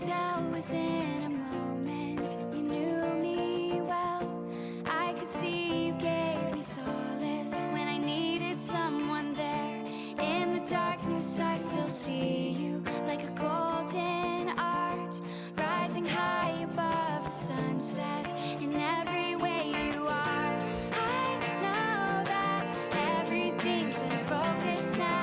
Tell within a moment you knew me well. I could see you gave me solace when I needed someone there. In the darkness I still see you like a golden arch rising high above the sunset in every way you are. I know that everything's in focus now.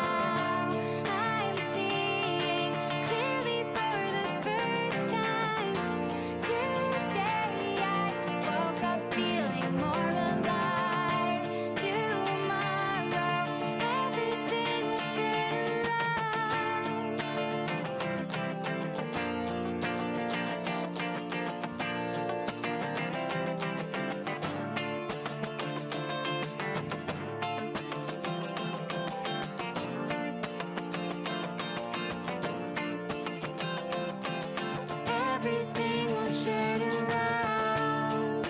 Everything will turn around.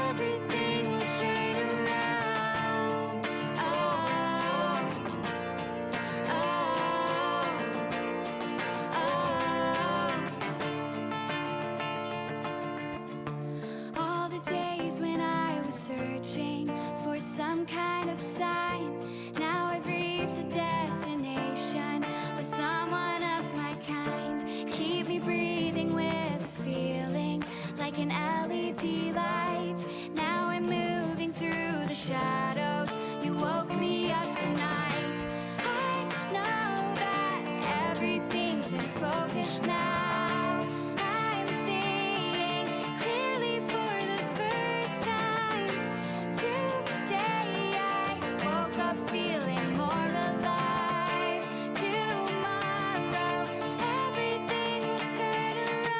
Everything will turn around. All the days when I was searching for some kind of sign, now I've reached a destination with someone of my kind. Keep me breathing with a feeling like an LED light. Now I'm moving through the shadows. You woke me up tonight. I know that everything's in focus now. I'm seeing clearly for the first time. Today I woke up feeling more alive. Tomorrow everything will turn around.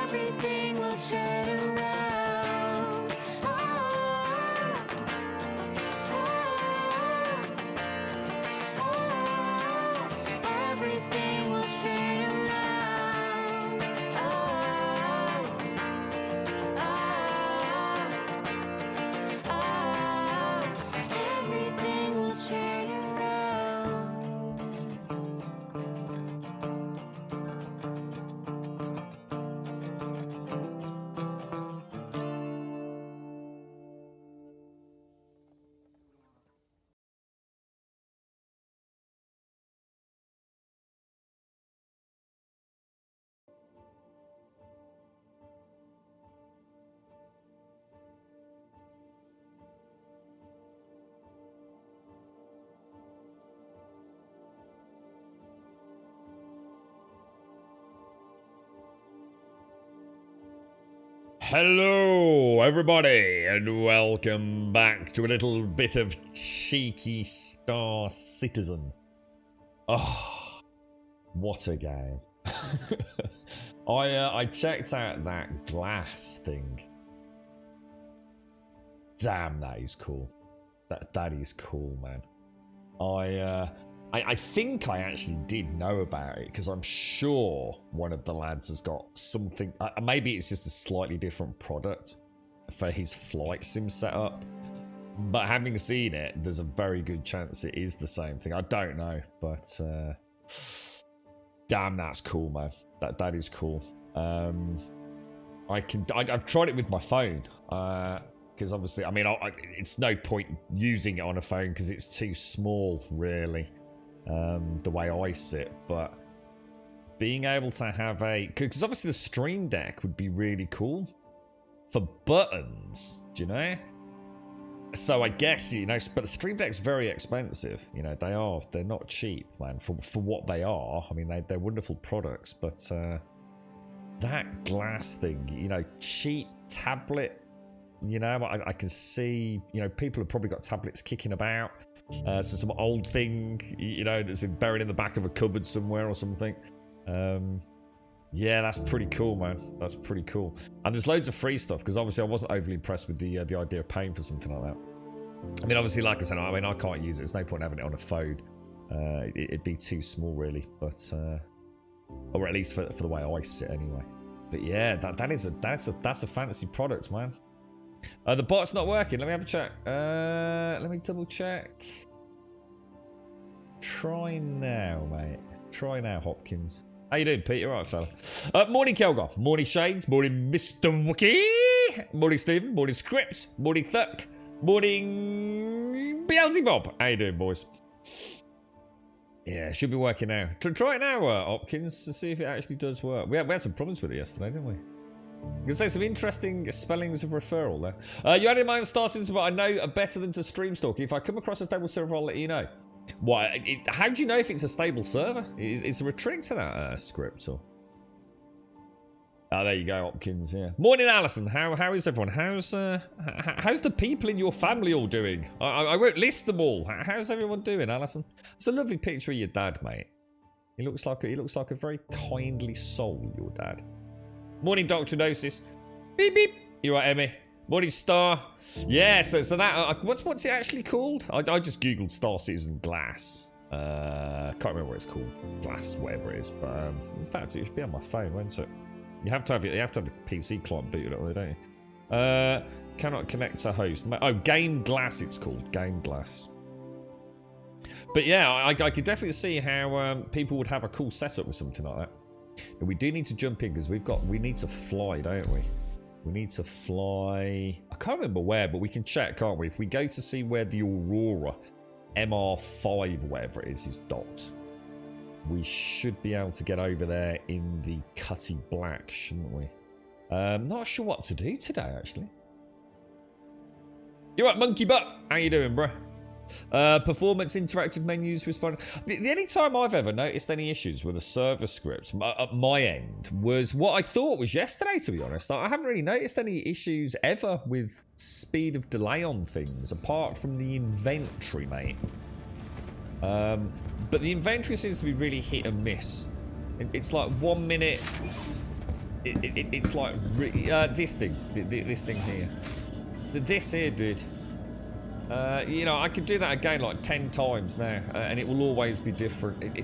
Everything will turn around. Everything will turn around. Everything will turn around. Hello everybody and welcome back to a little bit of cheeky Star Citizen. Oh, what a game. I checked out that glass thing. Damn, that is cool. That is cool, man. I think I actually did know about it because I'm sure one of the lads has got something. Maybe it's just a slightly different product for his flight sim setup. But having seen it, there's a very good chance it is the same thing. I don't know, but damn, that's cool, man. That is cool. I've tried it with my phone. Because obviously, I mean, it's no point using it on a phone because it's too small, really. The way I sit, but being able to have because obviously the Stream Deck would be really cool for buttons, do you know? So I guess, you know, but the Stream Deck's very expensive. You know, they're not cheap, man, for what they are. I mean, they're wonderful products, but that glass thing, you know, cheap tablet, you know, I can see, you know, people have probably got tablets kicking about. So some old thing, you know, that's been buried in the back of a cupboard somewhere or something. Yeah, that's pretty cool, man. That's pretty cool. And there's loads of free stuff, because obviously I wasn't overly impressed with the idea of paying for something like that. I mean, obviously, like I said, I mean, I can't use it. There's no point having it on a phone. It'd be too small, really. But, or at least for the way I sit, anyway. But yeah, that's a fancy product, man. The bot's not working. Let me have a check. Let me double check. Try now, mate. Try now, Hopkins. How you doing, Pete? You alright, fella? Morning, Kelgar. Morning, Shades. Morning, Mr. Wookie. Morning, Stephen. Morning, Script. Morning, Thuck. Morning, Beelzebub. How you doing, boys? Yeah, should be working now. Try it now, Hopkins, to see if it actually does work. We had some problems with it yesterday, didn't we? You can say some interesting spellings of referral there. You added my own star systems, but I know better than to stream stalk. If I come across a stable server, I'll let you know. What? How do you know if it's a stable server? Is there a trick to that script? Or? Oh, there you go, Hopkins. Yeah. Morning, Alison. How is everyone? How's the people in your family all doing? I won't list them all. How's everyone doing, Alison? It's a lovely picture of your dad, mate. He looks like a very kindly soul, your dad. Morning, Dr. Gnosis. Beep beep. You right, Emmy? Morning, Star. Yeah, so that what's it actually called? I just googled Star Citizen Glass. Can't remember what it's called. Glass, whatever it is. But in fact, it should be on my phone, won't it? You have to have the PC client booted up, don't you? Cannot connect to host. Oh, Game Glass. It's called Game Glass. But yeah, I could definitely see how people would have a cool setup with something like that. But we do need to jump in because we need to fly, don't we? We need to fly. I can't remember where, but we can check, can't we? If we go to see where the Aurora MR5, whatever it is docked, we should be able to get over there in the Cutty Black, shouldn't we? Not sure what to do today, actually. You're right, Monkey Butt. How you doing, bro? Performance interactive menus respond. The only time I've ever noticed any issues with a server script at my end was what I thought was yesterday, to be honest. I haven't really noticed any issues ever with speed of delay on things, apart from the inventory, mate. But the inventory seems to be really hit and miss. It's like 1 minute. It's like this thing here. This here, dude. You know, I could do that again like 10 times now, and it will always be different.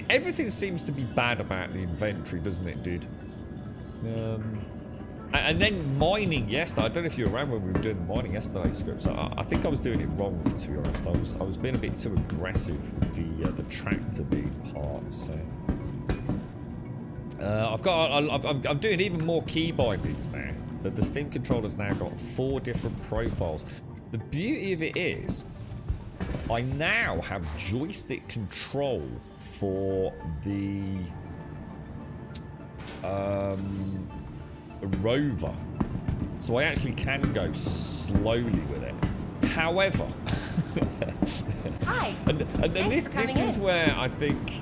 Everything seems to be bad about the inventory, doesn't it, dude? And then mining yesterday. I don't know if you were around when we were doing the mining yesterday scripts. I think I was doing it wrong, to be honest. I was being a bit too aggressive with the tractor being parts. So. I'm doing even more key bindings now. The Steam controller's now got 4 different profiles. The beauty of it is, I now have joystick control for the rover, so I actually can go slowly with it. However, hi, and this is where I think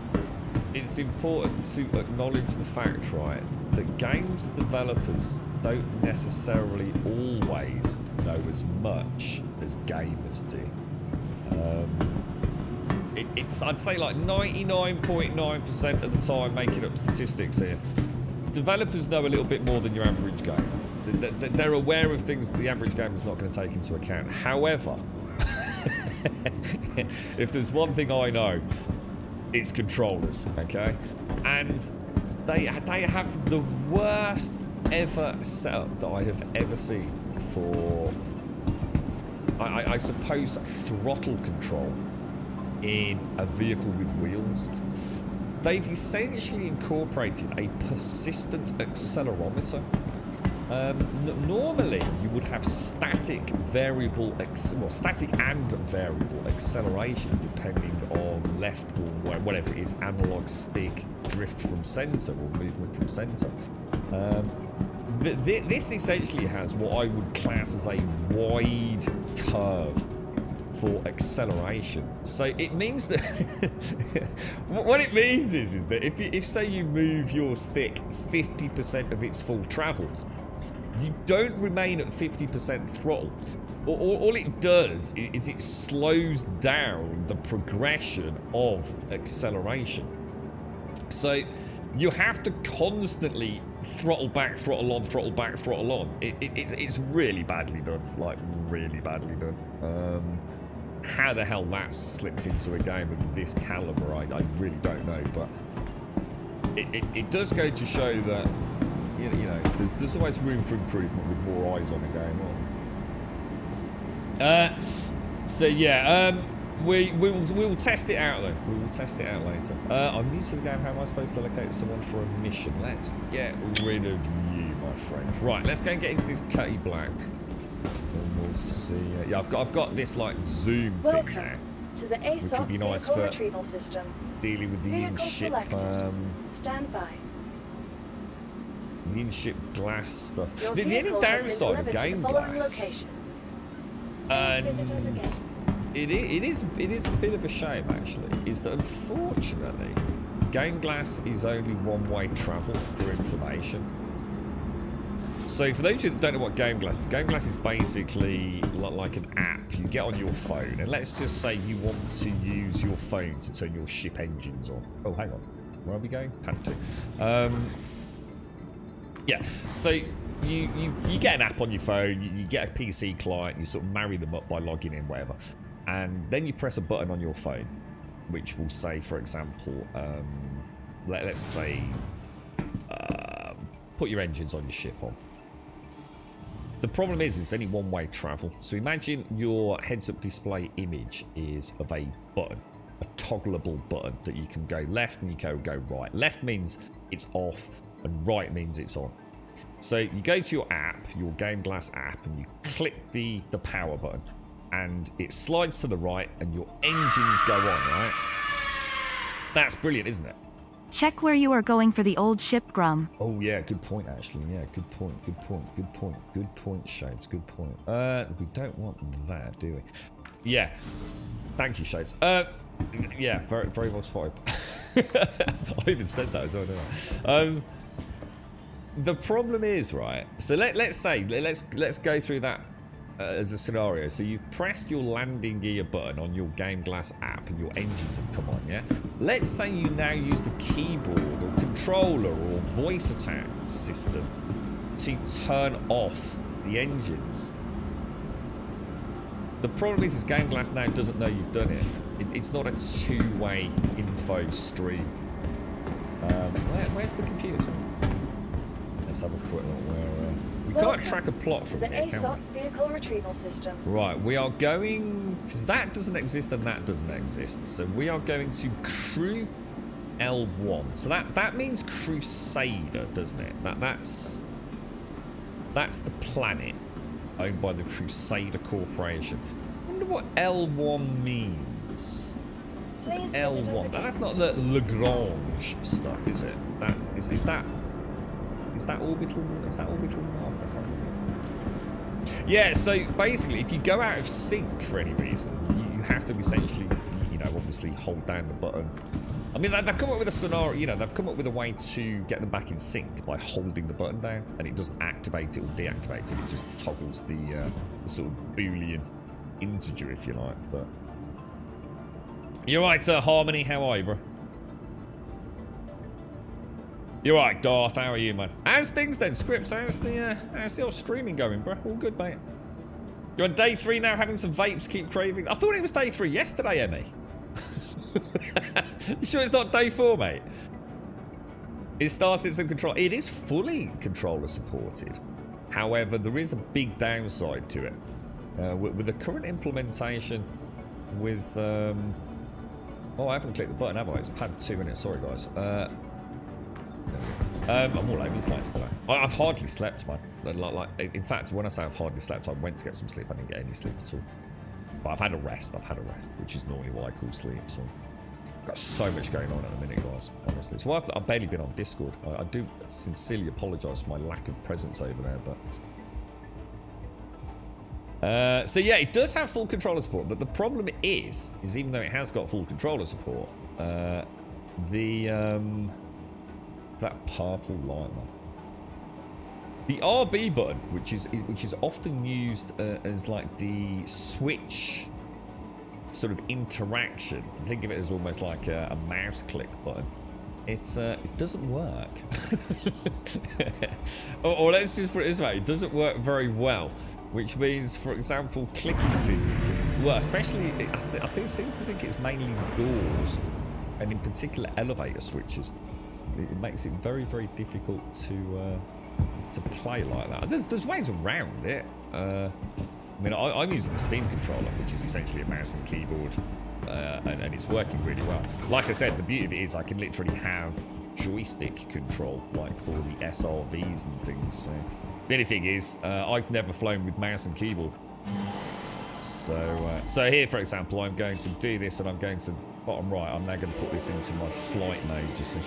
it's important to acknowledge the fact, right, that games developers don't necessarily always know as much as gamers do. I'd say like 99.9% of the time, making up statistics here, developers know a little bit more than your average gamer. They're aware of things that the average gamer is not going to take into account. However, if there's one thing I know, it's controllers, okay? And they have the worst ever setup that I have ever seen for, I suppose, throttle control in a vehicle with wheels. They've essentially incorporated a persistent accelerometer. Normally, you would have static static and variable acceleration depending on left or whatever it is, analog stick, drift from center or movement from center. This essentially has what I would class as a wide curve for acceleration. So it means that what it means is that if say you move your stick 50% of its full travel, you don't remain at 50% throttle. All it does is it slows down the progression of acceleration. So you have to constantly throttle back, throttle on, throttle back, throttle on. It's really badly done, like really badly done. How the hell that slips into a game of this caliber, I really don't know. But it does go to show that you know there's always room for improvement with more eyes on a game. So yeah, we will test it out though. We will test it out later. I'm new to the game. How am I supposed to locate someone for a mission? Let's get rid of you, my friend. Right, let's go and get into this Cutty Black. And we'll see. Yeah, I've got this like zoom thing now, to the which would be nice for retrieval system. dealing with the in-ship Stand by. the in-ship glass stuff. Your The only vehicle has been downside of delivered to game the following glass, location. and Visit us again. it is a bit of a shame actually, is that unfortunately game glass is only one-way travel for information. So for those of you that don't know what game glass is basically like an app you get on your phone, and let's just say you want to use your phone to turn your ship engines on. Oh, hang on, where are we going? Pad 2. Yeah, so you get an app on your phone, you get a PC client, you sort of marry them up by logging in, whatever, and then you press a button on your phone, which will say, for example, let's say, put your engines on your ship on. The problem is it's only one-way travel. So imagine your heads-up display image is of a button, a toggleable button that you can go left and you can go right. Left means it's off and right means it's on. So you go to your app, your Game Glass app, and you click the power button and it slides to the right and your engines go on, right? That's brilliant, isn't it? Check where you are going for the old ship, Grum. Oh yeah, good point actually. Yeah, good point, good point, Shades, good point. We don't want that, do we? Yeah. Thank you, Shades. Yeah, very, very well spotted. I even said that as well, didn't I? The problem is, right, so let's go through that as a scenario. So you've pressed your landing gear button on your Game Glass app and your engines have come on, yeah? Let's say you now use the keyboard or controller or voice attack system to turn off the engines. The problem is Game Glass now doesn't know you've done it. It's not a two-way info stream. Where's the computer? Let's have a quick look where... we can't track a plot from the here, can ASOC we? vehicle retrieval system. Right, we are going... because that doesn't exist and that doesn't exist. So we are going to Crew L1. So that means Crusader, doesn't it? That's the planet owned by the Crusader Corporation. I wonder what L1 means. What's L1? That's not the Lagrange stuff, is it? Is that orbital? Is that orbital mark? I can't remember. Yeah. So basically, if you go out of sync for any reason, you have to essentially, obviously hold down the button. I mean, they've come up with a scenario. They've come up with a way to get them back in sync by holding the button down, and it doesn't activate it or deactivate it. It just toggles the sort of Boolean integer, if you like. But you're right, Harmony. How are you, bro? You're right, Darth. How are you, man? How's things then, Scripts? How's the old streaming going, bro? All good, mate. You're on day 3 now, having some vapes, keep cravings. I thought it was day 3 yesterday, Emmy. You sure it's not day 4, mate? Is Star Citizen control? It is fully controller supported. However, there is a big downside to it. With the current implementation, with oh, I haven't clicked the button, have I? It's pad 2 minutes. Sorry, guys. I'm all over the place today. I've hardly slept, man. In fact, when I say I've hardly slept, I went to get some sleep. I didn't get any sleep at all. But I've had a rest. Which is normally what I call sleep. So, got so much going on at the minute, guys. Honestly, it's why I've barely been on Discord. I do sincerely apologise for my lack of presence over there, but so yeah, it does have full controller support. But the problem is even though it has got full controller support, that purple light, man. The RB button, which is often used as like the switch sort of interaction. Think of it as almost like a mouse click button. It doesn't work. or let's just put it this way: it doesn't work very well. Which means, for example, clicking things can, well, especially I seem to think it's mainly doors, and in particular elevator switches. It makes it very, very difficult to play like that. There's ways around it. I mean, I'm using the Steam controller, which is essentially a mouse and keyboard, and it's working really well. Like I said, the beauty of it is I can literally have joystick control, like for the SRVs and things. So. The only thing is, I've never flown with mouse and keyboard. So here, for example, I'm going to do this, and I'm going to bottom right. I'm now going to put this into my flight mode. You see.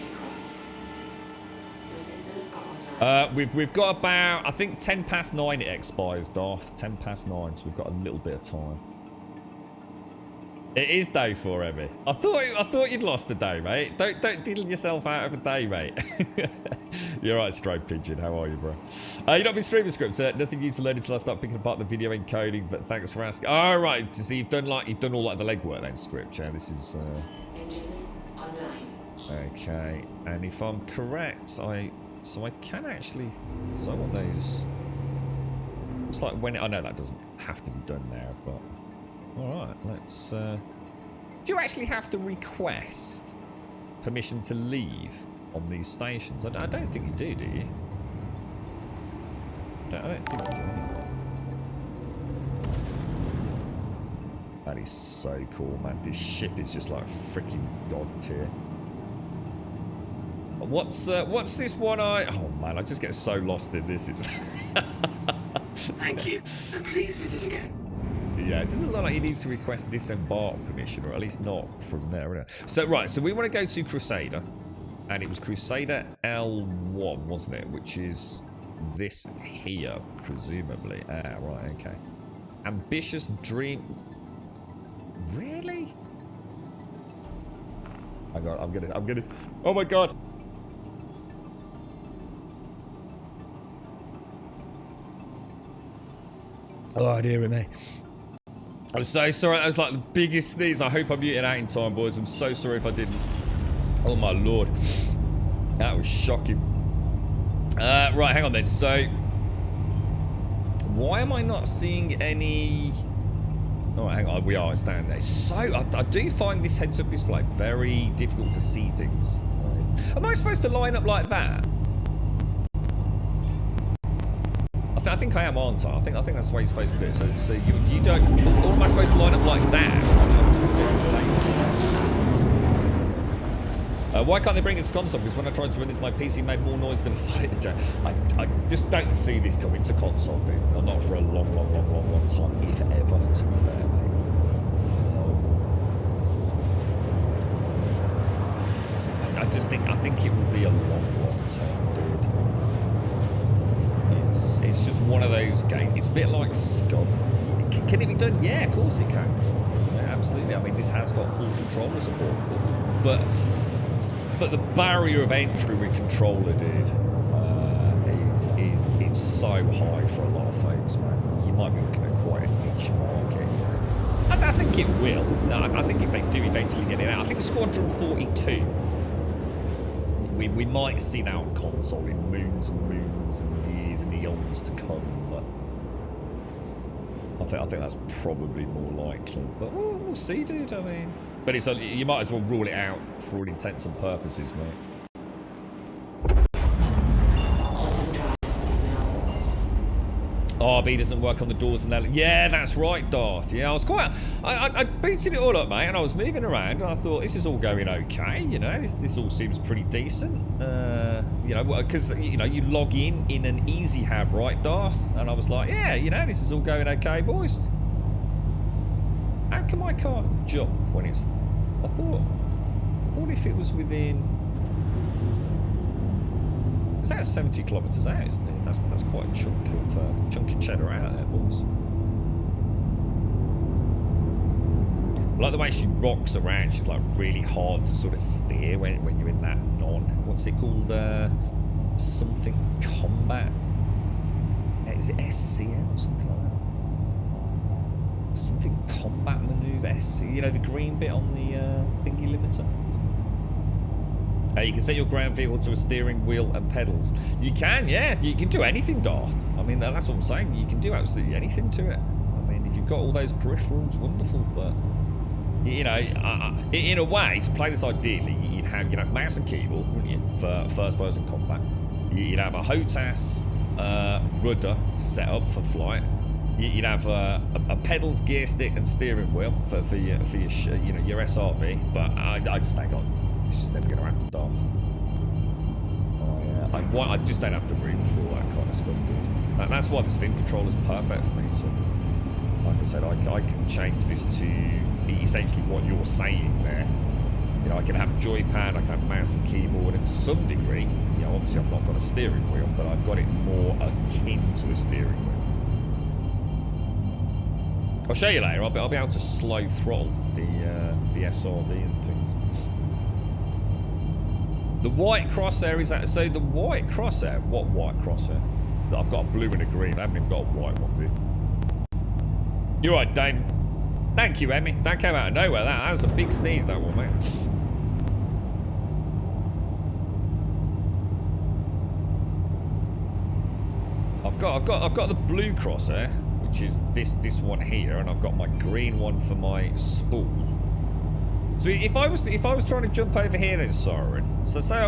We've got about, I think 10 past 9 it expires, Darth. 10 past 9, so we've got a little bit of time. It is day 4, Emmy. I thought you'd lost a day, mate. Don't diddle yourself out of a day, mate. You're right, Stroke Pigeon. How are you, bro? You've not been streaming scripts. Nothing used to learn until I start picking apart the video encoding. But thanks for asking. All right. So you've done all like the legwork then, script. Yeah, this is. Engines online. Okay, and if I'm correct, I can actually. Because I want those. It's like when I know that doesn't have to be done now, but. Alright, let's... do you actually have to request permission to leave on these stations? I don't think you do you? I don't think you do anyway. That is so cool, man. This ship is just like freaking god tier. What's this one Oh man, I just get so lost in this. It's Thank you, and please visit again. Yeah, it doesn't look like you need to request disembark permission, or at least not from there. Right? So, right, so we want to go to Crusader, and it was Crusader L1, wasn't it? Which is this here, presumably. Ah, right, okay. Ambitious dream. Really? I'm gonna. Oh my god. Oh dear me. I'm so sorry. That was like the biggest sneeze. I hope I muted out in time, boys. I'm so sorry if I didn't. Oh my lord. That was shocking. Right, hang on then. So, why am I not seeing any... Oh, hang on. We are standing there. So, I do find this heads-up display very difficult to see things. Am I supposed to line up like that? I think I am, aren't I? I think that's the way you're supposed to do it. So you don't... Or am I supposed to line up like that? Why can't they bring it to console? Because when I tried to run this, my PC made more noise than a fighter jet. I just don't see this coming to console, dude. Not for a long time, if ever, to be fair, mate. I think it will be a long term, dude. It's just one of those games. It's a bit like Scum. Can it be done? Yeah, of course it can. Yeah, absolutely. I mean, this has got full controller support, but the barrier of entry with controller, dude, is it's so high for a lot of folks, man. You might be looking at quite a niche market. I think it will. No, I think if they do eventually get it out, I think Squadron 42. We might see that on console in moons and years and eons to come, but I think that's probably more likely. But we'll see, dude. I mean, but it's you might as well rule it out for all intents and purposes, mate. RB doesn't work on the doors and that. Yeah, that's right, Darth. Yeah, I booted it all up, mate, and I was moving around, and I thought, this is all going okay, you know, this all seems pretty decent. You know, because, you know, you log in an easy hab, right, Darth? And I was like, yeah, you know, this is all going okay, boys. How come I can't jump when it's... I thought... I thought if it was within... Is that 70 kilometres out, isn't it? That's quite a chunk of chunky cheddar out there, boys. I like the way she rocks around. She's like really hard to sort of steer when you're in that what's it called? Something combat. Is it SCM or something like that? Something combat maneuver SC. You know, the green bit on the thingy limiter. You can set your ground vehicle to a steering wheel and pedals. You can, yeah. You can do anything, Darth. I mean, that's what I'm saying. You can do absolutely anything to it. I mean, if you've got all those peripherals, wonderful. But you know, in a way, to play this ideally, you'd have mouse and keyboard, wouldn't you, for first person combat? You'd have a HOTAS rudder set up for flight. You'd have a pedals, gear stick, and steering wheel for your your SRV. But I just think it's just never going to happen, Darth. I just don't have the room for all that kind of stuff, dude. That's why the Steam controller's perfect for me. So, like I said, I can change this to essentially what you're saying there. You know, I can have a joypad, I can have a mouse and keyboard, and to some degree, you know, obviously I've not got a steering wheel, but I've got it more akin to a steering wheel. I'll show you later. I'll be able to slow throttle the SRD and things. The white crosshair is that. So the white crosshair. What white crosshair? I've got a blue and a green. I haven't even got a white one, dude. You're right, Dane. Thank you, Emmy. That came out of nowhere. That was a big sneeze, that one, mate. I've got the blue crosshair, which is this one here, and I've got my green one for my spool. So if I was trying to jump over here, then Soren. So say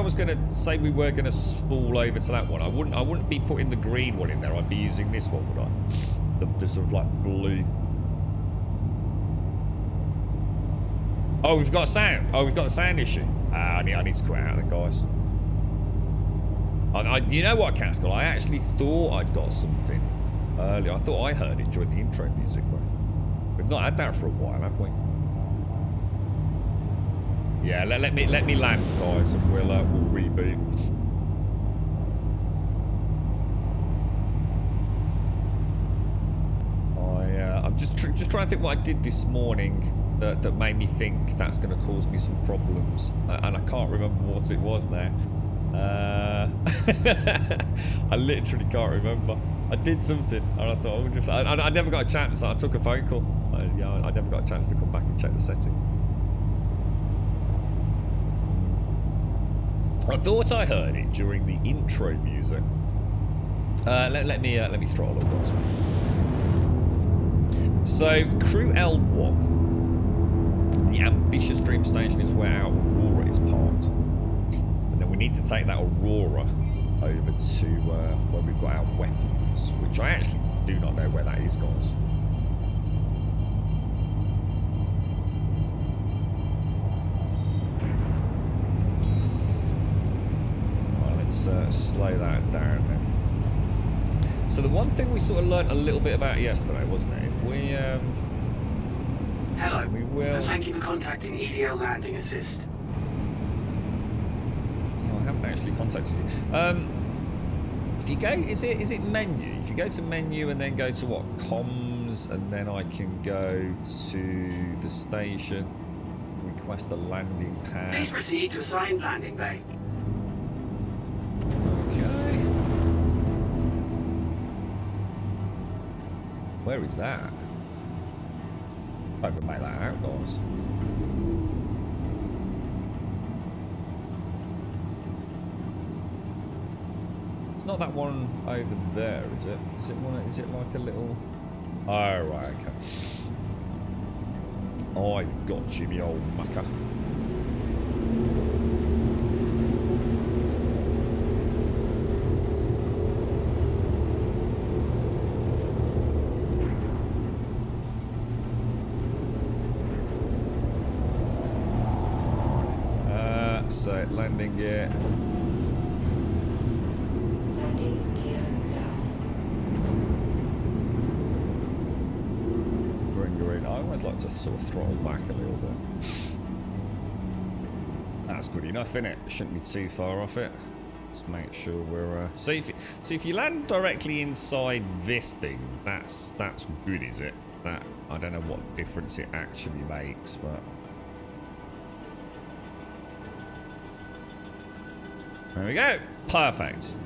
we were gonna spool over to that one. I wouldn't be putting the green one in there. I'd be using this one, would I? The sort of like blue. Oh, we've got sound. Oh, we've got the sound issue. I need to quit out then, guys. You know what, Cascal? I actually thought I'd got something earlier. I thought I heard it during the intro music, but we've not had that for a while, have we? Yeah, let me land, guys, and we'll reboot. I'm just trying to think what I did this morning that made me think that's going to cause me some problems, and I can't remember what it was now. I literally can't remember. I did something, and I thought I never got a chance. I took a phone call. I never got a chance to come back and check the settings. I thought I heard it during the intro music. Let me throttle up once. So, Crew L1, the ambitious dream station is where our Aurora is parked. And then we need to take that Aurora over to where we've got our weapons, which I actually do not know where that is, guys. Well, let's slow that down then. So the one thing we sort of learnt a little bit about yesterday, wasn't it? If we Hello. We will. Thank you for contacting EDL Landing Assist. No, I haven't actually contacted you. If you go, is it menu? If you go to menu and then go to what, comms, and then I can go to the station, request a landing pad. Please proceed to assigned landing bay. Okay. Where is that? I haven't made that out, guys. It's not that one over there, is it? Is it one? Is it like a little? Oh right, okay. Oh, I've got you, me old mucker. So landing gear. Landing gear down. Bring her in. I always like to sort of throttle back a little bit. That's good enough, isn't it? Shouldn't be too far off it. Just make sure we're... So if you land directly inside this thing, that's good, is it? That, I don't know what difference it actually makes, but... There we go. Perfect.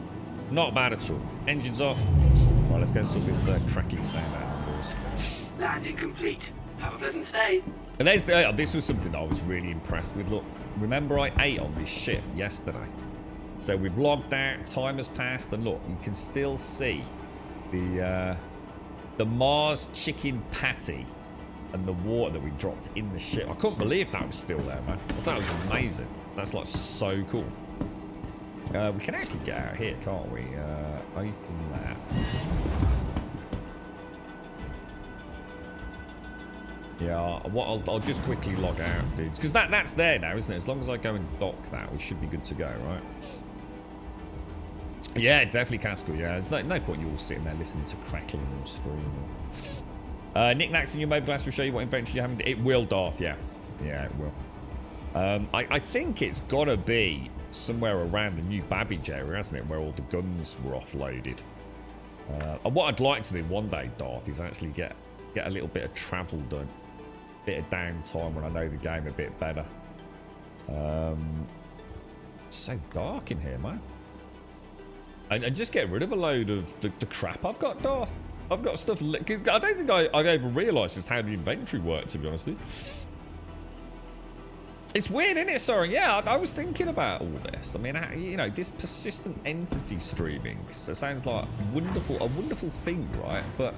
Not bad at all. Engines off. Right, let's go sort this crackly sound out, boys. Landing complete. Have a pleasant stay. And there's the, this was something I was really impressed with. Look, remember I ate on this ship yesterday. So we've logged out, time has passed, and look, you can still see the Mars chicken patty and the water that we dropped in the ship. I couldn't believe that was still there, man. I thought it was amazing. That's like so cool. We can actually get out here, can't we? Open that. Yeah, what I'll just quickly log out, dudes, because that's there now, isn't it? As long as I go and dock that, we should be good to go, right? Yeah, definitely Castle. Yeah, there's no point you all sitting there listening to crackling or screaming. Knickknacks in your mobile glass will show you what inventory you haven't. It will, Darth. Yeah, it will. I think it's gotta be somewhere around the new Babbage area, hasn't it, where all the guns were offloaded. And what I'd like to do one day, Darth, is actually get a little bit of travel done, bit of downtime when I know the game a bit better. It's so dark in here, man. And just get rid of a load of the crap I've got, Darth. I've got stuff... I don't think I ever realised just how the inventory worked, to be honest with you. It's weird, isn't it, Soren? Yeah, I was thinking about all this. I mean, you know, this persistent entity streaming. So it sounds like a wonderful thing, right? But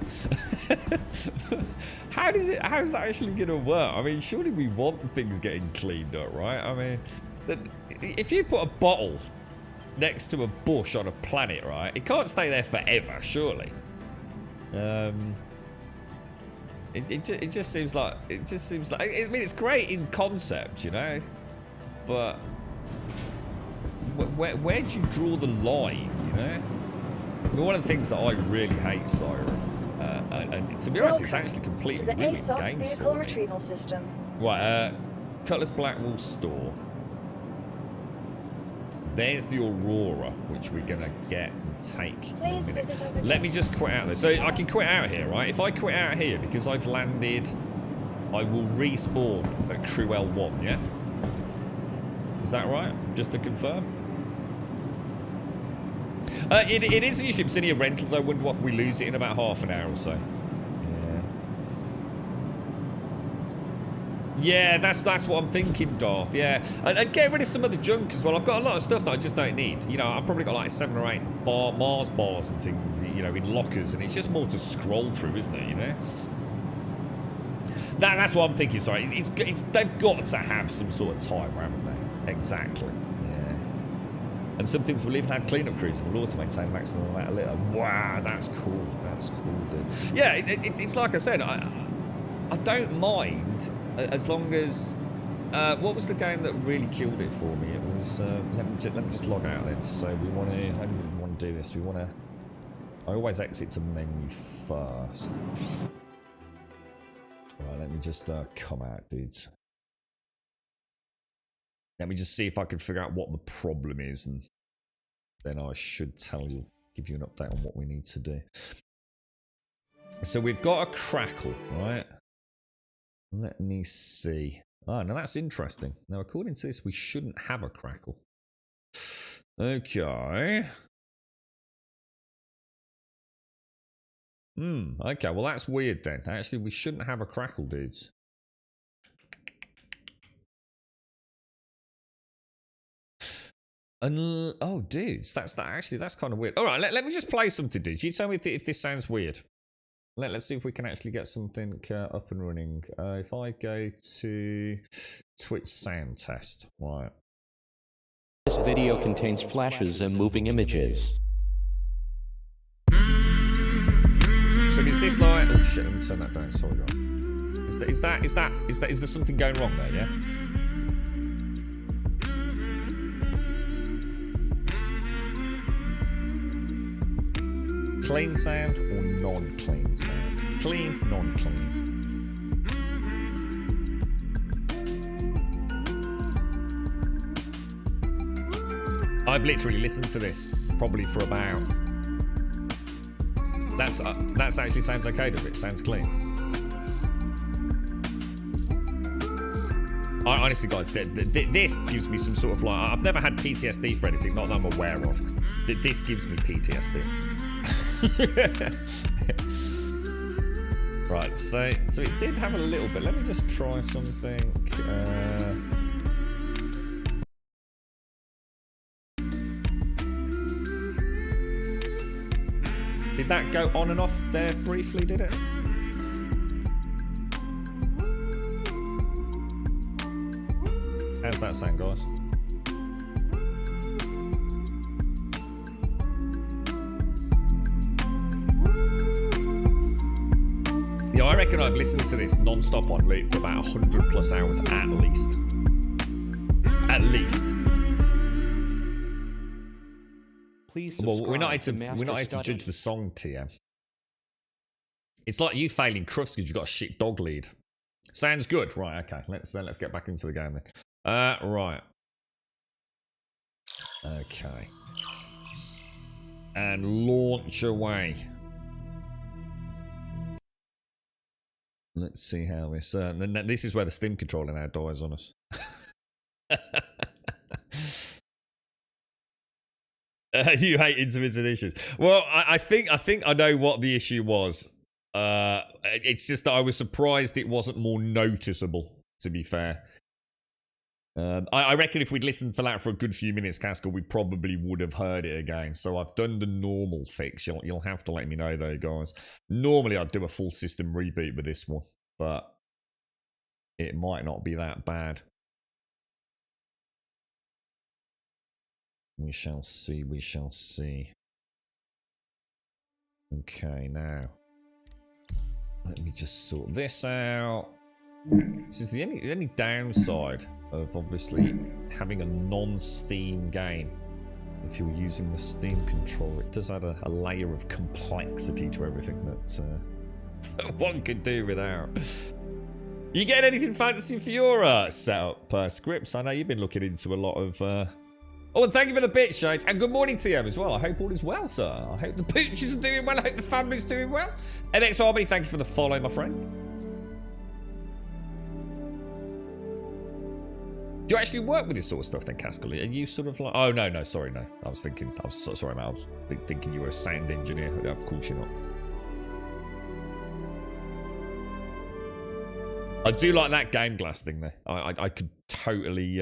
how's that actually going to work? I mean, surely we want things getting cleaned up, right? I mean, if you put a bottle next to a bush on a planet, right, it can't stay there forever, surely. It just seems like I mean, it's great in concept, you know, but where do you draw the line, you know? I mean, one of the things that I really hate, Siren, and to be honest, it's actually completely to the ruined ASOC games vehicle for me. retrieval system. Right, Cutlass Blackwall store. There's the Aurora, which we're gonna get and take in a Please minute. visit us again. Let me just quit out there. So I can quit out here, right? If I quit out here because I've landed, I will respawn at Crew L1, yeah? Is that right? Just to confirm? It is a new ship. It's only a rental, though. I wonder if we lose it in about half an hour or so. Yeah, that's what I'm thinking, Darth. Yeah, and get rid of some of the junk as well. I've got a lot of stuff that I just don't need. You know, I've probably got like 7 or 8 Mars bars and things, you know, in lockers, and it's just more to scroll through, isn't it? You know, that's what I'm thinking. Sorry, they've got to have some sort of timer, haven't they? Exactly. Yeah. And some things will even have cleanup crews and will auto maintain a maximum amount of litter. Wow, that's cool. That's cool, dude. Yeah, it's like I said, I don't mind. As long as, what was the game that really killed it for me? It was, let me just log out then. So we want to, how do we want to do this? We want to, I always exit to menu first. Right, let me just come out, dudes. Let me just see if I can figure out what the problem is, and then I should give you an update on what we need to do. So we've got a crackle, right? Let me see. Oh, now that's interesting. Now, according to this, we shouldn't have a crackle. Okay. Okay, well, that's weird then. Actually, we shouldn't have a crackle, dudes. Oh, dudes, that's kind of weird. All right, let me just play something, dudes. You tell me if this sounds weird. Let's see if we can actually get something up and running. If I go to Twitch sound test, right. This video contains flashes and moving images. So is this like? Oh shit! Let me turn that down. Sorry, guys. Is there something going wrong there? Yeah. Clean sound or non-clean sound? Clean, non-clean. I've literally listened to this probably for about... That actually sounds okay, does it? Sounds clean. Honestly, guys, this gives me some sort of like... I've never had PTSD for anything, not that I'm aware of. This gives me PTSD. Right, so it did have a little bit. Let me just try something. Did that go on and off there briefly, did it? How's that sound, guys? Yeah, I reckon I've listened to this non-stop on loop for about 100+ hours at least. At least. Please Well, we're not subscribe here to Master judge the song, TM. It's like you failing Crufts because you got a shit dog lead. Sounds good, right? Okay, let's get back into the game then. Right. Okay. And launch away. Let's see how this. This is where the Steam controller now dies on us. You hate intermittent issues. Well, I think I know what the issue was. It's just that I was surprised it wasn't more noticeable. To be fair, I reckon if we'd listened for that for a good few minutes, Cascal, we probably would have heard it again. So I've done the normal fix. You'll have to let me know though, guys. Normally I'd do a full system reboot with this one, but it might not be that bad. We shall see, we shall see. Okay, now let me just sort this out. This is the only downside of obviously having a non-Steam game. If you're using the Steam controller, it does add a layer of complexity to everything that one could do without. You get anything fancy for your setup scripts? I know you've been looking into a lot of... Oh, and thank you for the bit, Shades. And good morning to you as well. I hope all is well, sir. I hope the pooches are doing well. I hope the family's doing well. MX Army, thank you for the follow, my friend. Do you actually work with this sort of stuff then, Cascal? Are you sort of like... Oh, no, sorry, no. I was sorry, man. I was thinking you were a sound engineer. Of course you're not. I do like that game glass thing there. I could totally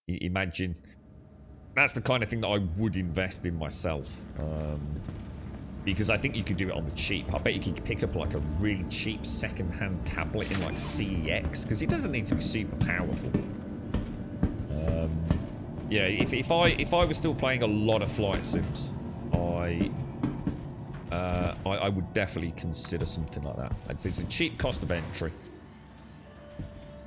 imagine... That's the kind of thing that I would invest in myself. Because I think you could do it on the cheap. I bet you could pick up like a really cheap second-hand tablet in like CEX. Because it doesn't need to be super powerful. Yeah, if I was still playing a lot of flight sims, I would definitely consider something like that. It's a cheap cost of entry.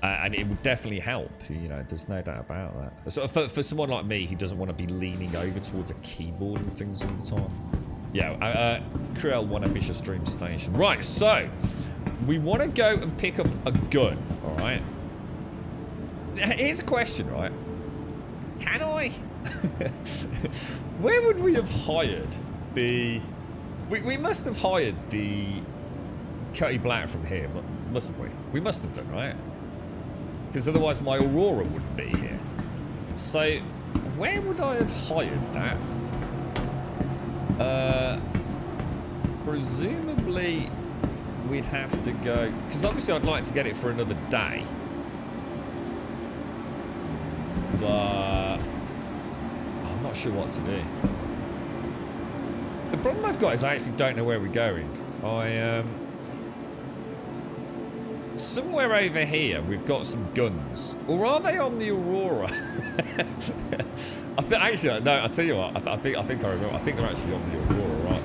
And it would definitely help, you know, there's no doubt about that. So for someone like me who doesn't want to be leaning over towards a keyboard and things all the time. Yeah, Cruel One Ambitious Dream Station. Right, so, we want to go and pick up a gun, alright? Here's a question, right? Can I... Where would we have hired the... We must have hired the Cutty Black from here, mustn't we? We must have done, right? Because otherwise my Aurora wouldn't be here. So, where would I have hired that? Presumably, we'd have to go... Because obviously I'd like to get it for another day. But... I'm not sure what to do. The problem I've got is I actually don't know where we're going. Somewhere over here, we've got some guns. Or are they on the Aurora? Actually, no, I'll tell you what. I think I remember. I think they're actually on the Aurora, aren't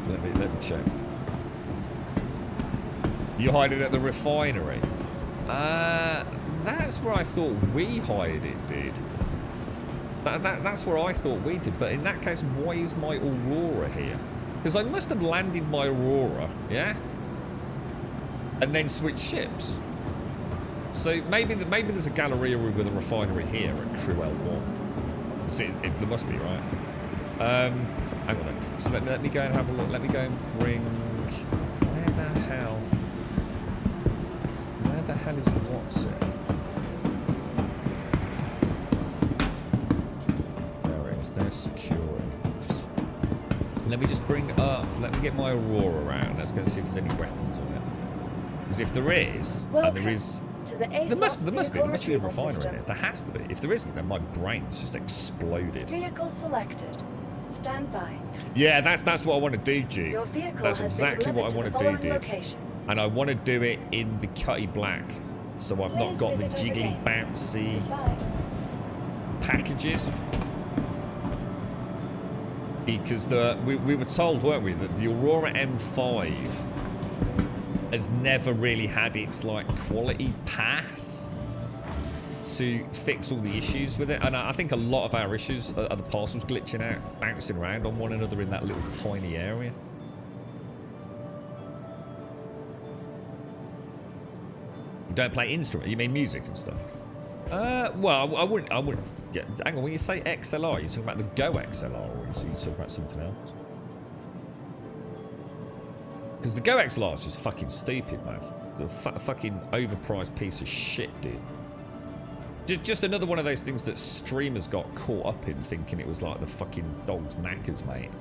they? Let me check. You hiding at the refinery? That's where I thought we hired it, dude. That's where I thought we did. But in that case, why is my Aurora here? Because I must have landed my Aurora, yeah? And then switch ships. So maybe there's a Galleria with a refinery here at Cruel 1. See, there must be, right? Hang on. So let me go and have a look. Let me go and bring. Where the hell is the what's it? There it is. There's security. Let me just bring up. Let me get my Aurora around. Let's go and see if there's any weapons on it. Because if there is, and there is. There must be a refiner in it. There has to be. If there isn't, then my brain's just exploded. Vehicle selected. Stand by. Yeah, that's what I want to do, Duke. Your vehicle That's has exactly been what I want delivered to do, the dude. location. And I want to do it in the cutty black, so I've not Please got the visit us jiggly, again. bouncy Goodbye. packages. Because we were told, weren't we, that the Aurora M5 has never really had its like quality pass to fix all the issues with it. And I think a lot of our issues are the parcels glitching out, bouncing around on one another in that little tiny area. You don't play instrument, you mean music and stuff? Well, I wouldn't get. Hang on, when you say XLR, you're talking about the Go XLR, or are you talking about something else? Because the Go XLR is just fucking stupid, man. The fucking overpriced piece of shit, dude. Just another one of those things that streamers got caught up in, thinking it was like the fucking dog's knackers, mate.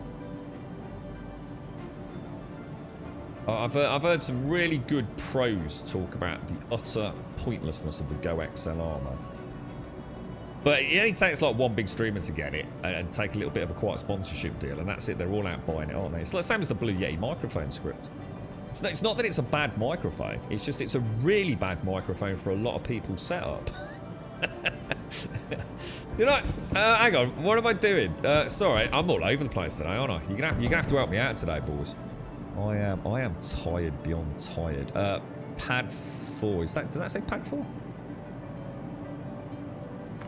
I've heard some really good pros talk about the utter pointlessness of the Go XLR, man. But it only takes like one big streamer to get it and take a little bit of a quiet sponsorship deal, and that's it. They're all out buying it, aren't they? It's the same as the Blue Yeti microphone script. It's not that it's a bad microphone. It's just it's a really bad microphone for a lot of people's setup. Hang on, what am I doing? Sorry, I'm all over the place today, aren't I? You're gonna have to help me out today, boys. I am tired beyond tired. Pad 4. Does that say pad 4?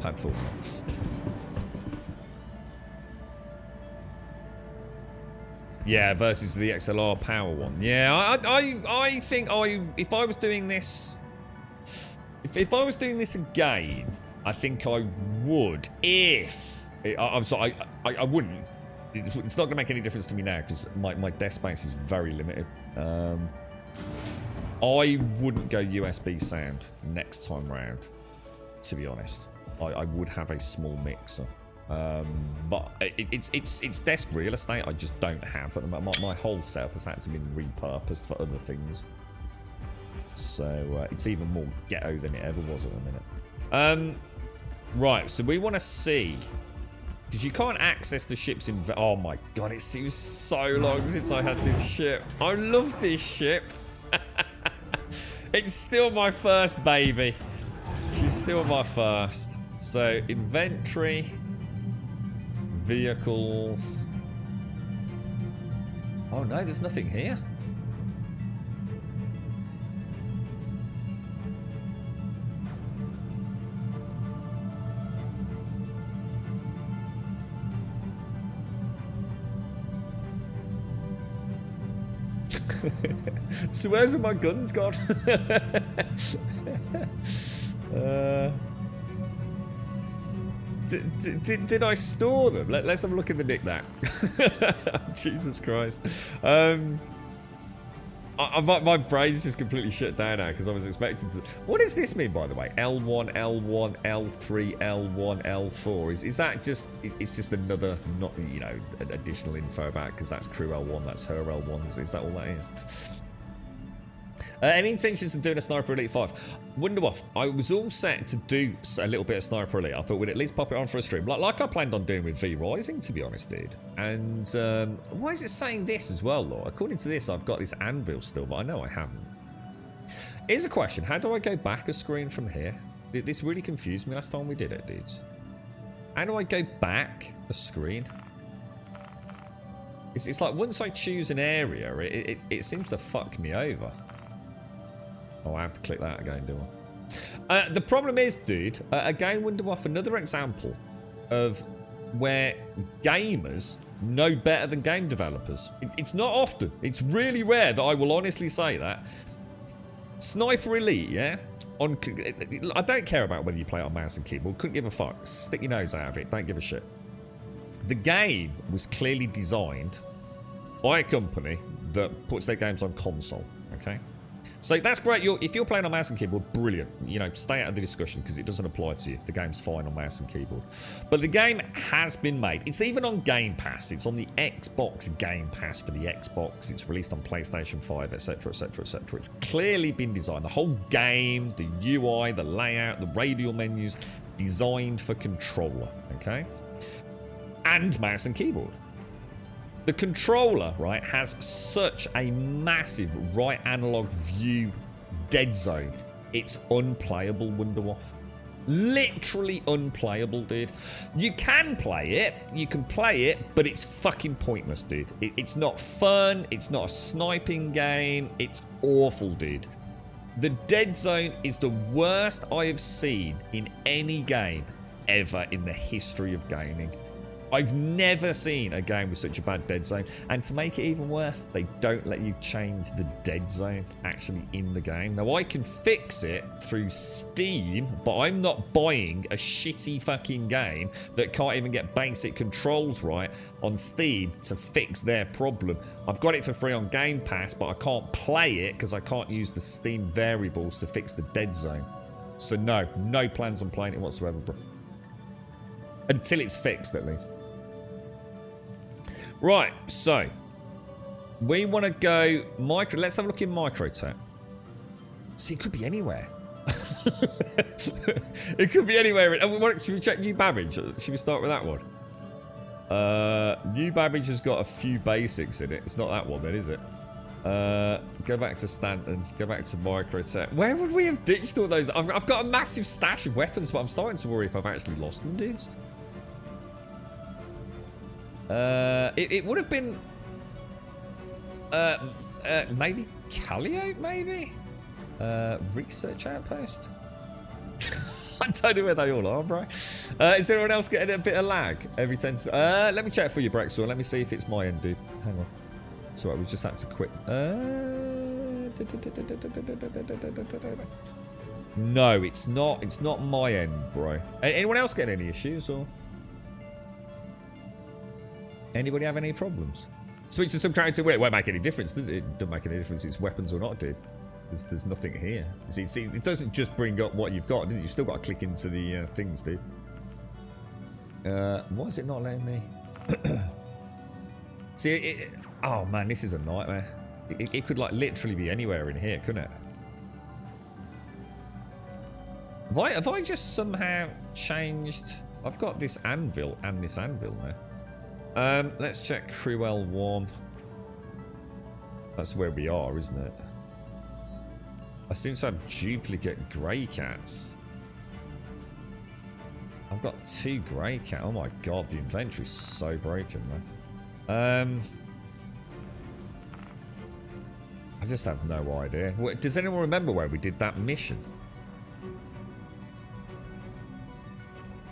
Pad 4. Yeah, versus the XLR power one. Yeah, I think if I was doing this, if I was doing this again, I think I would. I'm sorry, I wouldn't. It's not going to make any difference to me now because my desk space is very limited. I wouldn't go USB sound next time round, to be honest. I would have a small mixer. But it's desk real estate I just don't have. My whole setup has had to be repurposed for other things. So it's even more ghetto than it ever was at the minute. Right, so we want to see... Because you can't access the ships in... Oh my god, it seems so long since I had this ship. I love this ship. It's still my first baby. She's still my first. So, inventory. Vehicles. Oh no, there's nothing here. So where's my guns gone? Did I store them? Let's have a look in the knick-knack. Jesus Christ. My brain's just completely shut down now because I was expecting to... What does this mean, by the way? L1, L1, L3, L1, L4. Is that just... It's just another, not, you know, additional info about because that's crew L1, that's her L1. Is that all that is? Any intentions of doing a Sniper Elite 5? Wonderwolf, I was all set to do a little bit of Sniper Elite. I thought we'd at least pop it on for a stream. Like I planned on doing with V Rising, to be honest, dude. And why is it saying this as well, Lord? According to this, I've got this anvil still, but I know I haven't. Here's a question. How do I go back a screen from here? This really confused me last time we did it, dudes. How do I go back a screen? It's like once I choose an area, it seems to fuck me over. Oh, I have to click that again, do I? The problem is, dude, again, Wonderwolf, another example of where gamers know better than game developers. It's not often. It's really rare that I will honestly say that. Sniper Elite, yeah? on. I don't care about whether you play it on mouse and keyboard. Couldn't give a fuck. Stick your nose out of it. Don't give a shit. The game was clearly designed by a company that puts their games on console. Okay, so that's great. If you're playing on mouse and keyboard, brilliant. You know, stay out of the discussion because it doesn't apply to you. The game's fine on mouse and keyboard. But the game has been made. It's even on Game Pass. It's on the Xbox Game Pass for the Xbox. It's released on PlayStation 5, etc., etc., etc. It's clearly been designed. The whole game, the UI, the layout, the radial menus, designed for controller. Okay, and mouse and keyboard. The controller, right, has such a massive right analog view dead zone. It's unplayable, Wonderwaff. Literally unplayable, dude. You can play it, but it's fucking pointless, dude. It's not fun. It's not a sniping game. It's awful, dude. The dead zone is the worst I have seen in any game ever in the history of gaming. I've never seen a game with such a bad dead zone. And to make it even worse, they don't let you change the dead zone actually in the game. Now, I can fix it through Steam, but I'm not buying a shitty fucking game that can't even get basic controls right on Steam to fix their problem. I've got it for free on Game Pass, but I can't play it because I can't use the Steam variables to fix the dead zone. So no plans on playing it whatsoever, bro. Until it's fixed, at least. Right, so we want to go micro. Let's have a look in Microtech. See, it could be anywhere. It could be anywhere. Should we check New Babbage? Should we start with that one? New Babbage has got a few basics in it. It's not that one, then, is it? Go back to Stanton. Go back to Microtech. Where would we have ditched all those? I've got a massive stash of weapons, but I'm starting to worry if I've actually lost them, dudes. It would have been maybe Calliope, maybe research outpost. I don't know where they all are, bro. Is anyone else getting a bit of lag every 10 seconds? Let me check for you, Brexor. Let me see if it's my end, dude. Hang on. It's alright, we just had to quit. No, it's not. It's not my end, bro. Anyone else getting any issues or? Anybody have any problems? Switch to some character. Well, it won't make any difference, does it? It doesn't make any difference. It's weapons or not, dude. There's nothing here. See, it doesn't just bring up what you've got, does it? You've still got to click into the things, dude. Why is it not letting me? See, oh man, this is a nightmare. It could like literally be anywhere in here, couldn't it? Have I just somehow changed? I've got this anvil and this anvil now. Let's check Cruel 1. That's where we are, isn't it? I seem to have duplicate grey cats. I've got 2 grey cats. Oh my god, the inventory's so broken, man. I just have no idea. Does anyone remember where we did that mission?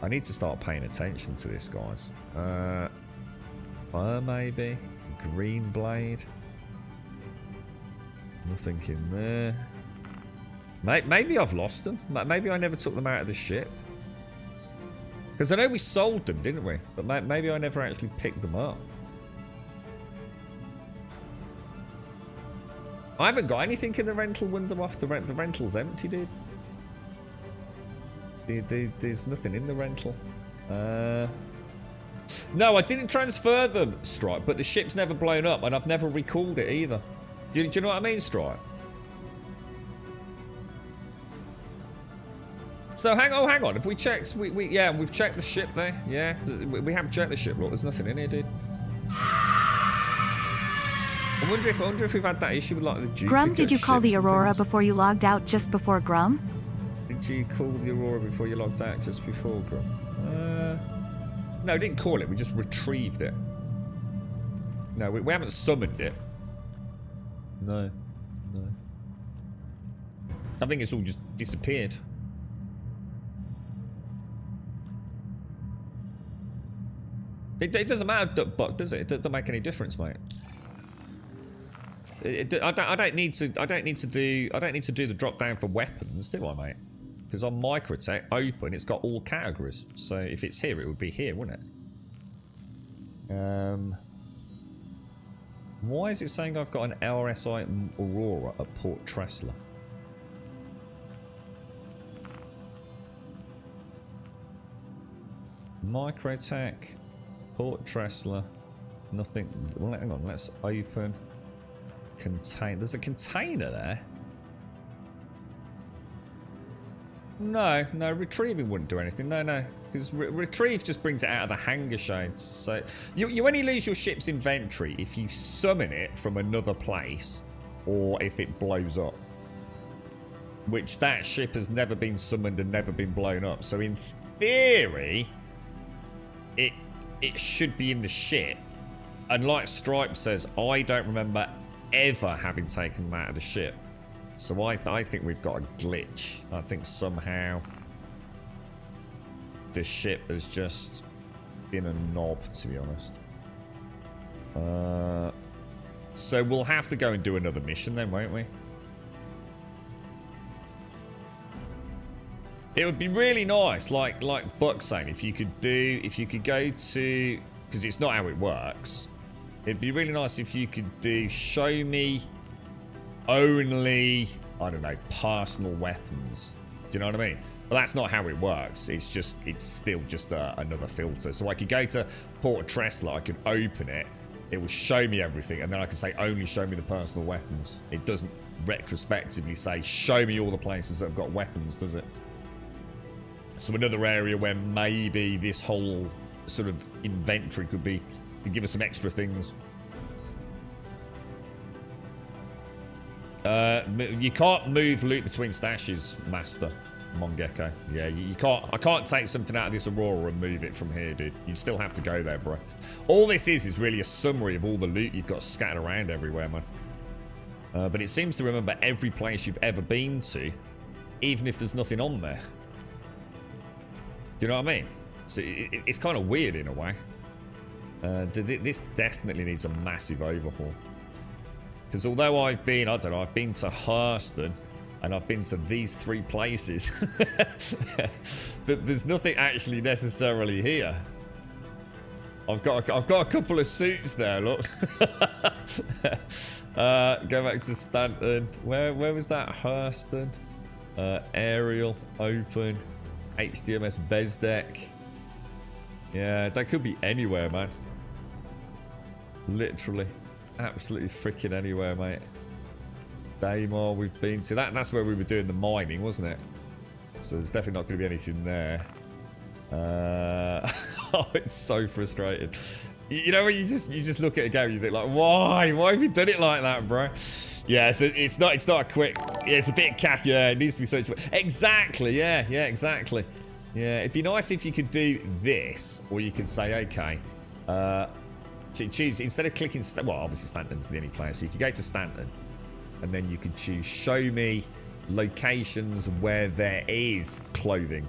I need to start paying attention to this, guys. Fire, maybe? Green blade? Nothing in there. Maybe I've lost them. Maybe I never took them out of the ship. Because I know we sold them, didn't we? But maybe I never actually picked them up. I haven't got anything in the rental window off. The rental's empty, dude. There's nothing in the rental. No, I didn't transfer them, Stripe, but the ship's never blown up, and I've never recalled it either. Do you know what I mean, Stripe? So hang on. Have we checked? Yeah, we've checked the ship there. Yeah, we have checked the ship. Look, there's nothing in here, dude. I wonder if we've had that issue with like the duplicate Grum, did you call the ships and Aurora things. before you logged out just before Grum? Did you call the Aurora before you logged out just before Grum? No, we didn't call it. We just retrieved it. No, we haven't summoned it. No. I think it's all just disappeared. It doesn't matter, Duck Buck, does it? It doesn't make any difference, mate. I don't need to do the drop down for weapons, do I, mate? Because on Microtech open, it's got all categories. So if it's here, it would be here, wouldn't it? Why is it saying I've got an LRSI Aurora at Port Tressler? Microtech, Port Tressler, nothing. Well, hang on, let's open. Contain. There's a container there. No, retrieving wouldn't do anything. No, because retrieve just brings it out of the hangar shades. So you only lose your ship's inventory if you summon it from another place or if it blows up. Which that ship has never been summoned and never been blown up. So in theory, it should be in the ship. And like Stripe says, I don't remember ever having taken them out of the ship. So I think we've got a glitch. I think somehow the ship has just been a knob, to be honest. So we'll have to go and do another mission then, won't we? It would be really nice, like Buck's saying, if you could go to, because it's not how it works. It'd be really nice if you could do show me only, I don't know, personal weapons. Do you know what I mean? But that's not how it works. It's still just another filter. So I could go to Port Tressler, I could open it, it will show me everything, and then I can say only show me the personal weapons. It doesn't retrospectively say show me all the places that have got weapons, does it? So another area where maybe this whole sort of inventory could give us some extra things. You can't move loot between stashes, Master Mongecko. Yeah, you can't. I can't take something out of this Aurora and move it from here, dude. You still have to go there, bro. All this is really a summary of all the loot you've got scattered around everywhere, man. But it seems to remember every place you've ever been to, even if there's nothing on there. Do you know what I mean? So it's kind of weird in a way. This definitely needs a massive overhaul. Because although I've been to Hurston and I've been to these 3 places, there's nothing actually necessarily here. I've got a couple of suits there. Look. Go back to Stanton. Where was that? Hurston, Aerial, Open, HDMS Bezdek. Yeah, that could be anywhere, man. Literally. Absolutely freaking anywhere, mate. Daymar we've been to. That's where we were doing the mining, wasn't it? So there's definitely not going to be anything there. Oh, it's so frustrating. You know when you just look at a game and you think like, why have you done it like that, bro? Yeah, so it's not a quick. Yeah, it's a bit cack. Yeah, it needs to be so. Exactly. Yeah, exactly. Yeah, it'd be nice if you could do this, or you could say, okay, choose instead of clicking. Well, obviously Stanton's the only place, so you could go to Stanton, and then you could choose show me locations where there is clothing,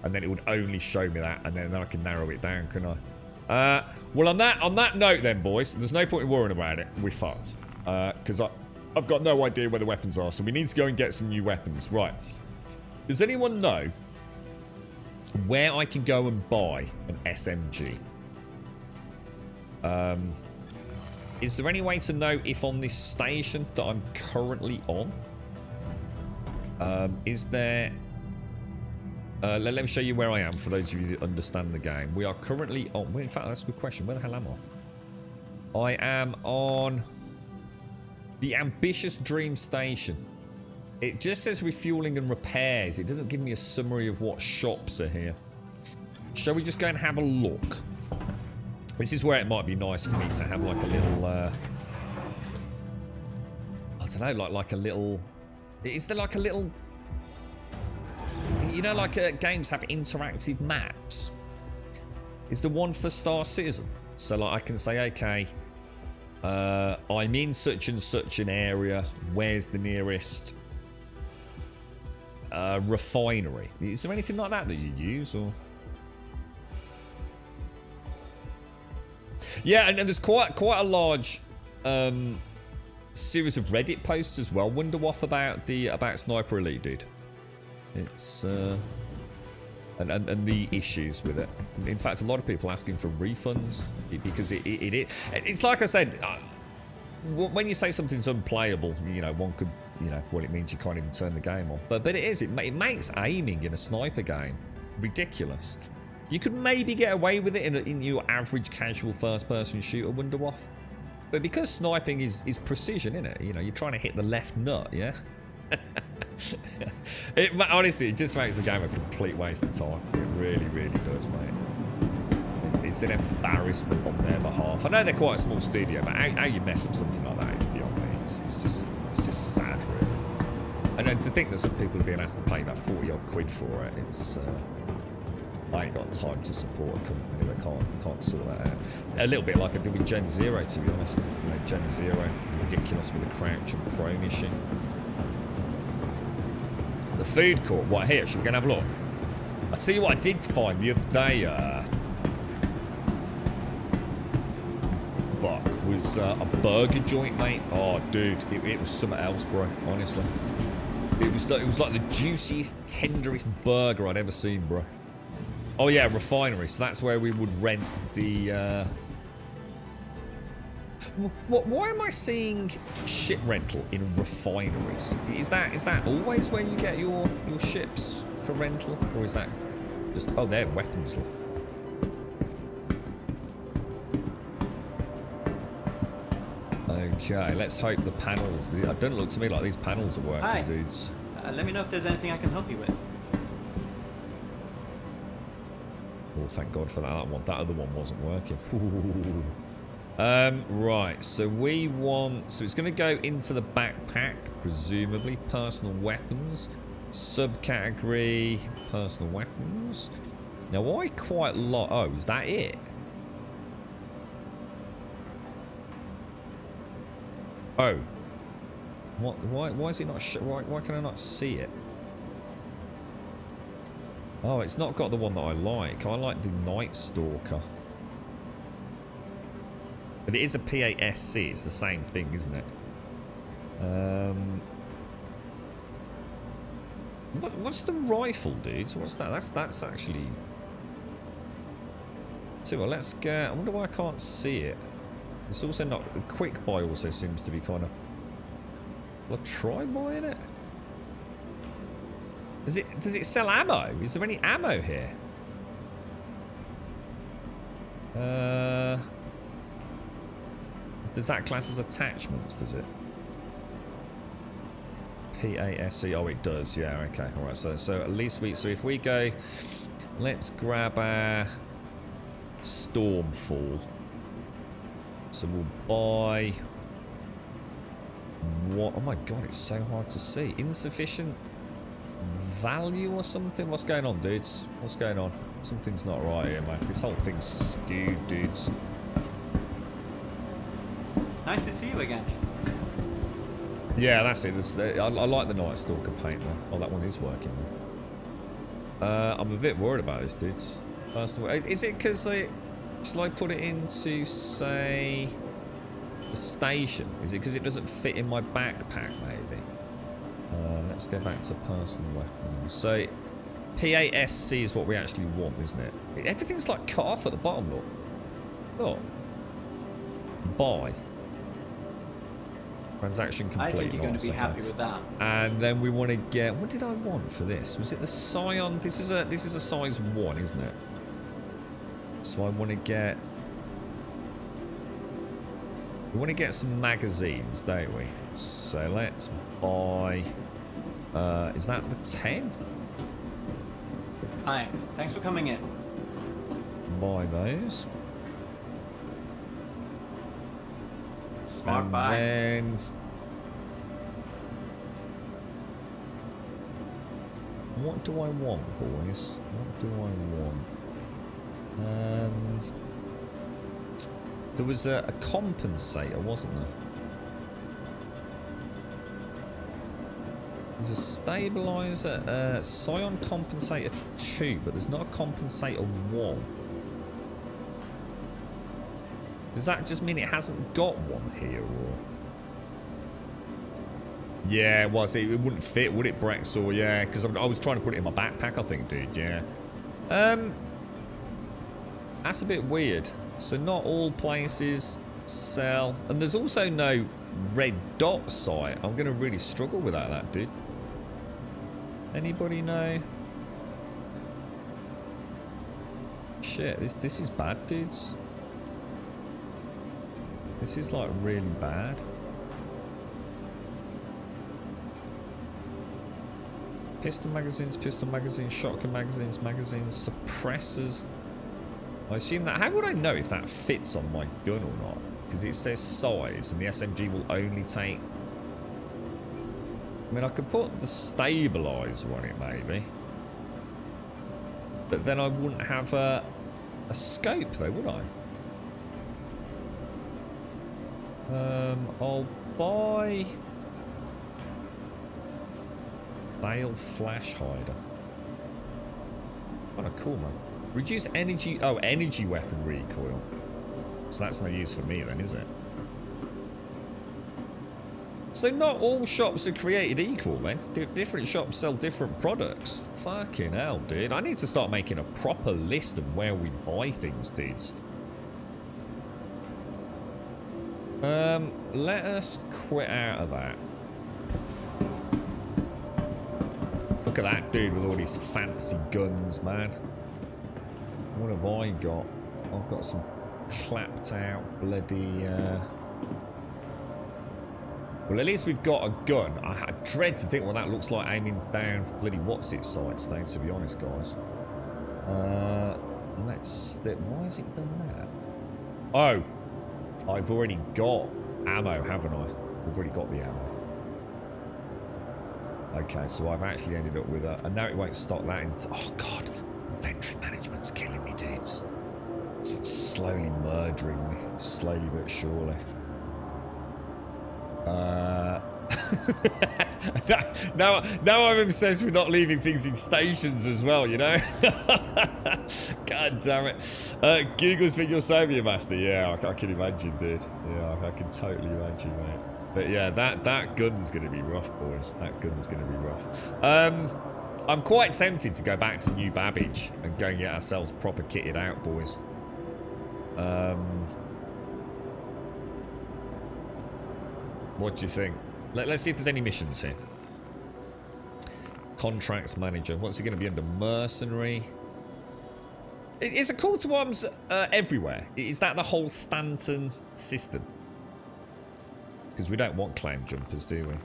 and then it would only show me that, and then I can narrow it down, can I? Well, on that note, then, boys, there's no point in worrying about it. We're fucked, because I've got no idea where the weapons are, so we need to go and get some new weapons. Right? Does anyone know where I can go and buy an SMG? Is there any way to know if on this station that I'm currently on, is there... let me show you where I am for those of you that understand the game. We are currently on... Well, in fact, that's a good question. Where the hell am I? I am on the Ambitious Dream Station. It just says refueling and repairs. It doesn't give me a summary of what shops are here. Shall we just go and have a look? This is where it might be nice for me to have like a little, I don't know, like a little, is there like a little, you know, like games have interactive maps? Is there one for Star Citizen? So like I can say, okay, I'm in such and such an area, where's the nearest refinery? Is there anything like that you use, or? Yeah, and there's quite a large series of Reddit posts as well, Wonderwaff, about Sniper Elite, dude. It's and the issues with it. In fact, a lot of people asking for refunds because it's like I said. When you say something's unplayable, you know, one could, you know, well, it means you can't even turn the game on. But it makes aiming in a sniper game ridiculous. You could maybe get away with it in your average casual first-person shooter, Wonderwaff. But because sniping is precision, isn't it? You know, you're trying to hit the left nut, yeah? Honestly, it just makes the game a complete waste of time. It really, really does, mate. It's an embarrassment on their behalf. I know they're quite a small studio, but how you mess up something like that is beyond me. It's just sad, really. And then to think that some people are being asked to pay about 40-odd quid for it, it's... I ain't got time to support a company that can't sort that out. A little bit like I did with Gen Zero, to be honest. You know, Gen Zero, ridiculous with the crouch and prone issue. The food court, what here? Should we go and have a look? I'll tell you what I did find the other day, Buck, was a burger joint, mate. Oh, dude, it was something else, bro, honestly. It was like the juiciest, tenderest burger I'd ever seen, bro. Oh yeah, refinery. So that's where we would rent the. Why am I seeing ship rental in refineries? Is that always where you get your ships for rental, or is that just? Oh, they're weapons. Look. Okay, let's hope the panels. It doesn't look to me like these panels are working, Hi. dudes. Let me know if there's anything I can help you with. Oh, thank God for that one. That other one wasn't working. Right, so we want... So it's going to go into the backpack, presumably. Personal weapons. Subcategory, personal weapons. Now, I quite like... Oh, is that it? Oh. What? Why is it not... Why can I not see it? Oh, it's not got the one that I like. I like the Night Stalker. But it is a PASC. It's the same thing, isn't it? What's the rifle, dudes? What's that? That's actually... So, well, let's get... I wonder why I can't see it. It's also not... Quick buy also seems to be kind of... Well, try buying it? Does it sell ammo? Is there any ammo here? Does that class as attachments, does it? PASC. Oh, it does. Yeah, okay. Alright, so at least we... So if we go... Let's grab our... Stormfall. So we'll buy... What? Oh my god, it's so hard to see. Insufficient... value or something? What's going on, dudes? What's going on? Something's not right here, man. This whole thing's skewed, dudes. Nice to see you again. Yeah, that's it. I like the Night Stalker paint, though. Oh, that one is working. I'm a bit worried about this, dudes. First of all, is it because shall I put it into, say, the station? Is it because it doesn't fit in my backpack, maybe? Let's go back to personal weapons. So, PASC is what we actually want, isn't it? Everything's like cut off at the bottom, look. Look. Buy. Transaction complete. I think you're going to be happy with that. And then we want to get... What did I want for this? Was it the Scion? This is a size 1, isn't it? So I want to get... We want to get some magazines, don't we? So let's buy... is that the 10? Hi, thanks for coming in. Buy those. Smart And buy. then... What do I want, boys? What do I want? There was a compensator, wasn't there? There's a stabilizer, Scion compensator 2, but there's not a compensator 1. Does that just mean it hasn't got one here, or? Yeah, it was. It wouldn't fit, would it, Brex? Or yeah, because I was trying to put it in my backpack, I think, dude. Yeah. That's a bit weird. So not all places sell, and there's also no red dot site. I'm gonna really struggle without that, dude. Anybody know? Shit, this is bad, dudes. This is like really bad. Pistol magazines, shotgun magazines, suppressors. I assume that. How would I know if that fits on my gun or not? Because it says size, and the SMG will only take. I mean, I could put the stabilizer on it, maybe. But then I wouldn't have a scope, though, would I? I'll buy Bale Flash Hider. Kind of cool, man. Reduce energy. Oh, energy weapon recoil. So that's no use for me, then, is it? So not all shops are created equal, then. Different shops sell different products. Fucking hell, dude. I need to start making a proper list of where we buy things, dudes. Let us quit out of that. Look at that dude with all these fancy guns, man. What have I got? I've got some clapped out bloody... Well, at least we've got a gun. I dread to think what that looks like aiming down bloody what's-it-sights, though, to be honest, guys. Why has it done that? Oh! I've already got ammo, haven't I? I've already got the ammo. Okay, so I've actually ended up with a... And now it won't stock that into... Oh, God. Inventory management's killing me, dudes. It's slowly murdering me. Slowly but surely. Now I'm obsessed with not leaving things in stations as well, you know? God damn it. Google's been your saviour, master. Yeah, I can imagine, dude. Yeah, I can totally imagine, mate. But yeah, that gun's going to be rough, boys. That gun's going to be rough. I'm quite tempted to go back to New Babbage and go and get ourselves proper kitted out, boys. What do you think? Let's see if there's any missions here. Contracts manager. What's it going to be under? Mercenary. Is a call to arms everywhere? Is that the whole Stanton system? Because we don't want clown jumpers, do we?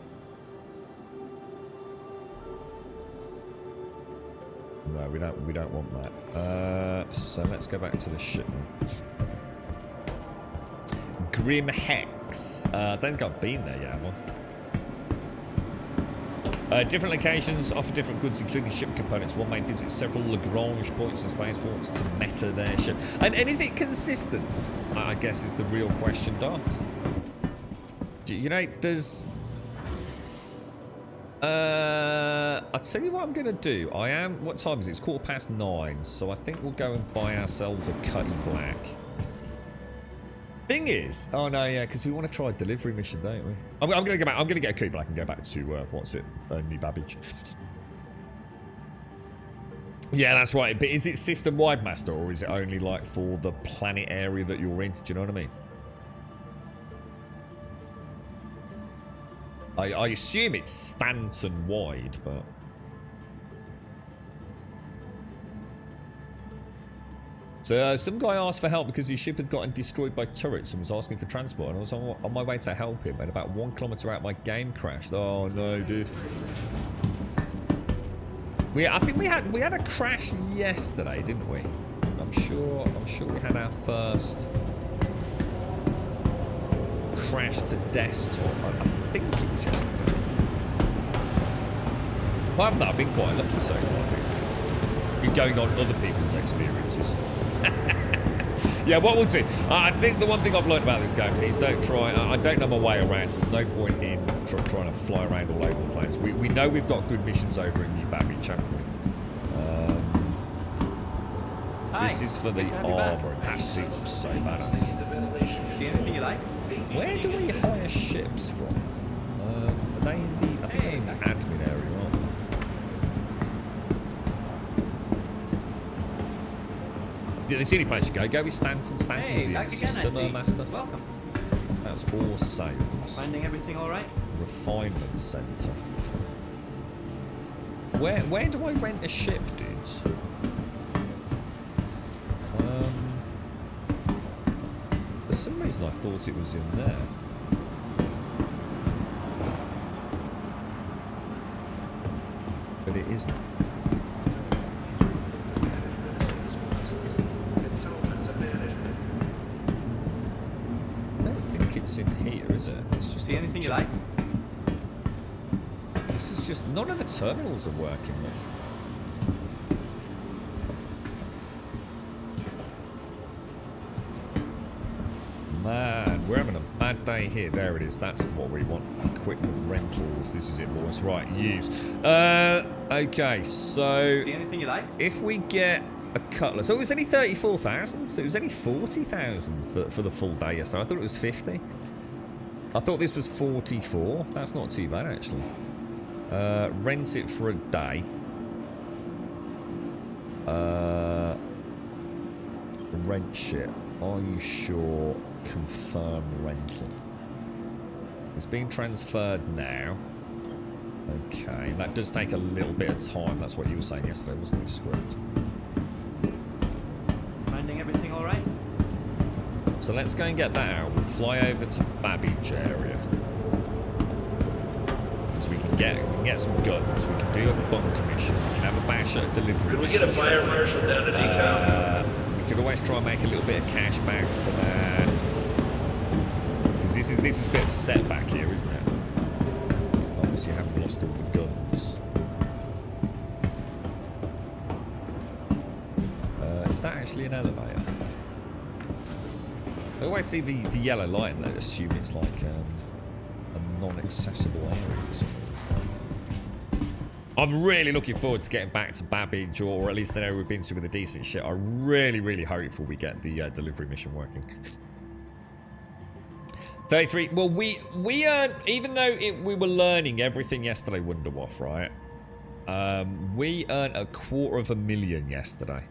No, we don't want that. So let's go back to the shipment. Grim Hex. I don't think I've been there yet, have I? Different locations offer different goods, including ship components. One may visit several Lagrange points and spaceports to meta their ship. And is it consistent? I guess is the real question, Doc. You know, there's... I'll tell you what I'm going to do. What time is it? It's 9:15, so I think we'll go and buy ourselves a Cutty Black. Thing is... Oh, no, yeah, because we want to try a delivery mission, don't we? I'm going to go back. I'm going to get a Cutty Black and go back to, New Babbage. Yeah, that's right. But is it system-wide, Master, or is it only, like, for the planet area that you're in? Do you know what I mean? I assume it's Stanton-wide, but... So, some guy asked for help because his ship had gotten destroyed by turrets and was asking for transport, and I was on my way to help him, and about 1 kilometer out, my game crashed. Oh, no, dude. I think we had a crash yesterday, didn't we? I'm sure we had our first... crash to desktop. I think it was yesterday. Apart from that, I've been quite lucky so far. Been going on other people's experiences. Yeah, what we'll do. I think the one thing I've learned about this game is don't try. I don't know my way around, so there's no point in trying to fly around all over the place. We know we've got good missions over in New Babbage, haven't we? Hi. This is for the armor, and that seems so badass. See anything you like? Where do we hire ships from? Are they in the admin area, aren't they? It's the only place you go. Go with Stanton. Stanton's Hey, the back again, I system see. master. Welcome. That's all sales. Finding everything all right? Refinement centre. Where do I rent a ship, dudes? For some reason I thought it was in there. But it isn't. I don't think it's in here, is it? It's just See anything you like? This is just... None of the terminals are working, though. Man, we're having a bad day here. There it is. That's what we want. Equipment rentals. This is it, boys. Right, use. Okay, so... See anything you like? if we get a cutlass... Oh, it was only 34,000? So it was only 40,000 for the full day yesterday. I thought it was 50. I thought this was 44. That's not too bad, actually. Rent it for a day. Rent shit. Are you sure? Confirm rental. It's being transferred now. Okay, that does take a little bit of time. That's what you were saying yesterday, wasn't it, script? Finding everything all right? So let's go and get that out. We'll fly over to Babbage area. Because we can get some guns. We can do a bunker mission. We can have a bash at a delivery Could we get a mission. fire marshal down at Ecom? We could always try and make a little bit of cash back for that. Because this is a bit of a setback here, isn't it? Obviously, you haven't lost all the guns. Is that actually an elevator? I always see the yellow light and I assume it's like a non-accessible area for some reason. I'm really looking forward to getting back to Babbage, or at least the area we've been to with a decent shit. I'm really hopeful we get the delivery mission working. 33. Well, we even though we were learning everything yesterday, Wonderwaff, right? We earned 250,000 yesterday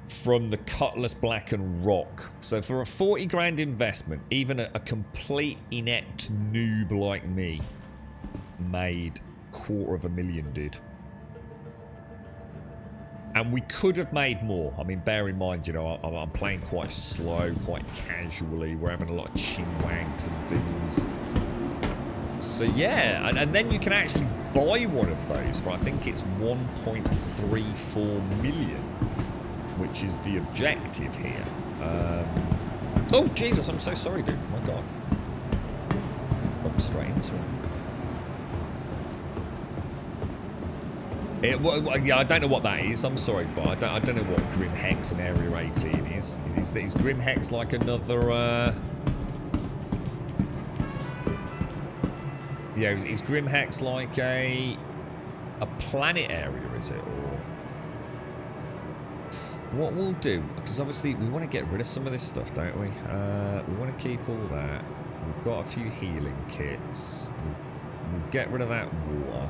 from the Cutlass Black and Rock. So for a 40 grand investment, even a complete inept noob like me made 250,000, dude. And we could have made more. I mean, bear in mind, you know, I'm playing quite slow, quite casually. We're having a lot of chinwags and things. So yeah, and then you can actually buy one of those for, I think it's 1.34 million, which is the objective here. Oh, Jesus, I'm so sorry, dude. Oh my God. Bumped straight into it. Yeah, I don't know what that is. I'm sorry, but I don't know what Grim Hex and Area 18 is. Is Grim Hex like another... Yeah, is Grim Hex like a planet area, is it? Or... what we'll do, because obviously we want to get rid of some of this stuff, don't we? We want to keep all that. We've got a few healing kits. We'll get rid of that water.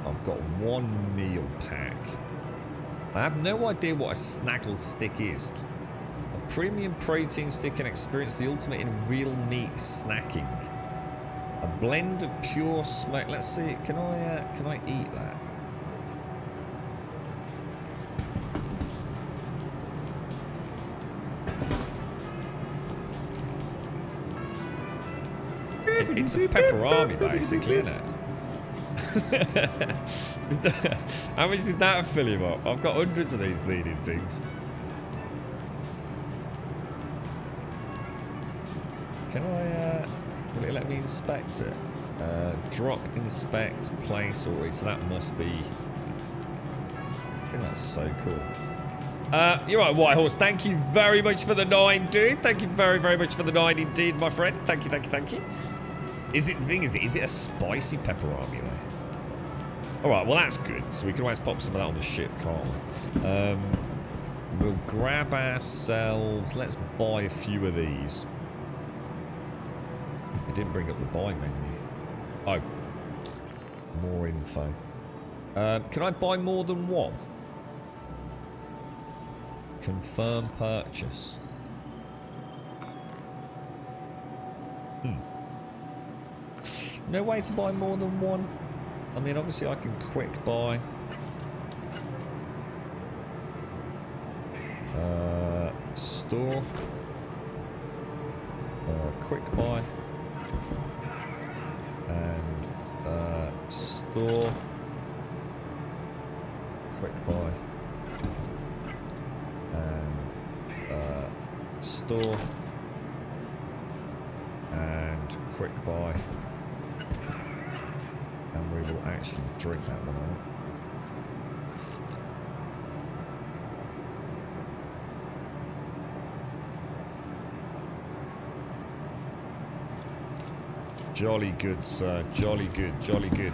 I've got one meal pack. I have no idea what a snaggle stick is. A premium protein stick can experience the ultimate in real meat snacking. A blend of pure smoke. Let's see. Can I eat that? It's a pepperami, basically, isn't it? How much did that fill him up? I've got hundreds of these bleeding things. Can I, will it let me inspect it? Drop, inspect, place, or so that must be... I think that's so cool. You're right, Whitehorse. Thank you very much for the 9, dude. Thank you very much for the 9 indeed, my friend. Thank you. Is it, the thing is it a spicy pepperami there? Alright, well that's good. So we can always pop some of that on the ship, can't we? We'll grab ourselves... let's buy a few of these. It didn't bring up the buy menu. Oh. More info. Can I buy more than one? Confirm purchase. No way to buy more than one? I mean, obviously I can quick buy. Store. Quick buy. And store. Quick buy. And store. And quick buy. And we will actually drink that one out. Jolly good, sir. Jolly good, jolly good.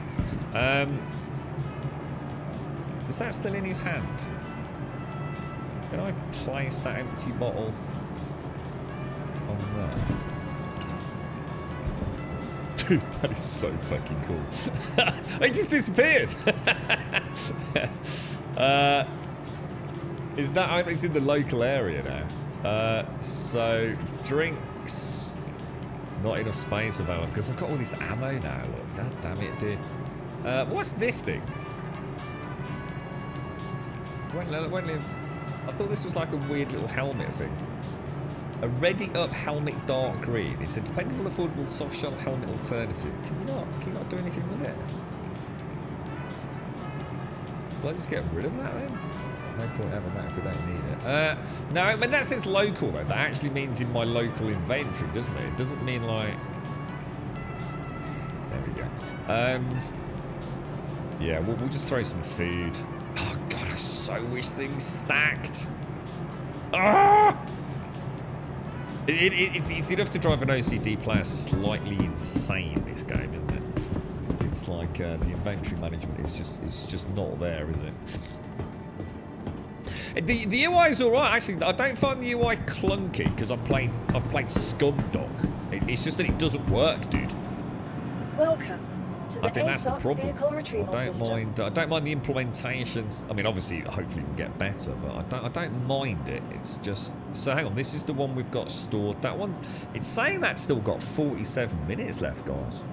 Is that still in his hand? Can I place that empty bottle on there? Dude, that is so fucking cool. It just disappeared. Is that... It's in the local area now. So, drinks... Not enough space available because I've got all this ammo now. Look, god damn it, dude. What's this thing? I thought this was like a weird little helmet thing. A ready up helmet, dark green. It's a dependable, affordable soft shell helmet alternative. Can you not do anything with it? Will I just get rid of that then? No point having that if we don't need it. No, when that says local though, that actually means in my local inventory, doesn't it? It doesn't mean like... There we go. Yeah, we'll just throw some food. Oh god, I so wish things stacked. Ah! It's enough to drive an OCD player slightly insane, this game, isn't it? It's like the inventory management is just not there, is it? The UI is alright, actually. I don't find the UI clunky because I've played Scumdog. It's just that it doesn't work, dude. Welcome to the I think that's the ASOC problem. vehicle retrieval system. I don't mind the implementation. I mean, obviously, hopefully, we can get better, but I don't mind it. It's just so. Hang on, this is the one we've got stored. That one, it's saying that's still got 47 minutes left, guys.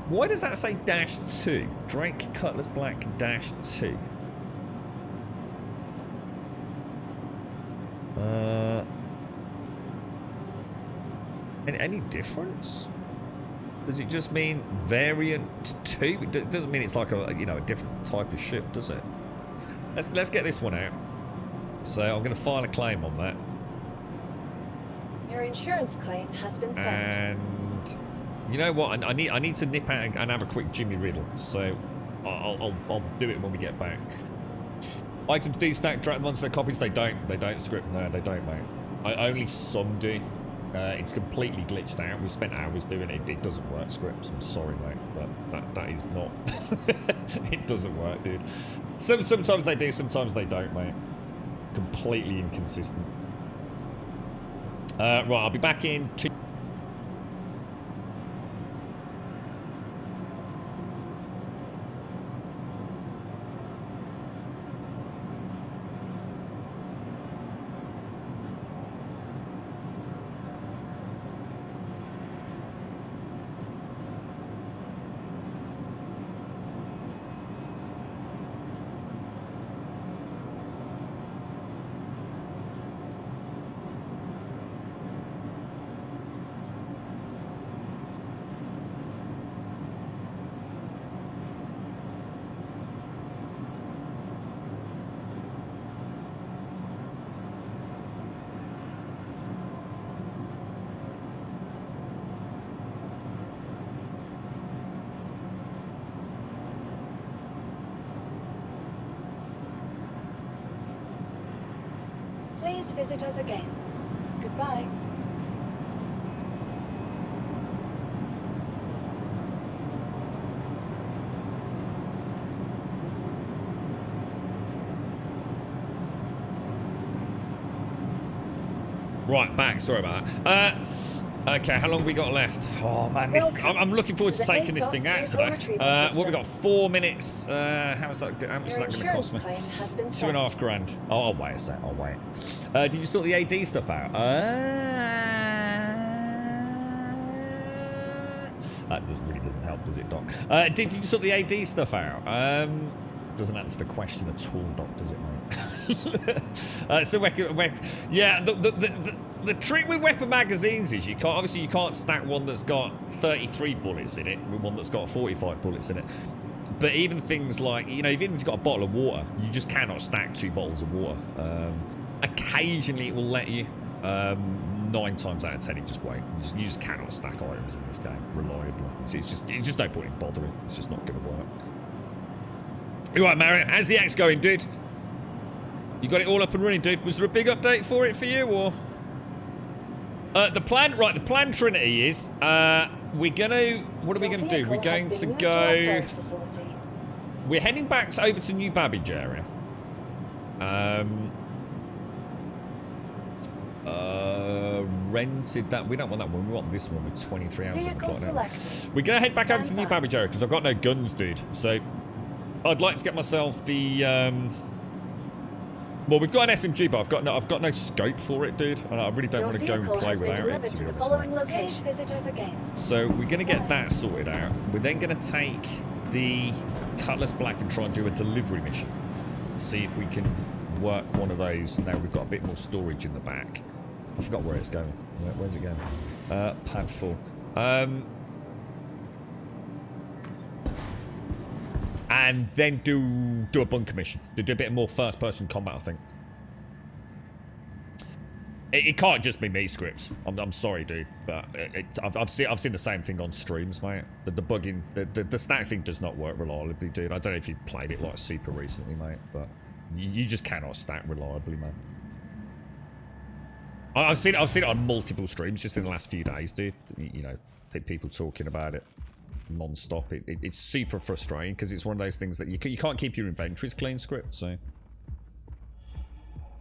Why does that say -2? Drake Cutlass Black -2. Any difference? Does it just mean variant 2? It doesn't mean it's like a a different type of ship, does it? Let's get this one out. So I'm going to file a claim on that. Your insurance claim has been sent. And you know what? I need to nip out and have a quick Jimmy Riddle. So I'll do it when we get back. Items destack, drag them onto their copies. They don't script. No, they don't, mate. Only some do. It's completely glitched out. We spent hours doing it. It doesn't work, scripts. I'm sorry, mate, but that is not. It doesn't work, dude. Sometimes they do, sometimes they don't, mate. Completely inconsistent. Right, I'll be back in 2. Please visit us again. Goodbye. Right, back. Sorry about that. Okay, how long have we got left? Oh man, I'm looking forward to taking this thing out today. What we got? 4 minutes. How much is that going to cost me? $2.5 grand. Oh, I'll wait a sec. I'll wait. Did you sort the AD stuff out? That really doesn't help, does it, Doc? Did you sort the AD stuff out? Doesn't answer the question at all, Doc, does it, mate? Yeah, the trick with weapon magazines is you can't stack one that's got 33 bullets in it with one that's got 45 bullets in it. But even things like, even if you've got a bottle of water, you just cannot stack 2 bottles of water. Occasionally it will let you. 9 times out of 10 it just won't. You just cannot stack items in this game reliably. It's just no point in bothering. It's just not going to work. Right, Mario, how's the X going, dude? You got it all up and running, dude. Was there a big update for it for you, or? The plan, Trinity, is, what are we going to do? We're going to go... We're heading back over to New Babbage area. Rented that. We don't want that one. We want this one with 23 hours on the clock now. We're going to head back over to New Babbage area because I've got no guns, dude. So, I'd like to get myself the... Well, we've got an SMG, but I've got no scope for it, dude. And I really don't want to go and play without it, to be honest. So we're going to get that sorted out. We're then going to take the Cutlass Black and try and do a delivery mission. See if we can work one of those. Now we've got a bit more storage in the back. I forgot where it's going. Where's it going? Pad 4. And then do a bunker mission. Do a bit more first-person combat, I think. It can't just be me, Scripts. I'm sorry, dude, but I've seen the same thing on streams, mate. The bugging, the stack thing does not work reliably, dude. I don't know if you've played it like super recently, mate, but you just cannot stack reliably, man. I've seen it on multiple streams just in the last few days, dude. You know, people talking about it non-stop. It's super frustrating because it's one of those things that you can't keep your inventories clean, Script. So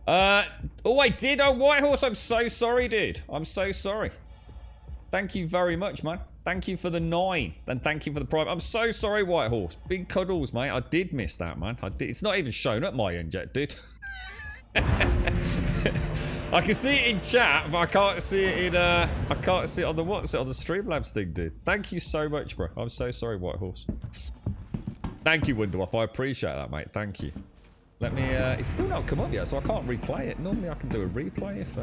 oh, I did. Oh, Whitehorse, I'm so sorry, dude. I'm so sorry. Thank you very much, man. Thank you for the 9 and thank you for the prime. I'm so sorry, Whitehorse. Big cuddles, mate. I did miss that, man. I did. It's not even shown up my end yet, dude. I can see it in chat, but I can't see it in I can't see it on the on the Streamlabs thing, dude. Thank you so much, bro. I'm so sorry, Whitehorse. Thank you, Wonderwolf. I appreciate that, mate. Thank you. Let me it's still not come up yet, so I can't replay it. Normally I can do a replay if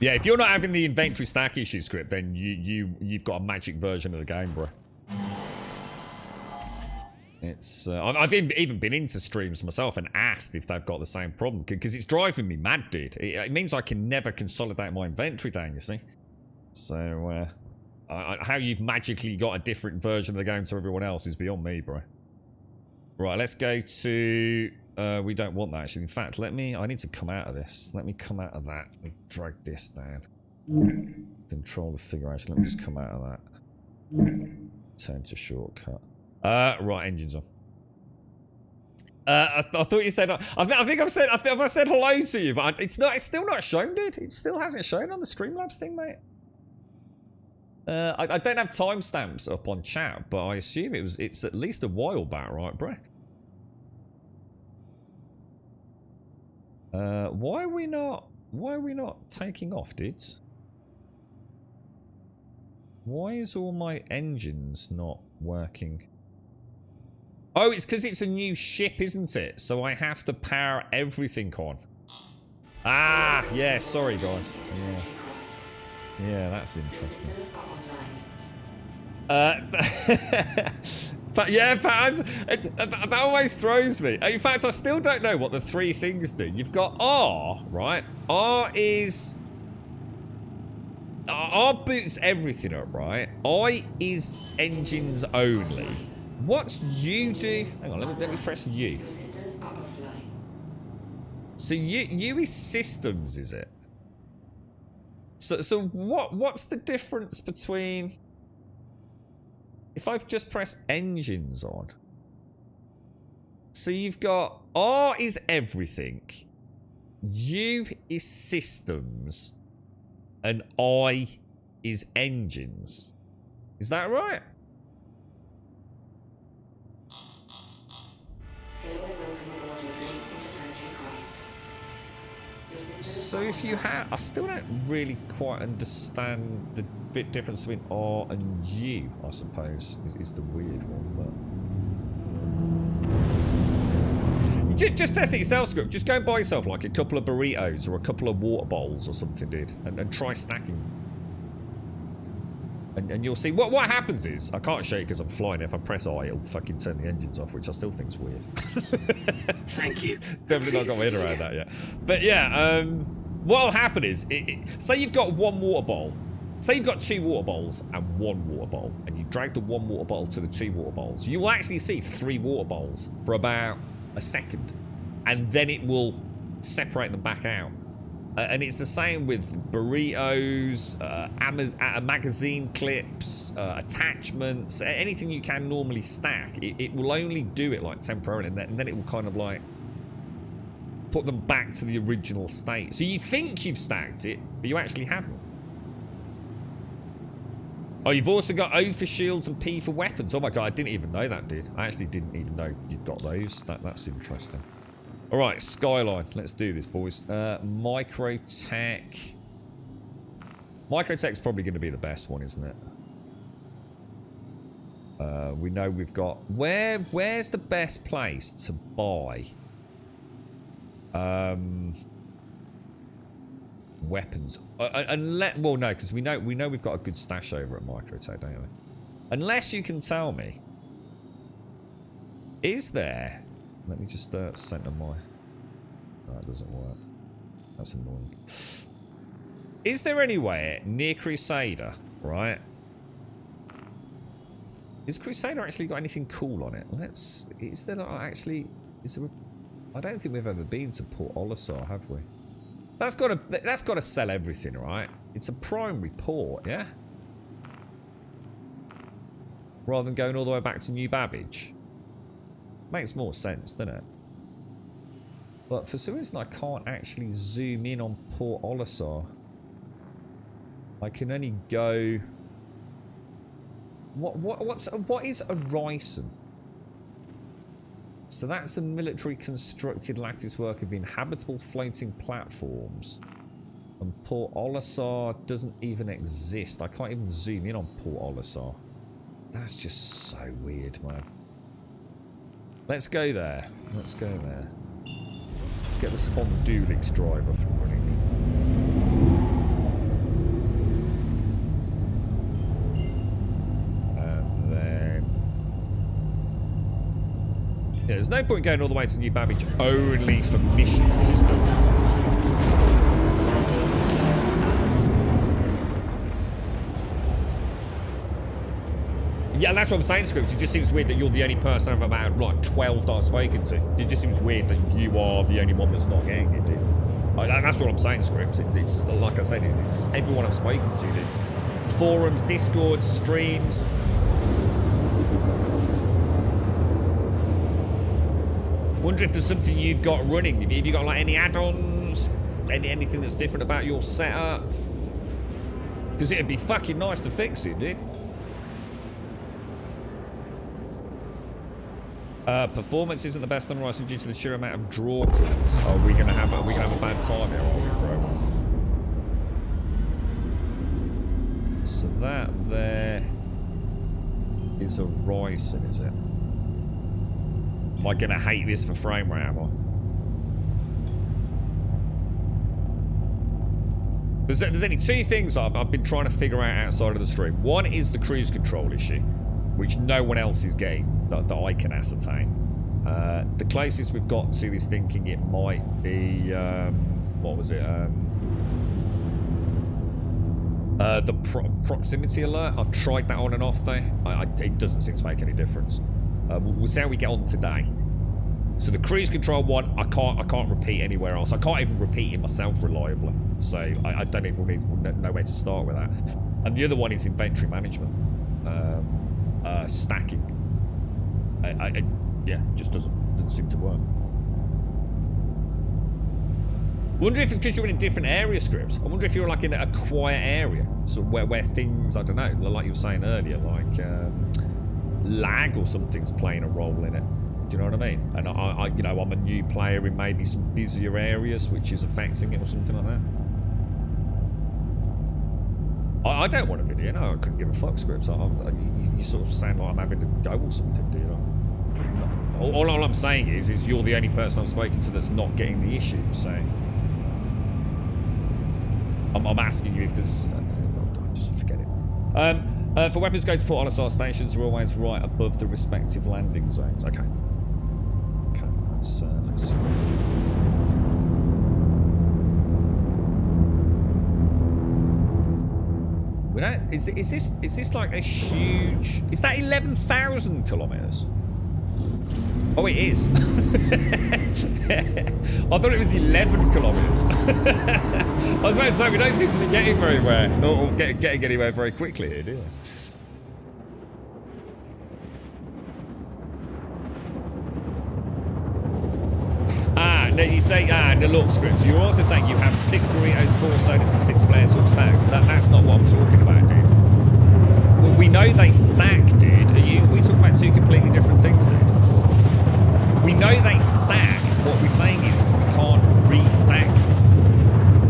yeah, if you're not having the inventory stack issue, Script, then you've got a magic version of the game, bro. It's I've even been into streams myself and asked if they've got the same problem because it's driving me mad, dude. It means I can never consolidate my inventory down, you see. So how you've magically got a different version of the game to everyone else is beyond me, bro. Right, let's go to we don't want that actually. In fact, I need to come out of this. Let me come out of that and drag this down. Control the figure actually. Let me just come out of that. Turn to shortcut. Right, engines on. I thought you said. I think I've said hello to you, but it's still not shown, dude. It still hasn't shown on the Streamlabs thing, mate. I don't have timestamps up on chat, but I assume it's at least a while back, right, bro? Why are we not taking off, dudes? Why is all my engines not working? Oh, it's because it's a new ship, isn't it? So I have to power everything on. Ah, yeah, sorry, guys. Yeah, that's interesting. But yeah, that always throws me. In fact, I still don't know what the 3 things do. You've got R, right? R boots everything up, right? I is engines only. What's U do? Hang on, let me press U. So U is systems, is it? So what's the difference between if I just press engines on? So you've got R is everything. U is systems and I is engines. Is that right? Hello and welcome aboard your great interplanetary craft. Your system is So if you have, I still don't really quite understand the bit difference between R and U, I suppose, is the weird one, but... Just test it yourself, Script. Just go and buy yourself like a couple of burritos or a couple of water bowls or something, dude, and try stacking. And you'll see. What happens is, I can't show you because I'm flying. If I press I, it'll fucking turn the engines off, which I still think's weird. Thank you. Definitely not got my head around that yet. But yeah, what'll happen is, say you've got one water bowl. Say you've got 2 water bowls and 1 water bowl, and you drag the 1 water bowl to the 2 water bowls. You will actually see 3 water bowls for about a second, and then it will separate them back out. And it's the same with burritos, magazine clips, attachments, anything you can normally stack. It will only do it like temporarily, and then it will kind of like put them back to the original state. So you think you've stacked it, but you actually haven't. Oh, you've also got O for shields and P for weapons. Oh my god, I didn't even know that, dude. I actually didn't even know you'd got those. That's interesting. Alright, Skyline. Let's do this, boys. Microtech. Microtech's probably going to be the best one, isn't it? We know we've got... Where's the best place to buy? Weapons. Well, no, because we know we've got a good stash over at Microtech, don't we? Unless you can tell me, is there? Let me just center my. Oh, that doesn't work. That's annoying. Is there anywhere near Crusader? Right. Is Crusader actually got anything cool on it? Let's. Is there not actually? Is there? I don't think we've ever been to Port Olisar, have we? That's got to sell everything, right? It's a primary port, yeah? Rather than going all the way back to New Babbage. Makes more sense, doesn't it? But for some reason I can't actually zoom in on Port Olisar. I can only go... What is a Ryson? So that's a military constructed lattice work of inhabitable floating platforms. And Port Olisar doesn't even exist. I can't even zoom in on Port Olisar. That's just so weird, man. Let's go there. Let's go there. Let's get the Spondulix driver from running. Yeah, there's no point going all the way to New Babbage only for missions, is there? Yeah, that's what I'm saying, Script. It just seems weird that you're the only person of about, like, 12 that I've spoken to. It just seems weird that you are the only one that's not getting it, dude. That's what I'm saying, Script. It's like I said, it's everyone I've spoken to, dude. Forums, Discord, streams... Wonder if there's something you've got running. Have you got like any add-ons? Anything that's different about your setup? Because it'd be fucking nice to fix it, dude. Performance isn't the best on Ryzen due to the sheer amount of draw clips. Are we gonna have a bad time here, are we, bro? So that there is a Ryzen, is it? Am I going to hate this for frame rate, am I? There's only 2 things I've been trying to figure out outside of the stream. One is the cruise control issue, which no one else is getting that I can ascertain. The closest we've got to is thinking it might be... what was it? The proximity alert. I've tried that on and off, though. It doesn't seem to make any difference. We'll see how we get on today. So the cruise control one, I can't repeat anywhere else. I can't even repeat it myself reliably. So I don't even know where to start with that. And the other one is inventory management, stacking. Yeah, just doesn't seem to work. Wonder if it's because you're in a different area, Scripts. I wonder if you're like in a quiet area, so where things, I don't know, like you were saying earlier, like lag or something's playing a role in it. Do you know what I mean? And I you know, I'm a new player in maybe some busier areas, which is affecting it or something like that. I don't want a video. No, I couldn't give a fuck, Scripts. You sort of sound like I'm having to go or something, do you know? All I'm saying is you're the only person I've spoken to that's not getting the issue. So I'm asking you if there's. Just forget it. For weapons going to put on our stations are always right above the respective landing zones. Okay. Okay. Let's see. We don't. Is this like a huge? Is that 11,000 kilometers? Oh, it is. I thought it was 11 kilometers. I was about to say, we don't seem to be getting very well, or getting anywhere very quickly here, do we? No, you say, no, look, Scripts, you're also saying you have 6 burritos, 4 sodas, and 6 flares all stacked. That's not what I'm talking about, dude. Well, we know they stack, dude. Are we talking about 2 completely different things, dude? We know they stack. What we're saying is we can't restack.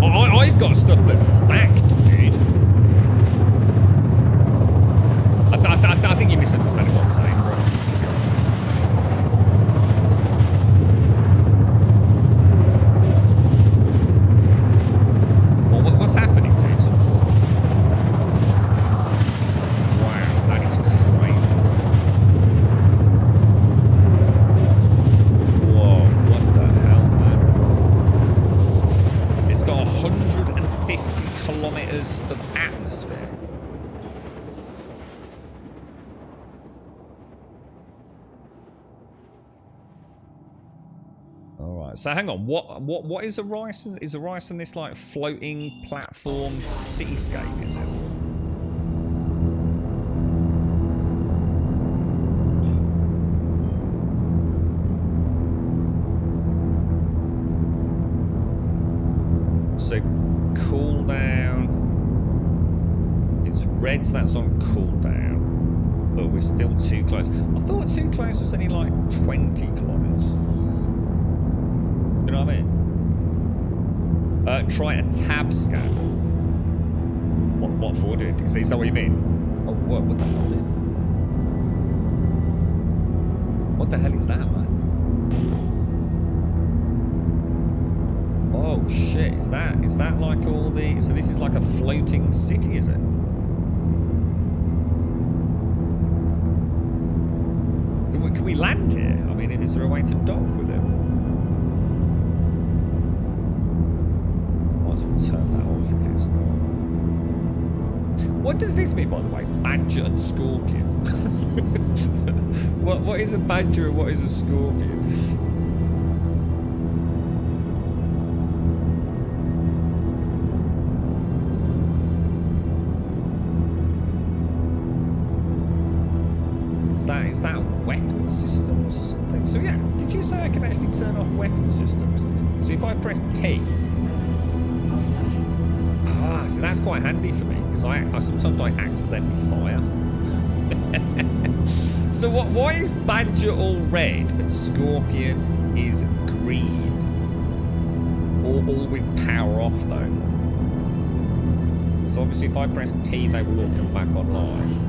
I've got stuff that's stacked, dude. I think you're misunderstanding what I'm saying, bro. Well, what's happening, dude? Wow, that is crazy. Whoa, what the hell, man? It's got 150 kilometers of atmosphere. Alright, so hang on, what is Horizon? Is Horizon this like floating platform cityscape, is it? So cooldown. It's red, so that's on cooldown. But we're still too close. I thought too close was only like 20 kilometers. You know what I mean? Try a tab scan. What for, dude? Is that what you mean? Oh, what the hell, dude? What the hell is that, man? Oh shit! Is that like all the? So this is like a floating city, is it? Can we land here? I mean, is there a way to dock with it? Might as well turn that off if it's not. What does this mean, by the way? Badger and scorpion. What is a badger and what is a scorpion? Is that weapon systems or something? So yeah, did you say I can actually turn off weapon systems? So if I press P, so that's quite handy for me because I sometimes I accidentally fire. So why is Badger all red and Scorpion is green? All with power off though. So obviously if I press P, they will all come back online.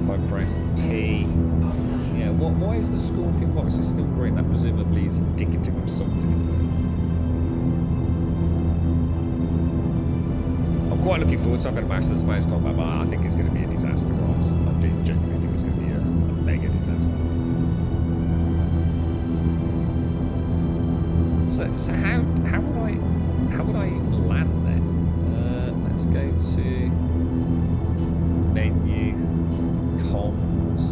If I press P, yeah, why is the Scorpion boxes still green? That presumably is indicative of something, isn't it? I'm quite looking forward to having a match to the Space Combat, but I think it's going to be a disaster, guys. I do genuinely think it's going to be a mega disaster. So how would I even land then? Let's go to menu. Comms.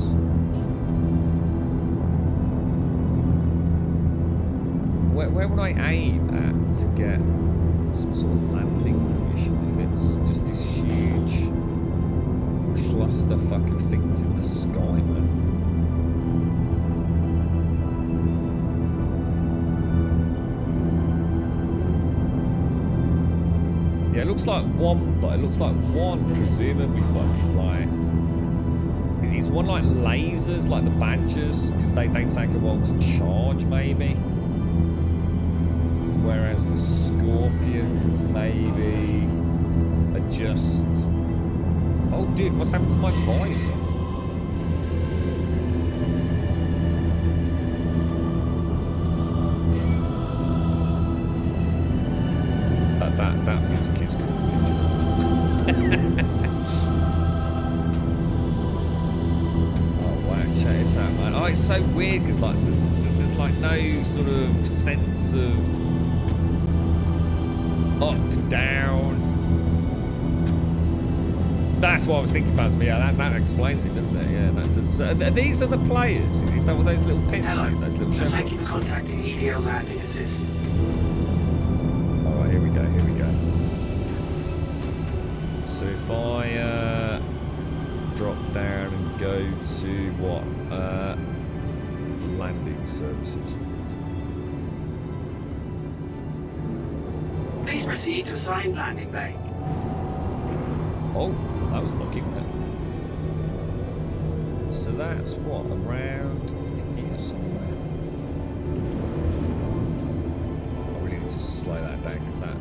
Where would I aim at to get some sort of landing permission if it's just this huge clusterfuck of things in the sky, man? Yeah, it looks like one, but it looks like one, presumably, but he's like... Is one like lasers, like the Badgers? Because they take a while to charge, maybe. Whereas the Scorpions, maybe, are just... Oh, dude, what's happened to my visor? That music is cool. Check this out, man. Oh, it's so weird because like there's like no sort of sense of up, down. That's what I was thinking about. Yeah, that explains it, doesn't it? Yeah, that does. These are the players. Is that what those little pins Hello. make? Those little Thank you chevrons? for contacting EDO Landing Assist. All right, here we go. Here we go. So if I drop down and go to what? Landing services. Please proceed to assigned landing bay. Oh, that was lucky, wasn't it? So that's what, around here somewhere. I really need to slow that down because that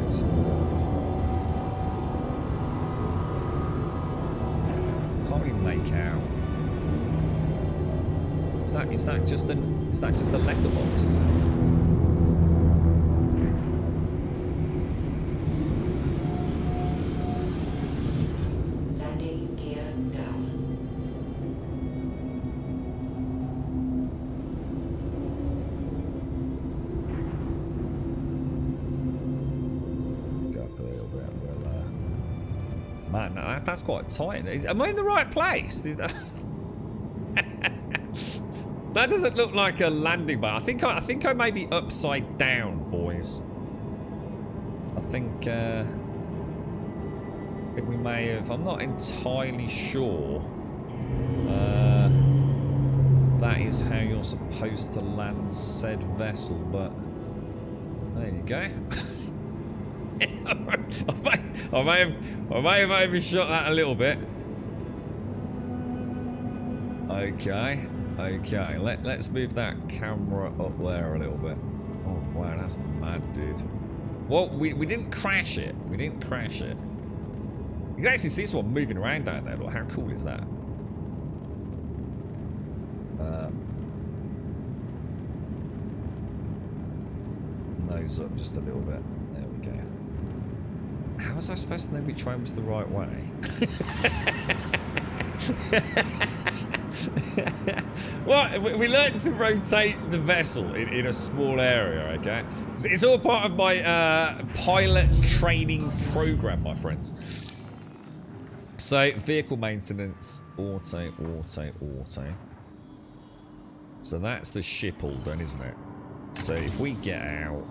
makes it more hard, isn't it? Can't really make out. Is that just a letterbox, is it? Landing gear down. Go up a little bit. Man, that's quite tight. Am I in the right place? That doesn't look like a landing bay. I think I may be upside down, boys. I think we may have. I'm not entirely sure. That is how you're supposed to land said vessel, but there you go. I may have overshot that a little bit. Okay. Okay, let's move that camera up there a little bit. Oh, wow, that's mad, dude. Well, we didn't crash it. We didn't crash it. You can actually see someone moving around down there. Look, how cool is that? Nose up just a little bit. There we go. How was I supposed to know which way was the right way? Well, we learned to rotate the vessel in a small area, okay? So it's all part of my pilot training program, my friends. So, vehicle maintenance, auto. So that's the ship all done, isn't it? So if we get out...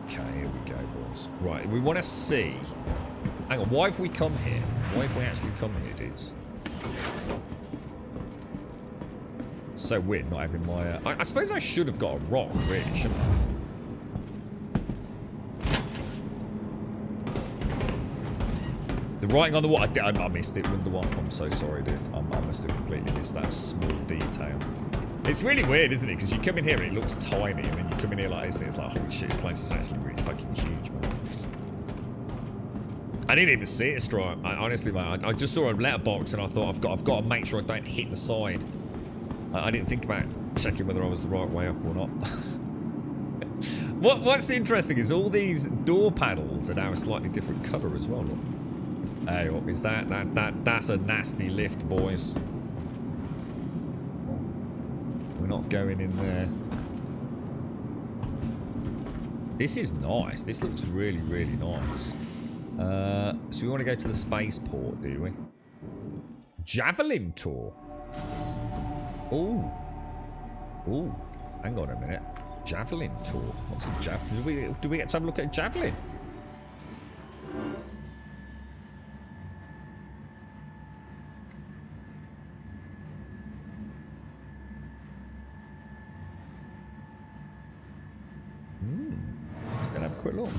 Okay, here we go, boys. Right, we want to see... Hang on, why have we come here? Why have we actually come here, dudes? So weird not having my... I suppose I should have got a rock, really, shouldn't I? The writing on the wall, I missed it with the one. I'm so sorry, dude. I must have completely missed that small detail. It's really weird, isn't it? Because you come in here and it looks tiny, and then you come in here like this and it's like, holy shit, this place is actually really fucking huge, man. I didn't even see it, Straw. Honestly, man, I just saw a letterbox and I thought I've got to make sure I don't hit the side. I didn't think about checking whether I was the right way up or not. What's interesting is all these door panels are now a slightly different colour as well. Look. Hey, what is that? That's a nasty lift, boys. We're not going in there. This is nice. This looks really, really nice. So we want to go to the spaceport, do we? Javelin tour. Ooh. Ooh. Hang on a minute. Javelin tour. What's a javelin? Do we get to have a look at a javelin? look.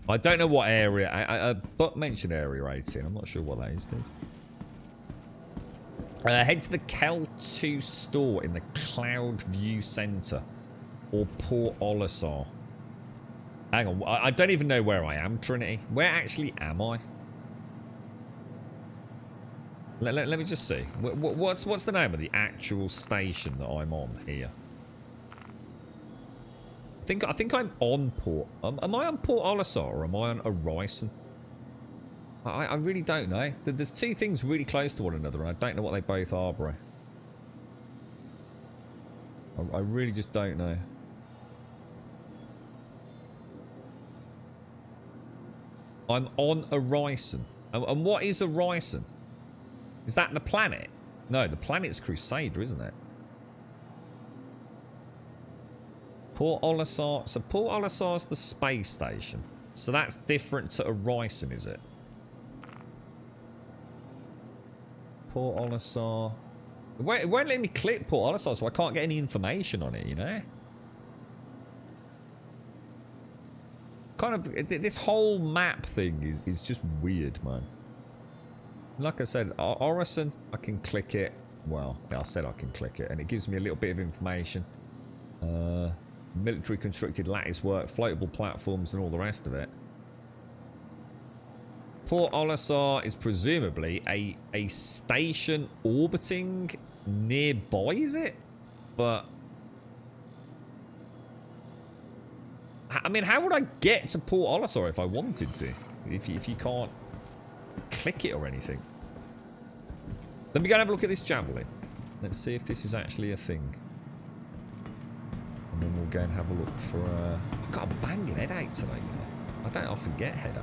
I don't know what area. But mention area 18. I'm not sure what that is, dude. Head to the Kel 2 store in the Cloud View Center. Or Port Olisar. Hang on. I don't even know where I am, Trinity. Where actually am I? Let me just see. What's the name of the actual station that I'm on here? I think I'm on Port. Am I on Port Olisar or am I on Orison? I really don't know. There's two things really close to one another, and I don't know what they both are, bro. I really just don't know. I'm on Orison. And what is Orison? Is that the planet? No, the planet's Crusader, isn't it? Port Olisar. So Port Olisar's the space station. So that's different to Orison, is it? Port Olisar. It won't let me click Port Olisar, so I can't get any information on it, you know? Kind of, this whole map thing is just weird, man. Like I said, Orison, I can click it. Well, I said I can click it, and it gives me a little bit of information. Military constructed lattice work, floatable platforms, and all the rest of it. Port Olisar is presumably a station orbiting nearby, is it? But I mean, how would I get to Port Olisar if I wanted to? If you can't click it or anything. Let me go and have a look at this javelin. Let's see if this is actually a thing. And then we'll go and have a look for I've got a banging headache today, you know. I don't often get headache.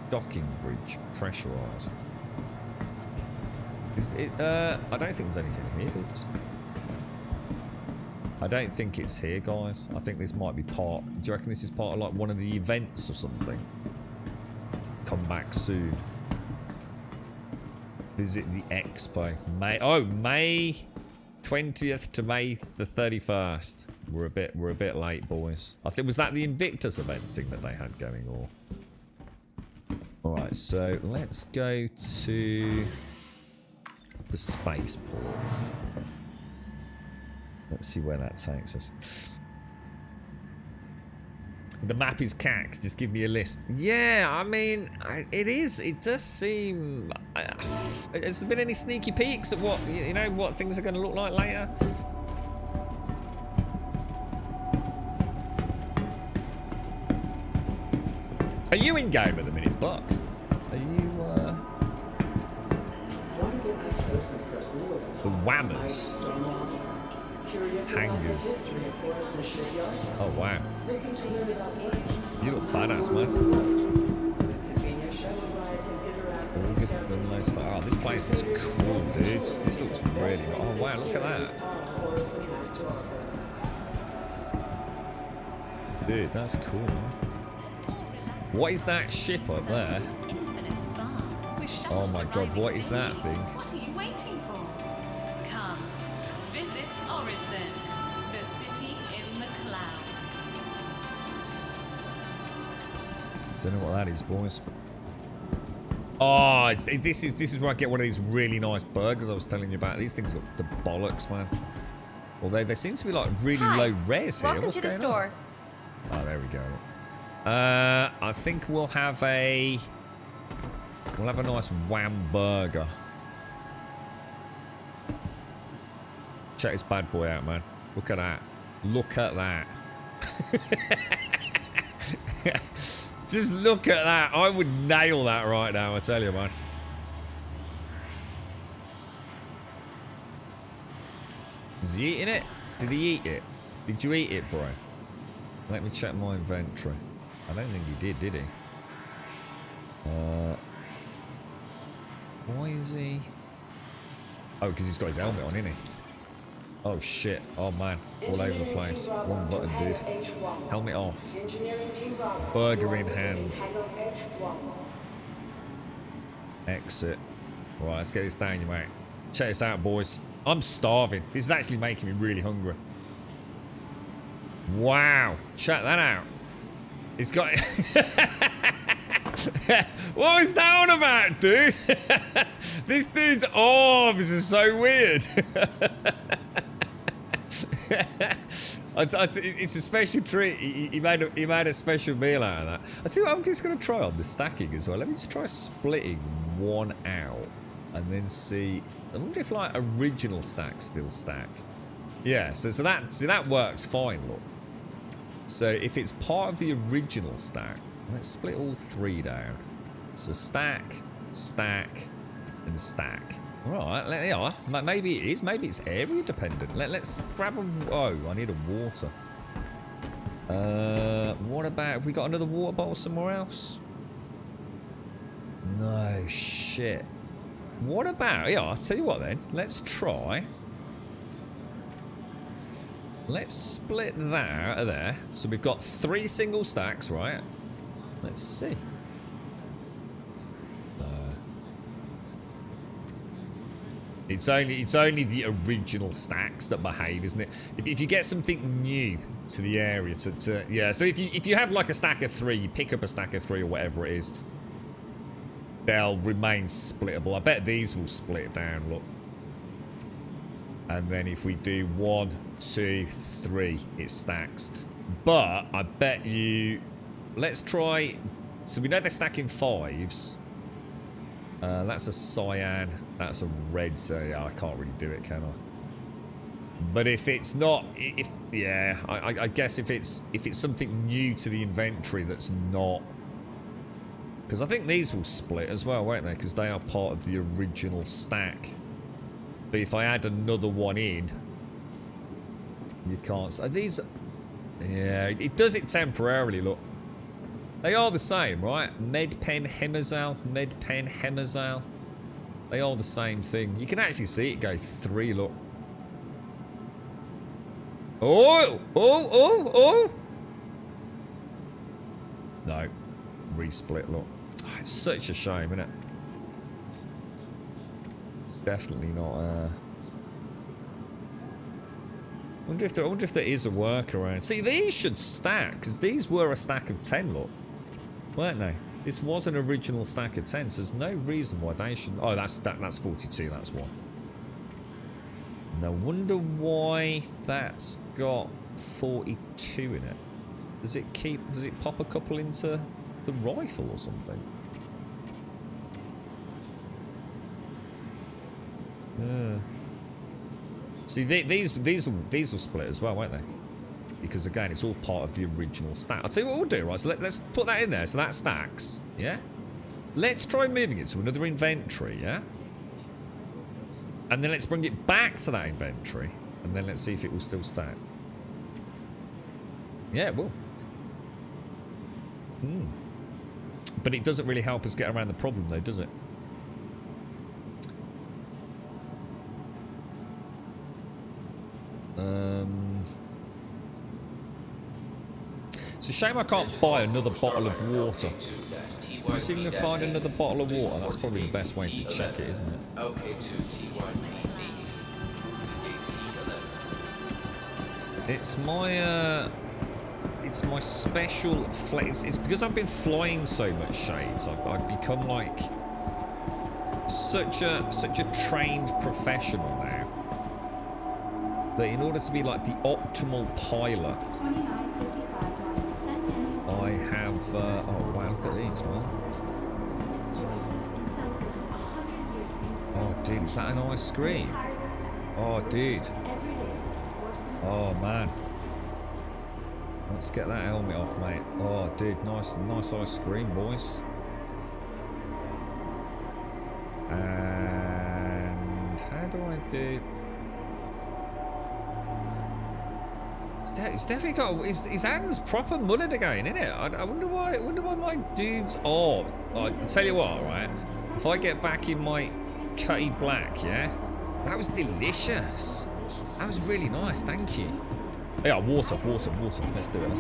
Docking bridge, pressurized. Is it I don't think there's anything here, dudes. I don't think it's here, guys. I think this might be part. Do you reckon this is part of like one of the events or something? Come back soon. Visit the expo. May 20th to May the 31st. We're a bit late, boys. I think was that the Invictus event thing that they had going, or? All right, so let's go to the spaceport. Let's see where that takes us. The map is cack. Just give me a list. Yeah, I mean, it is. It does seem. Has there been any sneaky peeks at what what things are going to look like later? Are you in game at the minute, Buck? Are you? The Whammers. Hangers. Oh wow. You look badass, man. August the most. Oh, this place is cool, dude. This looks really. Oh wow, look at that. Dude, that's cool, man. What is that ship up there? Oh my god, what is that thing? What are you waiting for? Come, visit Orison, the city in the clouds. Don't know what that is, boys. Oh, this is where I get one of these really nice burgers I was telling you about. These things look the bollocks, man. Well, they seem to be like really low res here. What's going on? Oh, there we go. I think we'll have a nice wham burger. Check this bad boy out, man. Look at that. Look at that. Just look at that. I would nail that right now, I tell you, man. Is he eating it? Did he eat it? Did you eat it, bro? Let me check my inventory. I don't think he did he? Why is he? Oh, because he's got his helmet on, isn't he? Oh shit! Oh man, all over the place. One button, dude. Helmet off. Burger in hand. Exit. Right, let's get this down, you mate. Check this out, boys. I'm starving. This is actually making me really hungry. Wow. Check that out. It's got... What was that on about, dude? This dude's arms are so weird. It's a special treat. He made a special meal out of that. I tell you what, I'm just going to try on the stacking as well. Let me just try splitting one out and then see. I wonder if like original stacks still stack. Yeah, so that works fine. Look. So if it's part of the original stack, let's split all three down. So stack, stack, and stack. Right, yeah, maybe it is. Maybe it's area dependent. Let's grab a... Oh, I need a water. What about... Have we got another water bottle somewhere else? No, shit. What about... Yeah, I'll tell you what then. Let's try. Let's split that out of there. So we've got 3 single stacks, right? Let's see. It's only the original stacks that behave, isn't it? If you get something new to the area, yeah. So if you have like a stack of 3, you pick up a stack of 3 or whatever it is, they'll remain splittable. I bet these will split down. Look, and then if we do 1, 2, 3, it stacks. But I bet you, let's try. So we know they're stacking 5s. That's a cyan. That's a red. So yeah, I can't really do it, can I? But if it's not, yeah, I guess if it's something new to the inventory that's not, because I think these will split as well, won't they? Because they are part of the original stack. But if I add another one in, you can't. So these, yeah, it does it temporarily. Look. They are the same, right? Medpen Hemazal, Medpen Hemazal. They are the same thing. You can actually see it go 3, look. Oh! No. Resplit, look. Oh, it's such a shame, isn't it? Definitely not, I wonder if there is a workaround. See, these should stack, because these were a stack of 10, look. Weren't they? This was an original stack of 10, so there's no reason why they should... Oh, that's 42, that's one. No wonder why that's got 42 in it. Does it pop a couple into the rifle or something? See, these will split as well, won't they? Because again, it's all part of the original stack. I'll tell you what we'll do, right? So let's put that in there. So that stacks, yeah? Let's try moving it to another inventory, yeah? And then let's bring it back to that inventory. And then let's see if it will still stack. Yeah, it will. But it doesn't really help us get around the problem, though, does it? It's a shame I can't buy another bottle of water. Let me see if we can find another bottle of water. That's probably the best way to check it, isn't it? It's my special flex. It's because I've been flying so much, Shades. I've become like such a trained professional now that in order to be like the optimal pilot, I have, oh wow, look at these, man. Oh dude, is that an ice screen? Oh dude. Oh man. Let's get that helmet off, mate. Oh dude, nice ice cream, boys. And how do I do... He's definitely got his hands proper mullered again, isn't it? I wonder why. My dude's. Oh, I tell you what, right? If I get back in my cutty black, yeah, that was delicious. That was really nice. Thank you. Yeah, water. Let's do it.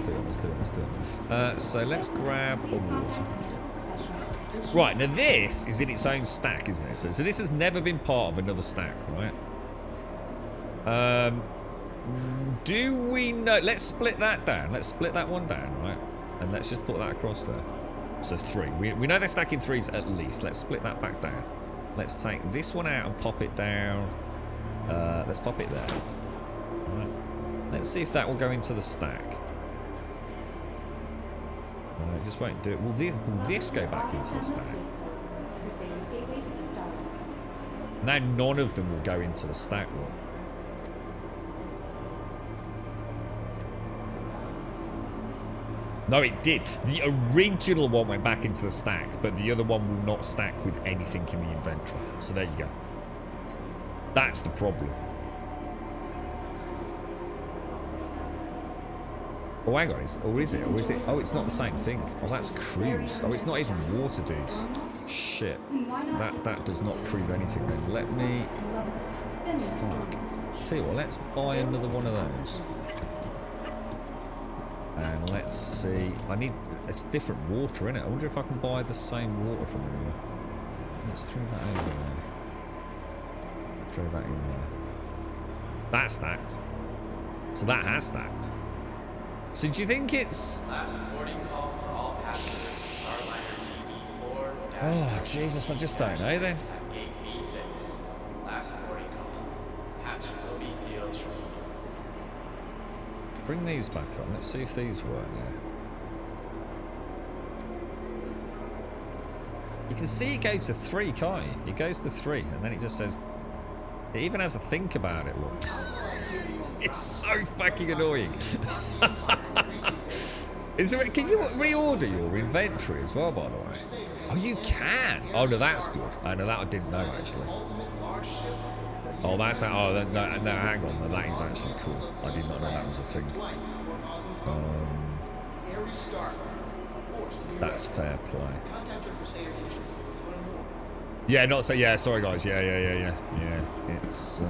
So let's grab a water. Right now, this is in its own stack, isn't it? So this has never been part of another stack, right? Do we know? Let's split that down. Let's split that one down, right? And let's just put that across there. So 3. We know they're stacking 3s at least. Let's split that back down. Let's take this one out and pop it down. Let's pop it there. Right. Let's see if that will go into the stack. Just won't do it. Will this go back into the stack? Now none of them will go into the stack one. No, it did. The original one went back into the stack, but the other one will not stack with anything in the inventory. So there you go. That's the problem. Oh, hang on. Or is it? Oh, it's not the same thing. Oh, that's cruise. Oh, it's not even water, dudes. Shit. That does not prove anything then. Let me... Fuck. Tell you what, let's buy another one of those. And let's see. It's different water, isn't it? I wonder if I can buy the same water from anywhere. Let's throw that over there. Throw that in there. That's stacked. So that has stacked. So do you think it's... Last boarding call for all passengers. Starliner DB4. Oh, Jesus, I just don't know then. At gate B6. Last boarding call. Hatch will be sealed shortly. Bring these back on. Let's see if these work now. You can see it go to 3, can't you? It goes to 3, and then it just says... It even has a think about it, look. It's so fucking annoying. Can you reorder your inventory as well, by the way? Oh, you can. Oh, no, that's good. Oh, no, that I didn't know, actually. Oh, that's... Oh, no, hang on. No, that is actually cool. I did not know that was a thing. That's fair play. Yeah, not so. Yeah, sorry guys. Yeah. It's.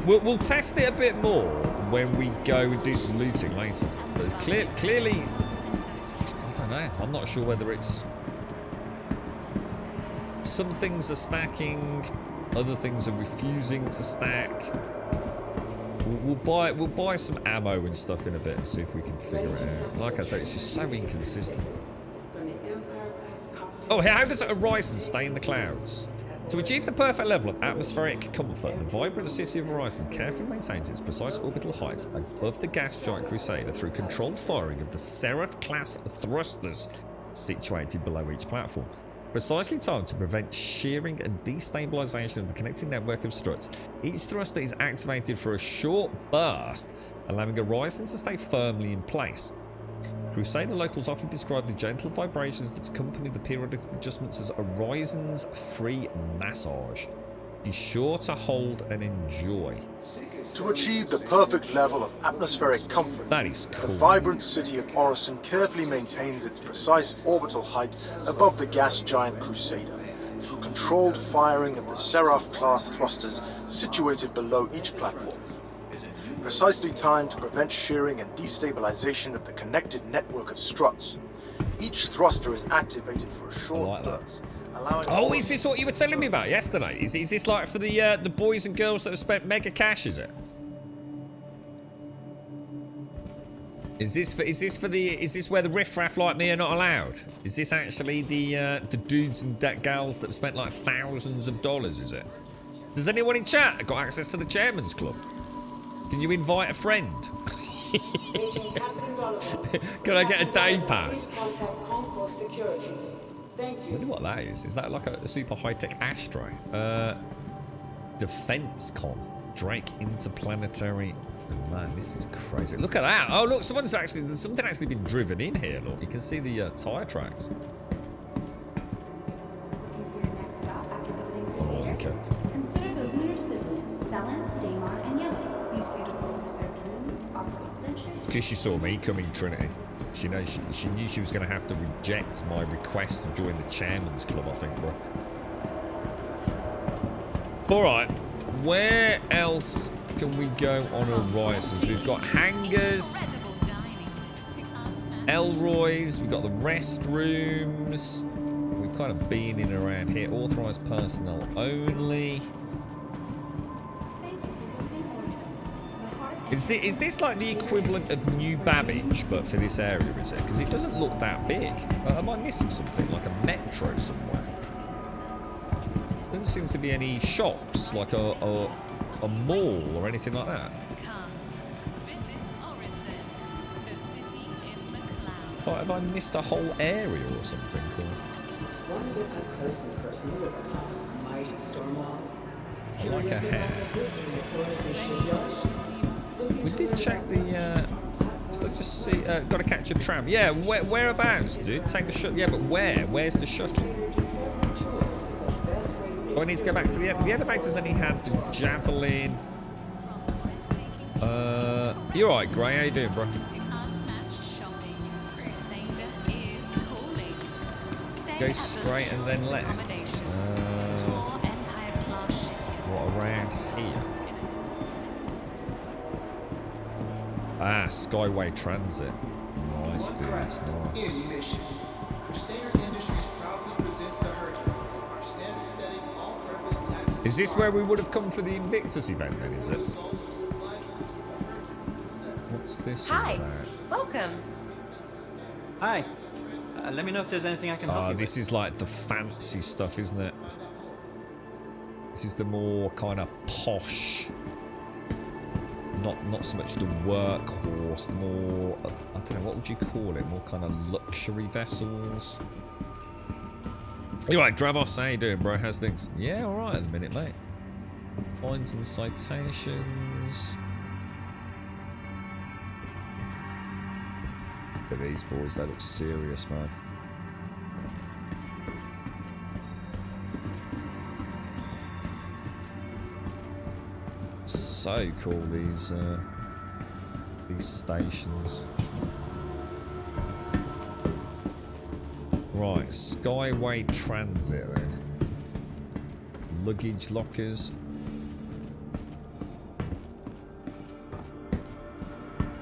We'll test it a bit more when we go and do some looting later. But it's clearly. I don't know. I'm not sure whether it's. Some things are stacking, other things are refusing to stack. We'll buy some ammo and stuff in a bit and see if we can figure it out. Like I said, it's just so inconsistent. Oh, how does Horizon stay in the clouds? To achieve the perfect level of atmospheric comfort, the vibrant city of Horizon carefully maintains its precise orbital height above the gas giant Crusader through controlled firing of the Seraph-class thrusters situated below each platform. Precisely timed to prevent shearing and destabilization of the connecting network of struts, each thruster is activated for a short burst, allowing Horizon to stay firmly in place. Crusader locals often describe the gentle vibrations that accompany the periodic adjustments as Horizon's free massage. Be sure to hold and enjoy. To achieve the perfect level of atmospheric comfort, That is cool. the vibrant city of Orison carefully maintains its precise orbital height above the gas giant Crusader through controlled firing of the Seraph-class thrusters situated below each platform. Precisely timed to prevent shearing and destabilization of the connected network of struts. Each thruster is activated for a short burst, allowing... Oh, is this what you were telling me about yesterday? Is this like for the boys and girls that have spent mega cash, is it? Is this where the riffraff like me are not allowed? Is this actually the dudes and gals that have spent like thousands of dollars, is it? Does anyone in chat got access to the chairman's club? Can you invite a friend? Can I get a day pass? I wonder what that is. Is that like a super high-tech ashtray? Defense Con. Drake Interplanetary. Oh man, this is crazy. Look at that. Oh look, there's something actually been driven in here. Look, you can see the tyre tracks. Okay. Consider the lunar siblings, Selen, Daymar, and Yellow. These beautiful preserved moons offer adventure. Because she saw me coming, Trinity. She knew she was going to have to reject my request to join the chairman's club, I think, bro. Alright, where else can we go on Horizons? We've got hangars, Elroy's, we've got the restrooms. We've kind of been in and around here. Authorised personnel only. Thank you for visiting Orison, the heart Is this like the equivalent of New Babbage, but for this area, is it? Because it doesn't look that big. Am I missing something? Like a metro somewhere? Doesn't seem to be any shops, like a mall or anything like that. Come, visit Orison, the city in the clouds. Have I missed a whole area or something? Or... One get up close and personal with a mighty storm walls. I like a hat. We did check the. Let's just see. Got to catch a tram. Yeah, whereabouts, dude? Take the shuttle. Yeah, but where? Where's the shuttle? Oh, I need to go back to the elevators. Only had the javelin. You're right, Gray. How you doing, bro? Unmatched shopping. Crusader is calling. Stay Go at the straight and then choice left. accommodations. Tour Empire Class shipping. What around here? Ah, Skyway Transit. Nice, dude. It's nice. In mission. Crusader Industries proudly presents the Hercules, our standard-setting, all-purpose tactical. Is this where we would have come for the Invictus event then, is it? What's this all Hi. about? Welcome. Hi. Let me know if there's anything I can help you This is like the fancy stuff, isn't it? This is the more kind of posh. Not so much the workhorse, the more, I don't know, what would you call it? More kind of luxury vessels. You right, Dravos, how you doing, bro? How's things? Yeah, alright at the minute, mate. Fines and citations. Look at these boys, they look serious, man. So cool, these stations. Right, Skyway Transit then. Luggage lockers.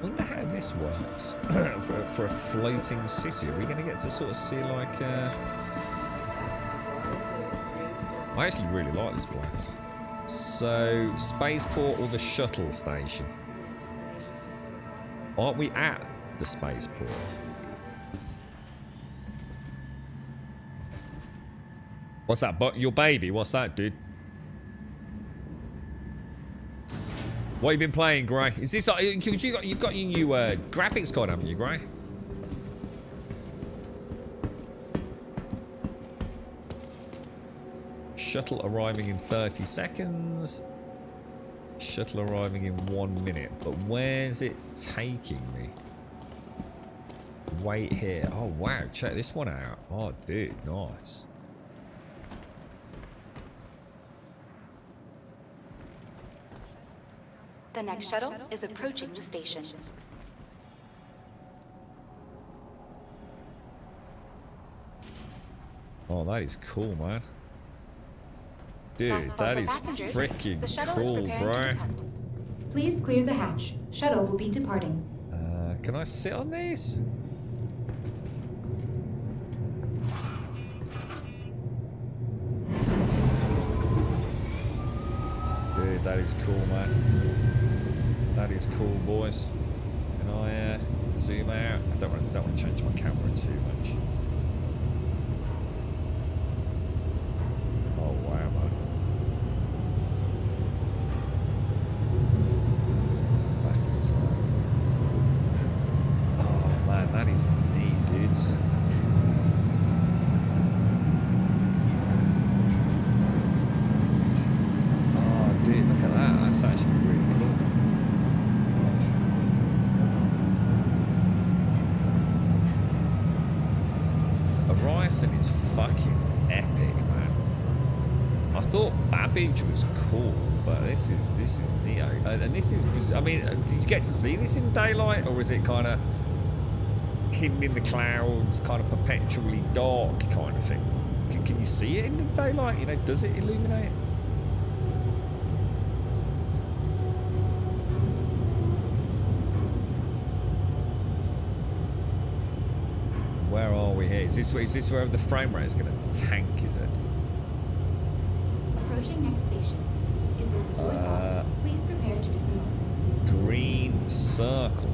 Wonder how this works for a floating city. Are we going to get to sort of see like? I actually really like this place. So, spaceport or the shuttle station? Aren't we at the spaceport? What's that? But your baby? What's that, dude? What have you been playing, Gray? Is this like, you've got your new graphics card, haven't you, Gray? Shuttle arriving in 30 seconds. Shuttle arriving in 1 minute. But where's it taking me? Wait here. Oh, wow. Check this one out. Oh, dude. Nice. The next shuttle is approaching the station. Oh, that is cool, man. Dude, that is freaking cool, bro. Please clear the hatch. Shuttle will be departing. Can I sit on these? Dude, that is cool, man. That is cool, boys. Can I zoom out? I don't want to change my camera too much. Oh wow, man. Back into that. Oh man, that is neat, dudes. Oh dude, look at that. That's actually really cool. Horizon is fucking epic, man. I thought Babbage was cool, but this is Neo, and this is. I mean, do you get to see this in daylight, or is it kind of hidden in the clouds, kind of perpetually dark kind of thing? Can you see it in the daylight? You know, does it illuminate? Where are we here? Is this where the frame rate is going to tank? Is it? Approaching next station. If this is your stop, please prepare to disembark. green circle.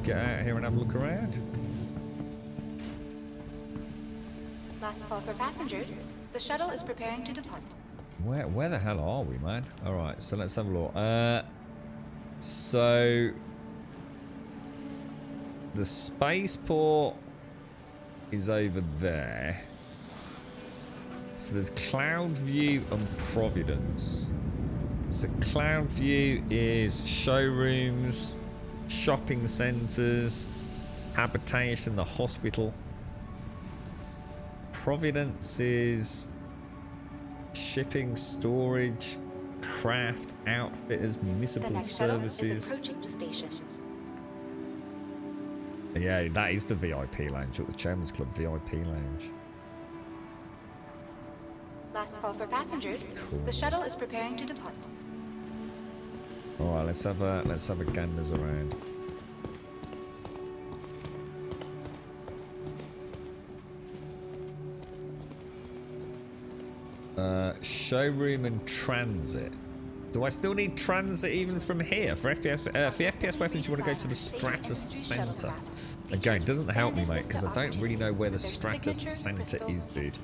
Get out here and have a look around. Last call for passengers. The shuttle is preparing to depart. Where the hell are we, man? Alright, so let's have a look. So the spaceport is over there. So there's Cloudview and Providence. So Cloudview is showrooms, shopping centres, habitation, the hospital. Providence is shipping, storage, craft, outfitters, municipal The next shuttle services. is approaching the station. Yeah, that is the VIP lounge at the Chairman's Club VIP lounge. Last call for passengers. Cool. The shuttle is preparing to depart. All right, let's have a ganders around. Showroom and transit. Do I still need transit even from here? For FPS, for FPS weapons, you want to go to the Stratus Center. Again, it doesn't help me, mate, because I don't really know where the Stratus Center is, dude.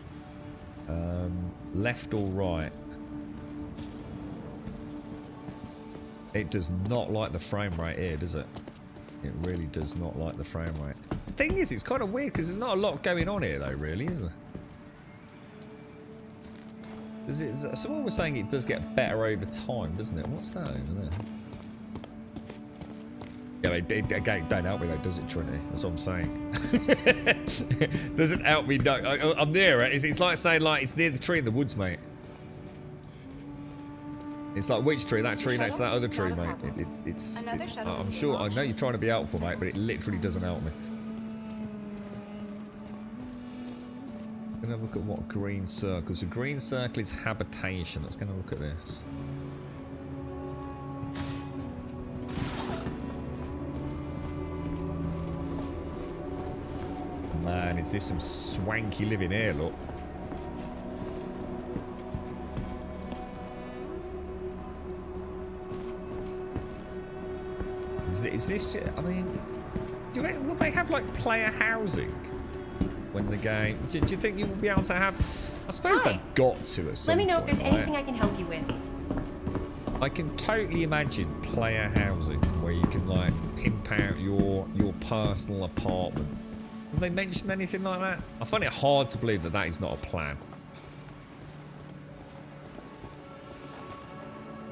Left or right? It does not like the frame rate here, does it? It really does not like the frame rate. The thing is, it's kind of weird because there's not a lot going on here, though, really, is there? Someone was saying it does get better over time, doesn't it? What's that over there? Yeah, again, don't help me though, does it, Trinity? That's what I'm saying. Doesn't help me, no. I'm near it. It's like saying, like, it's near the tree in the woods, mate. It's like, which tree? That tree next to that other tree, mate. I'm sure, I know you're trying to be helpful, mate, but it literally doesn't help me. Gonna look at what green circle. So green circle is habitation. Let's gonna look at this. Man, is this some swanky living here, look. Is this, I mean, will they have like player housing when the game, do you think you will be able to have, I suppose they've got to at some Let me know point, if there's right? anything I can help you with. I can totally imagine player housing where you can like pimp out your personal apartment. Have they mentioned anything like that? I find it hard to believe that that is not a plan.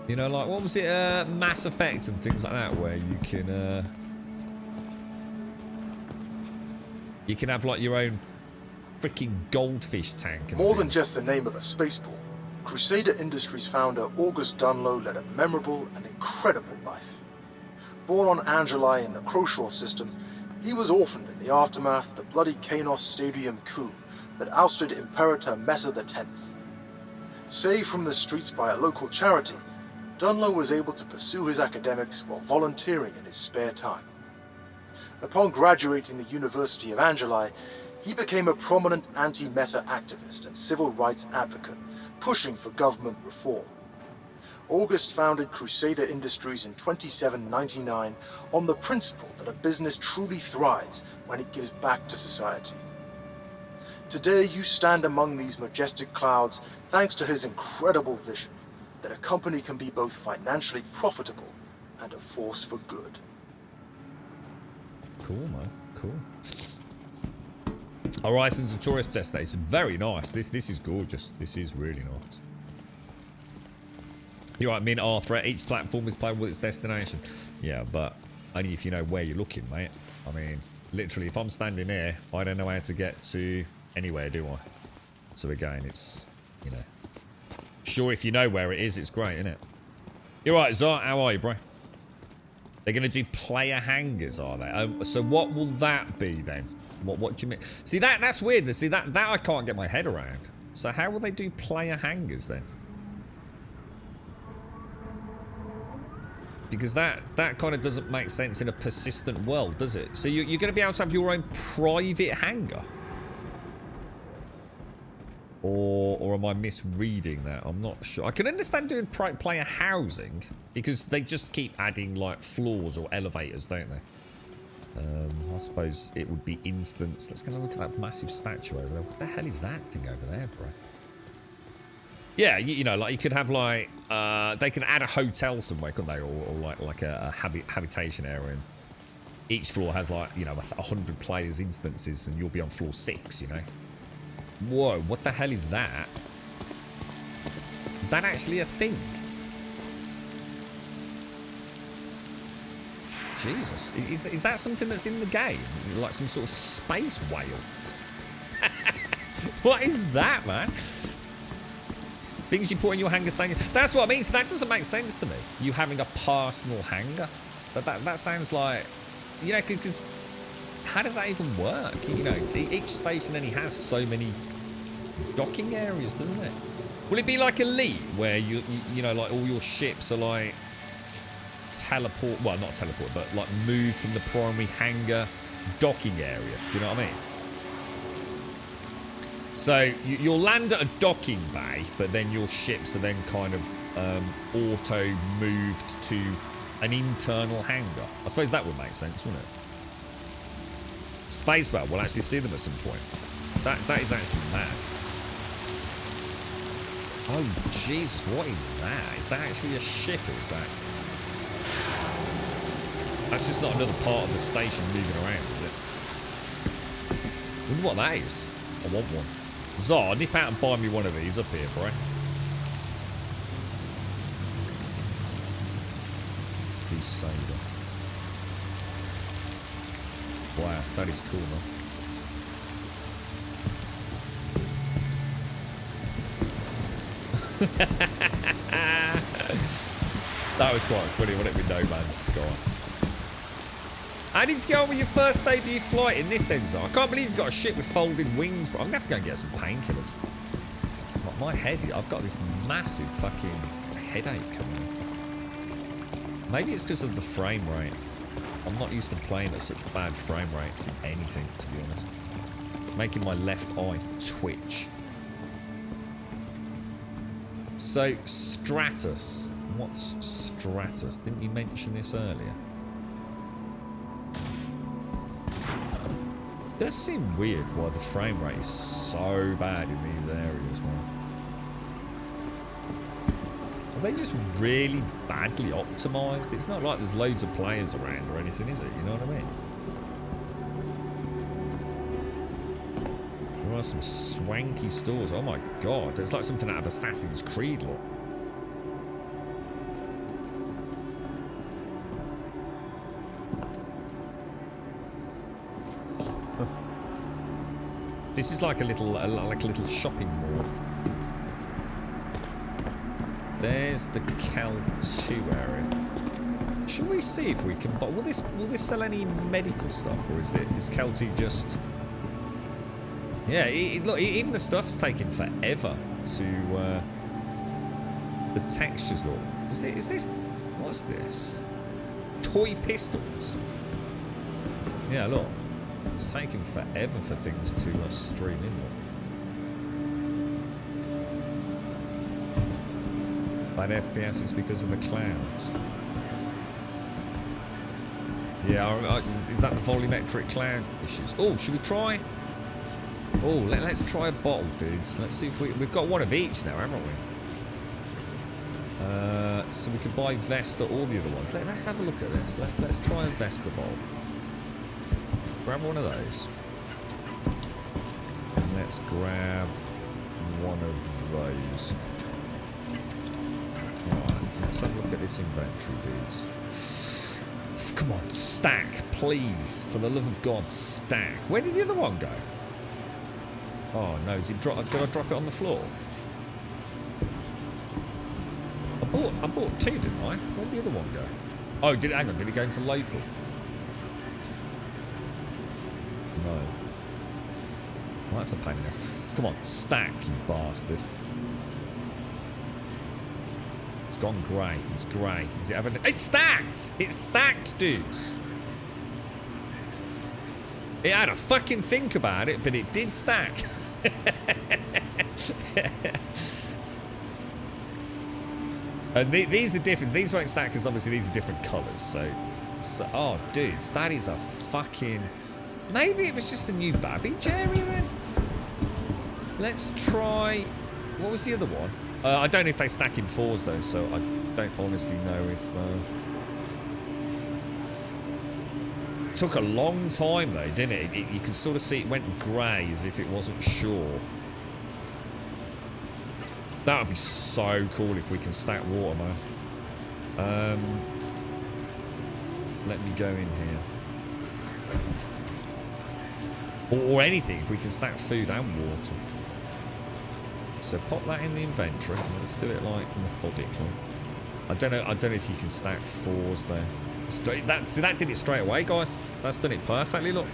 You know, like, what was it, Mass Effect and things like that, where you can have like your own freaking goldfish tank. More than just the name of a spaceport, Crusader Industries founder August Dunlow led a memorable and incredible life. Born on Angeli in the Croshaw system, he was orphaned in the aftermath of the bloody Kanos Stadium coup that ousted Imperator Messa X. Saved from the streets by a local charity, Dunlow was able to pursue his academics while volunteering in his spare time. Upon graduating the University of Angeli, he became a prominent anti-Messa activist and civil rights advocate, pushing for government reform. August founded Crusader Industries in 2799 on the principle that a business truly thrives when it gives back to society. Today you stand among these majestic clouds thanks to his incredible vision that a company can be both financially profitable and a force for good. Cool, man. Cool. Horizon's a tourist destination. Very nice. This is gorgeous. This is really nice. You're right, Min Arthur. Each platform is playing with its destination. Yeah, but only if you know where you're looking, mate. I mean, literally, if I'm standing here, I don't know how to get to anywhere, do I? So again, it's, you know. Sure, if you know where it is, it's great, isn't it? You're right, Zart. How are you, bro? They're going to do player hangars, are they? So what will that be then? What do you mean? See, that's weird. See, that I can't get my head around. So how will they do player hangars then? Because that kind of doesn't make sense in a persistent world, does it? So you're going to be able to have your own private hangar? Or or am I misreading that? I'm not sure. I can understand doing player housing because they just keep adding like floors or elevators, don't they? I suppose it would be instance. Let's go and look at that massive statue over there. What the hell is that thing over there, bro? Yeah, you know, like you could have like they can add a hotel somewhere, couldn't they, or like a habitation area. And each floor has like, you know, 100 players instances, and you'll be on floor 6. You know. Whoa, what the hell is that? Is that actually a thing? Jesus, is that something that's in the game? Like some sort of space whale? What is that, man? Things you put in your hangar stand. That's what I mean. So that doesn't make sense to me. You having a personal hangar. That sounds like, you know, because how does that even work? You know, each station only has so many docking areas, doesn't it? Will it be like Elite, where you know, like all your ships are like teleport, well, not teleport, but like move from the primary hangar docking area? Do you know what I mean? So you'll land at a docking bay, but then your ships are then kind of auto moved to an internal hangar. I suppose that would make sense, wouldn't it? Spaceboat, we'll actually see them at some point. That is actually mad. Oh, Jesus, what is that? Is that actually a ship, or is that... That's just not another part of the station moving around, is it? Wonder what that is. I want one. Zar, nip out and buy me one of these up here, bro. Crusader. Wow, that is cool, man. That was quite funny, wasn't it, with No Man's Sky? How did you get on with your first debut flight in this then, Zar? I can't believe you've got a ship with folding wings, but I'm going to have to go and get some painkillers. My head, I've got this massive fucking headache coming on. Maybe it's because of the frame rate. I'm not used to playing at such bad frame rates in anything, to be honest. It's making my left eye twitch. So, Stratus. What's Stratus? Didn't you mention this earlier? It does seem weird why the frame rate is so bad in these areas, man. Are they just really badly optimised? It's not like there's loads of players around or anything, is it? You know what I mean? There are some swanky stores. Oh my god, it's like something out of Assassin's Creed, look. This is like a little shopping mall. There's the Cal 2 area. Should we see if we can? But will this sell any medical stuff, or is Cal 2 just? Yeah, look, even the stuff's taking forever to. The textures, look. Is this? What's this? Toy pistols. Yeah, look. It's taking forever for things to stream in. Bad FPS is because of the clouds. Yeah, is that the volumetric cloud issues? Oh, should we try? Oh, let's try a bottle, dudes. Let's see if we've got one of each now, haven't we? So we can buy Vesta or the other ones. Let's have a look at this. Let's try a Vesta bottle. Grab one of those. And let's grab one of those. Alright, let's have a look at this inventory, dudes. Come on, stack, please. For the love of God, stack. Where did the other one go? Oh no, did I drop it on the floor? I bought two, didn't I? Where'd the other one go? Oh, hang on, did it go into local? No. Well, that's a pain in the ass. Come on, stack, you bastard. It's gone grey. It's grey. Is it having... It's stacked! It's stacked, dudes. It had to fucking think about it, but it did stack. And these are different. These won't stack because obviously these are different colours. So, oh, dudes, that is a fucking... Maybe it was just a new Babby Jerry then? Let's try... What was the other one? I don't know if they stack in 4s though, so I don't honestly know if... Took a long time though, didn't it? You could sort of see it went grey as if it wasn't sure. That would be so cool if we can stack water, man. Let me go in here. Or anything, if we can stack food and water. So pop that in the inventory. Let's do it like methodically. I don't know if you can stack 4s there. See, that did it straight away, guys. That's done it perfectly, look.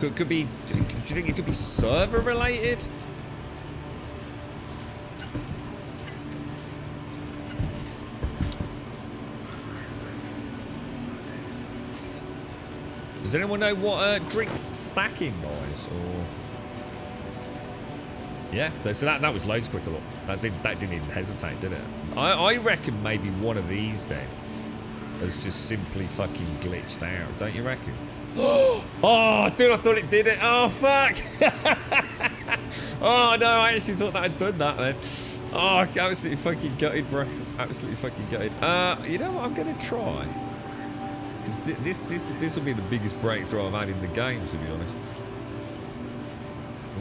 Could be... Do you think it could be server related? Does anyone know what drinks stacking, guys? Or... Yeah, so that was loads quicker. Look, that didn't even hesitate, did it? I reckon maybe one of these then has just simply fucking glitched out, don't you reckon? Oh, dude, I thought it did it. Oh, fuck. Oh, no, I actually thought that had done that then. Oh, absolutely fucking gutted, bro. Absolutely fucking gutted. You know what I'm going to try? Because this will be the biggest breakthrough I've had in the game, to be honest.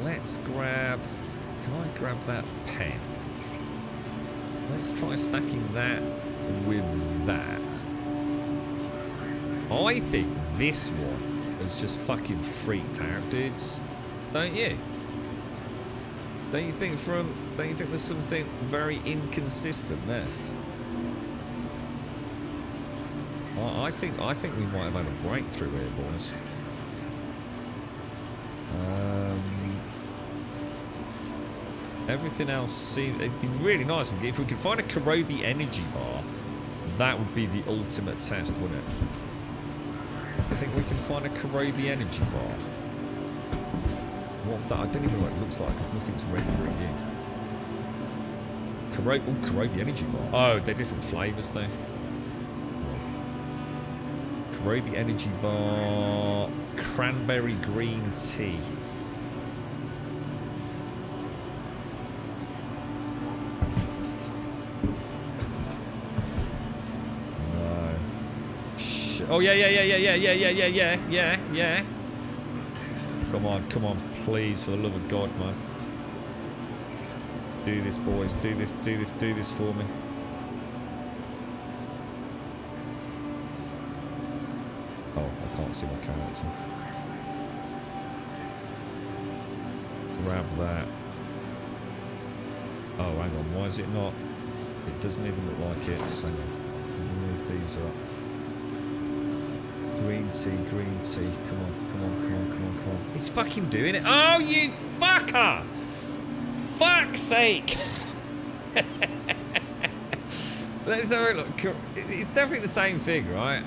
Let's grab... Can I grab that pen? Let's try stacking that with that. I think this one has just fucking freaked out, dudes. Don't you? Don't you think there's something very inconsistent there? I think we might have had a breakthrough here, boys. Everything else seems... It'd be really nice if we could find a Karobi energy bar. That would be the ultimate test, wouldn't it? I think we can find a Karobi energy bar. What that? I don't even know what it looks like because nothing's rendering in. Karobi energy bar. Oh, they're different flavours though. Karobi energy bar, cranberry green tea. Oh yeah. Come on, please, for the love of God, man. Do this, boys. Do this for me. Oh, I can't see my character. Grab that. Oh, hang on. Why is it not? It doesn't even look like it's. Hang on. Move these up. Green tea. Come on. It's fucking doing it. Oh, you fucker! Fuck's sake! Let's have a look. It's definitely the same thing, right?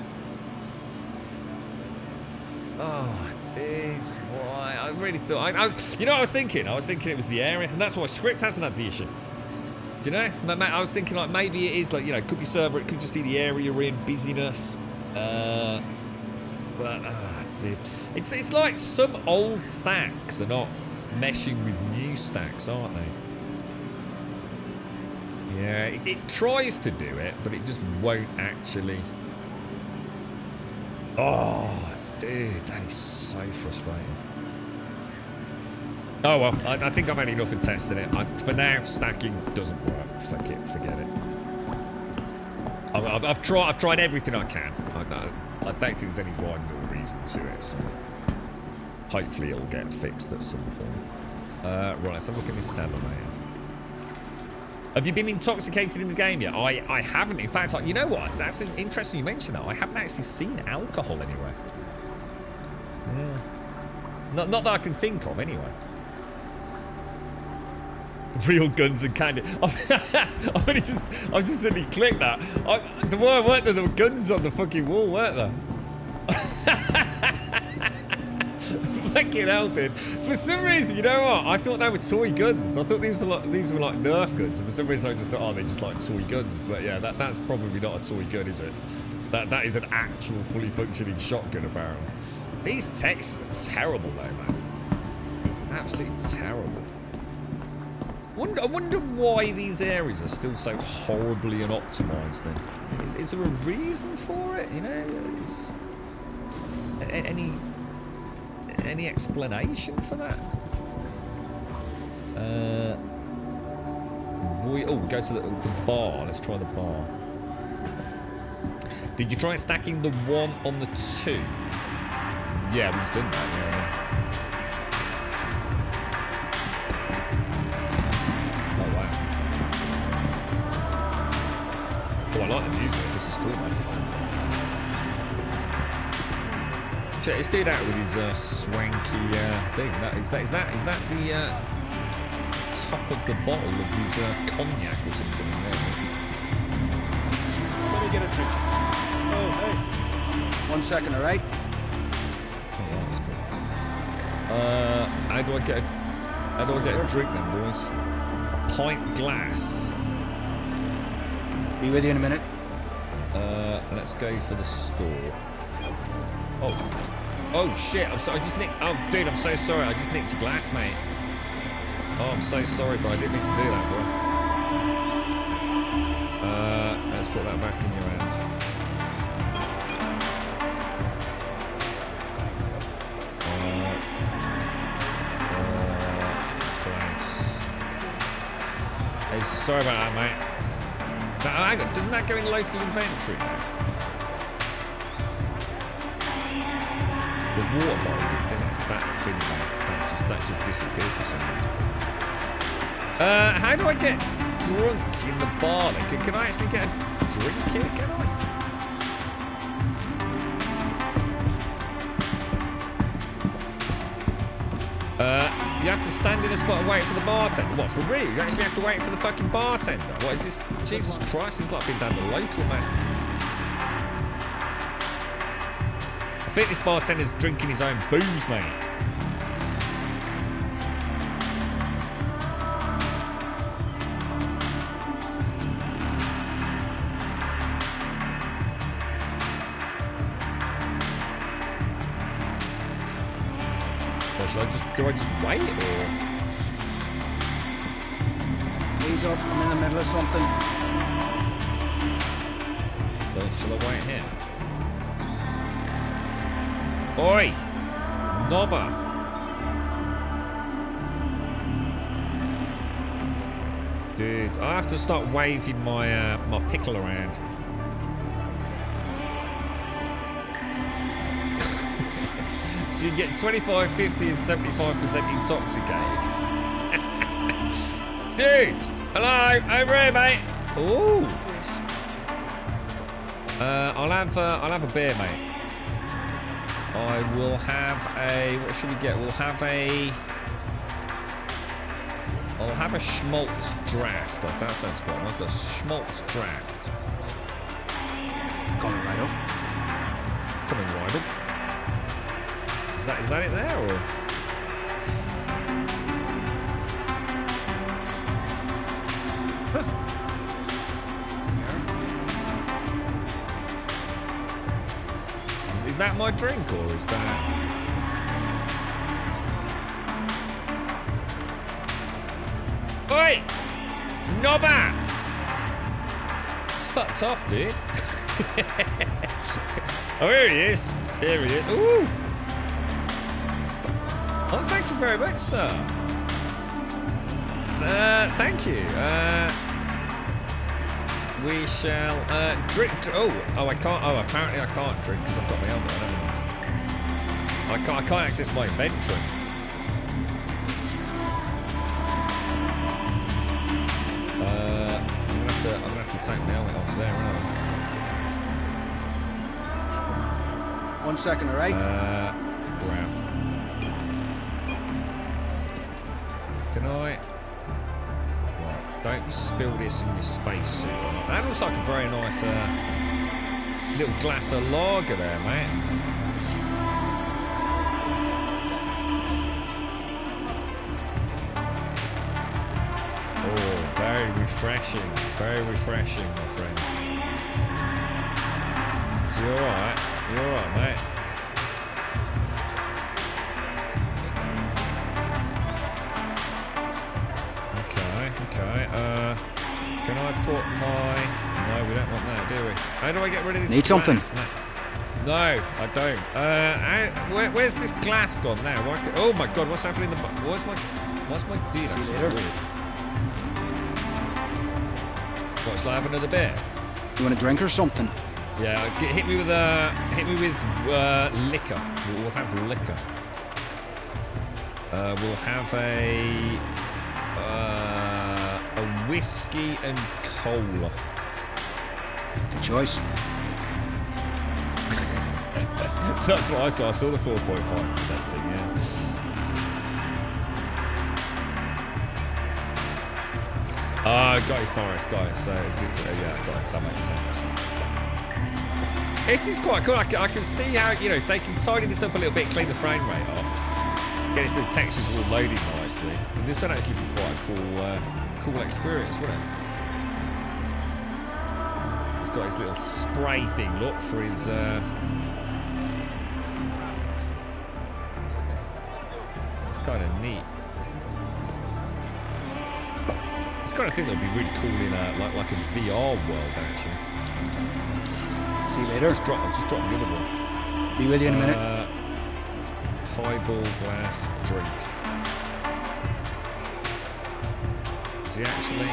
Oh, this. Why? I really thought... I was... You know what I was thinking? I was thinking it was the area, and that's why script hasn't had the issue. Do you know? I was thinking, like, maybe it is, like, you know, it could be server, it could just be the area you're in, busyness. But, dude. It's like some old stacks are not meshing with new stacks, aren't they? Yeah, it tries to do it, but it just won't actually. Oh, dude, that is so frustrating. Oh, well, I think I've had enough in testing it. For now, stacking doesn't work. Fuck it, forget it. I've tried everything I can. I don't think there's any rhyme or reason to it, so hopefully it'll get fixed at some point. Right, let's have a look at this elevator. Have you been intoxicated in the game yet? I haven't. In fact, you know what? That's interesting you mention that. I haven't actually seen alcohol anywhere. Yeah. Not that I can think of, anyway. Real guns and candy. I've just suddenly clicked that. Weren't there were guns on the fucking wall, weren't there? Fucking hell, dude. For some reason, you know what? I thought they were toy guns. I thought these were like Nerf guns. And for some reason, I just thought, oh, they're just like toy guns. But yeah, that's probably not a toy gun, is it? That is an actual fully functioning shotgun, apparently. These textures are terrible, though, man. Absolutely terrible. I wonder why these areas are still so horribly unoptimized then. Is there a reason for it? You know, any explanation for that? Go to the bar. Let's try the bar. Did you try stacking the 1 on the 2? Yeah, we've done that, yeah. Oh, wow. Oh, I like the music. This is cool, man. Check this dude out with his swanky thing. Is that the top of the bottle of his cognac or something in there? Let me get a drink. Oh, hey. 1 second, all right? Oh, that's cool. How do I get a drink then, boys? A pint glass. Be with you in a minute. Let's go for the store. Oh shit! I'm sorry. I just nicked. Oh, dude, I'm so sorry. I just nicked your glass, mate. Oh, I'm so sorry, bro. I didn't mean to do that, bro. Let's put that back in your hand. Hey, sorry about that, mate. Now, hang on, doesn't that go in local inventory? The water bottle didn't it? That just disappeared for some reason. How do I get drunk in the bar? Can I actually get a drink here? Can I? You have to stand in a spot and wait for the bartender. What, for real? You actually have to wait for the fucking bartender? What is this? Jesus Christ, it's like being down the local, man. I think this bartender's drinking his own booze, mate. Do I just wait, or? Ease up, I'm in the middle of something. Shall I wait here? Oi! Nobber! Dude, I have to start waving my my pickle around. So you get 25, 50, and 75% intoxicated. Dude! Hello! Over here, mate! Ooh! I'll have a beer, mate. I will have a... What should we get? I'll have a schmaltz draft. That sounds quite nice. A schmaltz draft. Coming right up. Coming right up. Is that it there, or? Is that my drink, or is that? Oi! Nobber! It's fucked off, dude. Oh, here he is. Here he is. Ooh! Oh, thank you very much, sir. Thank you. We shall drink. Oh, I can't. Oh, apparently I can't drink because I've got my helmet on. I can't access my inventory. I'm gonna have to take my helmet off there, aren't I? 1 second, all right? Wow. Can I? Right, don't spill this in your spacesuit. That looks like a very nice little glass of lager there, mate. Very refreshing, my friend. So you're alright? You're alright, mate? Okay. Can I put my... No, we don't want that, do we? How do I get rid of this Need something? glass? No, I don't. Where's this glass gone now? Oh my god, what's happening in the... What's my... Dude, that's so weird. What, shall I have another beer? You want a drink or something? Yeah, hit me with liquor. We'll have liquor. We'll have a whiskey and cola. Good choice. That's what I saw. I saw the 4.5% thing. Yeah. Got it, Forrest. Got it. So as if yeah, got it. That makes sense. This is quite cool. I can see how, you know, if they can tidy this up a little bit, clean the frame rate up, get it so the textures all loaded nicely, then this would actually be quite a cool experience, wouldn't it? He's got his little spray thing, look, for his it's kind of neat. It's the kind of thing that would be really cool in like a VR world, actually. See you later. Just drop the other one. Be with you in a minute. Highball glass drink. Is he actually?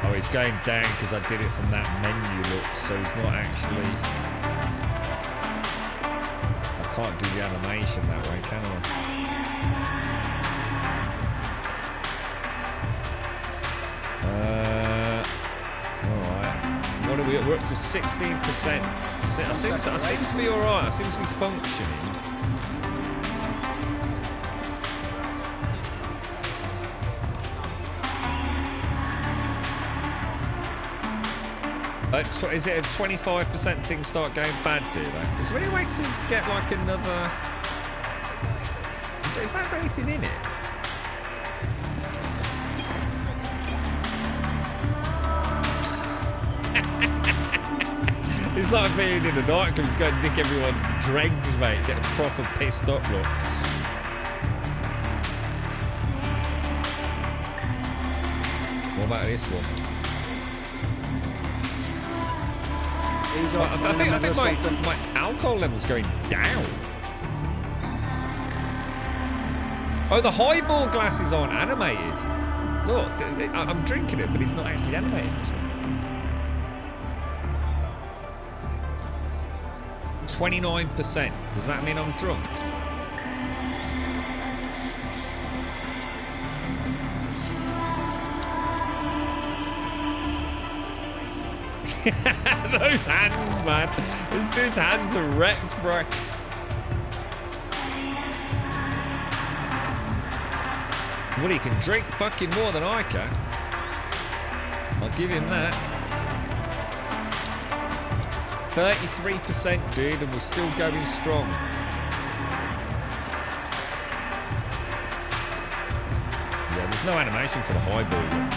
Oh, it's going down because I did it from that menu look, so he's not actually... I can't do the animation that way, can I? What are we? We're up to 16%. I seem to be alright. I seem to be functioning. Is it a 25% thing start going bad, do they? Is there any way to get like another... Is there anything in it? It's like being in a nightclub, just going to nick everyone's dregs, mate. Get a proper pissed up look. What about this one? I think my alcohol level's going down. Oh, the highball glasses aren't animated. Look, I'm drinking it, but it's not actually animated, this one. 29%. Does that mean I'm drunk? Those hands, man. This dude's hands are wrecked, bro. Well, he can drink fucking more than I can. I'll give him that. 33%, dude, and we're still going strong. Yeah, there's no animation for the highball yet.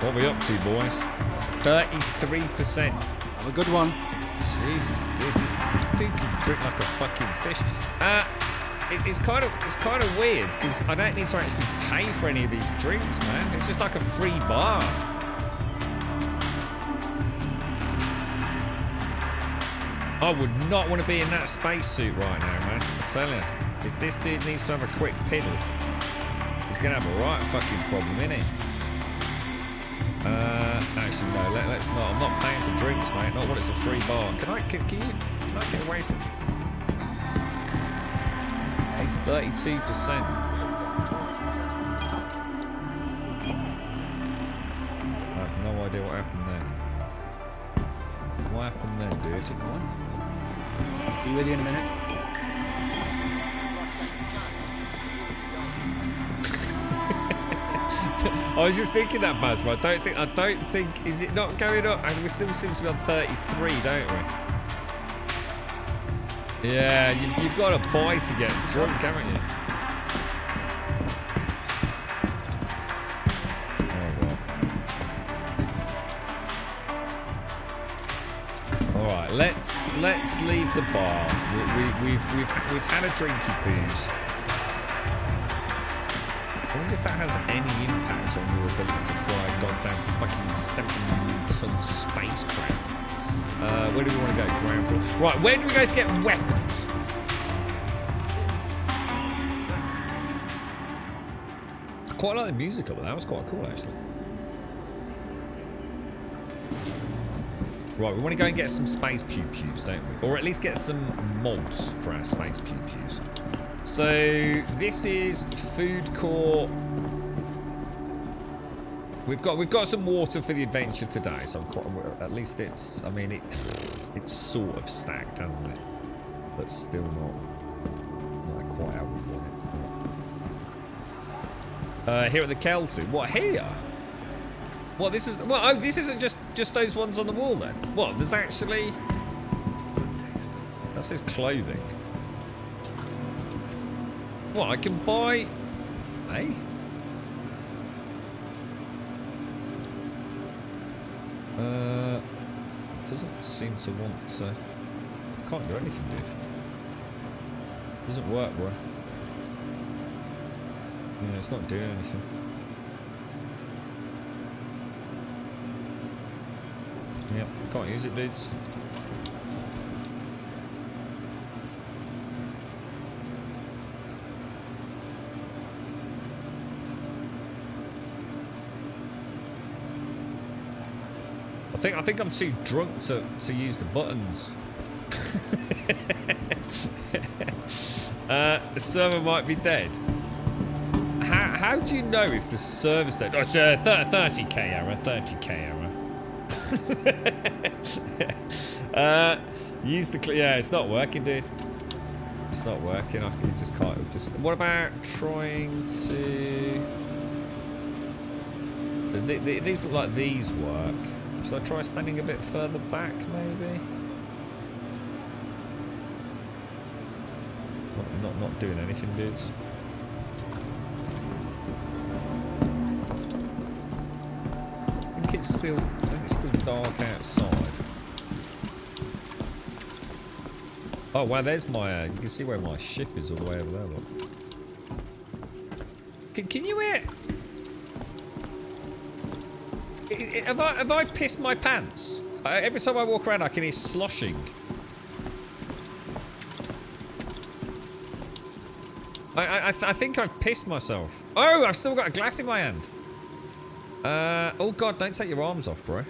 What are we up to, boys? 33%. Have a good one. Jesus, dude, this dude can drink like a fucking fish. It's kind of weird because I don't need to actually pay for any of these drinks, man. It's just like a free bar. I would not want to be in that spacesuit right now, man. I tell you, if this dude needs to have a quick piddle, he's gonna have a right fucking problem, innit? Actually, no. Let's not. I'm not paying for drinks, mate. Not when it's a free bar. Can I get away from you? 32%. I have no idea what happened there. What happened there, dude? How's it going? Be with you in a minute. I was just thinking that, Buzz, but I don't think, is it not going up? And we still seem to be on 33, don't we? Yeah, you've got to buy to get drunk, haven't you? Oh, well. All right, let's leave the bar. We've had a drinky poos. I wonder if that has any impact on your ability to fly a goddamn fucking 70-ton spacecraft. Where do we want to go? Ground floor. Right, where do we go to get weapons? I quite like the music of it. That was quite cool, actually. Right, we want to go and get some space pew-pews, don't we? Or at least get some mods for our space pew-pews. So this is food court. We've got some water for the adventure today, so I'm quite, at least it's, I mean, it's sort of stacked, hasn't it? But still not quite how we want it. Here at the Keltu. What, here? What, this is, well, oh, this isn't just those ones on the wall then? What, there's actually, that says clothing. What, I can buy, hey? Doesn't seem to want to, can't do anything, dude. Doesn't work, bro. Yeah, it's not doing anything. Yep, can't use it, dudes. I think I'm too drunk to use the buttons. The server might be dead. How do you know if the server's dead? Oh, it's a 30k error. 30k error. Use the yeah, it's not working, dude. It's not working. I just can't. Just. What about trying to? These look like these work. Should I try standing a bit further back, maybe? Not doing anything, dudes. I think it's still dark outside. Oh wow, there's my. You can see where my ship is all the way over there. Look. Can you hear? Have I pissed my pants? Every time I walk around, I can hear sloshing. I think I've pissed myself. Oh, I've still got a glass in my hand. Oh God, don't take your arms off, bro.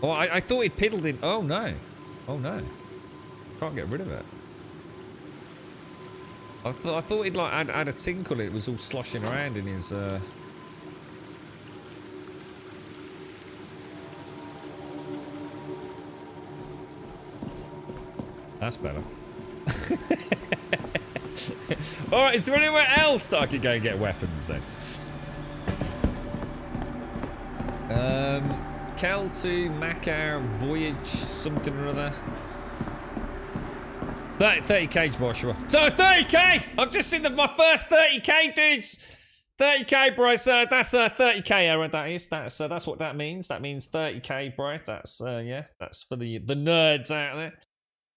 Oh, I thought he'd piddled in. Oh no. Oh no. Can't get rid of it. I thought he'd like had a tinkle. It was all sloshing around in his. That's better. Alright, is there anywhere else that I could go and get weapons then? Keltu, Macau, Voyage, something or other. 30k, Joshua. 30k! I've just seen my first 30k, dudes! 30k, bro. So that's a 30k error. That is. That's what that means. That means 30k, bro. That's yeah. That's for the nerds out there.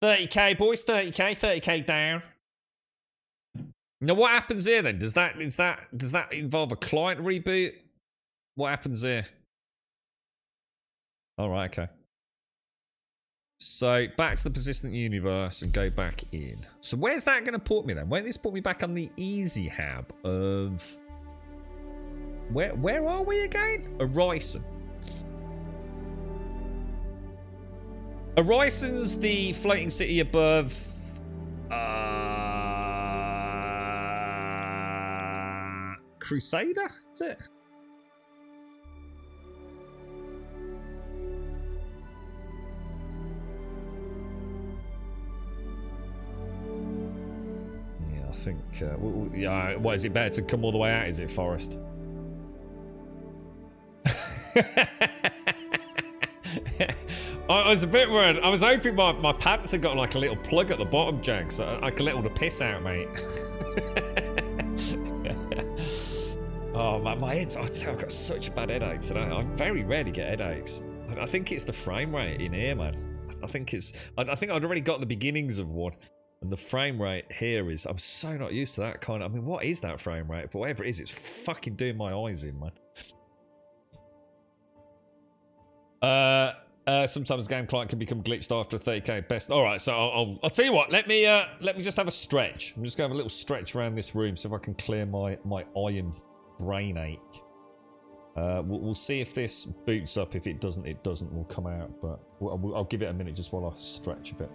30k, boys. 30k. 30k down. Now, what happens here then? Does that involve a client reboot? What happens here? All right. Okay. So back to the persistent universe and go back in. So where's that going to put me then? Won't this put me back on the easy hab of? Where are we again? Orison. Orison's the floating city above. Crusader? Is it? I think, yeah, what, is it better to come all the way out, is it, Forrest? I was a bit worried. I was hoping my pants had got like a little plug at the bottom, Jag, so I could let all the piss out, mate. Oh, my head's... I tell you, I've got such a bad headache today. I very rarely get headaches. I think it's the frame rate in here, man. I think it's... I think I'd already got the beginnings of one. And the frame rate here is... I'm so not used to that kind of... I mean, what is that frame rate? But whatever it is, it's fucking doing my eyes in, man. Sometimes game client can become glitched after 30k best. All right, so I'll tell you what. Let me just have a stretch. I'm just gonna have a little stretch around this room, so if I can clear my eye and brain ache. We'll see if this boots up. If it doesn't, it doesn't. We'll come out, but I'll give it a minute just while I stretch a bit.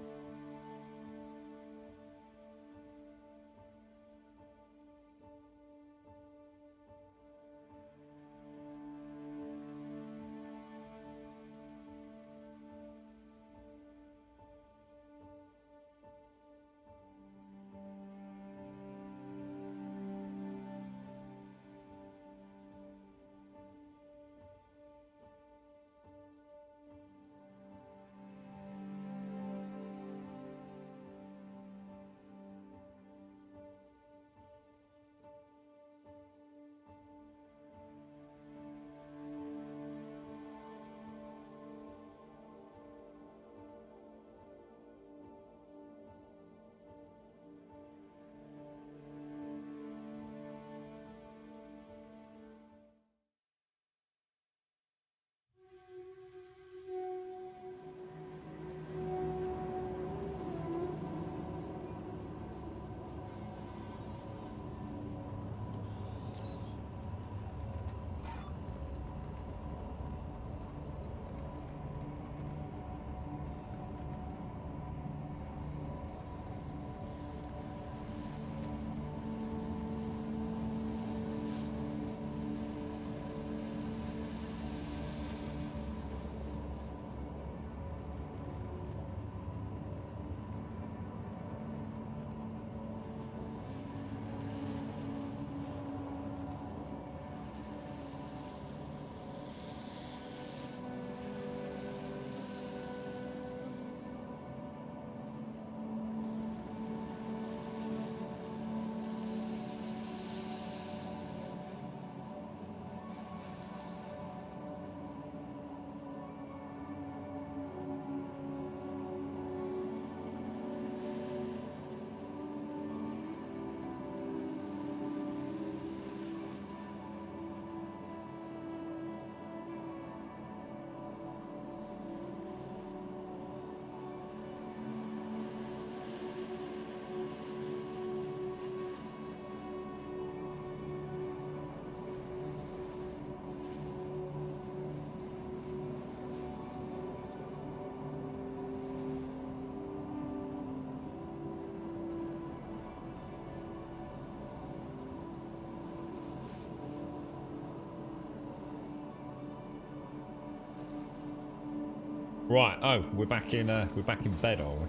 Right. Oh, we're back in bed, are we?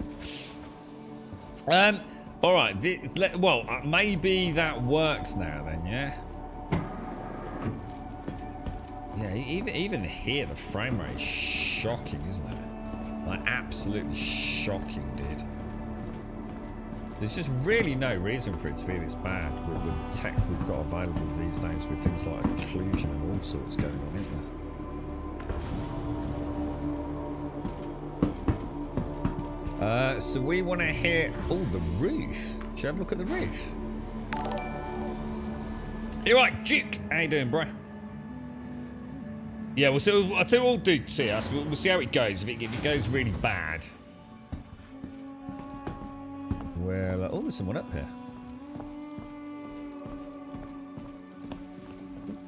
All right. Well, maybe that works now then. Yeah. Yeah. Even here, the frame rate is shocking, isn't it? Like absolutely shocking, dude. There's just really no reason for it to be this bad with the tech we've got available these days, with things like occlusion and all sorts going on, isn't there? So we want to hit... Oh, the roof. Should I have a look at the roof? You're right, Duke. How you doing, bro? Yeah, I'll tell you what we'll do, see us. We'll see how it goes. If it goes really bad... Well, oh, there's someone up here.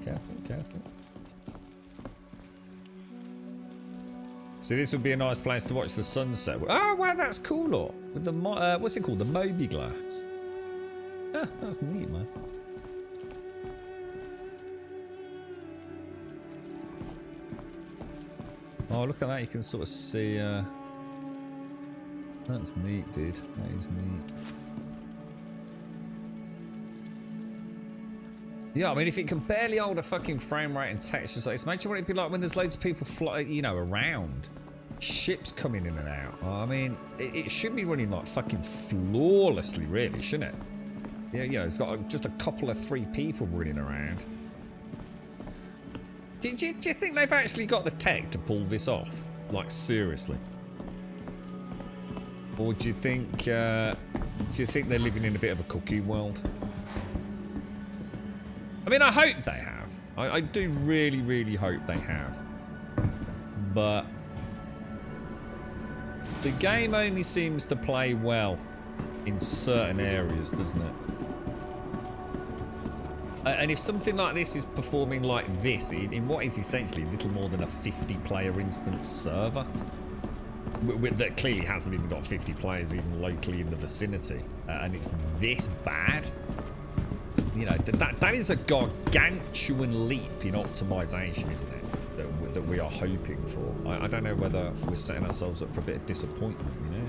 Careful, careful. See, this would be a nice place to watch the sunset. Oh, wow, that's cool, look. With the, what's it called? The Moby glass. Ah, that's neat, man. Oh, look at that. You can sort of see... That's neat, dude. That is neat. Yeah, I mean, if it can barely hold a fucking frame rate and textures like this, imagine what it'd be like when there's loads of people fly, you know, around. Ships coming in and out. I mean, it should be running like fucking flawlessly, really, shouldn't it? Yeah, you know, it's got just a couple of 3 people running around. Do you think they've actually got the tech to pull this off? Like, seriously? Or do you think they're living in a bit of a cookie world? I mean, I hope they have. I do really, really hope they have. But the game only seems to play well in certain areas, doesn't it? And if something like this is performing like this in what is essentially little more than a 50-player instance server, that clearly hasn't even got 50 players even locally in the vicinity, and it's this bad, you know, that is a gargantuan leap in optimization, isn't it? That we are hoping for. I don't know whether we're setting ourselves up for a bit of disappointment, you know?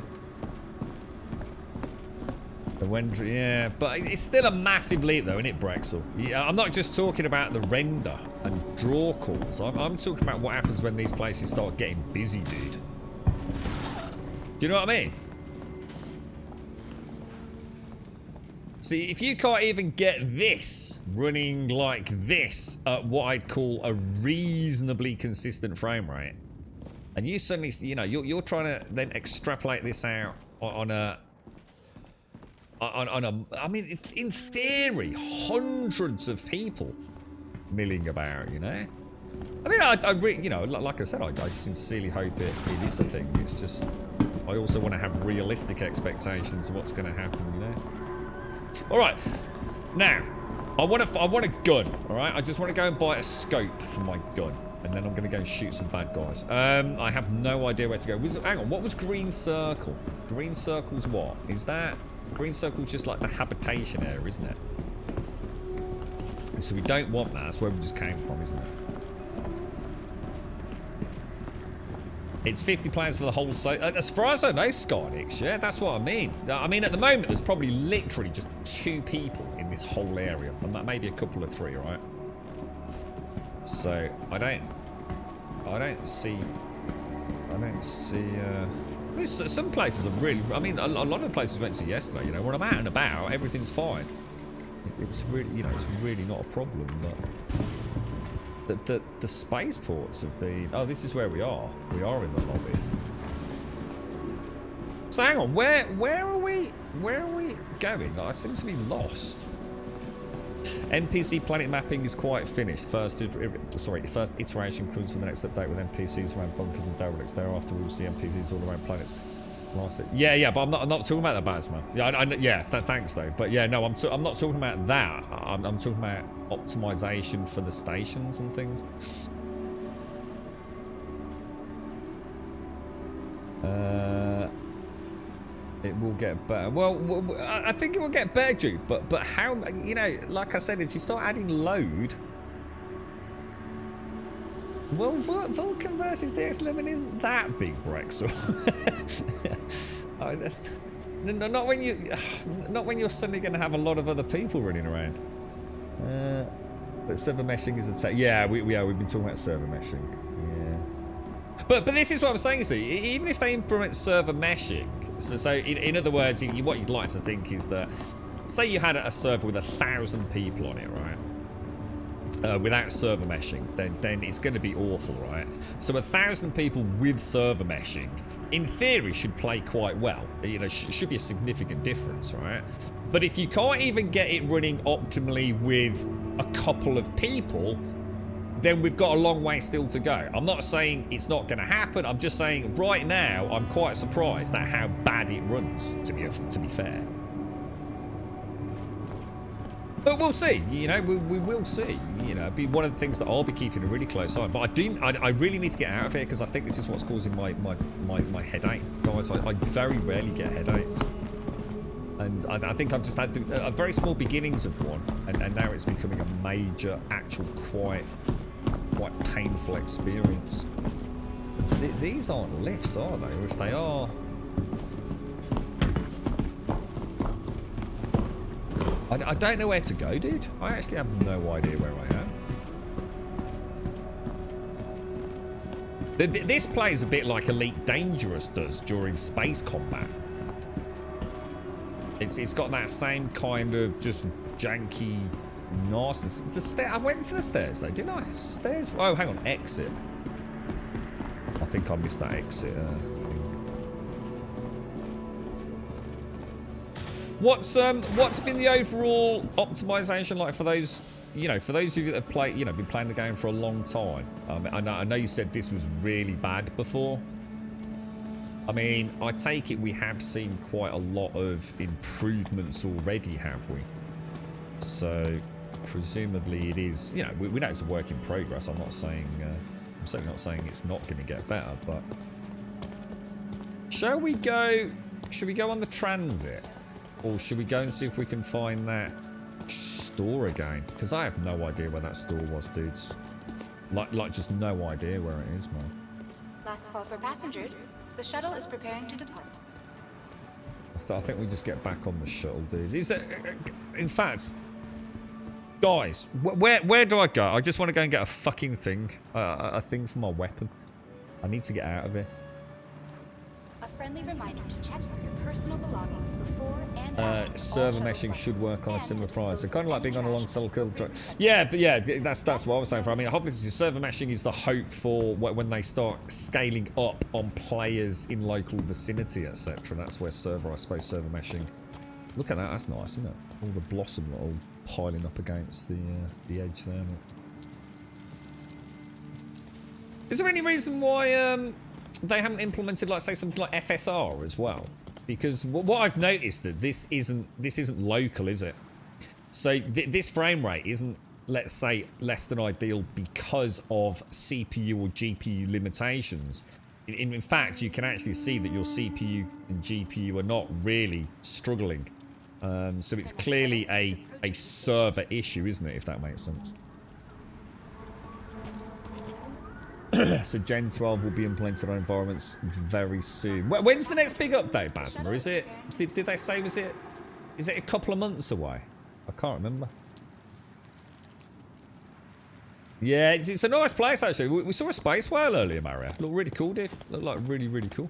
Yeah, but it's still a massive leap though, isn't it, Brexel? Yeah, I'm not just talking about the render and draw calls. I'm talking about what happens when these places start getting busy, dude. Do you know what I mean? See, if you can't even get this running like this at what I'd call a reasonably consistent frame rate, and you suddenly, you know, you're trying to then extrapolate this out on a, I mean, in theory, hundreds of people milling about, you know? I mean, I really, you know, like I said, I sincerely hope it is a thing. It's just, I also want to have realistic expectations of what's going to happen, you know? All right, now, I want a gun, all right? I just want to go and buy a scope for my gun, and then I'm going to go and shoot some bad guys. I have no idea where to go. Hang on, what was green circle? Green circle's what? Is that... Green circle's just like the habitation area, isn't it? So we don't want that. That's where we just came from, isn't it? It's 50 players for the whole site. As far as I know, Scarnix, yeah, that's what I mean. I mean, at the moment, there's probably literally just 2 people in this whole area. And that maybe a couple of 3, right? So, I don't see... some places are really... I mean, a lot of the places we went to yesterday, you know, when I'm out and about, everything's fine. It's really, you know, it's really not a problem, but... The spaceports have been... Oh, this is where we are. We are in the lobby. So hang on, where are we going? I seem to be lost. NPC planet mapping is quite finished. First iteration comes with the next update with NPCs around bunkers and derelicts. Thereafter, we'll see NPCs all around planets. Yeah, but I'm not talking about the bats, man. Yeah, thanks though. But yeah, no, I'm not talking about that. I'm talking about optimization for the stations and things. It will get better. Well, I think it will get better, Dude. But how? You know, like I said, if you start adding load. Well, Vulcan versus the X11 isn't that big, Brexel. Not when you're suddenly going to have a lot of other people running around. But server meshing is a tech. Yeah, we've been talking about server meshing. Yeah. But this is what I'm saying. See, even if they implement server meshing, so in other words, what you'd like to think is that, say you had a server with 1,000 people on it, right? Without server meshing, then it's going to be awful, right? So 1,000 people with server meshing, in theory, should play quite well. You know, should be a significant difference, right? But if you can't even get it running optimally with a couple of people, then we've got a long way still to go. I'm not saying it's not going to happen. I'm just saying right now, I'm quite surprised at how bad it runs, to be fair. But we'll see, you know, we will see. You know, it'll be one of the things that I'll be keeping a really close eye on. But I really need to get out of here because I think this is what's causing my headache, guys. I very rarely get headaches. And I think I've just had a very small beginnings of one, and now it's becoming a major, actual, quite painful experience. These aren't lifts, are they? Or if they are... I I don't know where to go, dude. I actually have no idea where I am. This plays a bit like Elite Dangerous does during space combat. It's got that same kind of just janky nastiness. I went to the stairs though, didn't I? Stairs? Oh, hang on, exit. I think I missed that exit. What's been the overall optimization like for those, for those of you that have played, been playing the game for a long time? I know you said this was really bad before. I mean, I take it we have seen quite a lot of improvements already, have we? So, presumably it is, we know it's a work in progress. I'm not saying, I'm certainly not saying it's not going to get better, but... Should we go on the transit? Or should we go and see if we can find that store again? Because I have no idea where that store was, dudes. Like just no idea where it is, man. Last call for passengers. The shuttle is preparing to depart. I think we just get back on the shuttle, dudes. Is there, in fact, guys, where do I go? I just want to go and get a fucking thing. A thing for my weapon. I need to get out of here. A friendly reminder to check for your personal belongings before and after server meshing should work on a similar price. They're kind of like being on a long cell kill truck. Yeah, but yeah, that's what I was saying. I mean, obviously, server meshing is the hope for when they start scaling up on players in local vicinity, etc. That's where I suppose, server meshing. Look at that, that's nice, isn't it? All the blossom all piling up against the edge there. Is there any reason why they haven't implemented, like, say, something like FSR as well? Because what I've noticed that this isn't local, is it? So this frame rate isn't, let's say, less than ideal because of CPU or GPU limitations. In fact, you can actually see that your CPU and GPU are not really struggling. So it's clearly a server issue, isn't it? If that makes sense. So Gen 12 will be implemented on environments very soon. When's the next big update, Basma? Is it? Did they say is it a couple of months away? I can't remember. Yeah, it's a nice place actually. We saw a space whale earlier, Mario. Looked really cool, dude. Looked like really cool.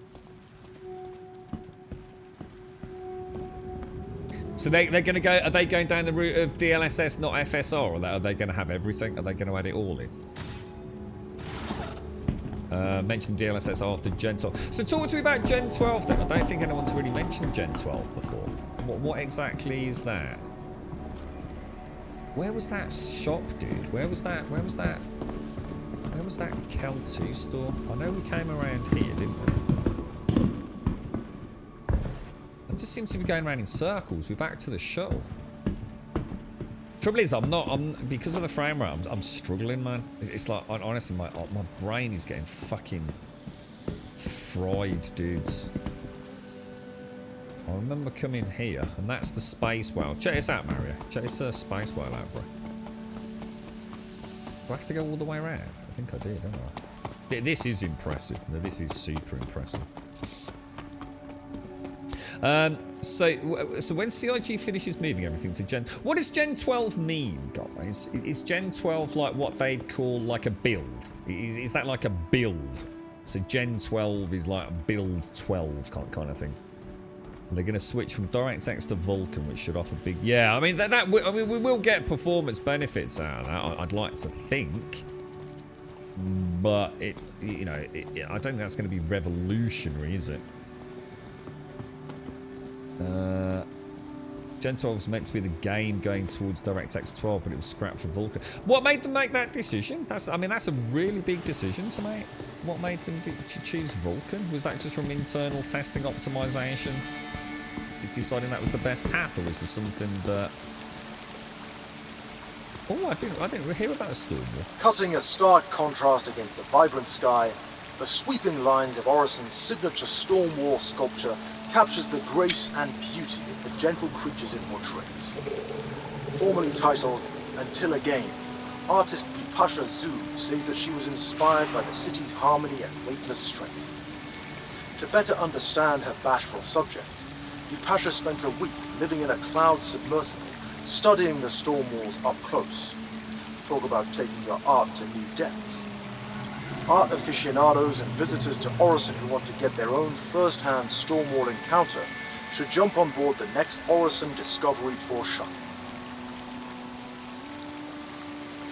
So they're going to go. Are they going down the route of DLSS, not FSR, or are they going to have everything? Are they going to add it all in? Mentioned DLSS after Gen 12. So talk to me about Gen 12 then. I don't think anyone's really mentioned Gen 12 before. What exactly is that? Where was that shop, dude? Where was that Cal 2 store? I know we came around here, didn't we? I just seem to be going around in circles. We're back to the shuttle. Trouble is, because of the frame rate, I'm struggling, man. It's like, honestly, my brain is getting fucking fried, dudes. I remember coming here, and that's the space whale. Check this out, Mario. Check this space whale out, bro. Do I have to go all the way around? I think I did, don't I? This is impressive. No, this is super impressive. So when CIG finishes moving everything to Gen... What does Gen 12 mean, guys? Is Gen 12 like what they'd call like a build? Is that like a build? So Gen 12 is like build 12 kind of thing. They're going to switch from DirectX to Vulkan, which should offer big... Yeah, I mean, we will get performance benefits out of that, I'd like to think. But, I don't think that's going to be revolutionary, is it? Gen 12 was meant to be the game going towards DirectX 12, but it was scrapped for Vulkan. What made them make that decision? That's a really big decision to make. What made them choose Vulkan? Was that just from internal testing optimization? Deciding that was the best path, or was there something that... Oh, I didn't hear about a storm wall. Cutting a stark contrast against the vibrant sky, the sweeping lines of Orison's signature storm wall sculpture captures the grace and beauty of the gentle creatures it portrays. Formerly titled Until Again, artist Bipasha Zhu says that she was inspired by the city's harmony and weightless strength. To better understand her bashful subjects, Bipasha spent a week living in a cloud submersible studying the storm walls up close. Talk about taking your art to new depths. Art aficionados and visitors to Orison who want to get their own first-hand storm wall encounter should jump on board the next Orison Discovery Tour shuttle.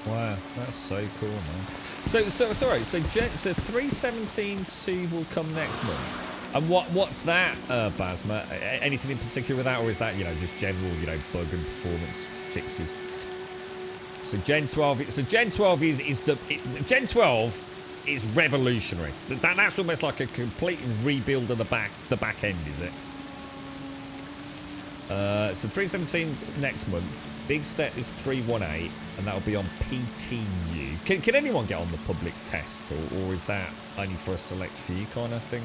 Wow, that's so cool, man. So 317.2 will come next month. And what's that, Basma? Anything in particular with that, or is that, you know, just general, you know, bug and performance fixes? So Gen 12. So Gen 12 Gen 12 is revolutionary. That's almost like a complete rebuild of the back end, is it? So 317 next month. Big step is 318, and that'll be on PTU. Can anyone get on the public test, or is that only for a select few kind of thing?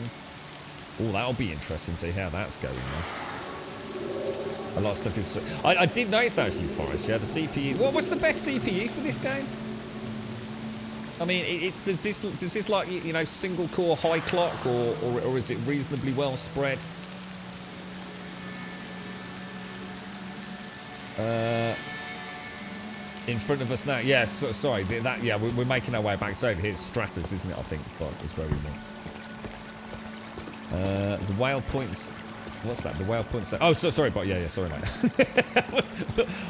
Oh, that'll be interesting to see how that's going now. A lot of stuff is... I did notice that actually, Forrest, yeah, the CPU... What's the best CPU for this game? I mean, does this like, you know, single core high clock, or is it reasonably well spread? In front of us now. Yeah, sorry. Yeah, we're making our way back. So here's Stratus, isn't it? I think, but it's where we went. The whale points. What's that? The whale points. Oh, sorry, but yeah. Sorry, mate.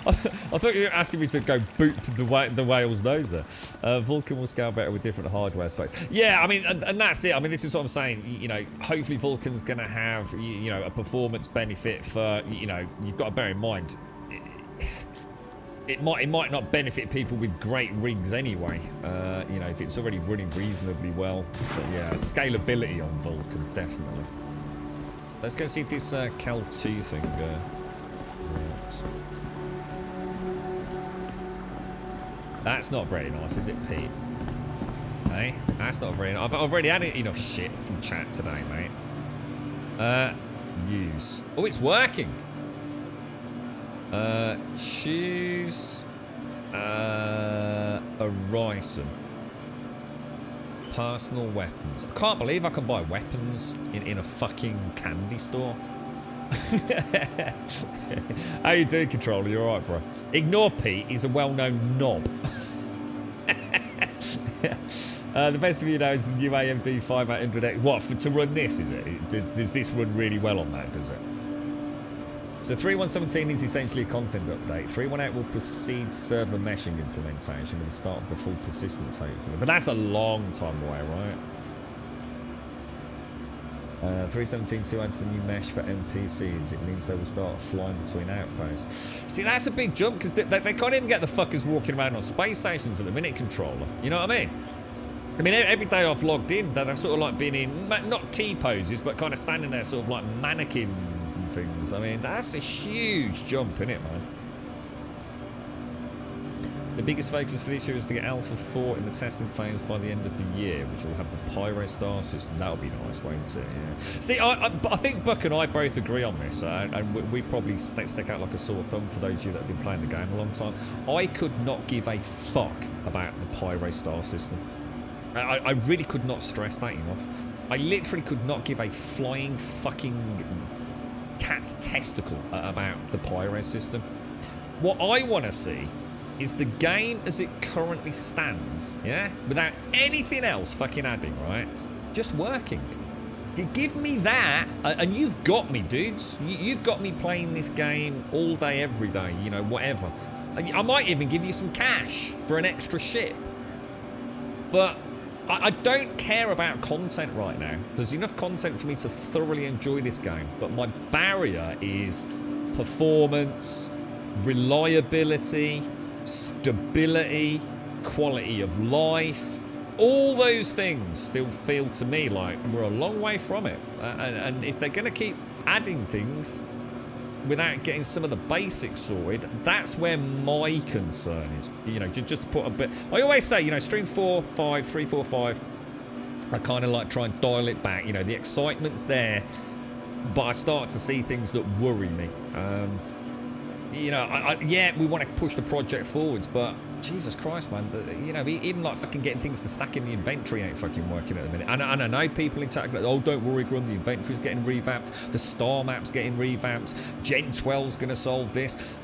I thought you were asking me to go boot the whale's nose there. Vulcan will scale better with different hardware specs. Yeah, I mean, and that's it. I mean, this is what I'm saying. You know, hopefully Vulcan's going to have, you know, a performance benefit for, you know, you've got to bear in mind. It might not benefit people with great rigs anyway, you know, if it's already running reasonably well. But yeah, scalability on Vulcan, definitely. Let's go see if this Cal 2 thing works. That's not very nice, is it, Pete? Hey, that's not very nice. I've already had enough shit from chat today, mate. Use. Oh, it's working. Choose Orison. Personal weapons. I can't believe I can buy weapons in a fucking candy store. How you doing, Controller? You alright, bro? Ignore Pete, he's a well-known knob. The best of you know is the new AMD 5800X. What, to run this, is it? Does this run really well on that, does it? So 3.1.17 is essentially a content update. 3.1.8 will proceed server meshing implementation with the start of the full persistence, hopefully. But that's a long time away, right? 3.17.2 adds the new mesh for NPCs. It means they will start flying between outposts. See, that's a big jump, because they can't even get the fuckers walking around on space stations at the minute, Controller. You know what I mean? I mean, every day I've logged in, they're sort of like being in, not T-poses, but kind of standing there sort of like mannequins and things. I mean, that's a huge jump, isn't it, man? The biggest focus for this year is to get Alpha 4 in the testing phase by the end of the year, which will have the Pyro Star system. That'll be nice, won't it? Yeah. See, I think Buck and I both agree on this, and we probably stick out like a sore thumb for those of you that have been playing the game a long time. I could not give a fuck about the Pyro Star system. I really could not stress that enough. I literally could not give a flying fucking cat's testicle about the Pyro system. What I want to see is the game as it currently stands, yeah? Without anything else fucking adding, right? Just working. Give me that, and you've got me, dudes. You've got me playing this game all day, every day, you know, whatever. I might even give you some cash for an extra ship. But I don't care about content right now. There's enough content for me to thoroughly enjoy this game. But my barrier is performance, reliability, stability, quality of life. All those things still feel to me like we're a long way from it. And if they're going to keep adding things without getting some of the basics sorted, that's where my concern is. You know, just to put a bit... I always say, you know, stream 4, 5, 3, 4, 5, I kind of like try and dial it back. You know, the excitement's there, but I start to see things that worry me. You know, yeah, we want to push the project forwards, but Jesus Christ, man. You know, even like fucking getting things to stack in the inventory ain't fucking working at the minute. And I know people in tech, oh, don't worry, Grum, the inventory's getting revamped. The star map's getting revamped. Gen 12's going to solve this.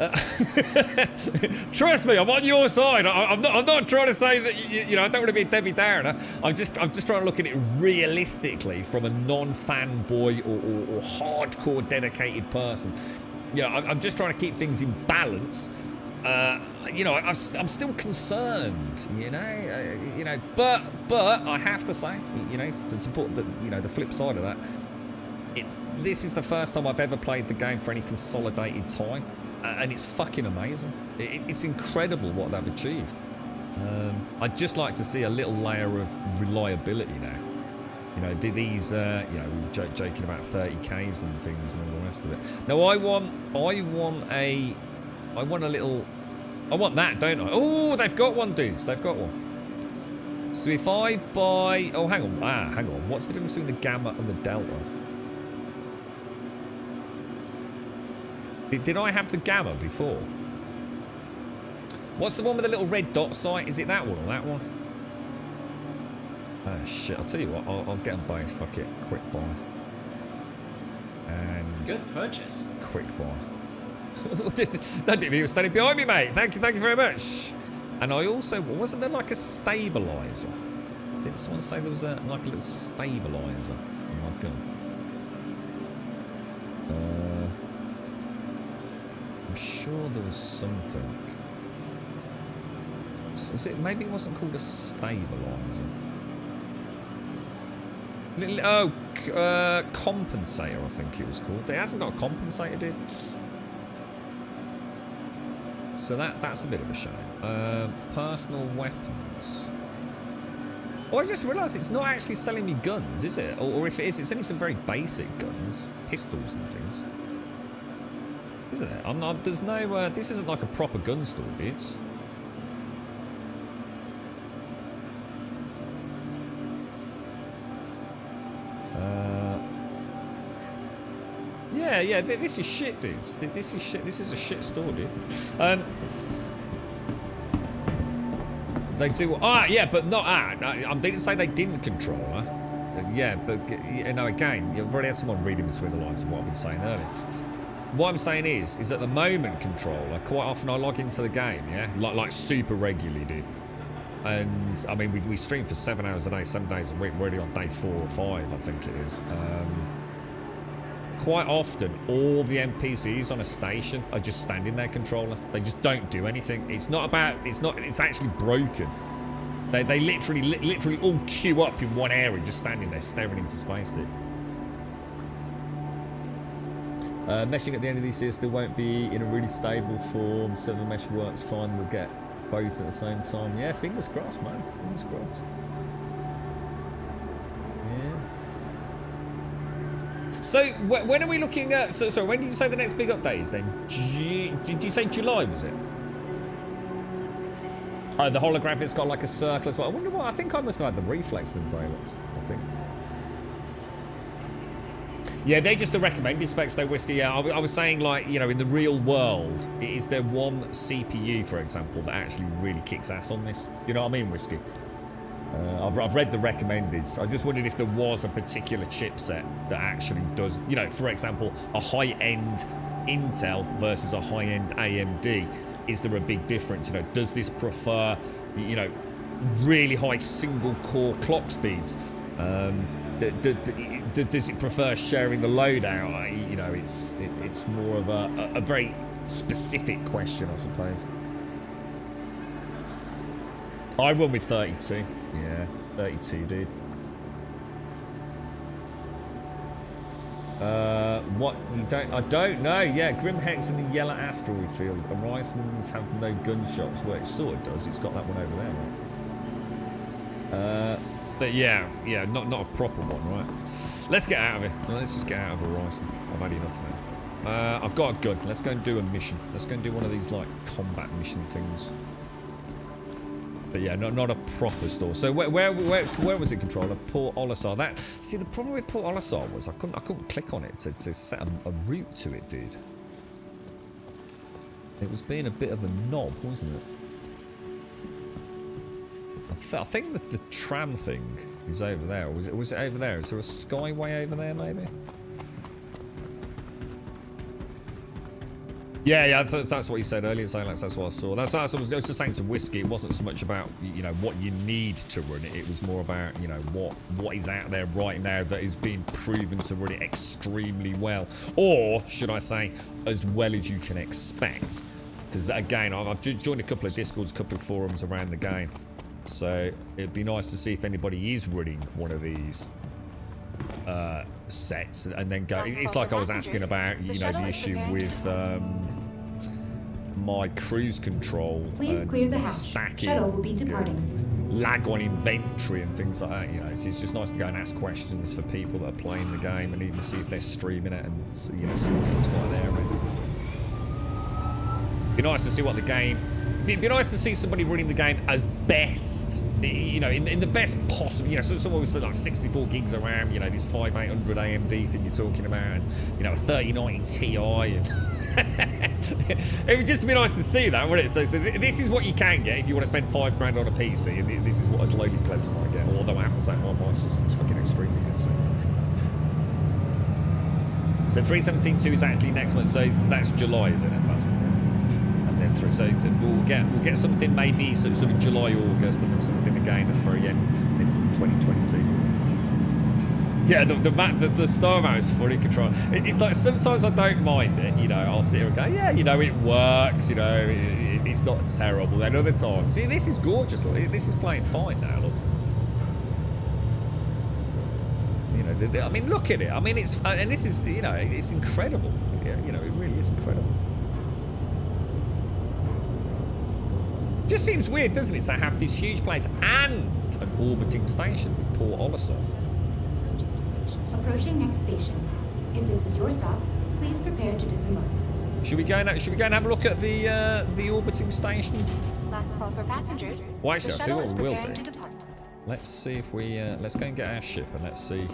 Trust me, I'm on your side. I'm not trying to say that, you know, I don't want to be a Debbie Downer. I'm just trying to look at it realistically from a non-fanboy or hardcore dedicated person. You know, I'm just trying to keep things in balance. You know, I'm still concerned, you know, but I have to say, you know, to put the, you know, the flip side of that, this is the first time I've ever played the game for any consolidated time, and it's fucking amazing. It's incredible what they've achieved. I'd just like to see a little layer of reliability now. You know, these, you know, we were joking about 30Ks and things and all the rest of it. Now, I want a little... I want that, don't I? Oh, they've got one, dudes. They've got one. So if I buy... Oh, hang on. Hang on. What's the difference between the Gamma and the Delta? Did I have the Gamma before? What's the one with the little red dot sight? Is it that one or that one? Oh, shit. I'll tell you what. I'll get them both. Fuck it. Quick buy. And... Good purchase. Quick buy. That didn't even standing behind me, mate. Thank you very much. And I also, wasn't there like a stabilizer? Didn't someone say there was like a little stabilizer in my gun? I'm sure there was something. Maybe it wasn't called a stabilizer. Compensator, I think it was called. It hasn't got a compensator, dude. So that's a bit of a shame. Personal weapons. Oh, I just realised it's not actually selling me guns, is it? Or if it is, it's only some very basic guns, pistols and things. Isn't it? There's no. This isn't like a proper gun store, dudes. Yeah, this is shit, dudes. This is shit. This is a shit store, dude. They do. Yeah, but not. I didn't say they didn't control her. Yeah, but you know, again, you've already had someone reading between the lines of what I've been saying earlier. What I'm saying is at the moment, controller. Quite often I log into the game, yeah, like super regularly, dude. And I mean, we stream for 7 hours a day, 7 days a week. We're already on day 4 or 5, I think it is. Quite often, all the NPCs on a station are just standing there, controller. They just don't do anything. It's actually broken. They literally all queue up in one area, just standing there, staring into space, dude. Meshing at the end of this year still won't be in a really stable form. So the mesh works fine. We'll get both at the same time. Yeah, fingers crossed, man. Fingers crossed. So when are we looking at? So when did you say the next big update is then? Did you say July? Was it? Oh, the holographic's got like a circle as well. I wonder what. I think I must have had the reflex than Xalox. I think. Yeah, they're just the recommended specs though, Whiskey. Yeah, I was saying, like, you know, in the real world, is there one CPU, for example, that actually really kicks ass on this? You know what I mean, Whiskey? I've read the recommended. I just wondered if there was a particular chipset that actually does, you know, for example, a high-end Intel versus a high-end AMD. Is there a big difference? You know, does this prefer, you know, really high single-core clock speeds? Does it prefer sharing the loadout? You know, it's more of a very specific question, I suppose. I run with 32. Yeah, 32, dude. What you don't? I don't know. Yeah, Grim Hex in the yellow asteroid field. Horizons have no gunshots. Well, it sort of does. It's got that one over there, right? But yeah, not a proper one, right? Let's get out of it. Let's just get out of Horizon. I've had enough now. I've got a gun. Let's go and do a mission. Let's go and do one of these like combat mission things. But yeah, not a proper store. So where was it, controller? Port Olisar. See, the problem with Port Olisar was I couldn't click on it to set a route to it, dude. It was being a bit of a knob, wasn't it? I think the tram thing is over there. Or was it over there? Is there a skyway over there, maybe? Yeah, that's what you said earlier, Zalax. That's what I saw. That's what I was just saying to Whiskey. It wasn't so much about, you know, what you need to run it. It was more about, you know, what is out there right now that is being proven to run it extremely well. Or, should I say, as well as you can expect. Because, again, I've joined a couple of Discords, a couple of forums around the game. So, it'd be nice to see if anybody is running one of these sets and then go. It's like I was asking about, you know, the issue with my cruise control. Please clear the hatch. Stacking, Shuttle will be departing. lag on inventory and things like that. You know, it's just nice to go and ask questions for people that are playing the game and even see if they're streaming it and you know, see what it looks like there. Be nice to see what the game. It'd be nice to see somebody running the game as best, you know, in the best possible, you know, so someone with like 64 gigs of RAM, you know, this 5800 AMD thing you're talking about, and, you know, a 3090 Ti, and it would just be nice to see that, wouldn't it? So this is what you can get if you want to spend $5 grand on a PC, and this is what as lowly plebs might get, although I have to say my system's fucking extremely good, so 317.2 is actually next month, so that's July, isn't it? That's through. So we'll get something maybe sort of July, August, and then something again at the very end in 2022. Yeah, the star map is fully controlled. It's like sometimes I don't mind it, you know. I'll sit here and go, yeah, you know, it works, you know, it's not terrible. Then other times, see, this is gorgeous. Look, this is playing fine now. Look. You know, I mean, look at it. I mean, it's and this is, you know, it's incredible. Yeah, you know, it really is incredible. Just seems weird, doesn't it, to have this huge place and an orbiting station with Port Olisar. Approaching next station. If this is your stop, please prepare to disembark. Should we go and have a look at the orbiting station? Last call for passengers. Well, actually, I'll see what we will do. To depart. Let's see if we let's go and get our ship and let's see.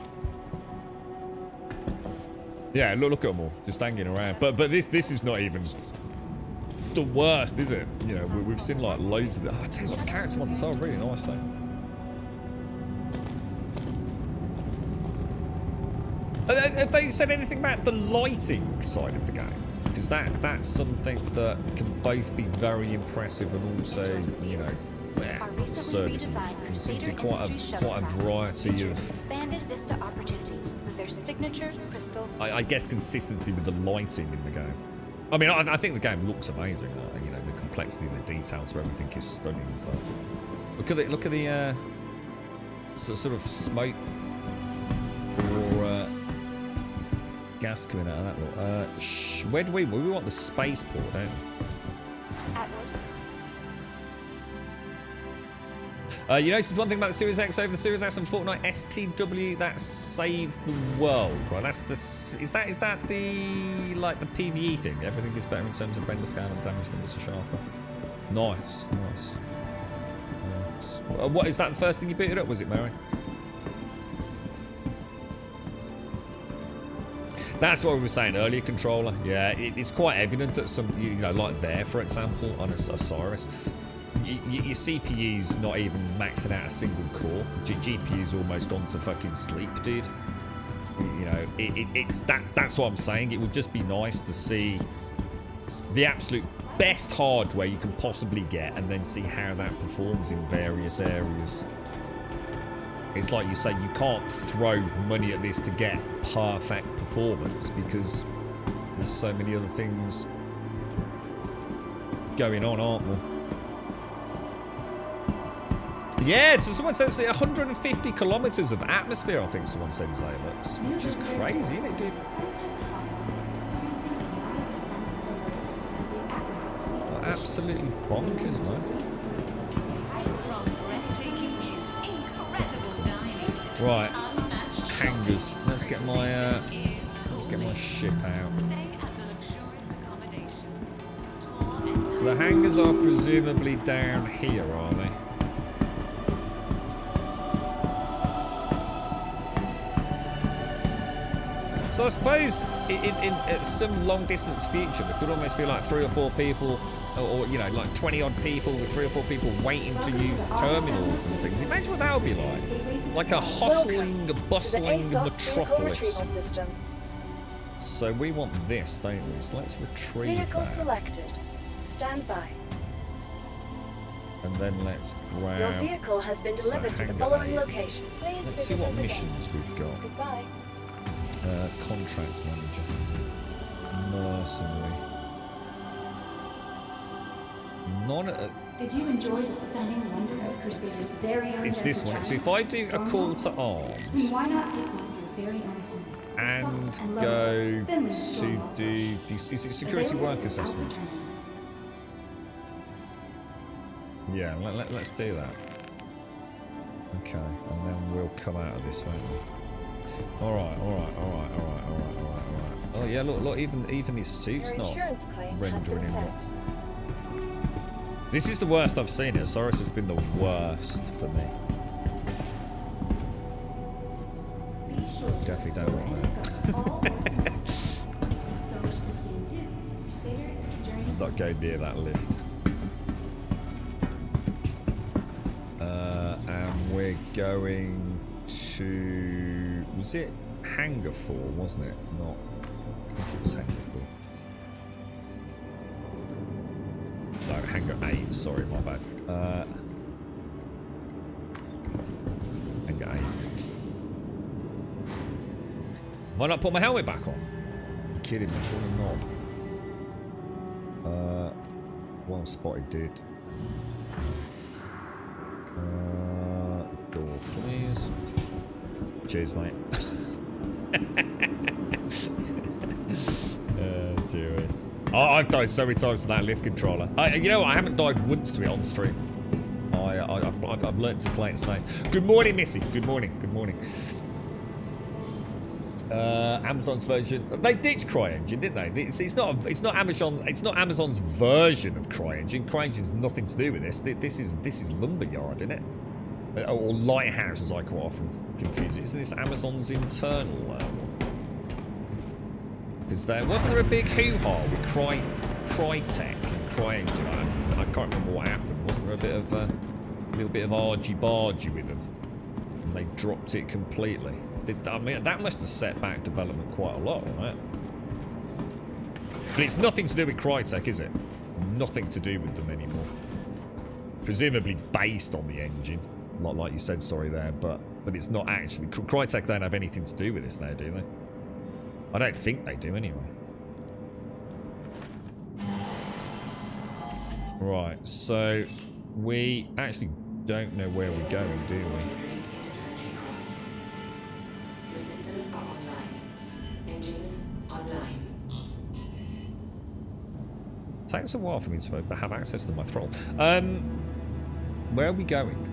Yeah, look at them all, just hanging around. But this is not even the worst, is it? You know, we've seen like loads of them. Oh, I tell you what, the character models are really nice though. Have they said anything about the lighting side of the game? Because that's something that can both be very impressive and also, you know, serviceable. There seems to be quite a variety of expanded vista opportunities with their signature crystal. I guess consistency with the lighting in the game. I mean, I think the game looks amazing. You know, the complexity and the details of everything is stunning. But look at the sort of smoke or gas coming out of that. Where do we want the spaceport, don't we? You noticed one thing about the Series X over the Series S and Fortnite STW that saved the world, right? That's the is that the like the PvE thing? Everything is better in terms of render scale and damage numbers are sharper. Nice. What is that? The first thing you booted up? Was it, Mary? That's what we were saying earlier, controller. Yeah, it's quite evident that some, you know, like there, for example, on a Osiris. Your CPU's not even maxing out a single core. GPU's almost gone to fucking sleep, dude. You know, it's that's what I'm saying. It would just be nice to see the absolute best hardware you can possibly get and then see how that performs in various areas. It's like you say, you can't throw money at this to get perfect performance because there's so many other things going on, aren't there? Yeah, so someone says 150 kilometers of atmosphere, I think someone said, Zalux, which is crazy, isn't it, dude? Oh, absolutely bonkers, man. Right, hangars. Let's get my ship out. So the hangars are presumably down here, are they? So I suppose in some long distance future, there could almost be like 3 or 4 people or you know, like 20 odd people with 3 or 4 people waiting to use terminals and things. Imagine what that would be like a hustling, bustling metropolis. System. So we want this, don't we? So let's retrieve Vehicle that. selected. Stand by. And then let's grab... Your vehicle has been delivered to the following location. Please Let's see visit what us again. missions we've got. Goodbye. Contracts manager. Mercenary. Did you enjoy the stunning wonder of Crusader's very own It's this desert one. So giants, if I do a storm call walls? to Then arms why not take one of your very own home? and Soft and go lovable, thinly to storm wall do the is it security Available work throughout the assessment? terminal. Yeah, let's do that. Okay, and then we'll come out of this, won't we? Alright. Oh yeah, look, even his suit's Your not insurance claim has rendering been him. sent. This is the worst I've seen it. Saurus has been the worst for me. Be sure to Definitely don't want that. discuss all Orson's so much to see and do. Crusader is a journey. Not go near that lift. And we're going to... Was it Hangar 4, wasn't it? Not... I think it was Hangar 4. No, Hangar 8. Sorry, my bad. Hangar 8. Have I not put my helmet back on? You're kidding me. What a knob. Well spotted, dude. Door, please. Cheers, mate. Dear. Oh, I've died so many times to that lift controller. You know what? I haven't died once to it on stream. I've learned to play it safe. Good morning, Missy. Good morning. Good morning. Amazon's version. They ditched CryEngine, didn't they? It's not Amazon's version of CryEngine. CryEngine's nothing to do with this. This is Lumberyard, isn't it? Or Lighthouse, as I quite often confuse it. Isn't this Amazon's internal one? Because wasn't there a big hoo-ha with Crytek and CryEngine? I can't remember what happened. Wasn't there a little bit of argy-bargy with them? And they dropped it completely. I mean, that must have set back development quite a lot, right? But it's nothing to do with Crytek, is it? Nothing to do with them anymore. Presumably based on the engine, like you said, sorry there, but it's not actually. Crytek don't have anything to do with this now, do they? I don't think they do, anyway. Right, so we actually don't know where we're going, do we? Your systems are online. Engines online. It takes a while for me to have access to my throttle. Where are we going?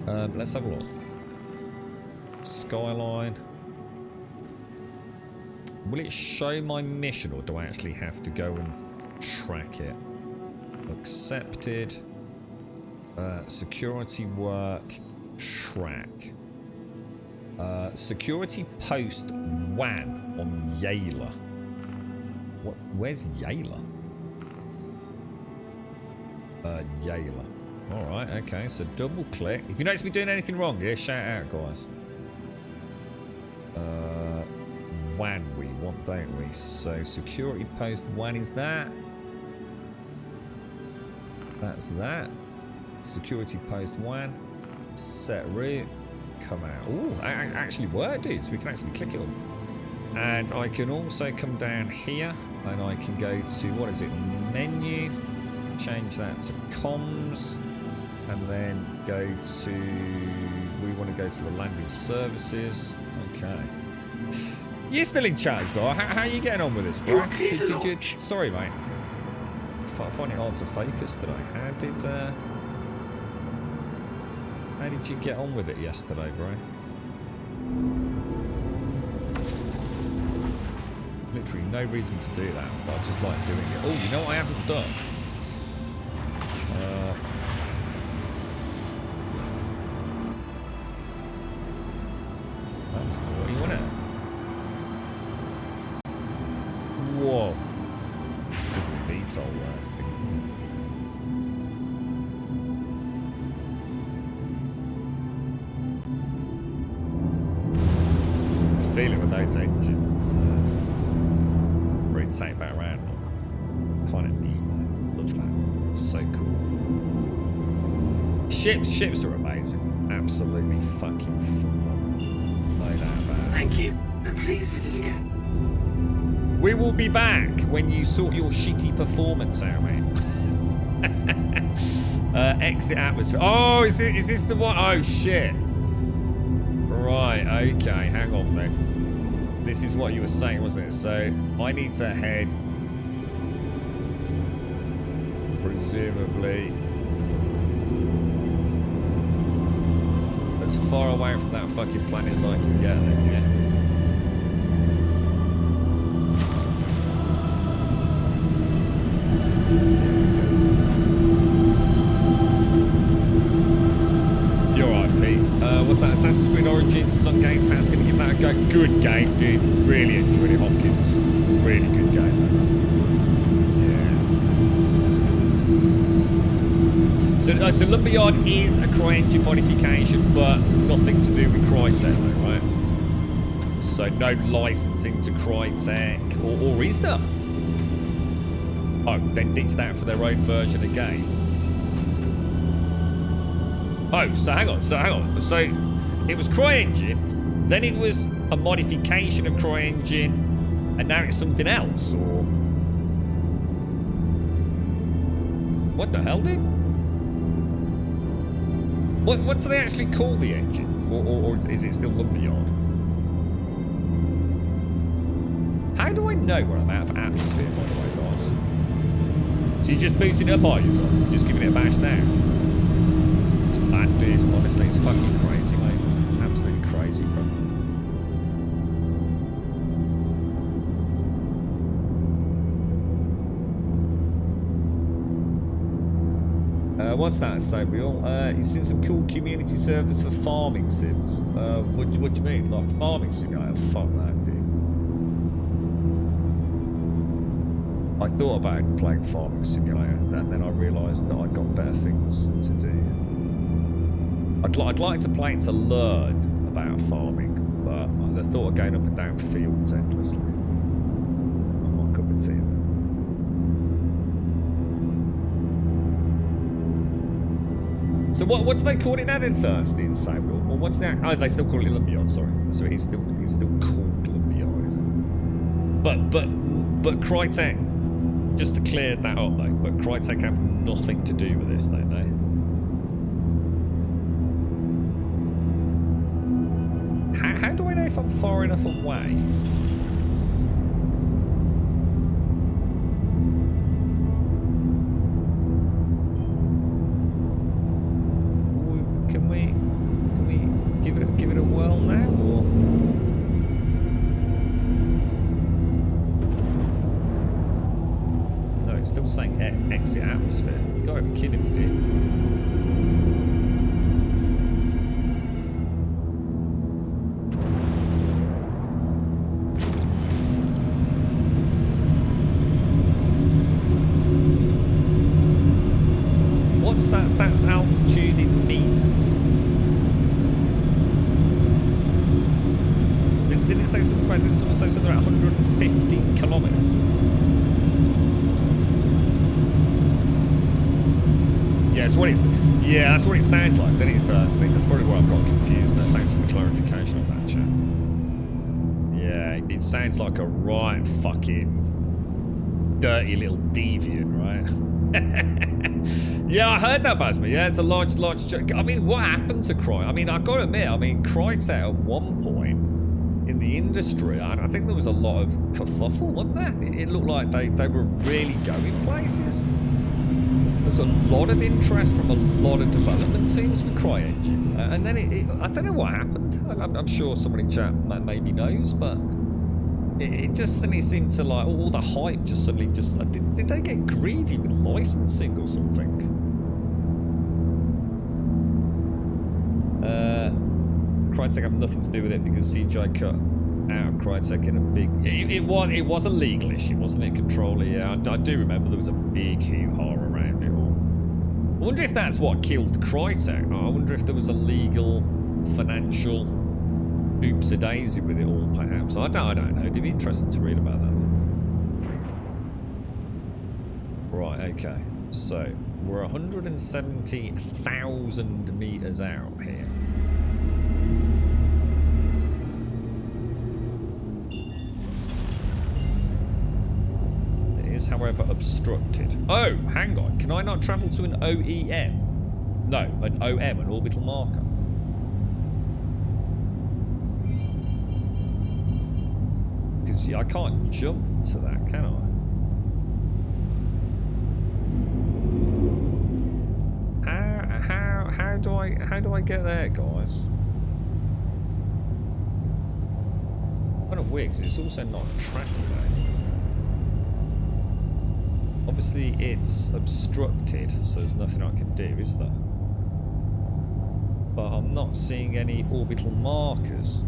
Let's have a look. Skyline. Will it show my mission, or do I actually have to go and track it? Accepted. Security work. Track. Security post WAN on Yayla. What? Where's Yayla? Yayla. Alright, okay, so double click. If you notice me doing anything wrong, yeah, shout out, guys. WAN we want, don't we? So security post WAN is that. That's that. Security post WAN. Set route. Come out. Oh, actually worked, dude. So we can actually click it on. And I can also come down here and I can go to, what is it, menu, change that to comms, and then go to, we want to go to the landing services. Okay. You're still in chat, Zara. How are you getting on with this, bro? Did you, sorry, mate. I find it hard to focus today. How did you get on with it yesterday, bro? Literally no reason to do that, but I just like doing it. Oh, you know what I haven't done? What do you want it? Whoa. It doesn't feeling with those engines. Really take that around. Kind of neat, man. Love that. It's so cool. Ships are amazing. Absolutely fucking phenomenal. No doubt about it. Thank you, and please visit again. We will be back when you sort your shitty performance out, mate. Exit atmosphere. Oh, is this the one? Oh, shit. Right, okay. Hang on, then. This is what you were saying, wasn't it? So, I need to head... presumably... as far away from that fucking planet as I can get, then, yeah? You're right, Pete. What's that? Assassin's Creed Origins is on Game Pass. Gonna give that a go. Good game, dude. Really enjoyed it, Hopkins. Really good game, man. Yeah. So Lumberyard is a CryEngine modification, but nothing to do with Crytek, though, right? So no licensing to Crytek, or is there? Oh, then ditch that for their own version of game. Oh, so hang on. So it was CryEngine, then it was a modification of CryEngine, and now it's something else, or what the hell, dude? What do they actually call the engine, or is it still Lumberyard? How do I know when I'm out of atmosphere, by the way, guys? So you're just booting it up by yourself, just giving it a bash now? It's mad, dude. Honestly, it's fucking crazy, mate. Absolutely crazy, bro. What's that, Sabriel? You've seen some cool community servers for farming sims. What do you mean? Like farming simulator? Fuck that, dude. I thought about playing farming simulator, and then I realised that I'd got better things to do. I'd like to play it to learn about farming, but the thought of going up and down fields endlessly. Not my cup of tea. So what do they call it now then, Thirsty and Samuel? Or what's that? Oh, they still call it Lumberyard, sorry. So it's still called Lumberyard, is it? But Crytek, just to clear that up though, but Crytek have nothing to do with this, don't they? How do I know if I'm far enough away? Can we give it a whirl now, or? No, it's still saying exit atmosphere. You gotta be kidding me, dude. What's that? That's altitude in meters. Didn't it say something about? Did someone say something about 150 kilometers? Yeah, that's what it's. Yeah, that's what it sounds like. Didn't it? First thing. That's probably where I've got confused. There. Thanks for the clarification on that, chat. Yeah, it sounds like a right fucking dirty little deviant, right? Yeah, I heard that, Basma. Yeah, it's a large. I mean, what happened to Cry? I mean, I've got to admit, Crytek at one point in the industry, I think there was a lot of kerfuffle, wasn't there? It looked like they were really going places. There was a lot of interest from a lot of development teams with CryEngine, and then I don't know what happened. I'm sure someone in chat maybe knows, but it just suddenly seemed to, like, all the hype just suddenly did they get greedy with licensing or something? Crytek have nothing to do with it because CGI cut out of Crytek in a big... It was a legal issue, wasn't it, Controller? Yeah, I do remember there was a big hoo-ha around it all. I wonder if that's what killed Crytek. I wonder if there was a legal, financial oops-a-daisy with it all, perhaps. I don't know. It'd be interesting to read about that. Right, okay. So, we're 170,000 meters out here. It is, however, obstructed. Oh, hang on. Can I not travel to an OEM? No, an OM, an orbital marker. Because I can't jump to that, can I? How do I get there, guys? Kind of weird, because it's also not tracking that. Obviously, it's obstructed, so there's nothing I can do, is there? But I'm not seeing any orbital markers.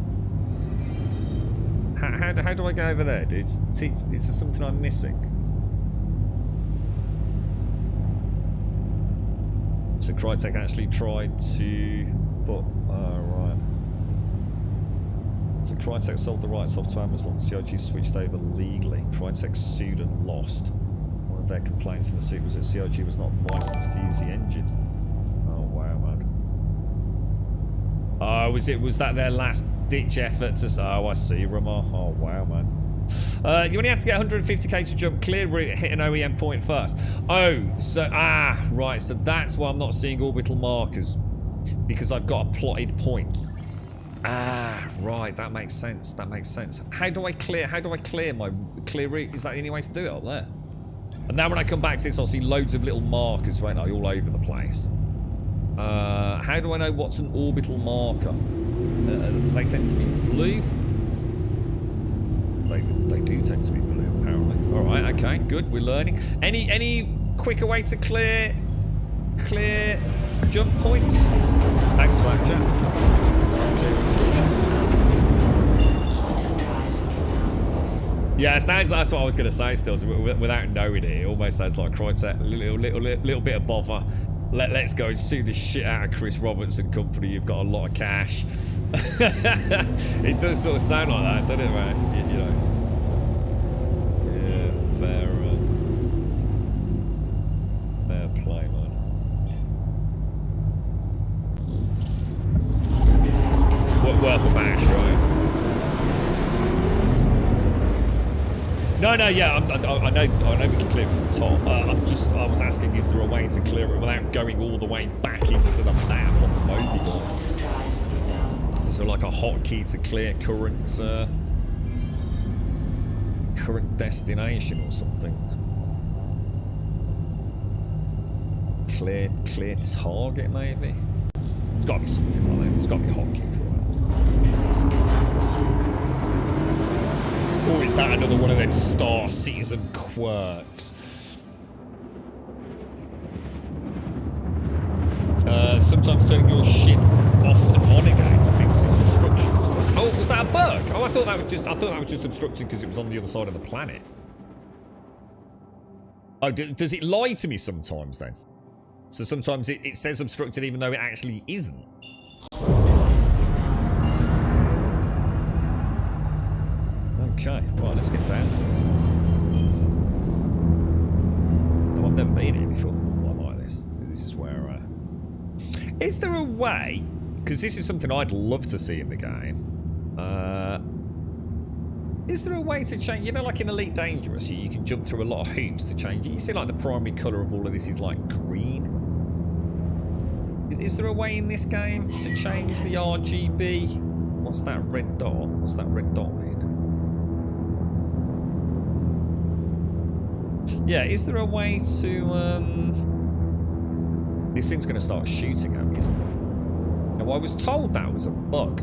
How do I go over there, dude? Is there something I'm missing? So Crytek actually tried to put... right. So Crytek sold the rights off to Amazon. CIG switched over legally. Crytek sued and lost. One of their complaints in the suit was that CIG was not licensed to use the engine. Oh, wow, man. Oh, was that their last ditch effort to... Oh, I see, Ramar. Oh, wow, man. You only have to get 150k to jump clear route, hit an OEM point first. Oh, so... Ah, right. So that's why I'm not seeing orbital markers. Because I've got a plotted point. Ah, right. That makes sense. That makes sense. How do I clear my clear route? Is that the only way to do it up there? And now when I come back to this, I'll see loads of little markers, won't I? All over the place. How do I know what's an orbital marker? Do they tend to be blue? They do tend to be blue, apparently. Alright, okay, good, we're learning. Any quicker way to clear jump points? Thanks for that, Jack. That's clear instructions. Yeah, it sounds, that's what I was going to say still. Without knowing it almost sounds like Crytek, a little bit of bother. Let's go and sue the shit out of Chris Roberts and company. You've got a lot of cash. It does sort of sound like that, doesn't it, man? You know. Yeah, fair play, man. Worth a bash, right? No, yeah, I know we can clear from the top. I was asking, is there a way to clear it without going all the way back into the map on the mobiles? Is there like a hotkey to clear current destination or something? Clear target, maybe? There's got to be something like that. There's got to be a hotkey for it. Or is that another one of them Star Citizen quirks? Sometimes turning your ship off and on again fixes obstructions. Oh, was that a bug? Oh, I thought that was just obstructed because it was on the other side of the planet. Oh, does it lie to me sometimes then? So sometimes it says obstructed even though it actually isn't. Okay, right, let's get down. No, I've never been here before. I like this. This is where... Is there a way... Because this is something I'd love to see in the game. Is there a way to change... You know, like in Elite Dangerous, you can jump through a lot of hoops to change it. You see, like, the primary colour of all of this is, like, green. Is there a way in this game to change the RGB? What's that red dot? What's that red dot mean? Yeah, is there a way to, This thing's going to start shooting at me, isn't it? Now, I was told that was a bug.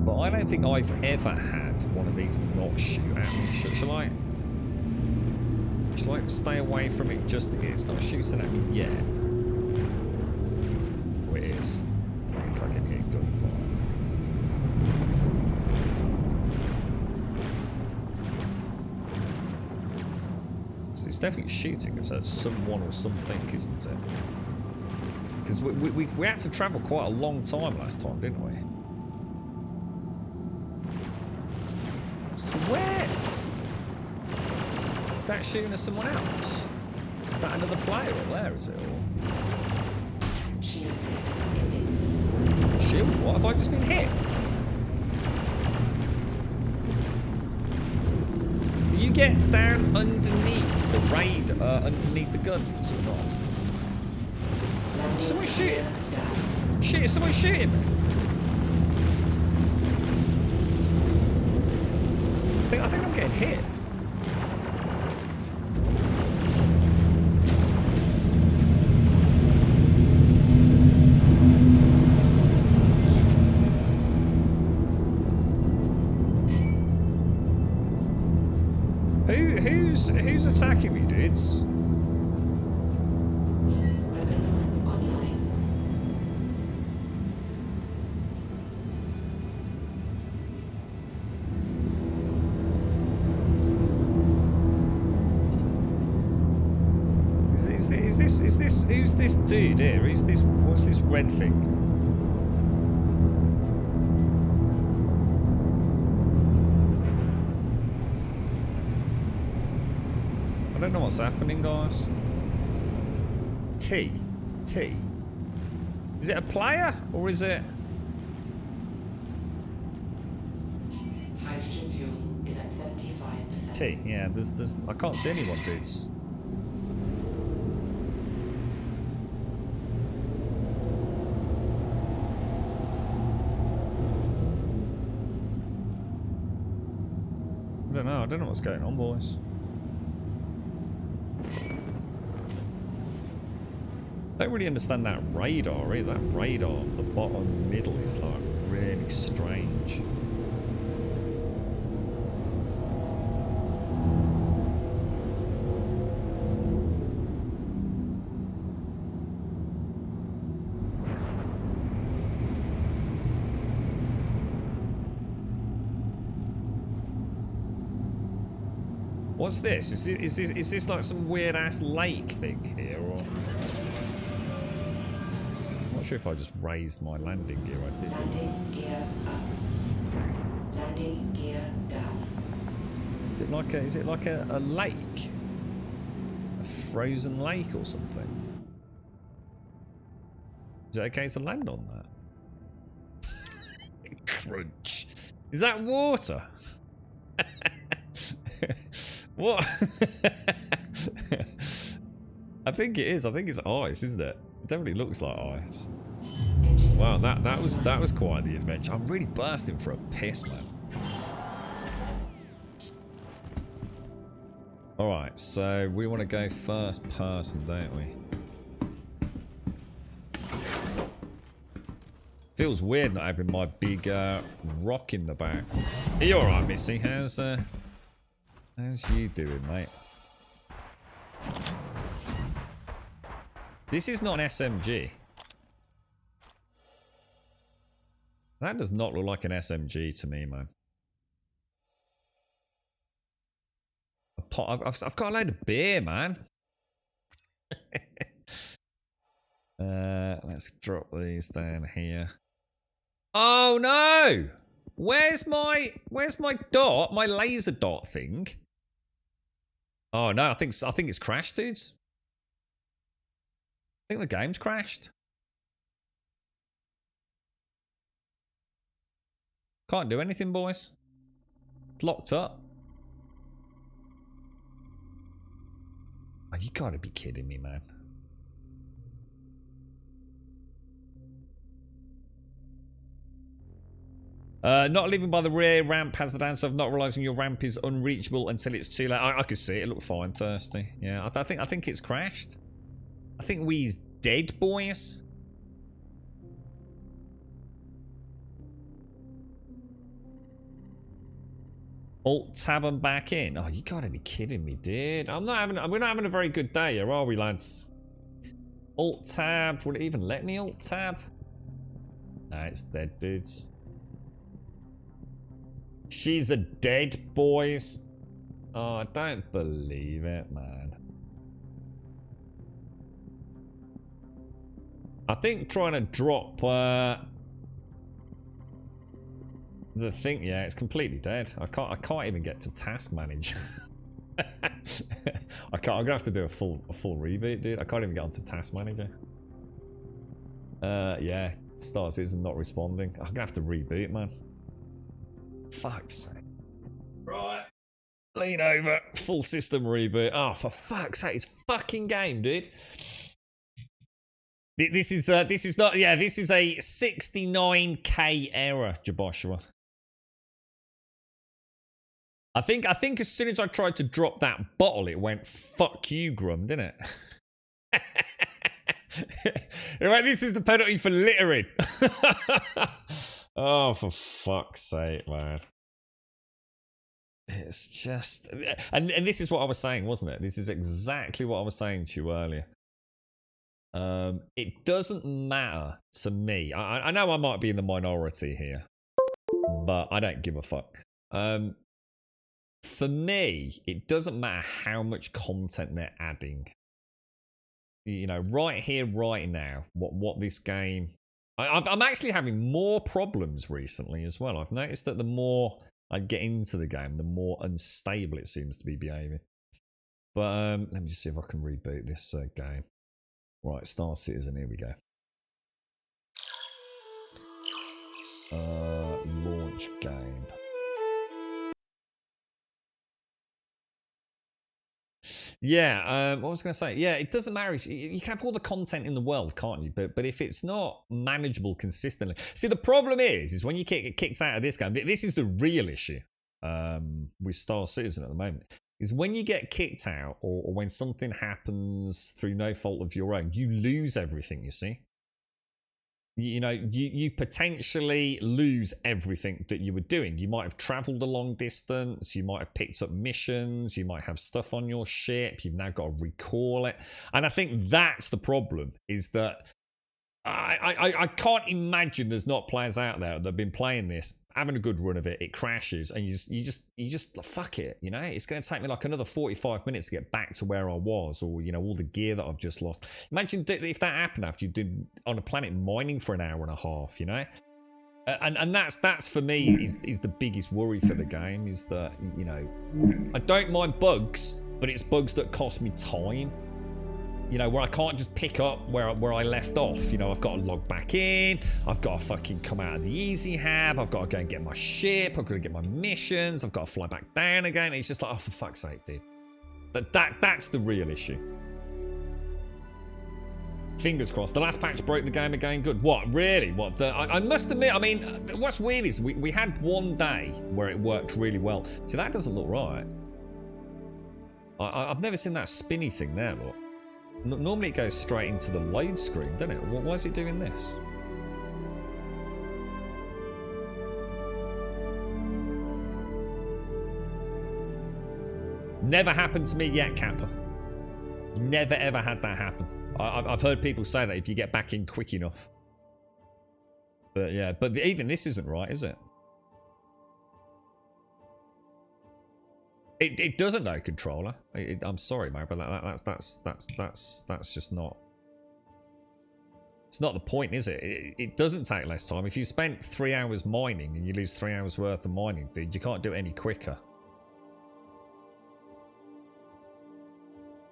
But I don't think I've ever had one of these not shoot at me. Shall I stay away from it just... It's not shooting at me yet. Oh, it is. I think I can hear gunfire. It's definitely shooting us at someone or something, isn't it? Because we had to travel quite a long time last time, didn't we? So where? Is that shooting at someone else? Is that another player or where is it all? Shield system is hit. Shield? What? Have I just been hit? Do you get down underneath the underneath the guns or not? Someone shooting. Shit, someone shooting me. I think I'm getting hit. Who's attacking me, dudes? Weapons online. Who's this dude here? What's this red thing? I don't know what's happening, guys. T. Is it a player or is it? Hydrogen fuel is at 75%. T. Yeah. There's. I can't see anyone, dudes. I don't know what's going on, boys. I don't really understand that radar either. That radar at the bottom middle is like really strange. What's this? Is this like some weird ass lake thing here, or? I'm not sure if I just raised my landing gear. I did. Landing gear up. Landing gear down. Is it like a lake? A frozen lake or something? Is it okay to land on that? Crunch. Is that water? What? I think it is. I think it's ice, isn't it? It definitely looks like ice. Wow, that was quite the adventure. I'm really bursting for a piss, man. Alright, so we want to go first person, don't we? Feels weird not having my big rock in the back. Are you alright, Missy? How's you doing, mate? This is not an SMG. That does not look like an SMG to me, man. I've got a load of beer, man. Let's drop these down here. Oh no! Where's my dot? My laser dot thing? Oh no, I think it's crashed, dudes. I think the game's crashed. Can't do anything, boys. It's locked up. Oh, you gotta be kidding me, man. Not living by the rear ramp has the downside of not realizing your ramp is unreachable until it's too late. I could see it. It looked fine, Thirsty. Yeah, I think it's crashed. I think we's dead, boys. Alt tab and back in. Oh, you gotta be kidding me, dude. We're not having a very good day here, are we, lads? Alt tab. Will it even let me alt tab? Nah, it's dead, dudes. She's a dead, boys. Oh, I don't believe it, man. I think trying to drop the thing, yeah, it's completely dead. I can't even get to task manage. I'm gonna have to do a full reboot, dude. I can't even get onto task manager. Yeah, Star Citizen not responding. I'm gonna have to reboot, man. Fuck's sake. Right. Lean over. Full system reboot. Oh, for fuck's sake, it's fucking game, dude. This is not, yeah, this is a 69k error, Jaboshua. I think as soon as I tried to drop that bottle, it went, fuck you, Grum, didn't it? Right, this is the penalty for littering. Oh, for fuck's sake, man. It's just... And this is what I was saying, wasn't it? This is exactly what I was saying to you earlier. It doesn't matter to me. I know I might be in the minority here, but I don't give a fuck. For me, it doesn't matter how much content they're adding. You know, right here, right now, what this game... I'm actually having more problems recently as well. I've noticed that the more I get into the game, the more unstable it seems to be behaving. But let me just see if I can reboot this game. Right, Star Citizen, here we go. Launch game. Yeah, what was I going to say? Yeah, it doesn't matter. You can have all the content in the world, can't you? But if it's not manageable consistently... See, the problem is when you get kicked out of this game, this is the real issue with Star Citizen at the moment, is when you get kicked out or when something happens through no fault of your own, you lose everything, you see? You know, you potentially lose everything that you were doing. You might have traveled a long distance, you might have picked up missions, you might have stuff on your ship, you've now got to recall it. And I think that's the problem, is that I can't imagine there's not players out there that have been playing this, having a good run of it, it crashes, and you just fuck it, you know? It's going to take me like another 45 minutes to get back to where I was, or, you know, all the gear that I've just lost. Imagine if that happened after you did on a planet mining for an hour and a half, you know? And that's for me is the biggest worry for the game, is that, you know, I don't mind bugs, but it's bugs that cost me time. You know, where I can't just pick up where I left off. You know, I've got to log back in. I've got to fucking come out of the easy hab. I've got to go and get my ship. I've got to get my missions. I've got to fly back down again. And it's just like, oh, for fuck's sake, dude. That's the real issue. Fingers crossed. The last patch broke the game again. Good. What? Really? What? I must admit, I mean, what's weird is we had one day where it worked really well. See, that doesn't look right. I've never seen that spinny thing there, look. Normally it goes straight into the load screen, doesn't it? Why is it doing this? Never happened to me yet, Kappa. Never ever had that happen. I've heard people say that if you get back in quick enough. But yeah, but even this isn't right, is it? It doesn't know controller. I'm sorry, man, but that's just not. It's not the point, is it? It doesn't take less time. If you spent 3 hours mining and you lose 3 hours worth of mining, dude, you can't do it any quicker.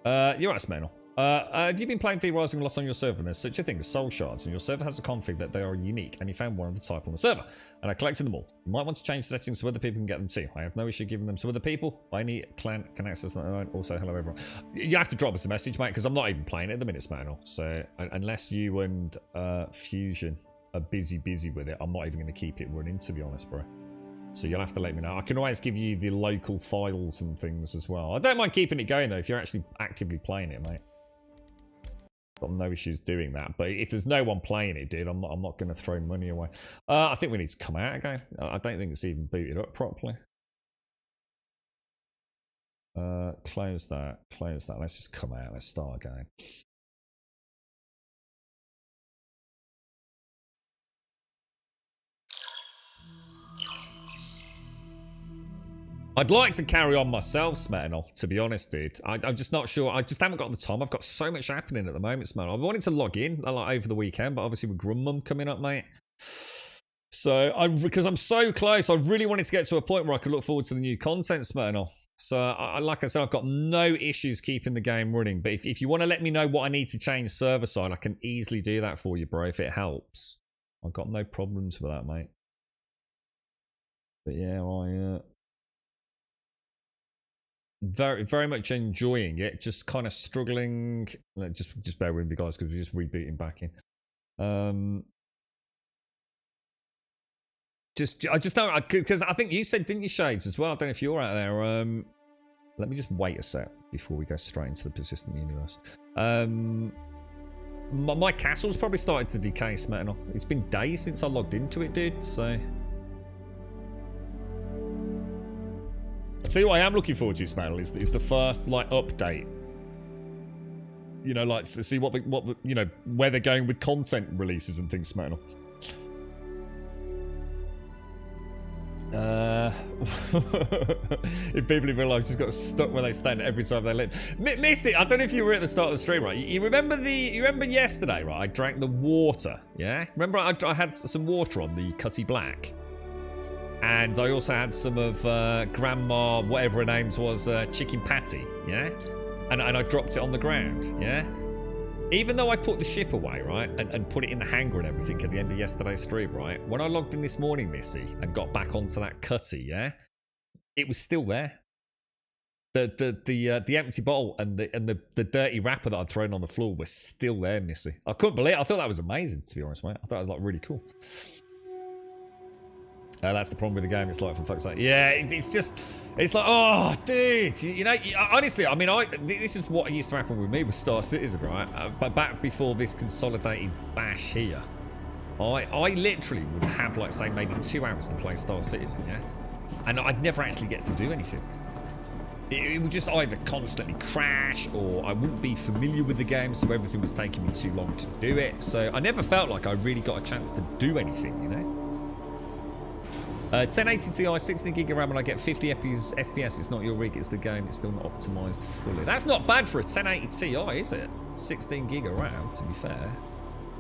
You're right, Smenel. Have you been playing V Rising a lot on your server? And there's such a thing as soul shards, and your server has a config that they are unique, and you found one of the type on the server, and I collected them all. You might want to change the settings so other people can get them too. I have no issue giving them to other people. Any clan can access them. Also, hello everyone. You have to drop us a message, mate, because I'm not even playing it at the minute, Smanel. So unless you and Fusion are busy with it, I'm not even going to keep it running, to be honest, bro. So you'll have to let me know. I can always give you the local files and things as well. I don't mind keeping it going though if you're actually actively playing it, mate. Got no issues doing that, but if there's no one playing it, dude, I'm not going to throw money away. I think we need to come out again. I don't think it's even booted up properly. Close that. Let's just come out. Let's start again. I'd like to carry on myself, Smetanol, to be honest, dude. I'm just not sure. I just haven't got the time. I've got so much happening at the moment, Smetanol. I wanted to log in like over the weekend, but obviously with Grummum coming up, mate. So, because I'm so close, I really wanted to get to a point where I could look forward to the new content, Smetanol. So, like I said, I've got no issues keeping the game running. But if you want to let me know what I need to change server side, I can easily do that for you, bro, if it helps. I've got no problems with that, mate. But yeah, very, very much enjoying it. Just kind of struggling. Just bear with me, guys, because we're just rebooting back in. I just don't, because I think you said, didn't you, Shades, as well? I don't know if you're out there. Let me just wait a sec before we go straight into the persistent universe. My castle's probably started to decay, Smetanol. It's been days since I logged into it, dude, so... I'll tell you what I am looking forward to, Smetanol, is the first, like, update. You know, like, to see what the, you know, where they're going with content releases and things, Smetanol. If people in real life just got stuck where they stand every time they live. Missy, I don't know if you were at the start of the stream, right? You remember yesterday, right? I drank the water, yeah? Remember I had some water on the Cutty Black? And I also had some of Grandma, whatever her name was, chicken patty, yeah? And I dropped it on the ground, yeah? Even though I put the ship away, right, and put it in the hangar and everything at the end of yesterday's stream, right, when I logged in this morning, Missy, and got back onto that cutty, yeah, it was still there. The empty bottle and the dirty wrapper that I'd thrown on the floor was still there, Missy. I couldn't believe it. I thought that was amazing, to be honest, mate. I thought it was like really cool. That's the problem with the game. It's like, for fuck's sake. Yeah, it's like, oh, dude. You know, honestly, I mean, this is what used to happen with me with Star Citizen, right? But back before this consolidated bash here, I literally would have, like, say, maybe 2 hours to play Star Citizen, yeah? And I'd never actually get to do anything. It would just either constantly crash or I wouldn't be familiar with the game, so everything was taking me too long to do it. So I never felt like I really got a chance to do anything, you know? 1080 Ti, 16 gig of RAM, and I get 50 FPS. It's not your rig, it's the game. It's still not optimized fully. That's not bad for a 1080 Ti, is it? 16 gig of RAM, to be fair.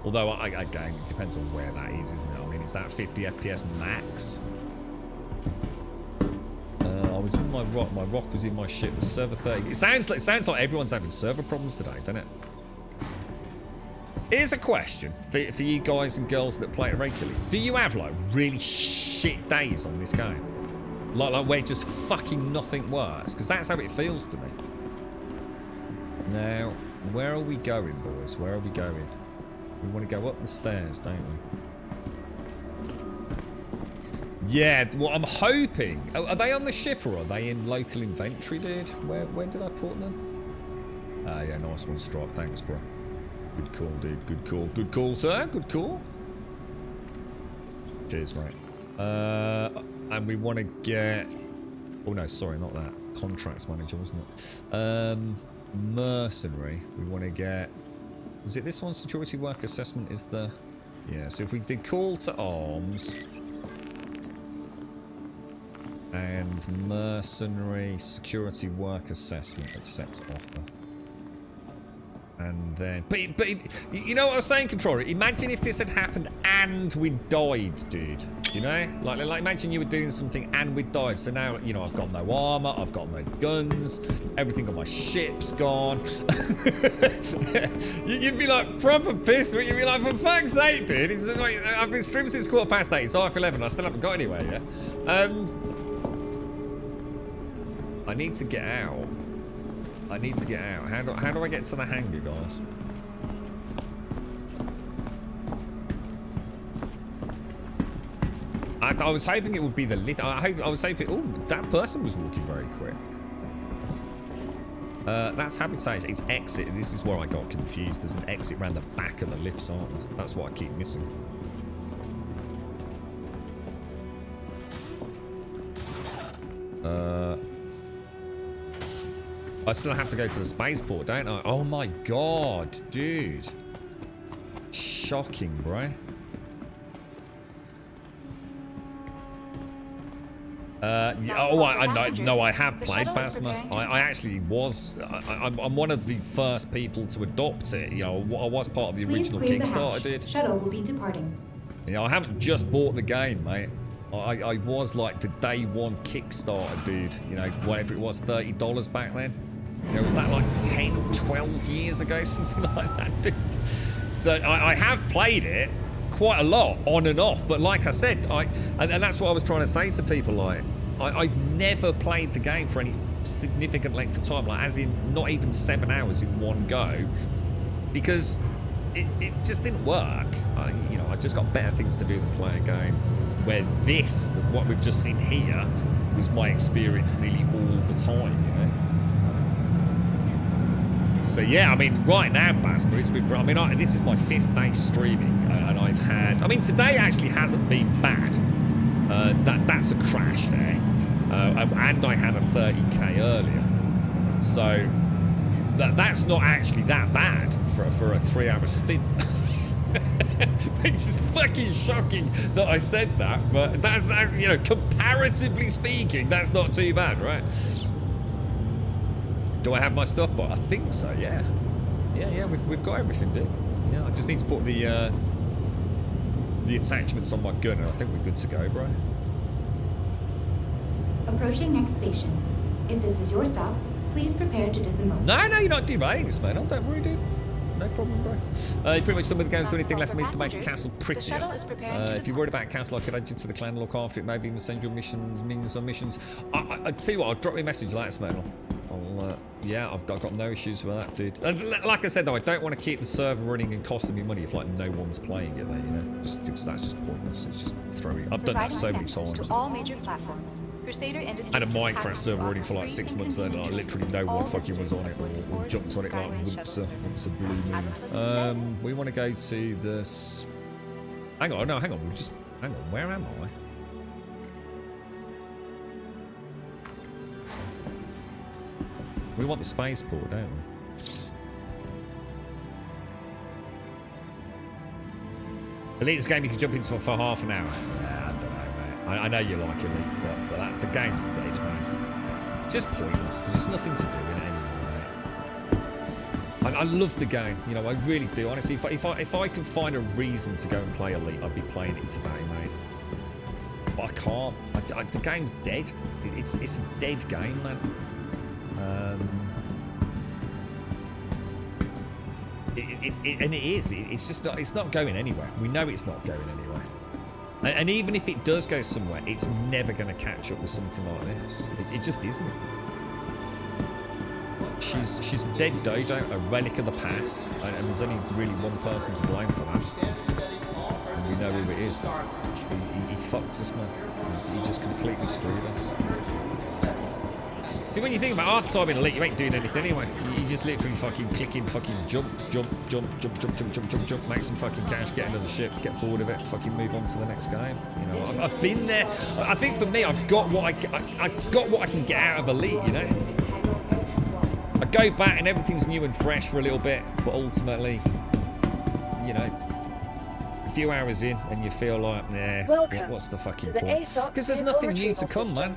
Although, again, it depends on where that is, isn't it? I mean, is that 50 FPS max? I was in my rock. My rock was in my ship. The server 30. It sounds like everyone's having server problems today, doesn't it? Here's a question for you guys and girls that play it regularly. Do you have, like, really shit days on this game? Like where just fucking nothing works? Because that's how it feels to me. Now, where are we going, boys? Where are we going? We want to go up the stairs, don't we? Yeah, well, I'm hoping... Oh, are they on the ship or are they in local inventory, dude? Where did I put them? Ah, yeah, nice one, Stripe. Thanks, bro. Good call, dude. Good call. Good call, sir. Good call. Cheers, mate. And we want to get... Oh, no, sorry, not that. Contracts manager, wasn't it? Mercenary. We want to get... Was it this one? Security work assessment is the... Yeah, so if we did call to arms... And mercenary security work assessment, accept offer. And then, but you know what I was saying, controller? Imagine if this had happened and we died, dude. You know, like imagine you were doing something and we died. So now, you know, I've got no armor, I've got no guns, everything on my ship's gone. You'd be like proper pissed. You'd be like, for fuck's sake, dude. It's like, I've been streaming since 11:15. It's half 11. I still haven't got anywhere yet. I need to get out. I need to get out. How do I get to the hangar, guys? I was hoping it would be the lift. I was hoping. Oh, that person was walking very quick. That's habitation. It's exit. This is where I got confused. There's an exit around the back of the lifts, aren't there? That's what I keep missing. I still have to go to the spaceport, don't I? Oh my god, dude. Shocking, bro. I have played Basma. I actually was. I'm one of the first people to adopt it. You know, I was part of the original Kickstarter. I did. Shuttle will be departing. You know, I haven't just bought the game, mate. I was like the day one Kickstarter dude. You know, whatever it was, $30 back then. You know, was that like 10, 12 years ago, something like that, dude? So I have played it quite a lot, on and off. But like I said, and that's what I was trying to say to people. Like, I've never played the game for any significant length of time, like as in not even 7 hours in one go, because it just didn't work. You know, I just got better things to do than play a game. Where this, what we've just seen here, was my experience nearly all the time. You know. So yeah, I mean, right now, Basma, it's been. I mean, this is my 5th day streaming, and I've had. I mean, today actually hasn't been bad. That's a crash there, and I had a 30k earlier, so that's not actually that bad for a 3-hour stint. It's just fucking shocking that I said that, but that's, you know, comparatively speaking, that's not too bad, right? Do I have my stuff bought? I think so, yeah. Yeah, we've got everything, dude. Yeah, I just need to put the attachments on my gun, and I think we're good to go, bro. Approaching next station. If this is your stop, please prepare to disembark. No, you're not derailing us, man. Don't worry, dude. No problem, bro. You're pretty much done with the game, so anything left for me is to make the castle prettier. If you're worried about a castle, I could add you to the clan and look after it. Maybe even send your minions on missions. I tell you what, I'll drop you a message like this, man. Yeah, I've got no issues with that, dude. And like I said, though, I don't want to keep the server running and costing me money if like no one's playing it there, you know. Just that's just pointless. It's just throwing. I've done that so many times. To all major platforms. Crusader Industries. And a Minecraft server running for like 6 months then, like, literally no one fucking was on it or jumped on it like once a blue moon. We want to go to this. Hang on, hang on. Where am I? We want the spaceport, don't we? Elite is a game you can jump into for half an hour. Yeah, I don't know, mate. I know you like Elite, but the game's dead, man. It's just pointless. There's just nothing to do in it anymore, mate. I love the game, you know, I really do. Honestly, if I can find a reason to go and play Elite, I'd be playing it today, mate. But I can't. The game's dead. It's a dead game, man. And it is. It's just not. It's not going anywhere. We know it's not going anywhere. And even if it does go somewhere, it's never going to catch up with something like this. It just isn't. She's a dead dodo, a relic of the past, and there's only really one person to blame for that. And we know who it is. He fucked us, man. He just completely screwed us. See, when you think about half the time in Elite, you ain't doing anything anyway. You just literally fucking clicking, fucking jump, make some fucking cash, get another ship, get bored of it, fucking move on to the next game. You know, I've been there. I think for me, I've got what I got what I can get out of Elite. You know, I go back and everything's new and fresh for a little bit, but ultimately, you know, a few hours in and you feel like, nah, what's the fucking point? Because there's nothing new to come, man.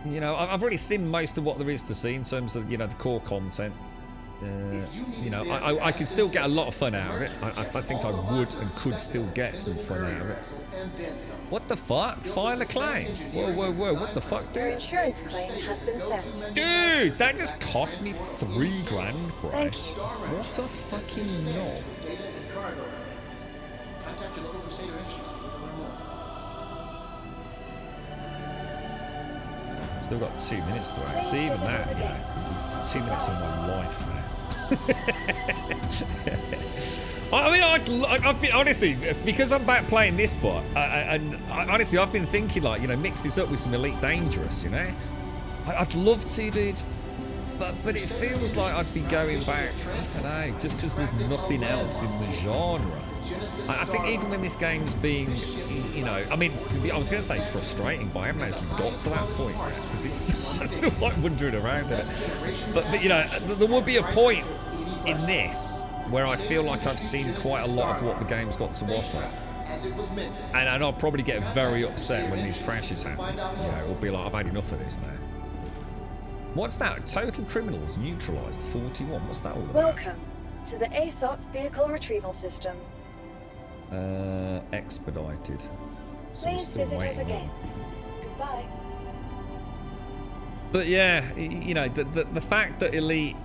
You know, I've already seen most of what there is to see in terms of, you know, the core content. You know, I could still get a lot of fun out of it. I think I would and could still get some fun out of it. What the fuck? File a claim? Whoa, what the fuck, dude? Your insurance claim has been sent. Dude, that just cost me $3 grand, bro. Thank you. What a fucking knob. Contact your local Crusader Industries to learn more. Still got 2 minutes to wait. See, even that, you know, it's 2 minutes of my life now. I mean, I've been, honestly, because I'm back playing this bot, and honestly, I've been thinking, like, you know, mix this up with some Elite Dangerous, you know? I'd love to, dude. But it feels like I'd be going back, I don't know, just because there's nothing else in the genre. I think even when this game's being, you know, I mean, I was going to say frustrating, but I haven't actually got to that point yet, because I'm still like wandering around in it. But you know, there will be a point in this where I feel like I've seen quite a lot of what the game's got to offer. as it was meant to be. And I'll probably get very upset when these crashes happen. You know, it'll be like, I've had enough of this now. What's that? Total criminals neutralized 41. What's that all about? Welcome to the ASOP vehicle retrieval system. Expedited. So we're Please still visit us waiting. again. Goodbye. But yeah, you know, the fact that Elite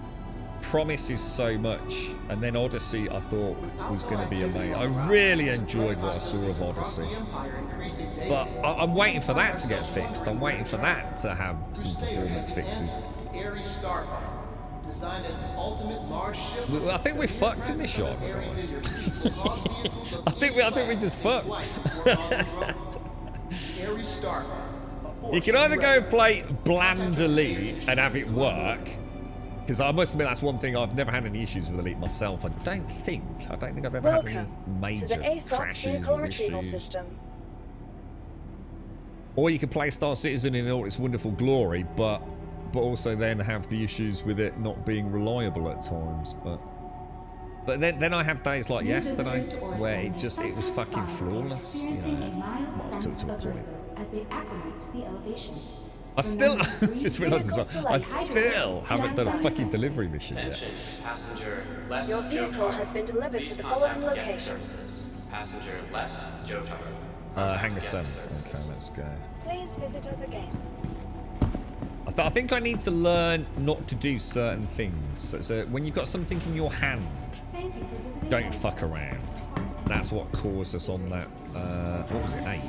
promises so much, and then Odyssey I thought was going to be amazing. I really enjoyed what I saw of Odyssey. But I'm waiting for that to get fixed. I'm waiting for that to have some performance fixes. Designed as the ultimate large ship. I think we're fucked in this genre, guys. I think we just fucked. You can either go play bland Elite and have it work, because I must admit that's one thing I've never had any issues with Elite myself. I don't think I've ever had any major to the ASOP crashes vehicle or retrieval issues. system. Or you can play Star Citizen in all its wonderful glory, but also then have the issues with it not being reliable at times. But then I have days like yesterday where it was fucking flawless. You know, well, to a point. As they acclimate to the elevation. I still just realised as well. I still haven't done a fucking delivery mission yet. Attention, passenger less Your Joe vehicle Tar. has been delivered Please to the following contact guest location. services. Passenger less Joe Tar. Hangar Guest 7. services. Okay, let's go. Please visit us again. I think I need to learn not to do certain things. So when you've got something in your hand, don't fuck around. That's what caused us on that. What was it? 8.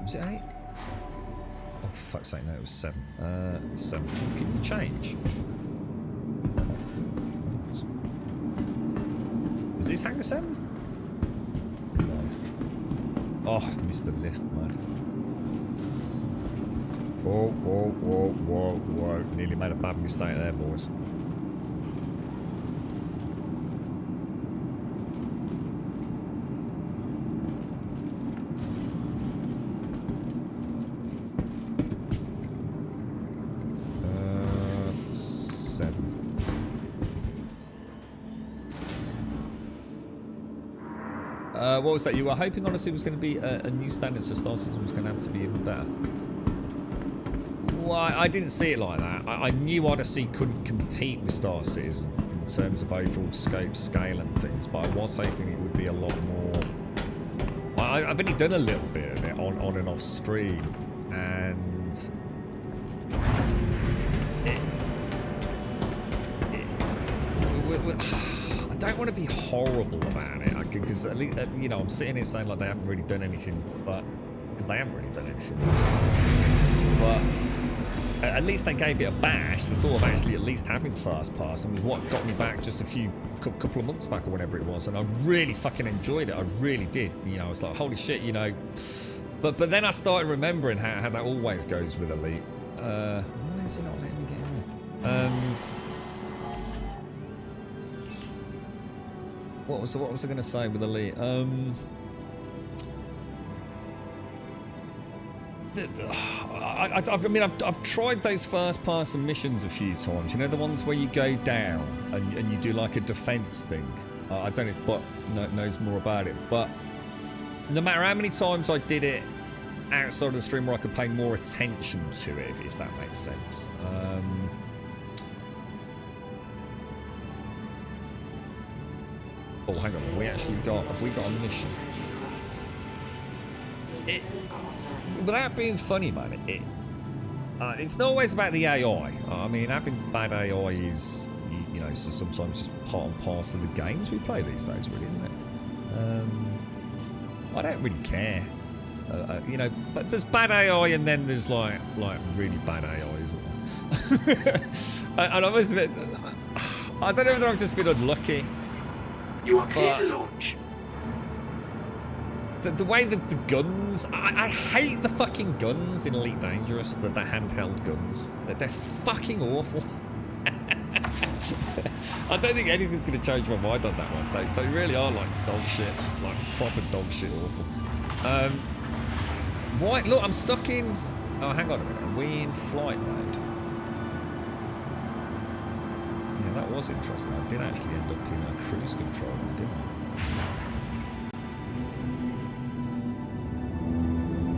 Was it 8? Oh, for fuck's sake, no, it was 7. 7. Can you change? Is this Hangar 7? No. Oh, missed the lift, man. Whoa. Nearly made a bad mistake there, boys. What was that? You were hoping Odyssey was going to be a new standard, so Star Citizen was going to have to be even better. Well, I didn't see it like that. I knew Odyssey couldn't compete with Star Citizen in terms of overall scope, scale and things, but I was hoping it would be a lot more... I've only done a little bit of it on and off stream, and... I don't want to be horrible about it, because at least, you know, I'm sitting here saying like they haven't really done anything, but because they haven't really done anything. But at least they gave it a bash. The thought of actually at least having fast pass and was what got me back just a couple of months back or whenever it was, and I really fucking enjoyed it. I really did. You know, I was like, holy shit, you know. But then I started remembering how that always goes with Elite. Why is it not letting me get in there? What was I going to say with Elite? I've tried those first person missions a few times. You know, the ones where you go down and you do like a defense thing. I don't know, but knows more about it. But no matter how many times I did it outside of the stream where I could pay more attention to it, if that makes sense. Oh, hang on. Have we got a mission? Without being funny, man, it's not always about the AI. I mean, having bad AI is, you know, so sometimes just part and parcel of the games we play these days, really, isn't it? I don't really care. You know, but there's bad AI and then there's like really bad AI, isn't there? And I must admit, I don't know whether I've just been unlucky. You are clear to launch. The way that the guns... I hate the fucking guns in Elite Dangerous, the handheld guns. They're fucking awful. I don't think anything's going to change my mind on that one. They really are like dog shit. Like proper dog shit awful. Why? Look, I'm stuck in... Oh, hang on a minute. Are we in flight mode? Yeah, that was interesting. I did actually end up in a cruise control, didn't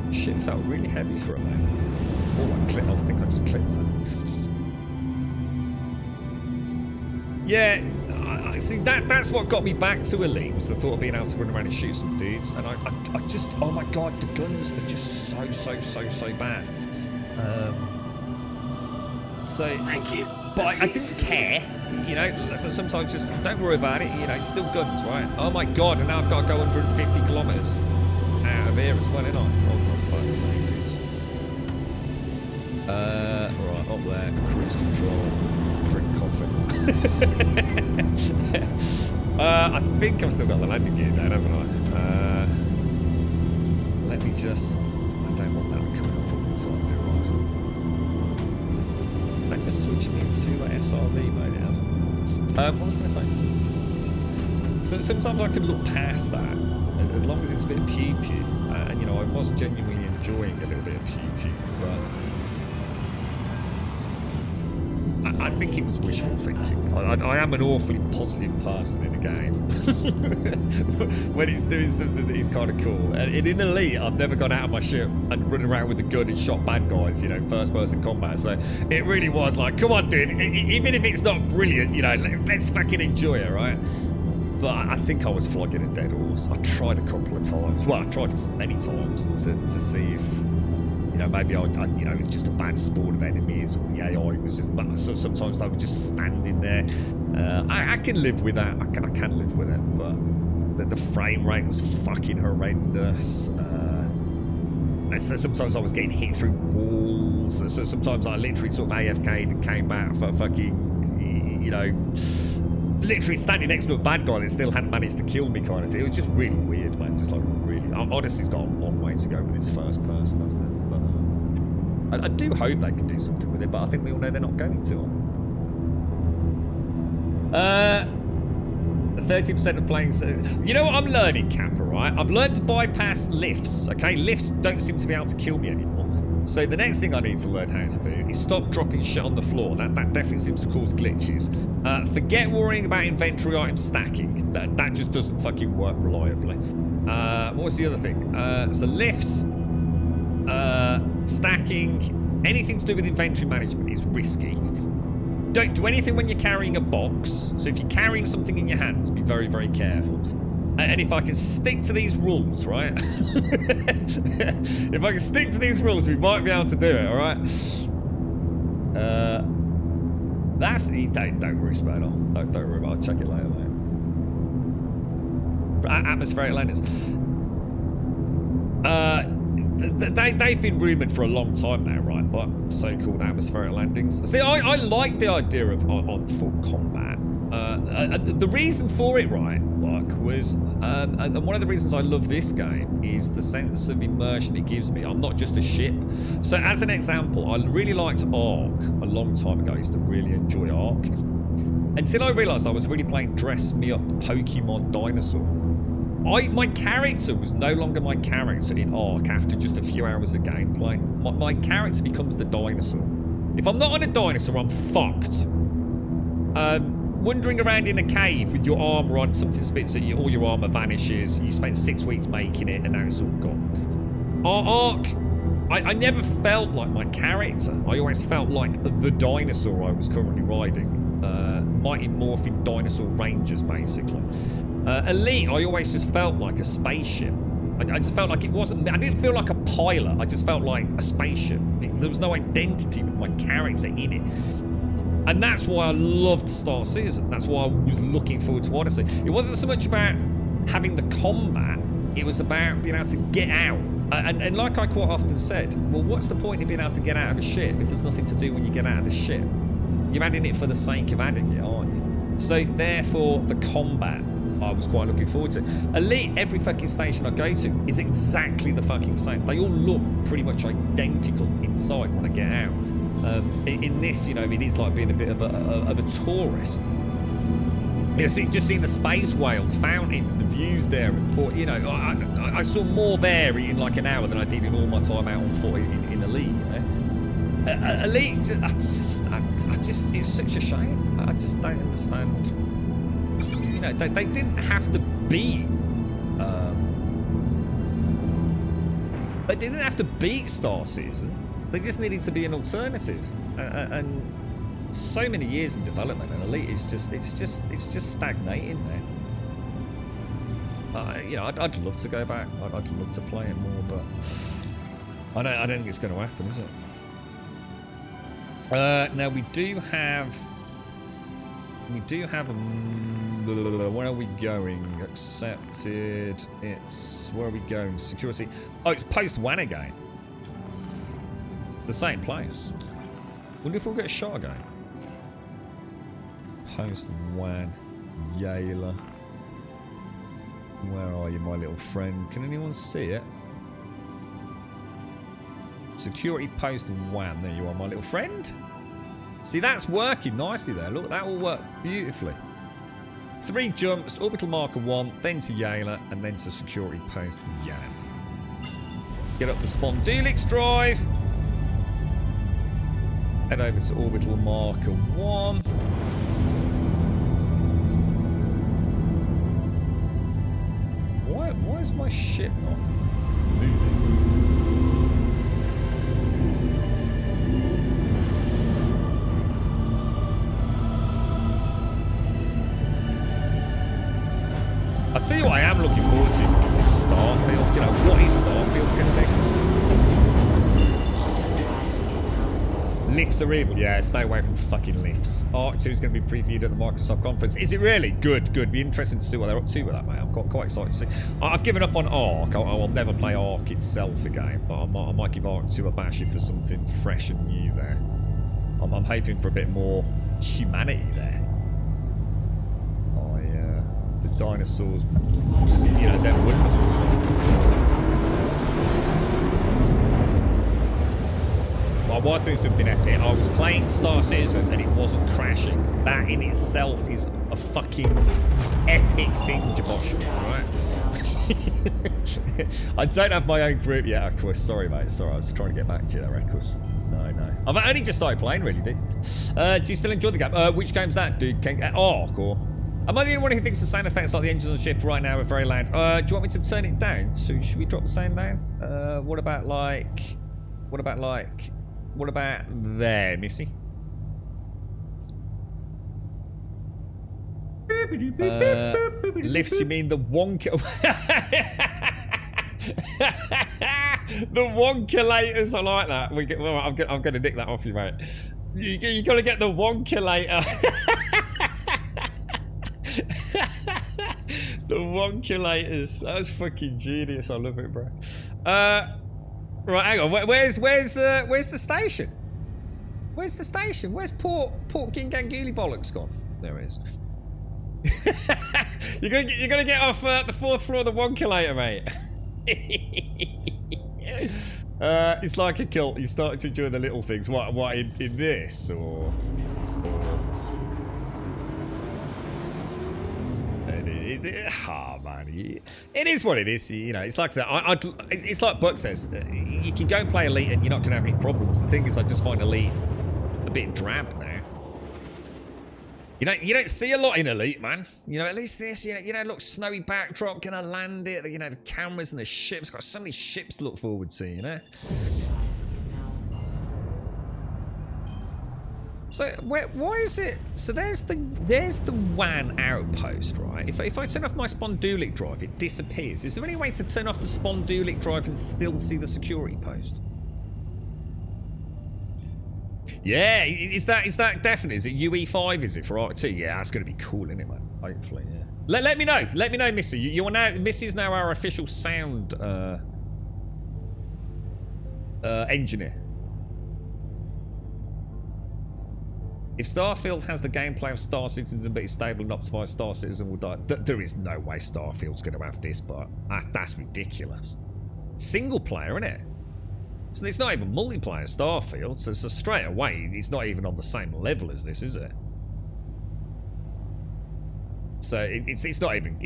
I? Shit felt really heavy for a moment. Oh, I think I just clicked that. Yeah, I see, that's what got me back to Elite, was the thought of being able to run around and shoot some dudes. And I just, oh my god, the guns are just so bad. So, thank you. But I didn't care, you know. So sometimes just don't worry about it. You know, it's still guns, right? Oh my god, and now I've got to go 150 kilometers out of here as well, ain't I? Oh, for fuck's sake, dudes. Right, up there, cruise control, drink coffee. I think I've still got the landing gear down, haven't I? Let me just. I don't want that coming up all the time, do I? That just switched me into SRV mode, it has. What was I going to say? So sometimes I can look past that, as long as it's a bit of pew-pew. And, you know, I was genuinely enjoying a little bit of pew-pew, but I think it was wishful thinking. I am an awfully positive person in a game. When it's doing something that is kind of cool. And in Elite, I've never gone out of my ship and run around with a gun and shot bad guys, you know, first person combat. So it really was like, come on, dude, even if it's not brilliant, you know, let's fucking enjoy it, right? But I think I was flogging a dead horse. I tried a couple of times. Well, I tried many times to see if, you know, maybe I you know, just a bad spawn of enemies, or the AI was just. So sometimes they were just standing there. I can live with that. I can live with it, but the frame rate was fucking horrendous. So sometimes I was getting hit through walls. So sometimes I literally sort of AFK'd and came back for fucking, you know, literally standing next to a bad guy that still hadn't managed to kill me, kind of thing. It was just really weird, man. Just like really. Odyssey's got a long way to go with its first person, hasn't it? I do hope they can do something with it, but I think we all know they're not going to. 30% of playing. You know what I'm learning, Kappa, right? I've learned to bypass lifts, okay? Lifts don't seem to be able to kill me anymore. So the next thing I need to learn how to do is stop dropping shit on the floor. That definitely seems to cause glitches. Forget worrying about inventory item stacking. That just doesn't fucking work reliably. What was the other thing? So lifts, stacking, anything to do with inventory management is risky. Don't do anything when you're carrying a box. So if you're carrying something in your hands, be very, very careful. And if I can stick to these rules, right? If I can stick to these rules, we might be able to do it, all right? That's... Don't worry, Spanner. Don't worry about it. I'll check it later, mate. Atmospheric landings. They've been rumoured for a long time now, right? But so-called atmospheric landings. See, I like the idea of on foot combat. The reason for it, right, Buck, was, and one of the reasons I love this game is the sense of immersion it gives me. I'm not just a ship. So as an example, I really liked Ark a long time ago. I used to really enjoy Ark. Until I realised I was really playing Dress Me Up Pokemon Dinosaur. My character was no longer my character in Ark after just a few hours of gameplay. My character becomes the dinosaur. If I'm not on a dinosaur, I'm fucked. Wandering around in a cave with your armor on, something spits at you, all your armor vanishes, you spend 6 weeks making it, and now it's all gone. Ark, I never felt like my character. I always felt like the dinosaur I was currently riding. Mighty Morphin Dinosaur Rangers, basically. Elite, I always just felt like a spaceship. I just felt like it wasn't... I didn't feel like a pilot. I just felt like a spaceship. There was no identity with my character in it. And that's why I loved Star Citizen. That's why I was looking forward to Odyssey. It wasn't so much about having the combat. It was about being able to get out. And like I quite often said, well, what's the point of being able to get out of a ship if there's nothing to do when you get out of the ship? You're adding it for the sake of adding it, aren't you? So, therefore, the combat I was quite looking forward to. Elite, every fucking station I go to is exactly the fucking same. They all look pretty much identical inside when I get out. In this, you know, it is like being a bit of a tourist. You know, just seeing the space whale, the fountains, the views there, and Port, you know, I saw more there in like an hour than I did in all my time out on foot in Elite, you know. Elite, I just, it's such a shame. I just don't understand. You know, they didn't have to beat. They didn't have to beat Star Citizen. They just needed to be an alternative. And so many years in development, and Elite is just, it's just stagnating there. You know, I'd love to go back. I'd love to play it more, but I don't think it's going to happen, is it? Now we do have where are we going? Accepted. It's, where are we going? Security. Oh, it's post WAN again. It's the same place. Wonder if we'll get a shot again. Post WAN. Yayla. Where are you, my little friend? Can anyone see it? Security post WAN. There you are, my little friend. See, that's working nicely there. Look, that will work beautifully. 3 jumps, orbital marker 1, then to Yayla, and then to security post Yan. Get up the Spondylix drive. Head over to orbital marker 1. Why is my ship not moving? I'll tell you what I am looking forward to is this Starfield. You know, what is Starfield going to be? Lifts are evil. Yeah, stay away from fucking lifts. Arc 2 is going to be previewed at the Microsoft conference. Is it really? Good, good. Be interesting to see what they're up to with that, mate. I'm quite excited to see. I've given up on Arc. I will never play Arc itself again, but I might give Arc 2 a bash if there's something fresh and new there. I'm hoping for a bit more humanity there. The dinosaurs, you know, they're wonderful. Well, I was doing something epic. I was playing Star Citizen and it wasn't crashing. That in itself is a fucking epic thing, Jabosh, right? I don't have my own group yet, of course. Sorry, mate. Sorry, I was trying to get back to you there, of course. No. I've only just started playing, really, dude. Do you still enjoy the game? Which game's that, dude? Arc or... Am I the only one who thinks the sound effects like the engines on the ship right now are very loud? Do you want me to turn it down? So should we drop the sound down? What about there, Missy? Lifts, you mean the wonk... the wonkulators, I like that. Well, I'm going to nick that off you, mate. You got to get the wonkulator. The wonkulators. That was fucking genius. I love it, bro. Right, hang on. Where's the station? Where's the station? Where's Port Ginganguli bollocks gone? There it is. You're gonna get off the 4th floor of the wonkulator, mate. It's like a cult. You start to enjoy the little things. What in this or? Man, it is what it is. You know, it's like I said. It's like Buck says. You can go and play Elite, and you're not gonna have any problems. The thing is, I just find Elite a bit drab now. You don't see a lot in Elite, man. You know, at least this. You know, look, snowy backdrop, gonna land it. You know, the cameras and the ships. Got so many ships to look forward to. You know. So why is it? So there's the WAN outpost, right? If I turn off my Spondylix drive, it disappears. Is there any way to turn off the Spondylix drive and still see the security post? Yeah, is that definite? Is it UE5? Is it for Arc 2? Yeah, that's gonna be cool, isn't it, man? Hopefully, yeah. Let me know. Let me know, Missy. You are now. Missy's now our official sound engineer. If Starfield has the gameplay of Star Citizen but is stable and optimized, Star Citizen will die. There is no way Starfield's going to have this, but that's ridiculous. Single player, isn't it? So it's not even multiplayer Starfield, so straight away it's not even on the same level as this, is it? So it's not even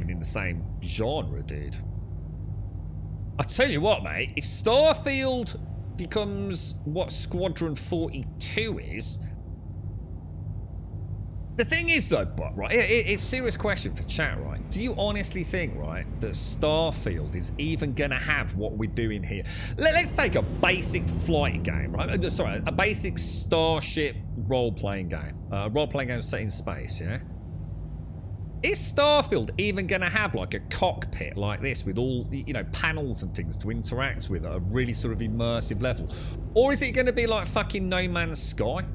in the same genre, dude. I tell you what, mate, if Starfield becomes what Squadron 42 is. The thing is though, but right, it's a serious question for chat, right? Do you honestly think, right, that Starfield is even gonna have what we're doing here? Let's take a basic flight game, right? Sorry, a basic Starship role-playing game. Role-playing game set in space, yeah? Is Starfield even gonna have like a cockpit like this with all, you know, panels and things to interact with at a really sort of immersive level? Or is it gonna be like fucking No Man's Sky?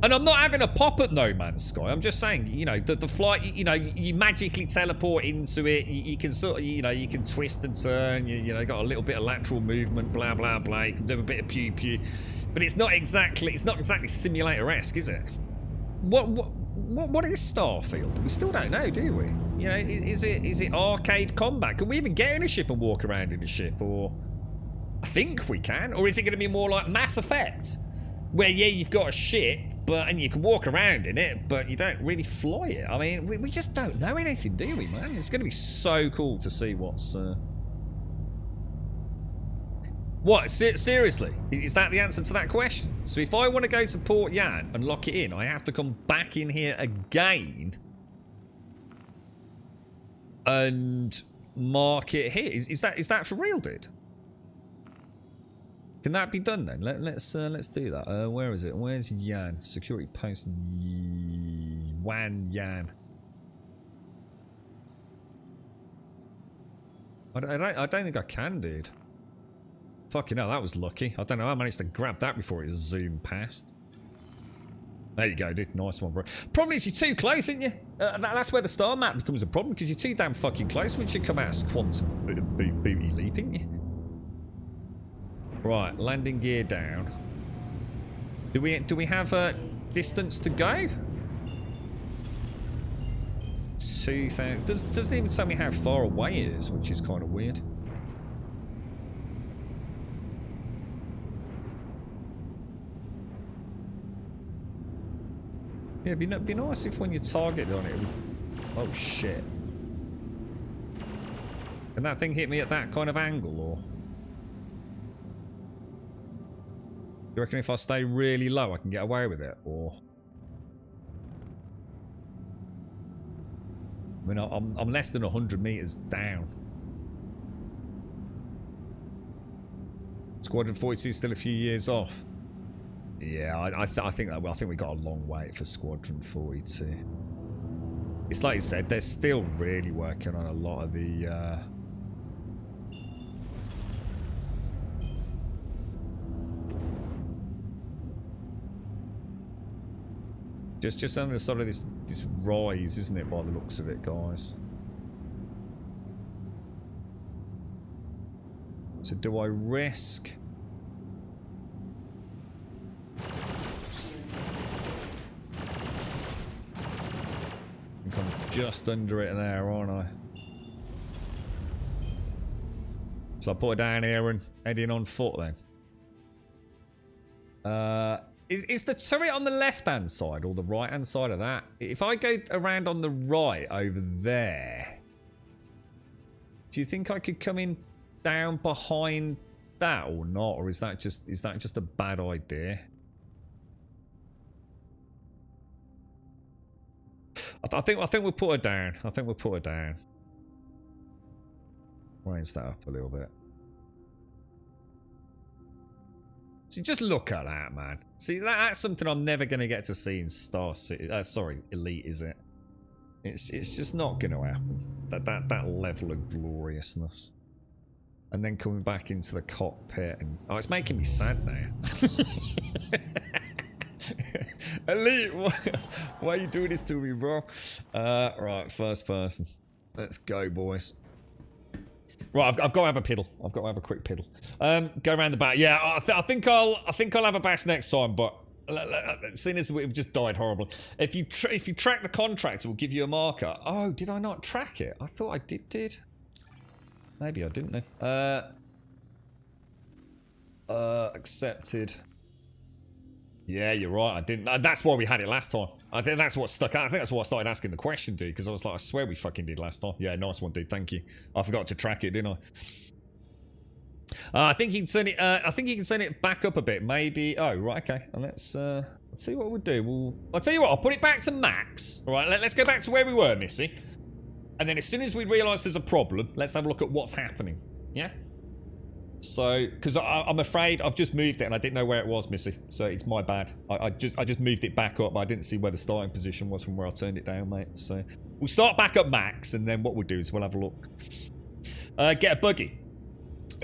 And I'm not having a pop at No Man's Sky. I'm just saying, you know, the flight, you know, you magically teleport into it. You can sort of, you know, you can twist and turn. You know, got a little bit of lateral movement, blah, blah, blah. You can do a bit of pew-pew. But it's not exactly simulator-esque, is it? What is Starfield? We still don't know, do we? You know, is it arcade combat? Can we even get in a ship and walk around in a ship? Or I think we can. Or is it going to be more like Mass Effect? Where, yeah, you've got a ship, and you can walk around in it, but you don't really fly it. I mean, we just don't know anything, do we, man? It's going to be so cool to see what's... What? Seriously? Is that the answer to that question? So if I want to go to Port Yan and lock it in, I have to come back in here again and mark it here. Is that for real, dude? Can that be done then? Let's do that. Where is it? Where's Yan? Security post Wan Yan. I don't think I can, dude. Fucking hell, that was lucky. I don't know how I managed to grab that before it zoomed past. There you go, dude. Nice one, bro. Problem is you're too close, aren't you? That's where the star map becomes a problem, because you're too damn fucking close once you come out as quantum booty leap, ain't you? Right, landing gear down. Do we have a distance to go? 2,000. Doesn't even tell me how far away it is, which is kind of weird. Yeah, it'd be nice if when you target on it, oh shit. Can that thing hit me at that kind of angle, or? You reckon if I stay really low, I can get away with it, or? I mean, I'm less than 100 meters down. Squadron 42 is still a few years off. Yeah, I think we got a long wait for Squadron 42. It's like you said, they're still really working on a lot of the. Just on the sort of this rise, isn't it, by the looks of it, guys? So do I risk? I think I'm just under it there, aren't I? So I put it down here and head in on foot then. Is the turret on the left-hand side or the right-hand side of that? If I go around on the right over there, do you think I could come in down behind that or not? Or is that just a bad idea? I think we'll put her down. I think we'll put her down. Raise that up a little bit. See, just look at that, man. See, that's something I'm never going to get to see in Star City. Sorry, Elite, is it? It's just not going to happen. That level of gloriousness. And then coming back into the cockpit and... Oh, it's making me sad now. Elite, why are you doing this to me, bro? Right, first person. Let's go, boys. Right, I've got to have a piddle. I've got to have a quick piddle. Go around the back. Yeah, I think I'll have a bash next time. But seeing as we've just died horribly, if you track the contract, it will give you a marker. Oh, did I not track it? I thought I did. Maybe I didn't know. Accepted. Yeah, you're right. I didn't. That's why we had it last time. I think that's what stuck out. I think that's why I started asking the question, dude. Because I was like, I swear we fucking did last time. Yeah, nice one, dude. Thank you. I forgot to track it, didn't I? I think you can turn it. I think you can turn it back up a bit. Maybe. Oh, right. Okay. And let's see what we'll do. I'll tell you what. I'll put it back to max. All right. Let's go back to where we were, Missy. And then as soon as we realise there's a problem, let's have a look at what's happening. Yeah. So, because I'm afraid I've just moved it and I didn't know where it was, Missy. So it's my bad. I just moved it back up, but I didn't see where the starting position was from where I turned it down, mate. So we'll start back up max, and then what we'll do is we'll have a look. Get a buggy.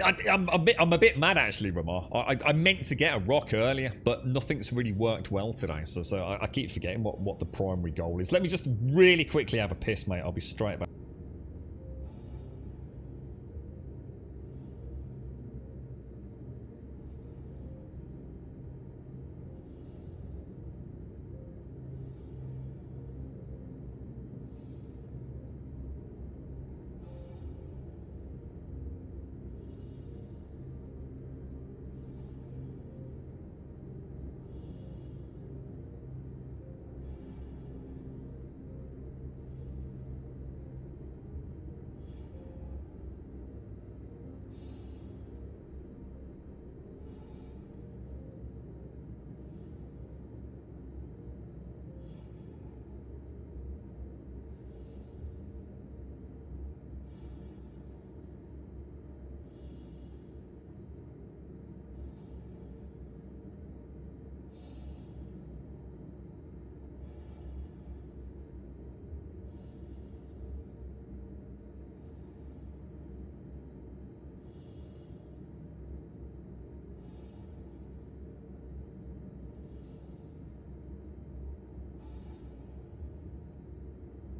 I'm a bit mad actually, Ramar. I meant to get a rock earlier, but nothing's really worked well today. So I keep forgetting what the primary goal is. Let me just really quickly have a piss, mate. I'll be straight back.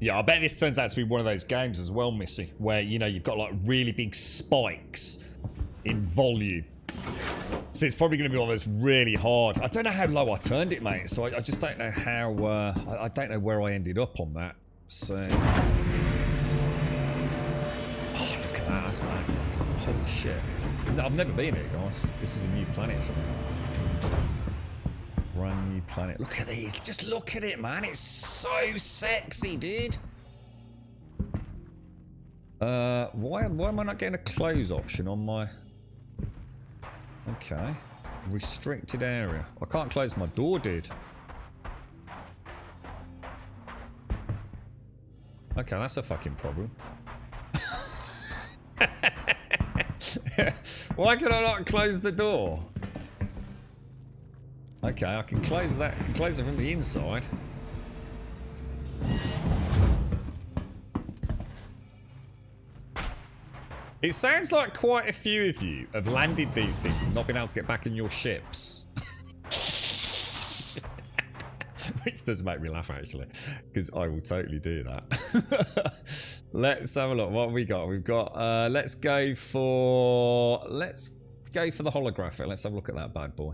Yeah, I bet this turns out to be one of those games as well, Missy, where, you know, you've got like really big spikes in volume. So it's probably going to be one of those really hard. I don't know how low I turned it, mate. So I just don't know how, I don't know where I ended up on that. So. Oh, look at that. That's mad. Holy shit. No, I've never been here, guys. This is a new planet for me. Brand new planet. Look at these. Just look at it, man. It's so sexy, dude. Why am I not getting a close option on my... Okay. Restricted area. I can't close my door, dude. Okay, that's a fucking problem. Why can I not close the door? Okay, I can close that. I can close it from the inside. It sounds like quite a few of you have landed these things and not been able to get back in your ships. Which does make me laugh, actually, because I will totally do that. Let's have a look. What have we got? We've got, let's go for the holographic. Let's have a look at that bad boy.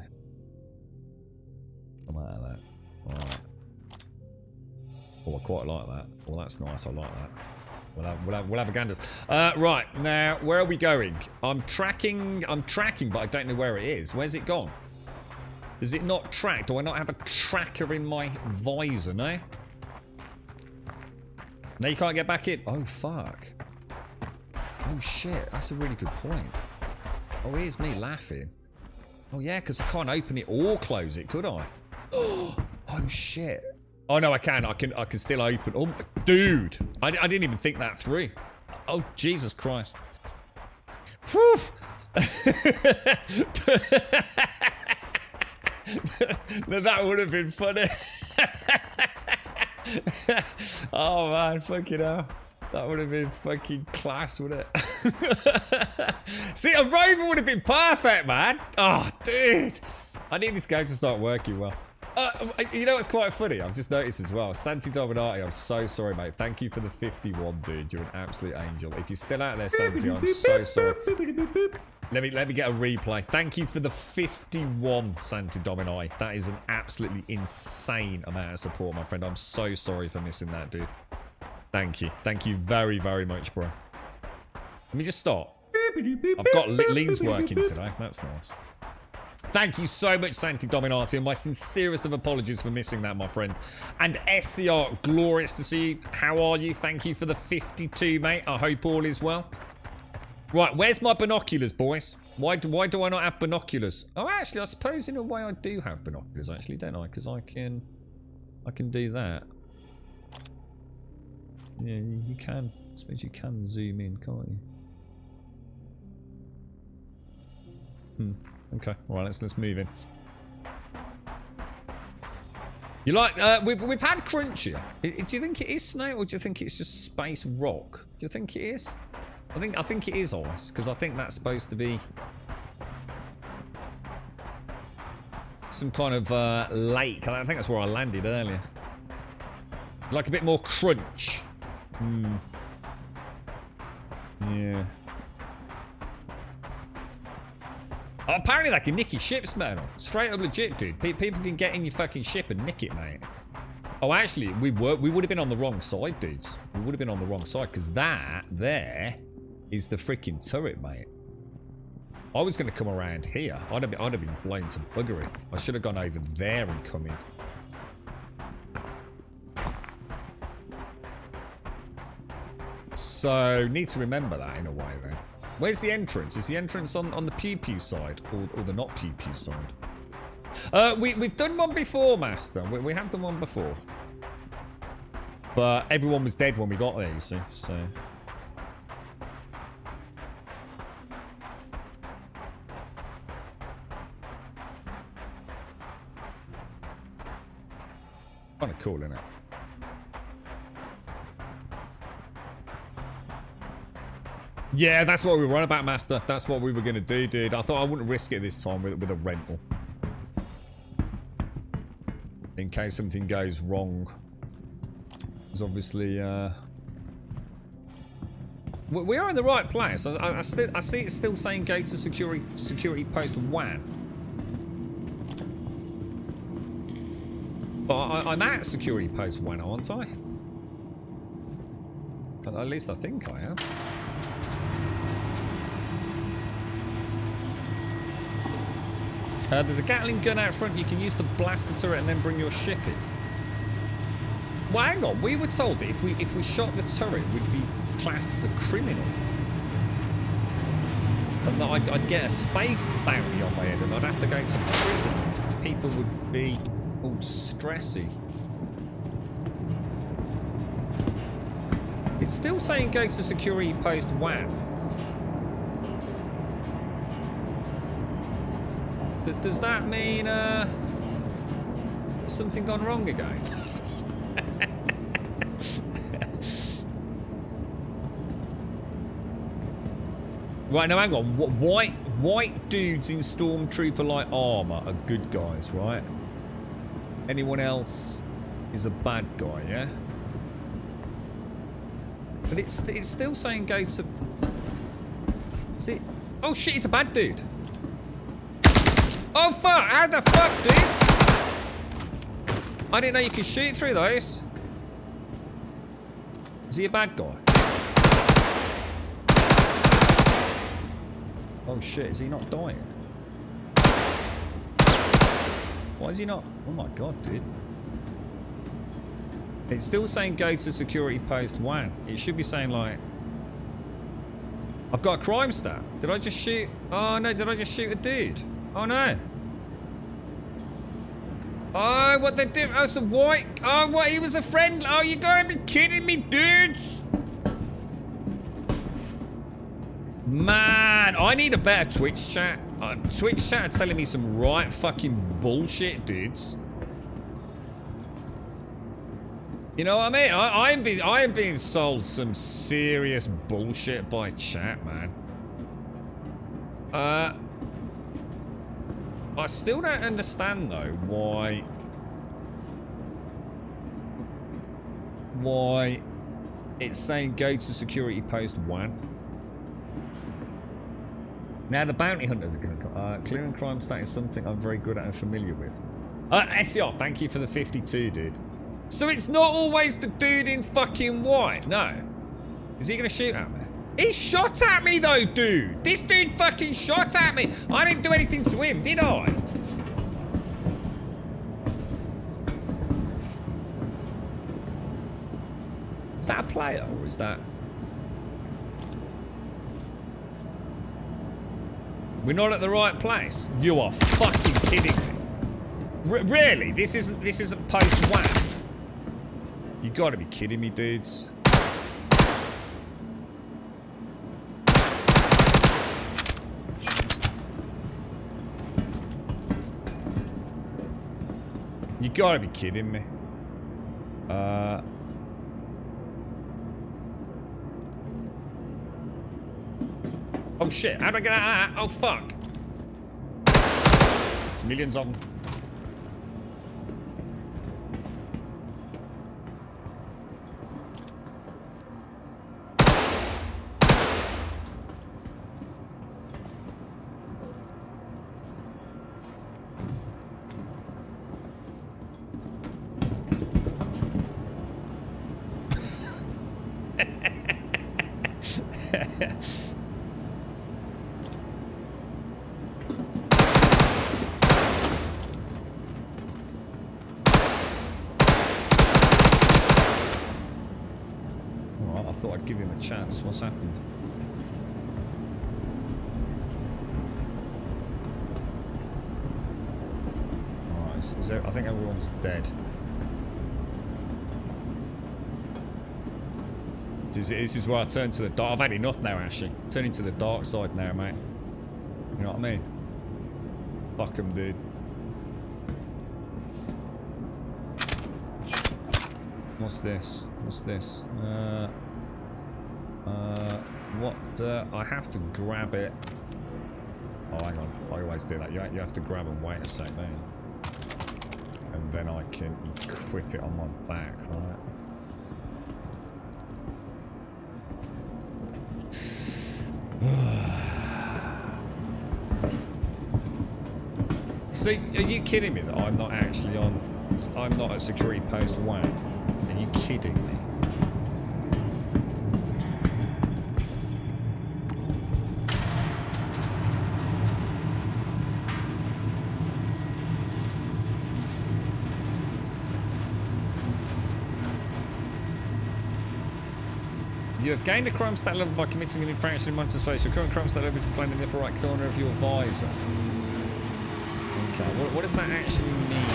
Come out of that. Alright. Oh, I quite like that. Well, that's nice. I like that. We'll have a ganders. Right, now, where are we going? I'm tracking, but I don't know where it is. Where's it gone? Does it not track? Do I not have a tracker in my visor, no? No, you can't get back in? Oh, fuck. Oh, shit. That's a really good point. Oh, here's me laughing. Oh, yeah, because I can't open it or close it, could I? Oh, shit. Oh, no, I can. I can still open. Oh, dude. I didn't even think that through. Oh, Jesus Christ. Whew. That would have been funny. Oh, man. Fucking hell. That would have been fucking class, wouldn't it? See, a rover would have been perfect, man. Oh, dude. I need this game to start working well. You know what's quite funny? I've just noticed as well. Santi Dominati, I'm so sorry, mate. Thank you for the 51, dude. You're an absolute angel. If you're still out there, Santi, I'm so sorry. Let me get a replay. Thank you for the 51, Santi Dominati. That is an absolutely insane amount of support, my friend. I'm so sorry for missing that, dude. Thank you. Thank you very, very much, bro. Let me just stop. I've got leans working today. That's nice. Thank you so much, Santi Dominati, and my sincerest of apologies for missing that, my friend. And SCR, glorious to see you. How are you? Thank you for the 52, mate. I hope all is well. Right, where's my binoculars, boys? Why do I not have binoculars? Oh, actually, I suppose in a way I do have binoculars, actually, don't I? Because I can do that. Yeah, you can. I suppose you can zoom in, can't you? Okay. All right. Let's move in. You like? We've had crunch here. Do you think it is snow, or do you think it's just space rock? Do you think it is? I think it is ice, because I think that's supposed to be some kind of lake. I think that's where I landed earlier. Like a bit more crunch. Yeah. Oh, apparently they can nick your ships, man. Straight up legit, dude. People can get in your fucking ship and nick it, mate. Oh, actually, we would have been on the wrong side, dudes. We would have been on the wrong side, because that there is the freaking turret, mate. I was going to come around here. I'd have been blown to buggery. I should have gone over there and come in. So, need to remember that in a way, then. Where's the entrance? Is the entrance on the pew-pew side or the not pew-pew side? We've done one before, Master. We have done one before. But everyone was dead when we got there, you see, so... Kind of cool, isn't it? Yeah, that's what we were on about, Master. That's what we were going to do, dude. I thought I wouldn't risk it this time with a rental. In case something goes wrong. Because obviously, we are in the right place. I see it's still saying go to security post 1. But I'm at security post 1, aren't I? At least I think I am. There's a Gatling gun out front you can use to blast the turret and then bring your ship in. Well, hang on. We were told that if we shot the turret, we'd be classed as a criminal. And that I'd get a space bounty on my head and I'd have to go to prison. People would be all stressy. It's still saying go to security post 1. Does that mean something gone wrong again? Right, now hang on. White dudes in stormtrooper-like armor are good guys, right? Anyone else is a bad guy, yeah? But it's still saying go to... Is it? Oh shit, he's a bad dude. Oh fuck! How the fuck, dude? I didn't know you could shoot through those. Is he a bad guy? Oh shit, is he not dying? Why is he not? Oh my god, dude. It's still saying go to security post 1. It should be saying like... I've got a crime stat. Did I just shoot? Oh no, did I just shoot a dude? Oh no. Oh, what they did? Oh, some white. Oh, what? He was a friend. Oh, you gotta be kidding me, dudes. Man, I need a better Twitch chat. Twitch chat are telling me some right fucking bullshit, dudes. You know what I mean? I am being sold some serious bullshit by chat, man. I still don't understand though why it's saying go to security post 1. Now the bounty hunters are going to come. Clearing crime stat is something I'm very good at and familiar with. SER, thank you for the 52, dude. So it's not always the dude in fucking white, no. Is he going to shoot at me? He shot at me though, dude. This dude fucking shot at me. I didn't do anything to him, did I? Is that a player or is that... We're not at the right place. You are fucking kidding me. Really? This isn't post-WAN? You gotta be kidding me, dudes. You gotta be kidding me. Oh shit, how do I get out of that? Oh fuck. There's millions of them. Give him a chance. What's happened? Alright, so I think everyone's dead. This is where I turn to the dark. I've had enough now, Ashley. Turning to the dark side now, mate. You know what I mean? Fuck 'em, dude. What's this? What's this? I have to grab it. Oh, hang on. I always do that. You have to grab and wait a sec, don't you? And then I can equip it on my back, right? So, are you kidding me that I'm not actually on... I'm not at security post 1? Are you kidding me? You have gained a crime stat level by committing an infraction in monster space. Your current crime stat level is displayed in the upper right corner of your visor. Okay, what does that actually mean?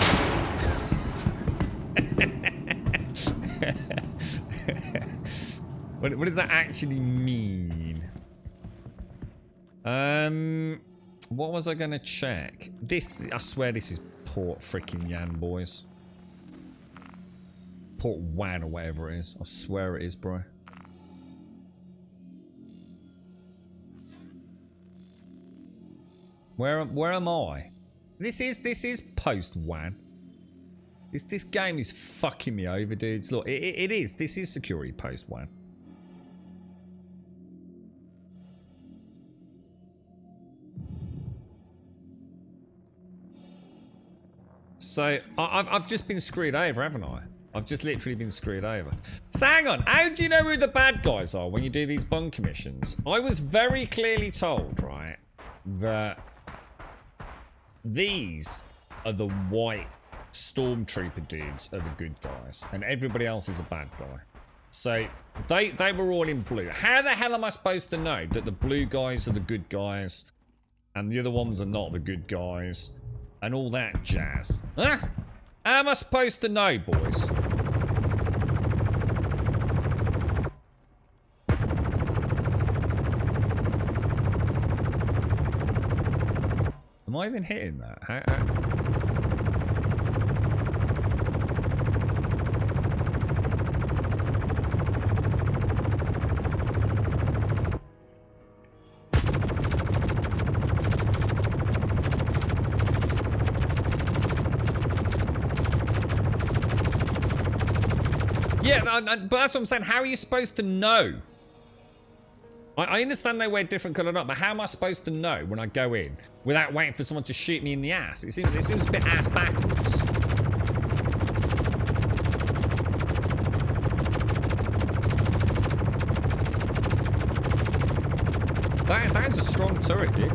What does that actually mean? What was I gonna check? I swear this is Port freaking Yan, boys. Port WAN or whatever it is. I swear it is, bro. Where am I? This is post WAN. This game is fucking me over, dudes. Look, it is. This is security post WAN. So I've just been screwed over, haven't I? I've just literally been screwed over. So hang on, how do you know who the bad guys are when you do these bunker missions? I was very clearly told, right, that these are the white stormtrooper dudes are the good guys, and everybody else is a bad guy. So they were all in blue. How the hell am I supposed to know that the blue guys are the good guys and the other ones are not the good guys and all that jazz? Huh? How am I supposed to know, boys? Am I even hitting that? Yeah, but that's what I'm saying. How are you supposed to know? I understand they wear different coloured up, but how am I supposed to know when I go in without waiting for someone to shoot me in the ass? It seems a bit ass backwards. That is a strong turret, dude.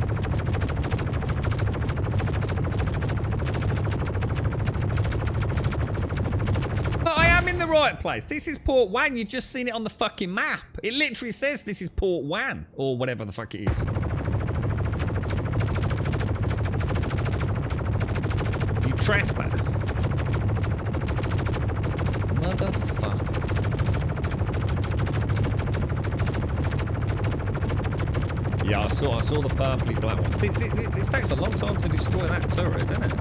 In the right place. This is Port WAN. You've just seen it on the fucking map. It literally says this is Port WAN or whatever the fuck it is. trespassed. Motherfucker. Yeah, I saw the purpley black one. This takes a long time to destroy that turret, doesn't it?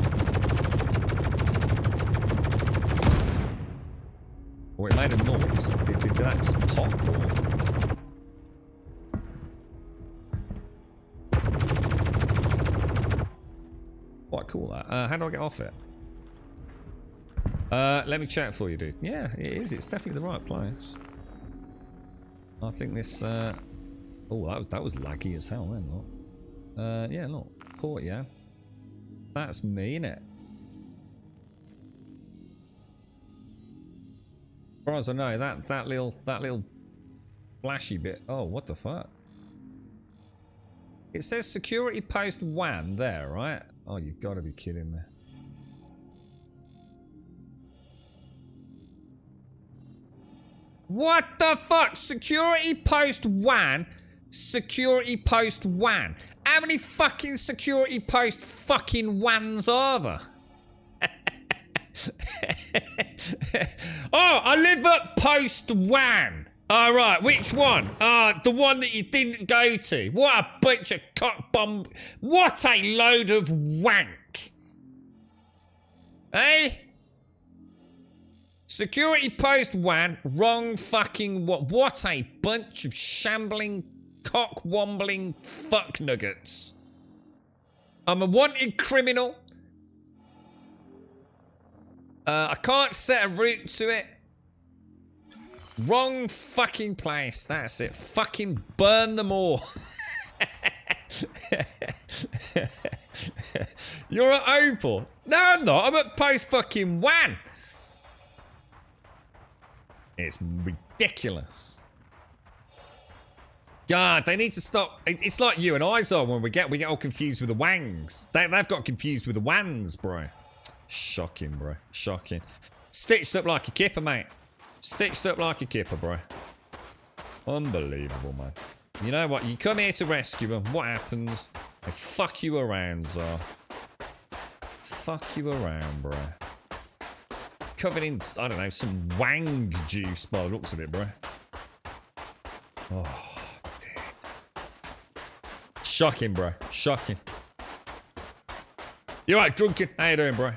Or it made a noise. Did that just pop? Or? Quite cool that. How do I get off it? Let me check for you, dude. Yeah, it is. It's definitely the right place. I think this. Oh, that was laggy as hell, then. Look. Yeah, look. Port, yeah. That's me, innit? As far as I know, that little flashy bit. Oh, what the fuck? It says security post 1 there, right? Oh, you've got to be kidding me. What the fuck? Security post 1? Security post 1. How many fucking security post fucking 1s are there? Oh, I live at post 1. All right, which one? The one that you didn't go to. What a bunch of cock bomb. What a load of wank. Eh? Security post 1, wrong fucking what? What a bunch of shambling, cock-wombling fuck nuggets. I'm a wanted criminal. I can't set a route to it. Wrong fucking place. That's it. Fucking burn them all. You're at Opal. No, I'm not. I'm at post fucking 1. It's ridiculous. God, they need to stop. It's like you and I, when we get all confused with the wangs. They've got confused with the wans, bro. Shocking, bro. Shocking. Stitched up like a kipper, mate. Stitched up like a kipper, bro. Unbelievable, man. You know what? You come here to rescue them. What happens? They fuck you around, Zar. Fuck you around, bro. Covered in, I don't know, some wang juice by the looks of it, bro. Oh, dear. Shocking, bro. Shocking. You alright, drunken? How you doing, bro?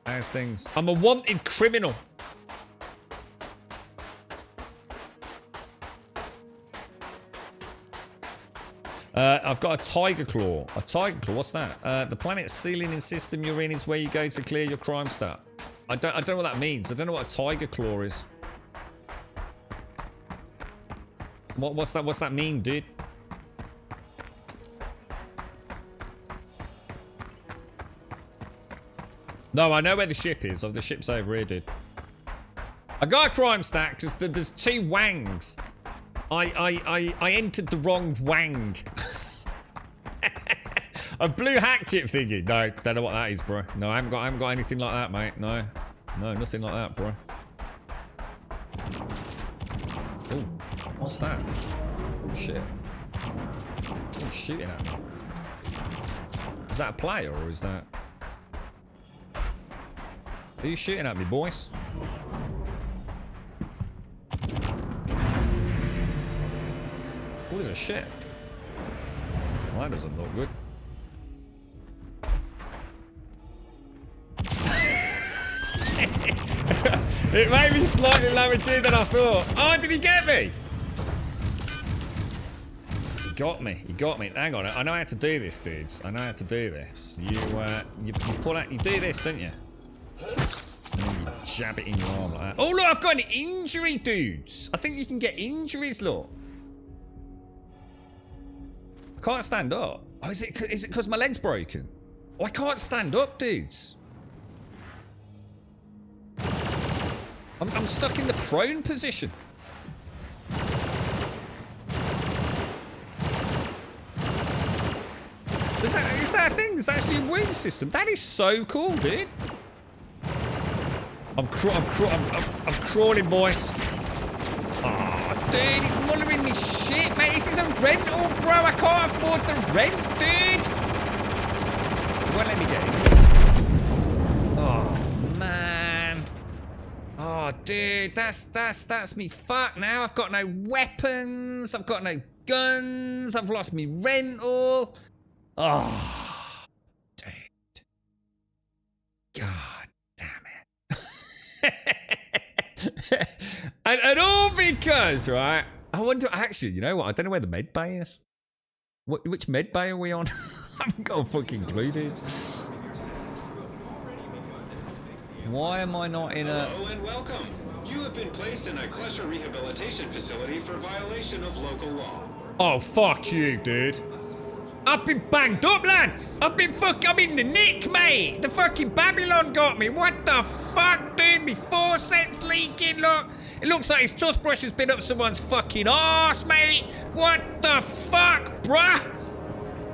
How's things? I'm a wanted criminal. I've got a tiger claw. A tiger claw? What's that? The planet's ceiling system you're in is where you go to clear your crime stat. I don't know what that means. I don't know what a tiger claw is. What's that mean, dude? No, I know where the ship is. The ship's over here, dude. I got a crime stat because there's 2 wangs. I entered the wrong wang. A blue hack chip thingy. No, don't know what that is, bro. No, I haven't got anything like that, mate. No, nothing like that, bro. Oh, what's that? Oh shit! Someone's shooting at me. Is that a player or is that? Are you shooting at me, boys? What is a shit? Well, that doesn't look good. It made me slightly lower G than I thought. Oh, did he get me? He got me. He got me. Hang on. I know how to do this, dudes. I know how to do this. You pull out. You do this, don't you? And then you jab it in your arm like that. Oh, look, I've got an injury, dudes. I think you can get injuries, look. I can't stand up. Oh, is it because my leg's broken? Oh, I can't stand up, dudes. I'm stuck in the prone position. Is that a thing? There's actually a wound system. That is so cool, dude. I'm crawling, boys. Oh, dude, he's mullering me shit, mate. This is a rental, bro. I can't afford the rent, dude. He won't let me get in. Oh, man. Oh, dude, that's me fucked now. I've got no weapons. I've got no guns. I've lost me rental. Oh, dude. God damn it. and all because, right? I wonder, actually, you know what? I don't know where the med bay is. Which med bay are we on? I haven't got a fucking clue, dudes. Why am I not in a... Hello and welcome. You have been placed in a cluster rehabilitation facility for violation of local law. Oh, fuck you, dude. I've been banged up, lads. I'm in the nick, mate. The fucking Babylon got me. What the fuck, dude? Me faucet's leaking, look. It looks like his toothbrush has been up someone's fucking arse, mate. What the fuck, bruh?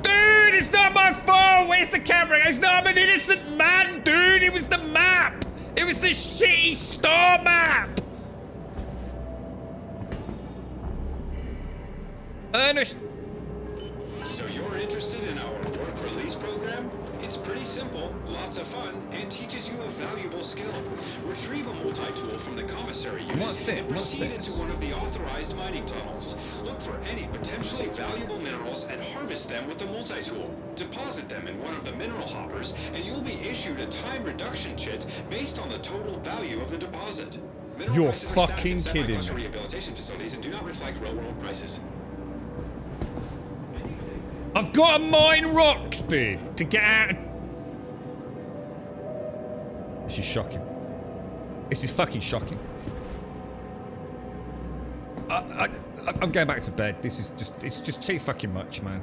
Dude, it's not my fault. Where's the camera? It's not, I'm an innocent man, dude. It was the map. It was the shitty star map. Ernest. So you're interested in our work release program? It's pretty simple, lots of fun, and teaches you a valuable skill. Retrieve a multi-tool from the commissary unit. What's this? Proceed into one of the authorized mining tunnels. Look for any potentially valuable minerals and harvest them with the multi-tool. Deposit them in one of the mineral hoppers, and you'll be issued a time reduction chit based on the total value of the deposit. Mineral You're prices are fucking static at kidding cluster me. Rehabilitation facilities and do not reflect real-world prices. I've got to mine rocks, dude, to get out. This is shocking. This is fucking shocking. I'm going back to bed. This is just, it's just too fucking much, man.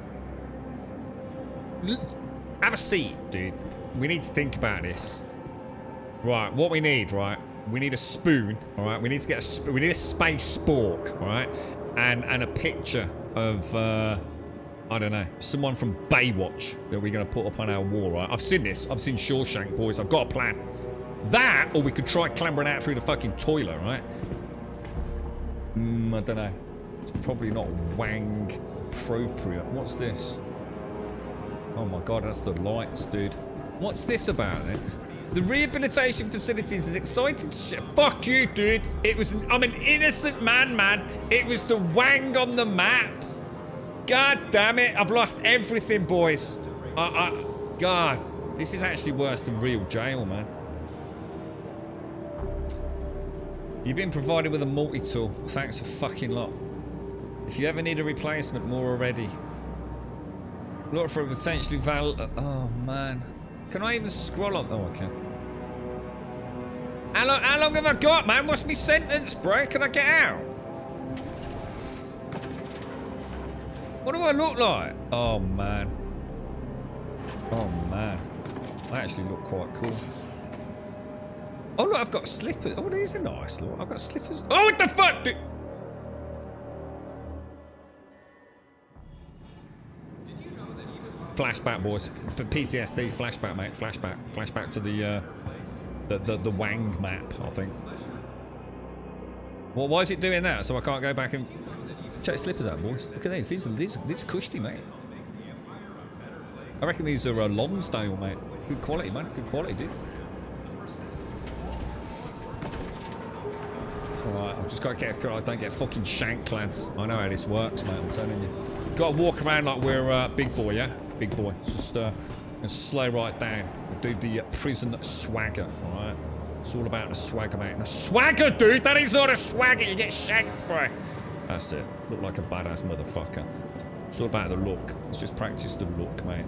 Have a seat, dude. We need to think about this. Right, what we need, right? We need a spoon, all right? We need to get a spoon. We need a space spork, all right? And a picture of, I don't know, someone from Baywatch that we're going to put up on our wall, right? I've seen this. I've seen Shawshank, boys. I've got a plan. That, or we could try clambering out through the fucking toilet, right? I don't know. It's probably not Wang appropriate. What's this? Oh my god, that's the lights, dude. What's this about, then? The rehabilitation facilities is exciting to shit. Fuck you, dude. It was, I'm an innocent man. It was the Wang on the map. God damn it. I've lost everything, boys. God. This is actually worse than real jail, man. You've been provided with a multi-tool. Thanks a fucking lot. If you ever need a replacement, more already. Look for a potentially oh, man. Can I even scroll on? Oh, I can. How long have I got, man? What's my sentence, bro? Can I get out? What do I look like? Oh, man. Oh, man. I actually look quite cool. Oh, look, I've got slippers. Oh, these are nice, look. I've got slippers. Oh, what the fuck? Flashback, boys. PTSD, flashback, mate. Flashback. Flashback to the Wang map, I think. Well, why is it doing that? So I can't go back and check slippers out, boys. Look at these. These are cushy, mate. I reckon these are Lonsdale, mate. Good quality, man. Good quality, dude. Alright, I've just got to get, I don't get fucking shanked, lads. I know how this works, mate, I'm telling you. Got to walk around like we're big boy, yeah? Big boy. Just gonna slow right down. Do the prison swagger, alright? It's all about the swagger, mate. And a swagger, dude! That is not a swagger! You get shanked, bro! That's it. Look like a badass motherfucker. It's all about the look. Let's just practice the look, mate.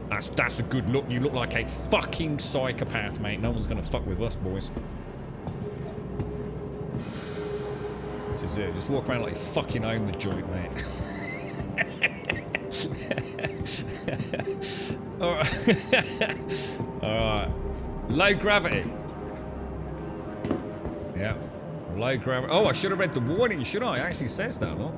That's a good look. You look like a fucking psychopath, mate. No one's gonna fuck with us, boys. This is it. Just walk around like you fucking own the joint, mate. Alright. Alright. Low gravity. Yeah. Low gravity. Oh, I should have read the warning, should I? It actually says that, look.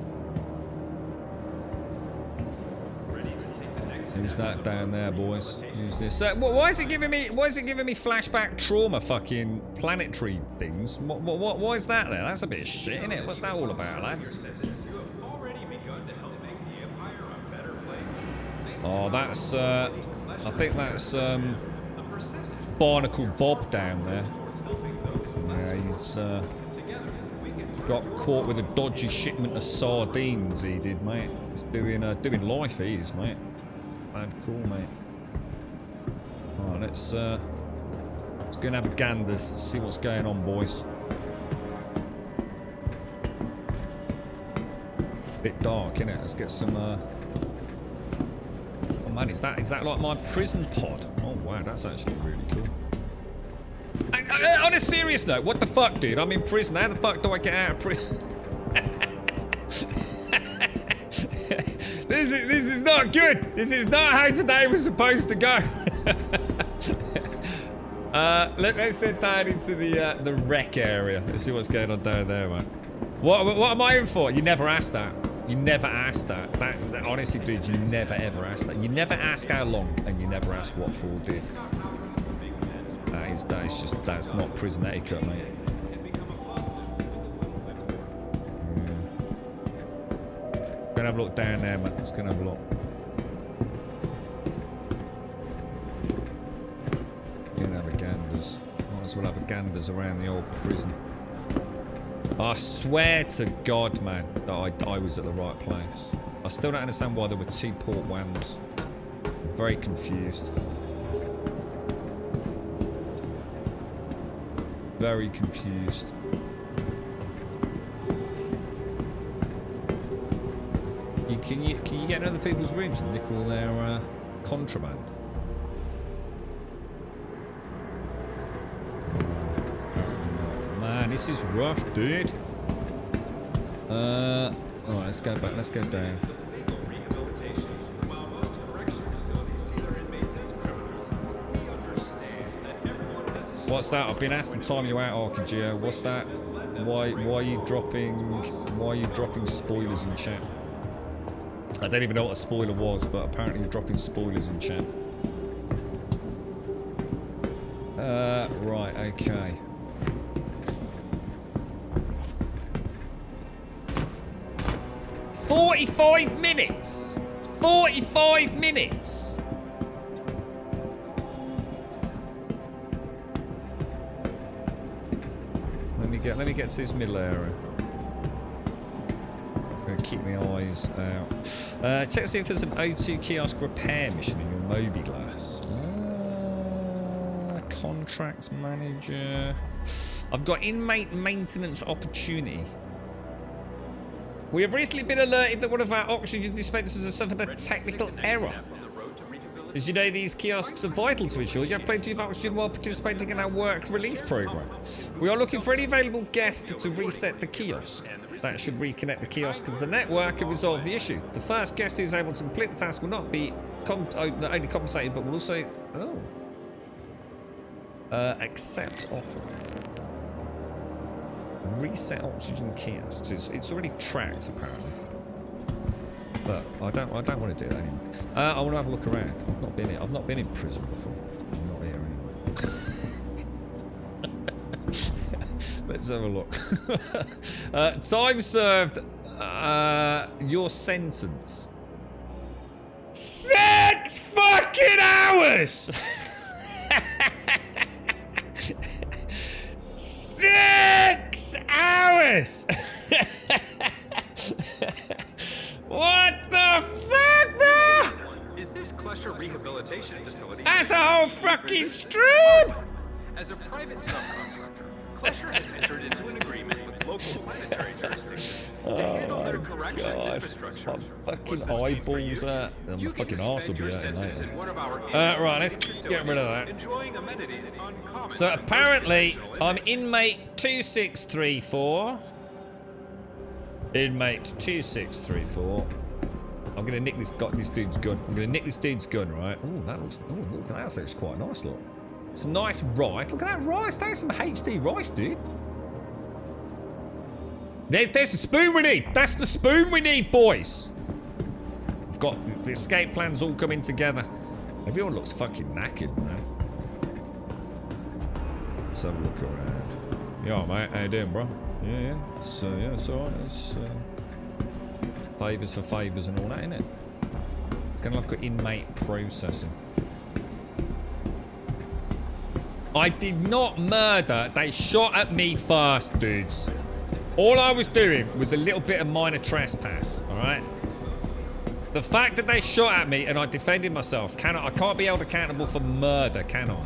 Use that down there, boys. Use this. Why is it giving me? Why is it giving me flashback trauma? Fucking planetary things. Why is that there? That's a bit of shit, isn't it? What's that all about, lads? Oh, that's. I think that's. Barnacle Bob down there. Yeah, he's got caught with a dodgy shipment of sardines. He did, mate. He's doing life. He is, mate. Bad cool, mate. Alright, let's go and have a gander. See what's going on, boys. Bit dark, innit? Let's get some. Oh man, is that like my prison pod? Oh wow, that's actually really cool. On a serious note, what the fuck, dude? I'm in prison. How the fuck do I get out of prison? This is not good. This is not how today was supposed to go. Let's head down into the wreck area. Let's see what's going on down there, man. What am I in for? You never asked that. You never asked that. That honestly, dude, you never ever asked that. You never ask how long, and you never ask what for, dude. That's not prison etiquette, mate. Gonna have a look down there, man. Let's gonna have a look. Gonna have a ganders. Might as well have a ganders around the old prison. I swear to God, man, that I was at the right place. I still don't understand why there were 2 port whams. I'm very confused. Very confused. Can you get into other people's rooms and nick all their contraband? Man, this is rough, dude. Alright, let's go back. Let's go down. What's that? I've been asked to time you out, Archigeo. What's that? Why are you dropping spoilers in chat? I don't even know what a spoiler was, but apparently you're dropping spoilers in chat. Right, okay. "45 minutes! 45 minutes!" Let me get to this middle area. I'm gonna keep my eyes out. Check to see if there's an O2 kiosk repair mission in your Moby Glass. Contracts manager. I've got inmate maintenance opportunity. We have recently been alerted that one of our oxygen dispensers has suffered a technical error. As you know, these kiosks are vital to ensure you have plenty of oxygen while participating in our work release program. We are looking for any available guest to reset the kiosk. That should reconnect the kiosk to the network and resolve the issue. The first guest who is able to complete the task will not be not only compensated, but will also accept offer. Reset oxygen kiosks. It's already tracked apparently. But I don't want to do that anymore. I want to have a look around. I've not been in prison before. I'm not here anyway. Let's have a look. Time served. Your sentence. 6 fucking hours. 6 hours. What the fuck, bro? Is this Cluster Rehabilitation Facility? That's a whole fucking stream! As a private subcontractor, Cluster has entered into an agreement with local planetary jurisdictions to handle their corrections infrastructure. My fucking eyeballs hurt. And my fucking arse will be hurting later. Right, let's get rid of that. So apparently, I'm inmate 2634. Inmate 2634. I'm gonna nick this dude's gun. I'm gonna nick this dude's gun, right? Oh, that looks. Oh, look at that. That looks quite nice. Look, some nice rice. Look at that rice. That's some HD rice, dude. There's the spoon we need. That's the spoon we need, boys. We've got the escape plans all coming together. Everyone looks fucking knackered, man. Let's have a look around. Yeah, mate. How you doing, bro? Yeah. So yeah, it's alright. It's favours for favours and all that, innit? It's gonna look at inmate processing. I did not murder. They shot at me first, dudes. All I was doing was a little bit of minor trespass, all right? The fact that they shot at me and I defended myself, I can't be held accountable for murder, can I?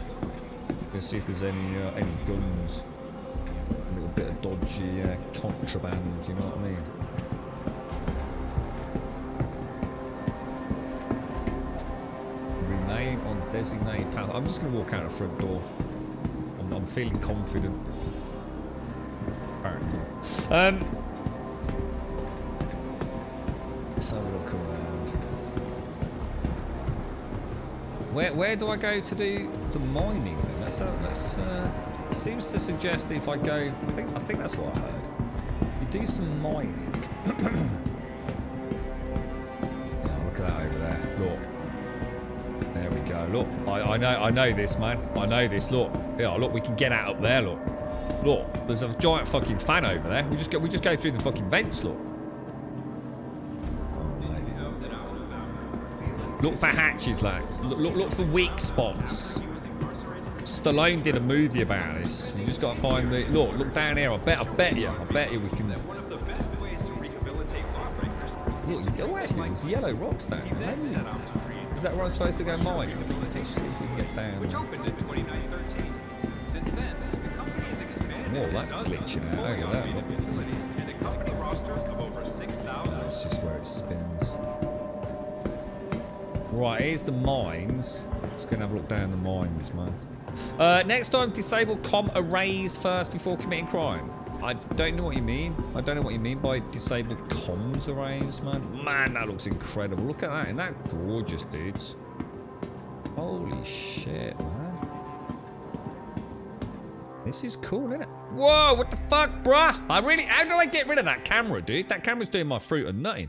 Let's see if there's any guns. A little bit of dodgy contraband, you know what I mean? Remain on designated path. I'm just going to walk out the front door. I'm feeling confident. Alright. Let's have a look around. Where do I go to do the mining then? It seems to suggest that if I go, I think that's what I heard. You do some mining. Yeah, look at that over there. Look. There we go. Look, I know this, man. I know this. Look, yeah, look, we can get out up there. Look, there's a giant fucking fan over there. We just go through the fucking vents. Look. Oh, maybe. Look for hatches, lads. Look for weak spots. Stallone did a movie about this. You just got to find the look down here. I bet you we can. Look, oh, actually, there's yellow rocks down there. Is that where I'm supposed to go mining? Let's see if we can get down. Which opened in 2013. Since then, the company has expanded. Whoa, that's glitching out. Look at that. Facilities and a company roster of over 6,000. That's just where it spins. Right, here's the mines. Let's go and have a look down the mines, man. Next time, disable comm arrays first before committing crime. I don't know what you mean. I don't know what you mean by disable comms arrays, man. Man, that looks incredible. Look at that. Isn't that gorgeous, dudes? Holy shit, man. This is cool, isn't it? Whoa, what the fuck, bruh? How do I get rid of that camera, dude? That camera's doing my fruit and nutting.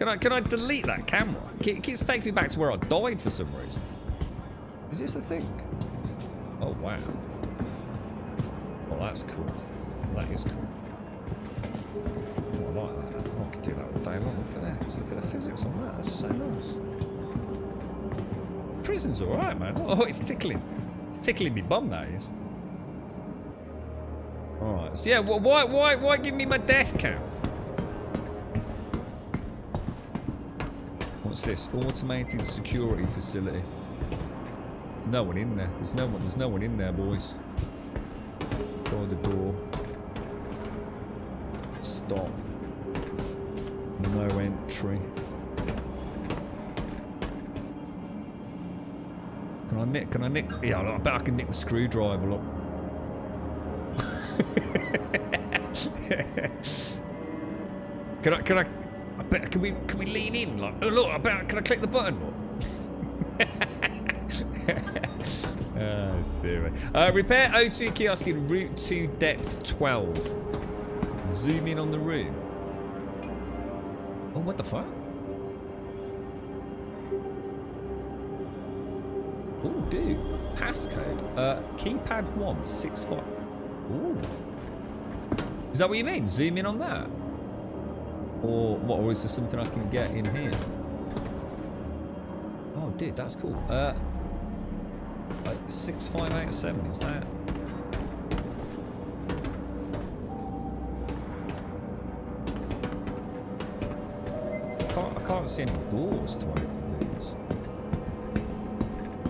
Can I delete that camera? It keeps taking me back to where I died for some reason. Is this a thing? Oh, wow. Well, that's cool. That is cool. Oh, I like that. Oh, I could do that all day long. Look at that. Just look at the physics on that. That's so nice. Prison's alright, man. Oh, it's tickling. It's tickling me bum, that is. Alright. So, yeah, why give me my death count? What's this? Automated security facility. There's no one in there. There's no one in there, boys. Try the door. Stop. No entry. Can I nick? Yeah, I bet I can nick the screwdriver, look. Can we lean in? Like, oh look, can I click the button? Oh dear. Repair O2 kiosk in route to depth 12. Zoom in on the room. Oh, what the fuck? Oh, dude. Passcode. Keypad 165. Ooh. Is that what you mean? Zoom in on that? Or what? Or is there something I can get in here? Oh, dude, that's cool. 6587, is that? I can't see any doors to open these.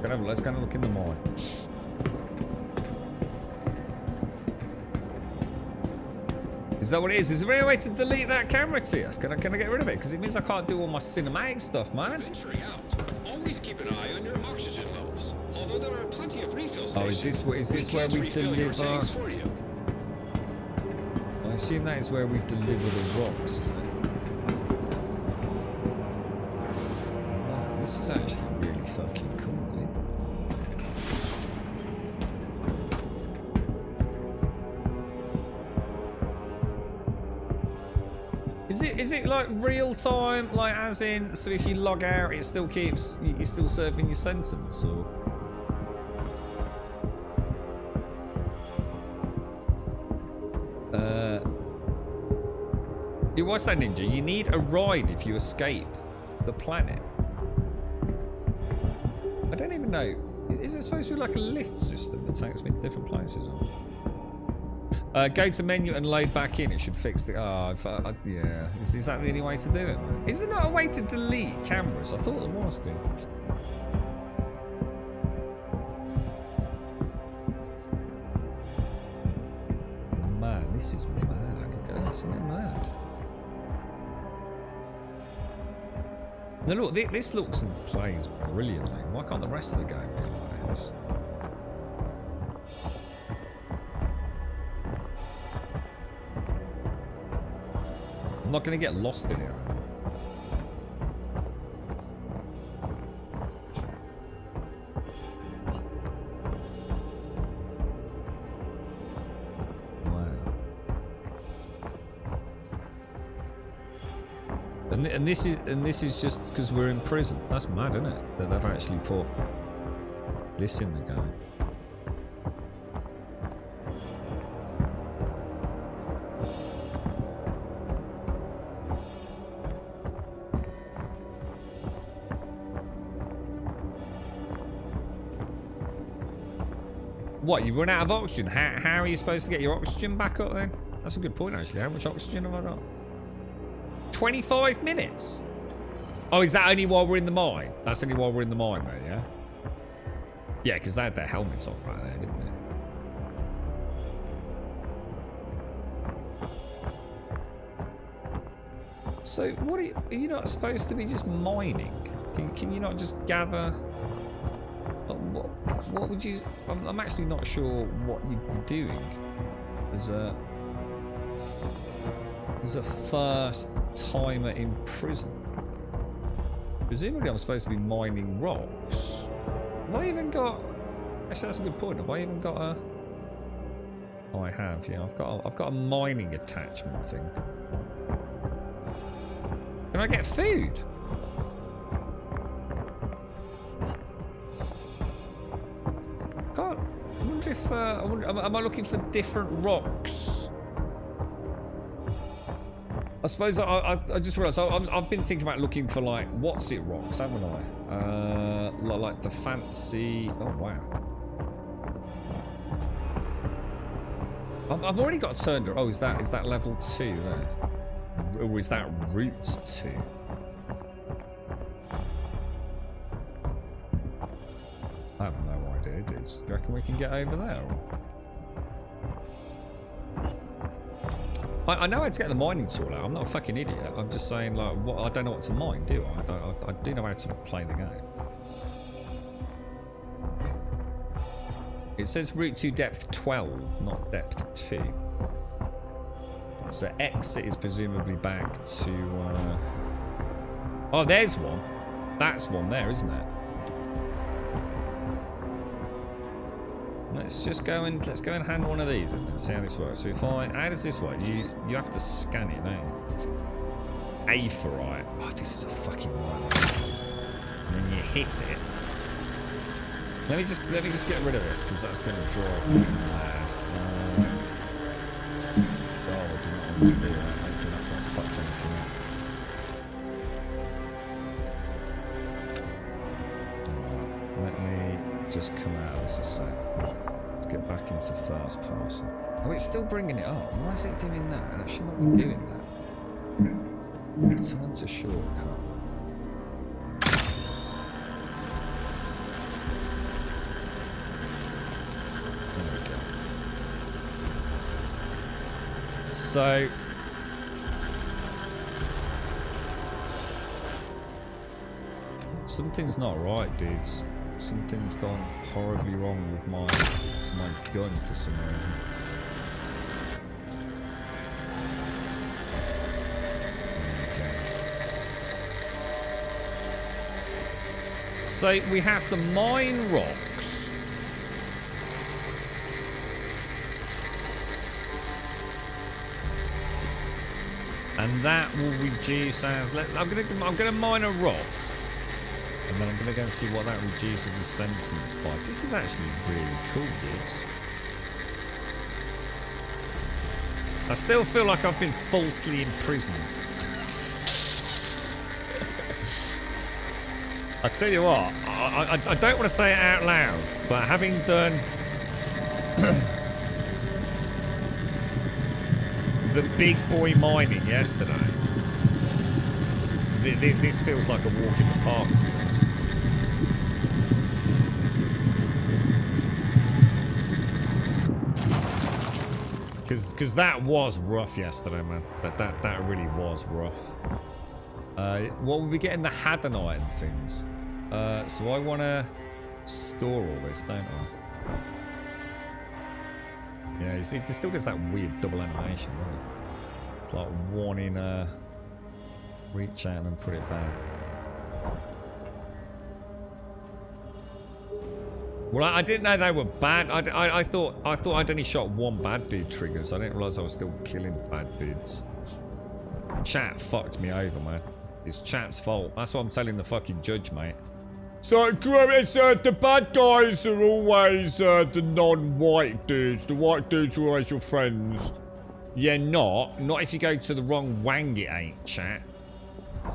Let's go and look in the mine. Is that what it is? Is there any way to delete that camera, TS? Can I get rid of it? Because it means I can't do all my cinematic stuff, man. Venturing out, always keep an eye on your oxygen levels. Although there are plenty of refill stations. Oh, is this where we deliver? I assume that is where we deliver the rocks. Is it? Wow, this is actually really fucking cool, dude. Is it like real time, like as in, so if you log out, it still keeps, you're still serving your sentence, or? What's that, Ninja? You need a ride if you escape the planet. I don't even know. Is it supposed to be like a lift system that takes me to different places? Go to menu and load back in. It should fix the... yeah. Is that the only way to do it? Is there not a way to delete cameras? I thought there was, dude. Man, this is mad. Look at this. Isn't it mad? Now look, this looks and plays brilliantly. Why can't the rest of the game be like this? I'm not going to get lost in here. And this is just because we're in prison. That's mad, isn't it? That they've actually put this in the game. What, you run out of oxygen? How are you supposed to get your oxygen back up then? That's a good point actually. How much oxygen have I got? 25 minutes? Oh, is that only while we're in the mine? That's only while we're in the mine, mate, yeah? Yeah, because they had their helmets off back there, didn't they? So, what are you not supposed to be just mining? Can you not just gather? What would you? I'm actually not sure what you'd be doing as a first timer in prison. Presumably, I'm supposed to be mining rocks. Have I even got? Actually, that's a good point. Have I even got a? Oh, I have. Yeah, I've got a mining attachment thing. Can I get food? God, I wonder if am I looking for different rocks? I suppose I just realised I've been thinking about looking for like what's it rocks, haven't I? Like the fancy. Oh wow. I've already got turned. Oh, is that level 2 there? Or is that route 2? I have no idea, dudes. Do you reckon we can get over there? Or? I know how to get the mining tool out. I'm not a fucking idiot. I'm just saying, like, I don't know what to mine, do I? I do know how to play the game. It says route 2 depth 12, not depth 2. So exit is presumably back to... Oh, there's one. That's one there, isn't it? Let's just go and hand one of these and see how this works. So if how does this work? You have to scan it, don't you? A for right. Oh, this is a fucking right. And then you hit it. Let me just get rid of this because that's going to drive me mad. Oh, I did not want to do that. Hopefully that's not fucked anything up. Let me just come out of this a sec. Let's get back into first person. Oh, it's still bringing it up. Why is it doing that? It should not be doing that. Return to shortcut. There we go. So... something's not right, dudes. Something's gone horribly wrong with my gun for some reason. So we have to mine rocks. And that will reduce our... I'm gonna mine a rock. And then I'm going to go and see what that reduces the sentence by. This is actually really cool, dudes. I still feel like I've been falsely imprisoned. I tell you what, I don't want to say it out loud, but having done the big boy mining yesterday, this feels like a walk in the park, to be honest. Because that was rough yesterday, man. That really was rough. What will we get in the Hadanite and things? So I want to store all this, don't I? Yeah, it still does that weird double animation, doesn't it? It's like one in reach out and put it back. Well, I didn't know they were bad. I thought I'd only shot one bad dude triggers. I didn't realise I was still killing bad dudes. Chat fucked me over, man. It's chat's fault. That's what I'm telling the fucking judge, mate. So, it's the bad guys are always the non-white dudes. The white dudes are always your friends. Yeah, not if you go to the wrong wang. It ain't, chat.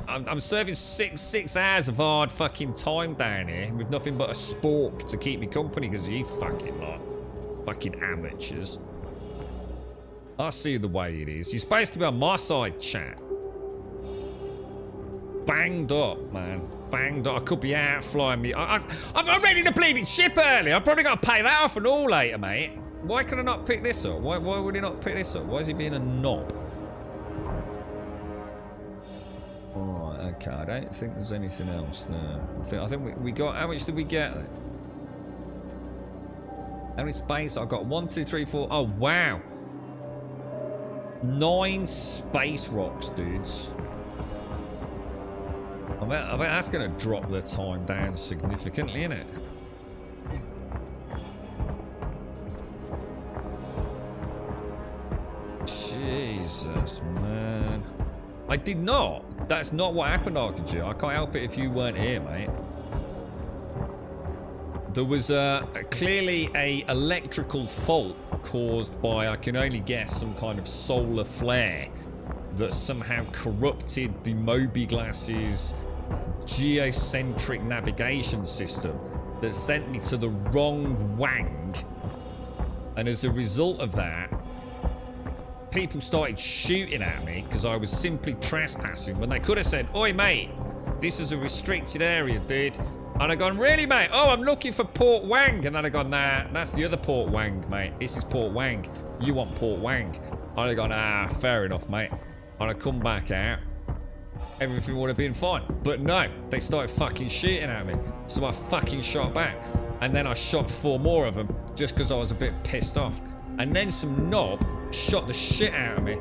I'm serving six hours of hard fucking time down here with nothing but a spork to keep me company because you fucking lot. Fucking amateurs. I see the way it is. You're supposed to be on my side, chat. Banged up, man. Banged up. I could be out flying me. I'm ready to bleed ship early. I've probably got to pay that off and all later, mate. Why could I not pick this up? Why would he not pick this up? Why is he being a knob? Alright, okay. I don't think there's anything else there. I think we got... How much did we get then? How many space? I got 1, 2, 3, 4... Oh, wow. 9 space rocks, dudes. I bet that's going to drop the time down significantly, isn't it? Jesus, man. I did not. That's not what happened, Arkansas. I can't help it if you weren't here, mate. There was clearly a electrical fault caused by, I can only guess, some kind of solar flare that somehow corrupted the Mobiglass's geocentric navigation system that sent me to the wrong wang. And as a result of that, people started shooting at me because I was simply trespassing when they could have said, "Oi, mate, this is a restricted area, dude." And I gone, "Really, mate? Oh, I'm looking for Port Wang." And then I gone, "Nah, that's the other Port Wang, mate. This is Port Wang. You want Port Wang." And I gone, "Ah, fair enough, mate." And I come back out. Everything would have been fine. But no, they started fucking shooting at me. So I fucking shot back. And then I shot 4 more of them just because I was a bit pissed off. And then some knob shot the shit out of me,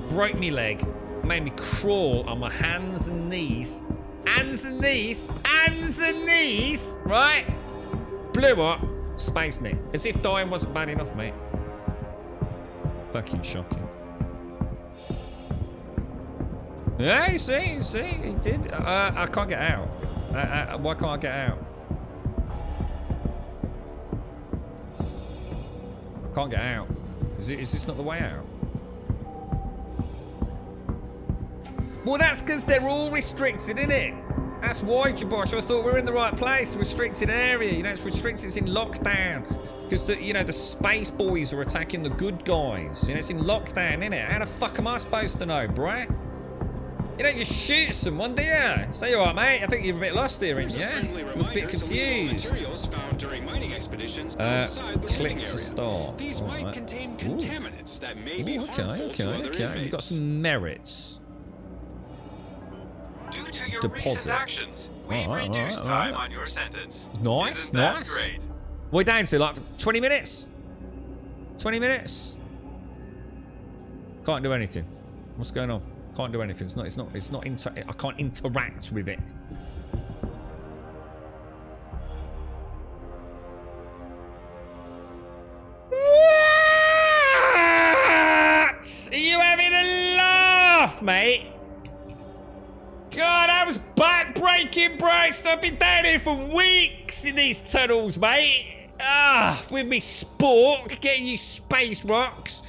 broke me leg, made me crawl on my hands and knees, right? Blew up, space nick. As if dying wasn't bad enough, mate. Fucking shocking. Yeah, you see, he did. I can't get out. Why can't I get out? Can't get out. Is this not the way out? Well, that's because they're all restricted, innit? That's why, Jabosh. I thought we were in the right place. Restricted area. You know, it's restricted. It's in lockdown. Because, the space boys are attacking the good guys. You know, it's in lockdown, innit? How the fuck am I supposed to know, bruh? You don't just shoot someone, do you? Say, all right, mate. I think you're a bit lost here, ain't you? You're a bit confused. Click to start. These might contain contaminants that may be Okay. We've got some merits. Due to your Deposit. recent actions, we've reduced time on your sentence. Nice. Great? We're down to like 20 minutes. 20 minutes. Can't do anything. What's going on? Can't do anything. I can't interact with it. What? Are you having a laugh, mate? God, that was back-breaking, Bryce. I've been down here for weeks in these tunnels, mate. With me spork, getting you space rocks.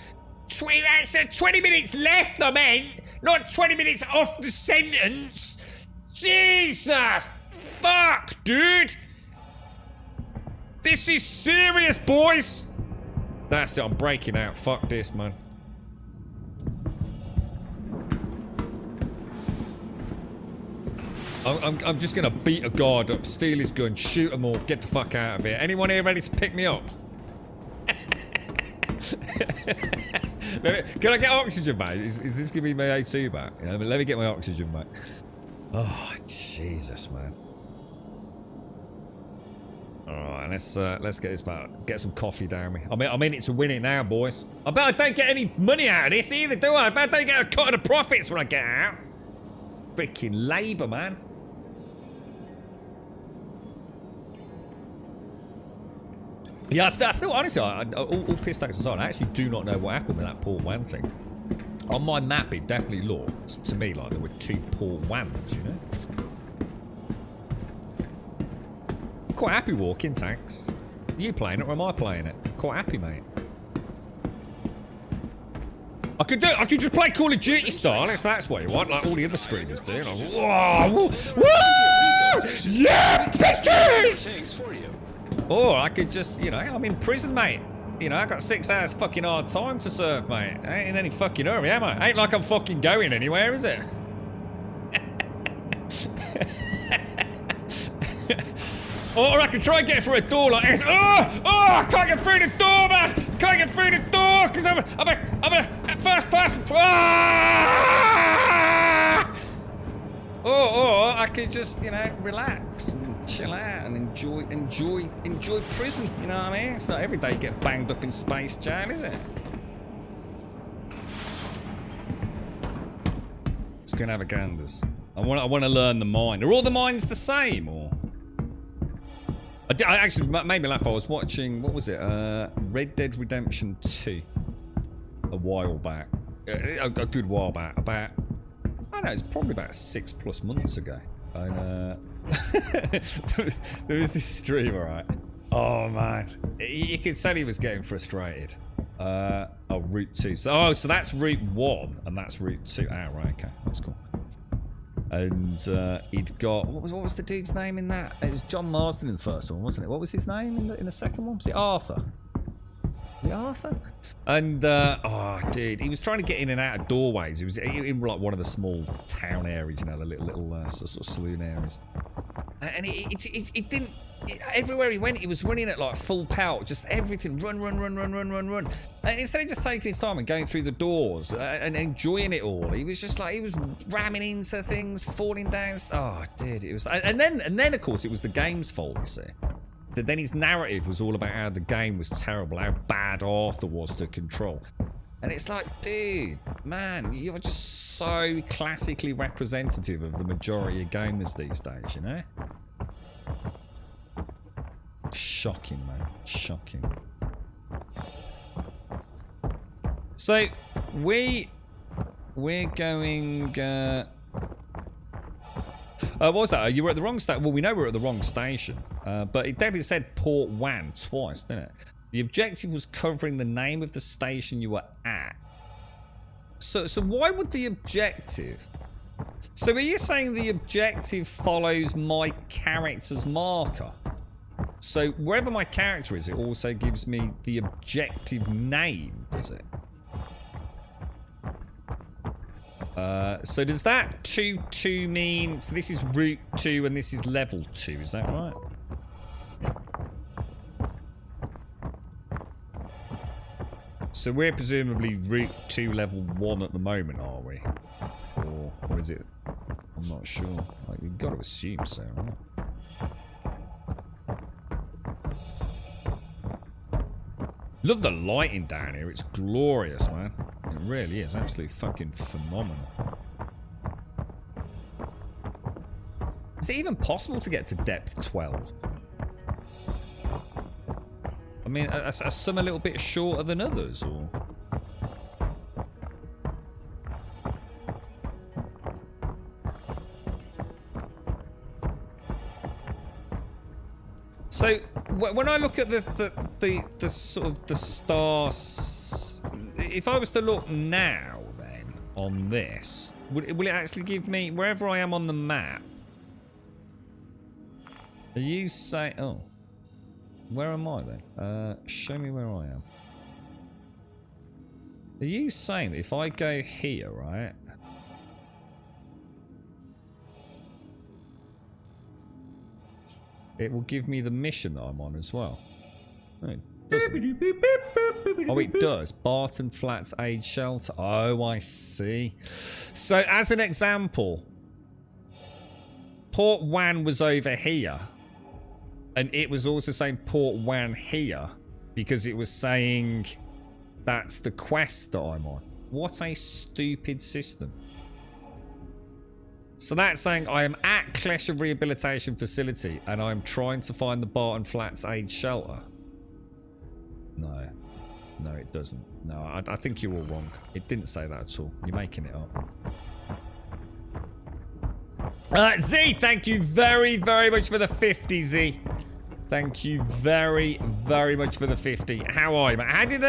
20 minutes left, I meant. Not 20 minutes off the sentence. Jesus. fuck, dude? This is serious, boys. That's it, I'm breaking out. Fuck this, man. I'm just gonna beat a guard up, steal his gun, shoot them all, get the fuck out of here. Anyone here ready to pick me up? Can I get oxygen, mate? Is this giving me my A2 back? Yeah, let me get my oxygen back. Oh, Jesus, man. Alright, let's get this back. Get some coffee down me. I'm in it to win it now, boys. I bet I don't get any money out of this either, do I? I bet I don't get a cut of the profits when I get out. Freaking labour, man. Yeah, I still, honestly, all piss takes aside, I actually do not know what happened with that Port Wan thing. On my map, it definitely looked to me like there were 2 Port Wans, you know? Quite happy walking, thanks. Are you playing it or am I playing it? Quite happy, mate. I could just play Call of Duty style, if that's what you want, like all the other streamers do. Like, whoa, whoa, yeah, bitches! Or I could just, you know, I'm in prison, mate. You know, I got 6 hours fucking hard time to serve, mate. I ain't in any fucking hurry, am I? Ain't like I'm fucking going anywhere, is it? Or I could try and get through a door like this. Oh, I can't get through the door, man. I can't get through the door because I'm a first person. Ah! Or I could just, you know, relax and chill out and enjoy prison. You know what I mean? It's not every day you get banged up in space jail, is it? Let's go and have a ganders. I want to learn the mine. Are all the mines the same, or? I actually made me laugh. I was watching, what was it? Red Dead Redemption 2 a while back. A good while back. About, I don't know, it's probably about 6+ months ago. And there was this streamer, right? Oh man, you could tell he was getting frustrated. Oh, Route 2. So that's Route 1 and that's Route 2. Ah, right, okay, that's cool. And he'd got, what was the dude's name in that? It was John Marsden in the first one, wasn't it? What was his name in the second one? Was it Arthur? Was it Arthur? And oh, dude, he was trying to get in and out of doorways. He was in like one of the small town areas, you know, the little sort of saloon areas. And it didn't. Everywhere he went, he was running at like full power, just everything, run. And instead of just taking his time and going through the doors and enjoying it all, he was just like, he was ramming into things, falling down. Oh, dude, it was. And then of course it was the game's fault, you see. Then his narrative was all about how the game was terrible, how bad Arthur was to control. And it's like, dude, man, you're just so classically representative of the majority of gamers these days, you know? Shocking, man. Shocking. So, we're going... what was that? You were at the wrong station. Well, we know we're at the wrong station. But it definitely said Port Wan twice, didn't it? The objective was covering the name of the station you were at. So why would the objective... So are you saying the objective follows my character's marker? So wherever my character is, it also gives me the objective name, does it? So does that 2 mean... So this is Route 2 and this is Level 2, is that right? So we're presumably Route 2 Level 1 at the moment, are we? Or is it... I'm not sure. Like, you've got to assume so, right? Love the lighting down here. It's glorious, man. It really is. Absolutely fucking phenomenal. Is it even possible to get to depth 12? I mean, are some a little bit shorter than others, or...? So when I look at the sort of the stars, if I was to look now then on this, will it actually give me wherever I am on the map? Are you saying... Oh. Where am I then? Show me where I am. Are you saying that if I go here, right? It will give me the mission that I'm on as well. No, it doesn't. Oh, it does. Barton Flats Aid Shelter. Oh, I see. So, as an example, Port Wan was over here. And it was also saying Port Wan here. Because it was saying that's the quest that I'm on. What a stupid system. So that's saying I am at Klesher Rehabilitation Facility and I'm trying to find the Barton Flats Aid Shelter. No. No, it doesn't. No, I think you're all wrong. It didn't say that at all. You're making it up. Z, thank you very, very much for the 50, Z. Thank you very, very much for the 50. How are you, man? How did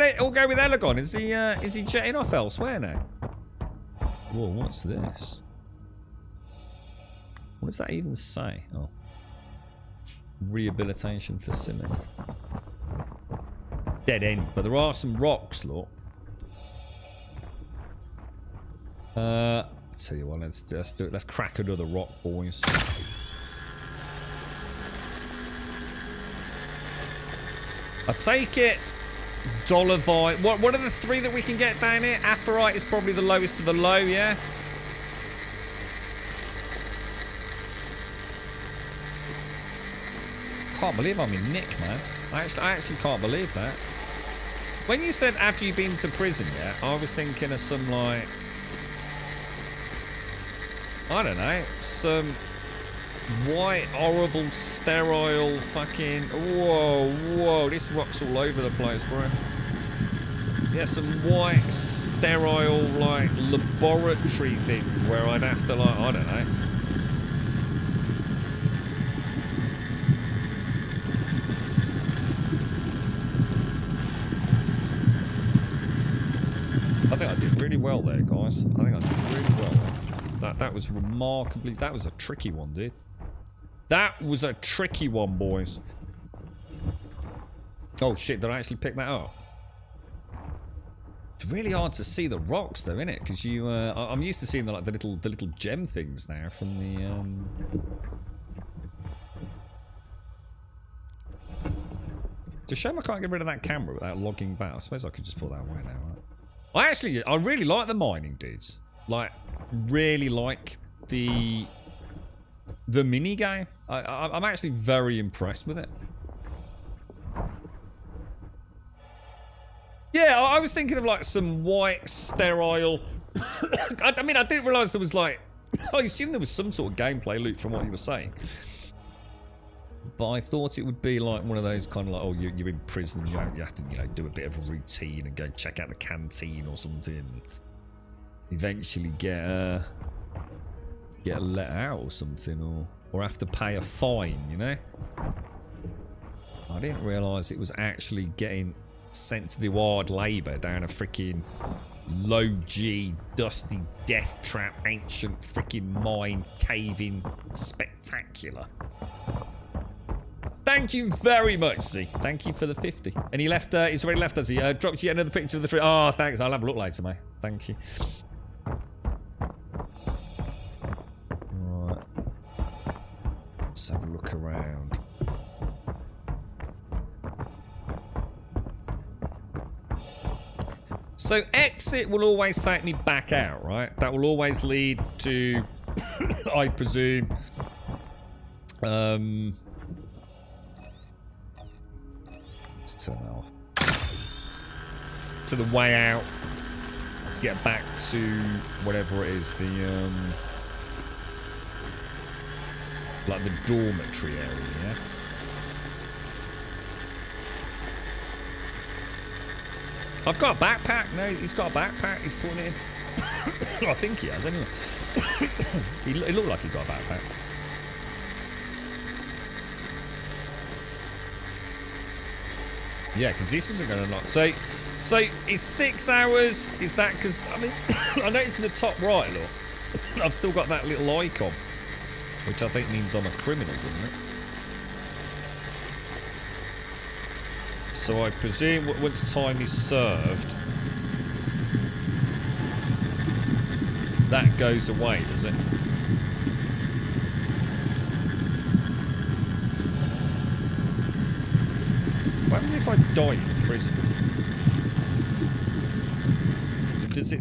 it all go with Elegon? Is he jetting off elsewhere now? Whoa, what's this? What does that even say? Oh. Rehabilitation facility. Dead end. But there are some rocks, look. I'll tell you what, let's do it. Let's crack another rock, boys. I take it Dolomite. What are the three that we can get down here? Aphorite is probably the lowest of the low, yeah? Can't believe I'm in Nick, man. I actually can't believe that. When you said after you've been to prison, yeah, I was thinking of some like, I don't know, some white, horrible, sterile fucking, whoa, this rock's all over the place, bro. Yeah, some white, sterile, like, laboratory thing where I'd have to, like, I don't know. I think I did really well there, guys. I think I did really well there. That was remarkably... That was a tricky one, dude. That was a tricky one, boys. Oh, shit. Did I actually pick that up? It's really hard to see the rocks, though, isn't it? Because you... I'm used to seeing the little gem things now from the... It's a shame I can't get rid of that camera without logging back. I suppose I could just put that away now, right? I really like the mining, dudes. Like, really like the mini game. I'm actually very impressed with it. Yeah, I was thinking of like some white, sterile... I mean, I didn't realise there was like... I assumed there was some sort of gameplay loop from what you were saying. But I thought it would be like one of those kind of like, oh, you're in prison, you have to, you know, do a bit of a routine and go check out the canteen or something. Eventually get let out or something, or have to pay a fine, you know? I didn't realise it was actually getting sent to do hard labour down a freaking low-G, dusty, death trap, ancient freaking mine, caving spectacular. Thank you very much, Z. Thank you for the 50. And he left, he's already left, has he? Dropped you another picture of the tree. Oh, thanks. I'll have a look later, mate. Thank you. Right. Let's have a look around. So exit will always take me back out, right? That will always lead to, I presume, let's turn that off. To the way out to get back to whatever it is, the like the dormitory area, yeah? I've got a backpack. No, he's got a backpack. He's putting it in. I think he has, anyway. He looked like he got a backpack. Yeah, because this isn't going to knock. So it's 6 hours. Is that because, I mean, I noticed in the top right, look, I've still got that little icon, which I think means I'm a criminal, doesn't it? So I presume once time is served, that goes away, does it? What happens if I die in prison? Does it?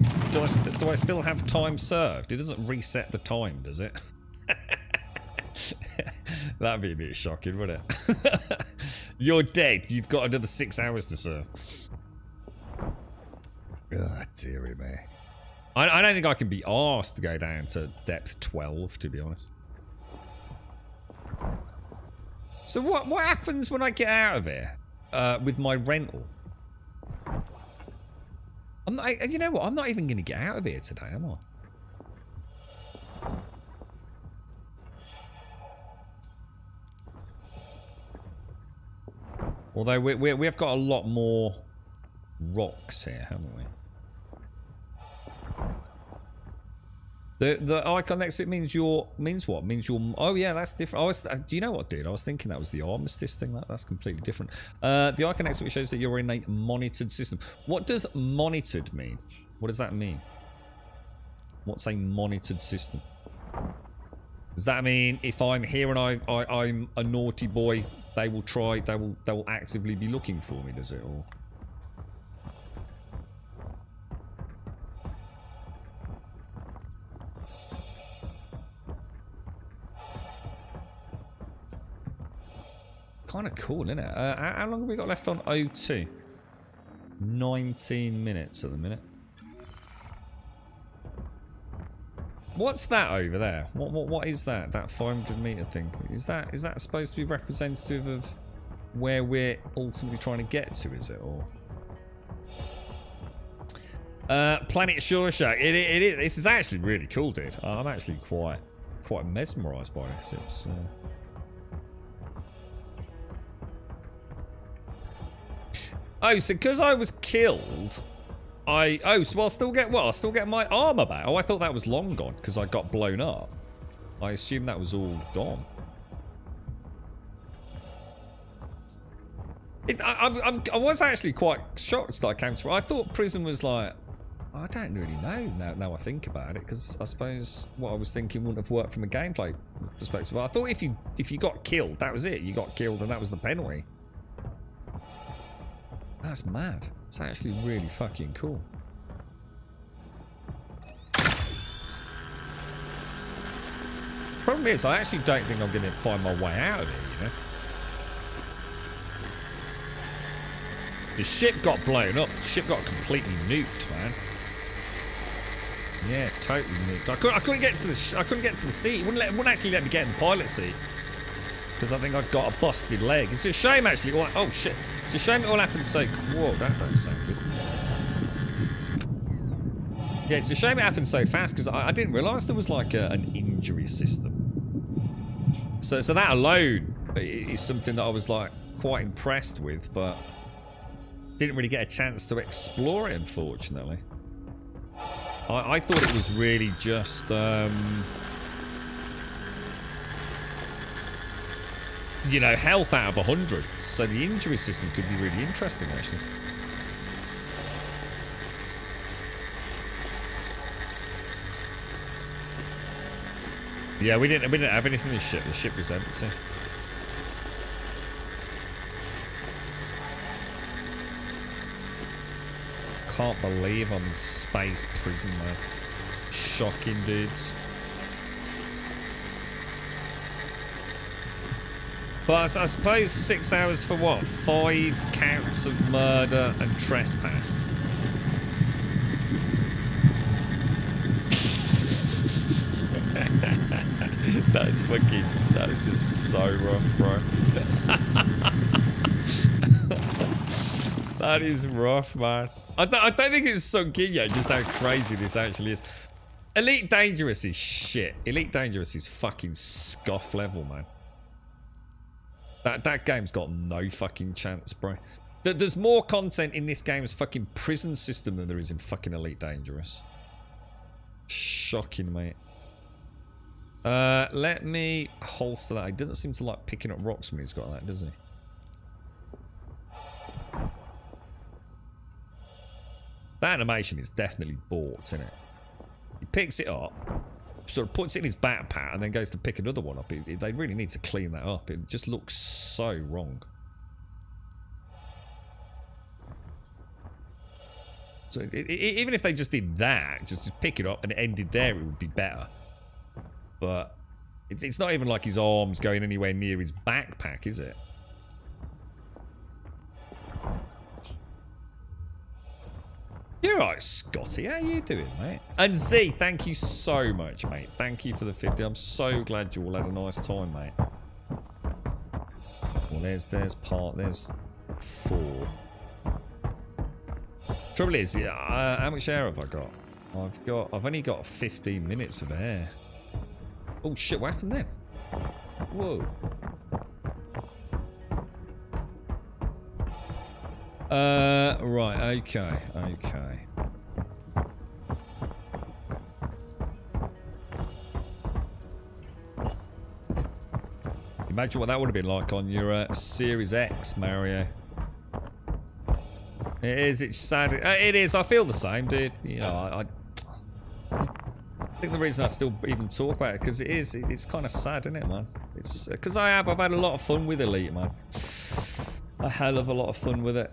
Do I still have time served? It doesn't reset the time, does it? That'd be a bit shocking, wouldn't it? You're dead. You've got another 6 hours to serve. Oh, dearie me. I don't think I can be asked to go down to depth 12, to be honest. So what happens when I get out of here with my rental? You know what? I'm not even going to get out of here today, am I? Although we have got a lot more rocks here, haven't we? The icon next to it means what? Means you're. Oh yeah, that's different. Do you know what, dude? I was thinking that was the armistice thing. That's completely different. The icon next to it shows that you're in a monitored system. What does monitored mean? What does that mean? What's a monitored system? Does that mean if I'm here and I'm a naughty boy, they will actively be looking for me? Does it or? Kind of cool, isn't it? How long have we got left on O2? 19 minutes at the minute. What's that over there? What is that? That 500-meter thing? Is that supposed to be representative of where we're ultimately trying to get to? Is it or? Planet Shore Shack. It is. This is actually really cool, dude. I'm actually quite mesmerised by this. It's. Oh, so because I was killed, so I'll still get my armor back. Oh, I thought that was long gone because I got blown up. I assumed that was all gone. I was actually quite shocked that I came to. I thought prison was like, I don't really know now I think about it, because I suppose what I was thinking wouldn't have worked from a gameplay perspective. But I thought if you got killed, that was it. You got killed and that was the penalty. That's mad. It's actually really fucking cool. Problem is, I actually don't think I'm going to find my way out of it, you know? The ship got blown up. The ship got completely nuked, man. Yeah, totally nuked. I couldn't get to the seat. It wouldn't actually let me get in the pilot seat. Because I think I've got a busted leg. It's a shame, actually. Oh, shit. It's a shame it all happened so... Whoa, that don't sound good. Yeah, it's a shame it happened so fast, because I didn't realise there was, like, an injury system. So that alone is something that I was, like, quite impressed with, but didn't really get a chance to explore it, unfortunately. I thought it was really just... you know, health out of 100. So the injury system could be really interesting, actually. Yeah, we didn't have anything in the ship. The ship was empty. Can't believe I'm in space prison, man. Shocking, dudes. But I suppose 6 hours for what? 5 counts of murder and trespass. That is just so rough, bro. That is rough, man. I don't think it's sunk in yet just how crazy this actually is. Elite Dangerous is shit. Elite Dangerous is fucking scoff level, man. That game's got no fucking chance, bro. There's more content in this game's fucking prison system than there is in fucking Elite Dangerous. Shocking, mate. Let me holster that. He doesn't seem to like picking up rocks when he's got that, does he? That animation is definitely bought, isn't it? He picks it up, sort of puts it in his backpack, and then goes to pick another one up. They really need to clean that up. It just looks so wrong. So even if they just did that, just pick it up and it ended there, it would be better. But it's not even like his arm's going anywhere near his backpack, is it? You're right, Scotty. How you doing, mate? And Z, thank you so much, mate. Thank you for the 50. I'm so glad you all had a nice time, mate. Well, there's 4. Trouble is, how much air have I got? I've only got 15 minutes of air. Oh shit, what happened then? Whoa. Right, okay. Imagine what that would have been like on your Series X, Mario. It is, it's sad. It is, I feel the same, dude. You know, I think the reason I still even talk about it, because it's kind of sad, isn't it, man? It's because I've had a lot of fun with Elite, man. A hell of a lot of fun with it.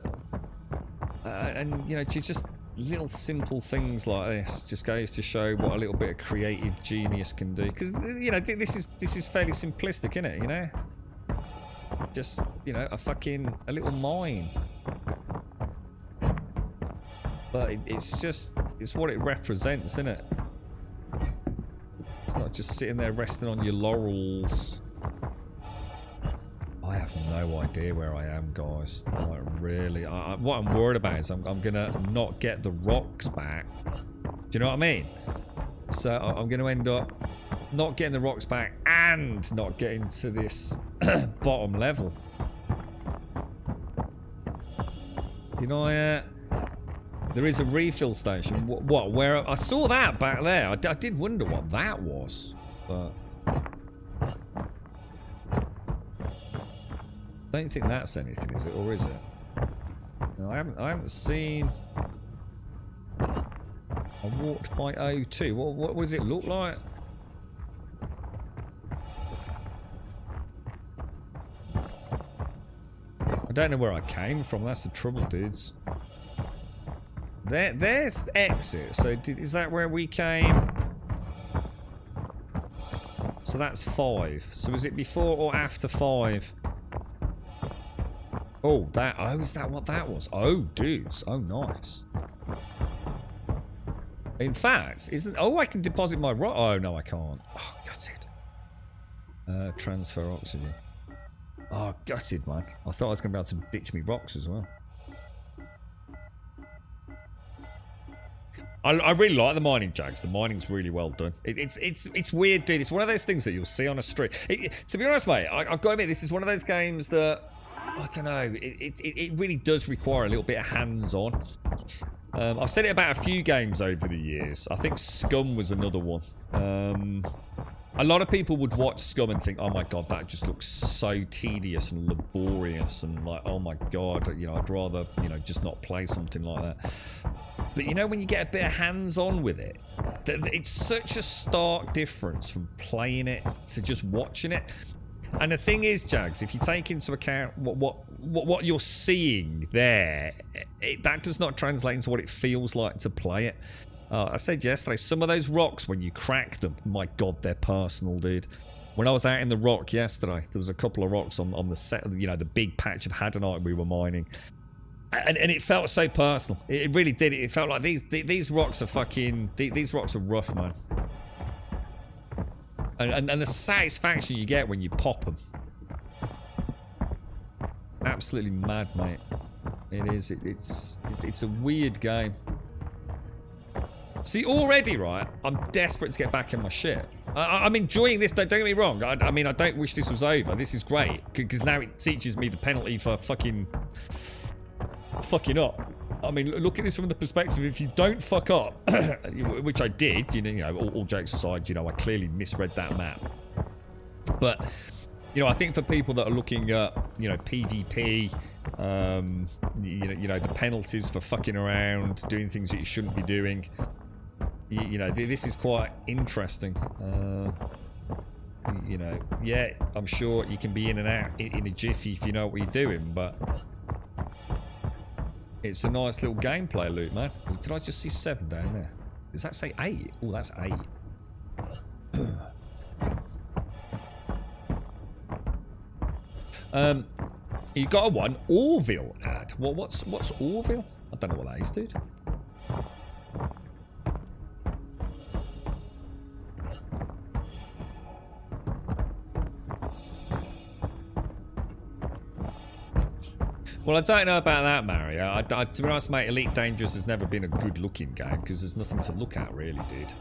And, you know, just little simple things like this just goes to show what a little bit of creative genius can do. Because, you know, this is fairly simplistic, isn't it, you know? Just, you know, a little mine. But it's what it represents, isn't it? It's not just sitting there resting on your laurels. I have no idea where I am, guys. Like, really. What I'm worried about is I'm gonna not get the rocks back. Do you know what I mean? So I'm gonna end up not getting the rocks back and not getting to this bottom level. Did I... There is a refill station. What? Where? I saw that back there. I did wonder what that was. But... don't think that's anything, is it? Or is it? No, I haven't seen... I walked by O2. What does it look like? I don't know where I came from. That's the trouble, dudes. There's exit. So is that where we came? So that's 5. So is it before or after 5? Oh, is that what that was? Oh, dudes. Oh, nice. In fact, I can deposit my rock. Oh, no, I can't. Oh, gutted. Transfer oxygen. Oh, gutted, man. I thought I was going to be able to ditch me rocks as well. I really like the mining, Jags. The mining's really well done. It's weird, dude. It's one of those things that you'll see on a street. To be honest, mate, I've got to admit, this is one of those games that, I don't know, it really does require a little bit of hands-on. I've said it about a few games over the years. I think Scum was another one. A lot of people would watch Scum and think, oh my god, that just looks so tedious and laborious, and like, oh my god, you know, I'd rather, you know, just not play something like that. But you know, when you get a bit of hands-on with it, it's such a stark difference from playing it to just watching it. And the thing is, Jags, if you take into account what you're seeing there, that does not translate into what it feels like to play it. I said yesterday, some of those rocks, when you crack them, my god, they're personal, dude. When I was out in the rock yesterday, there was a couple of rocks on the set, you know, the big patch of hadanite we were mining. And it felt so personal. It really did. It felt like these rocks are fucking... These rocks are rough, man. And the satisfaction you get when you pop them. Absolutely mad, mate. It is. It's a weird game. See, already, right, I'm desperate to get back in my shit. I'm enjoying this, don't get me wrong. I mean, I don't wish this was over. This is great. Because now it teaches me the penalty for fucking up. I mean, look at this from the perspective, if you don't fuck up, which I did, you know, all jokes aside, you know, I clearly misread that map. But, you know, I think for people that are looking at, you know, PvP, You know, the penalties for fucking around, doing things that you shouldn't be doing. You know, this is quite interesting. You know, yeah, I'm sure you can be in and out in a jiffy if you know what you're doing, but it's a nice little gameplay loop, man. Did I just see 7 down there? Does that say 8? Oh, that's 8. You got a one Orville ad. What's Orville? I don't know what that is, dude. Well, I don't know about that, Mario. To be honest, mate, Elite Dangerous has never been a good-looking game because there's nothing to look at, really, dude.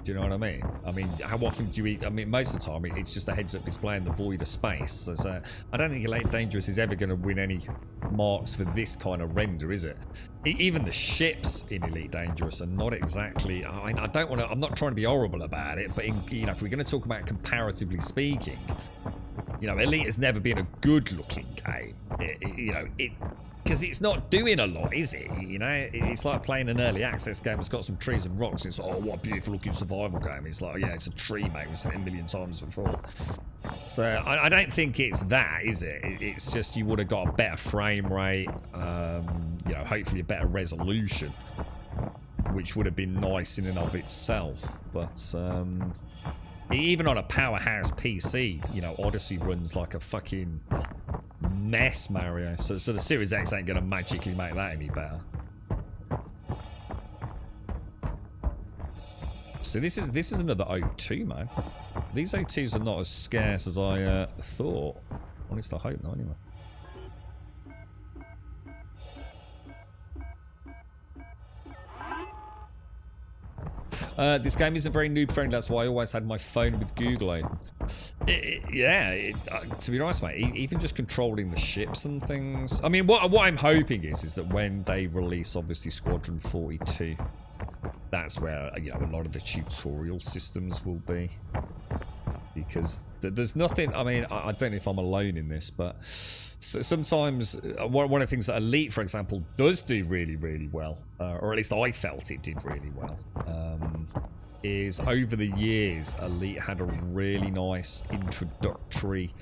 Do you know what I mean? I mean, how often do you eat? I mean, most of the time, it's just a heads-up display in the void of space. So, I don't think Elite Dangerous is ever going to win any marks for this kind of render, is it? Even the ships in Elite Dangerous are not exactly. I don't want to. I'm not trying to be horrible about it, but you know, if we're going to talk about comparatively speaking, you know, Elite has never been a good-looking game. You know, because it's not doing a lot, is it? You know, it's like playing an early access game that's got some trees and rocks. It's like, oh, what a beautiful looking survival game. It's like, yeah, it's a tree, mate. We've seen it a million times before. So I don't think it's that, is it? It's just you would have got a better frame rate, you know, hopefully a better resolution, which would have been nice in and of itself. But even on a powerhouse PC, you know, Odyssey runs like a fucking mess, Mario. So the Series X ain't gonna magically make that any better. So this is another O2, man. These O2s are not as scarce as I thought. At least I hope not, anyway. This game isn't very noob friendly, that's why I always had my phone with Google open. To be honest, mate, even just controlling the ships and things. I mean, what I'm hoping is that when they release, obviously, Squadron 42, that's where, you know, a lot of the tutorial systems will be. Because there's nothing, I mean, I don't know if I'm alone in this, but sometimes one of the things that Elite, for example, does do really, really well, or at least I felt it did really well, is over the years, Elite had a really nice introductory,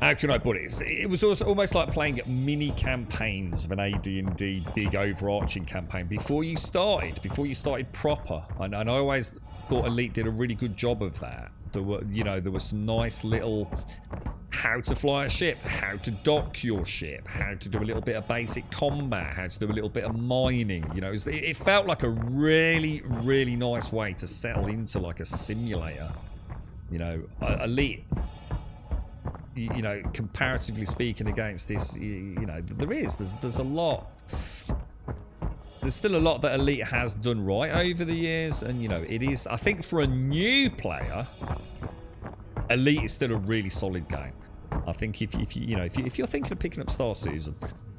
how can I put it? It was also almost like playing mini campaigns of an AD&D big overarching campaign before you started proper. And I always thought Elite did a really good job of that. There were some nice little how to fly a ship, how to dock your ship, how to do a little bit of basic combat, how to do a little bit of mining. You know, it felt like a really, really nice way to settle into like a simulator. You know, Elite, you know, comparatively speaking against this, you know, there's a lot. There's still a lot that Elite has done right over the years, and you know, it is. I think for a new player, Elite is still a really solid game. I think if you're thinking of picking up Star Citizen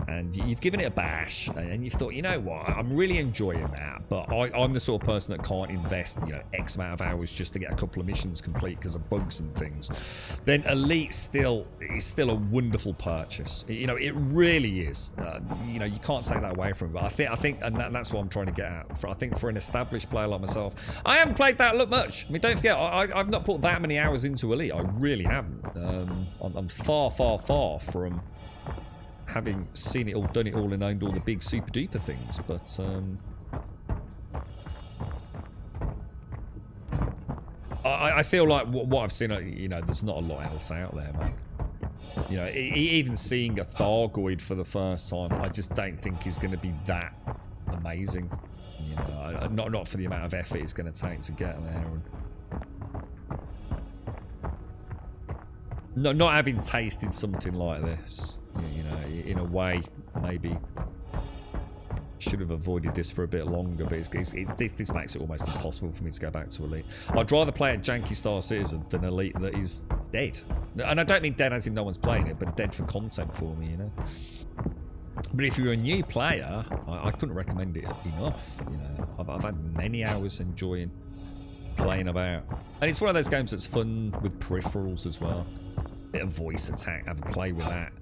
and you've given it a bash and you've thought, you know what, I'm really enjoying that, but I'm the sort of person that can't invest, you know, X amount of hours just to get a couple of missions complete because of bugs and things, then Elite is still a wonderful purchase. You know, it really is. You know, you can't take that away from it. But I think, and that's what I'm trying to get at. I think for an established player like myself, I haven't played that much. I mean, don't forget, I've not put that many hours into Elite. I really haven't. I'm far from having seen it all, done it all, and owned all the big super duper things, but I feel like what I've seen, you know, there's not a lot else out there, man. You know, even seeing a Thargoid for the first time, I just don't think is going to be that amazing. You know, not for the amount of effort it's going to take to get there. And not having tasted something like this, you know, in a way, maybe should have avoided this for a bit longer, but this makes it almost impossible for me to go back to Elite. I'd rather play a janky Star Citizen than Elite that is dead. And I don't mean dead as in no one's playing it, but dead for content for me, you know. But if you're a new player, I couldn't recommend it enough, you know. I've had many hours enjoying playing about. And it's one of those games that's fun with peripherals as well. Bit of voice attack, have a play with that.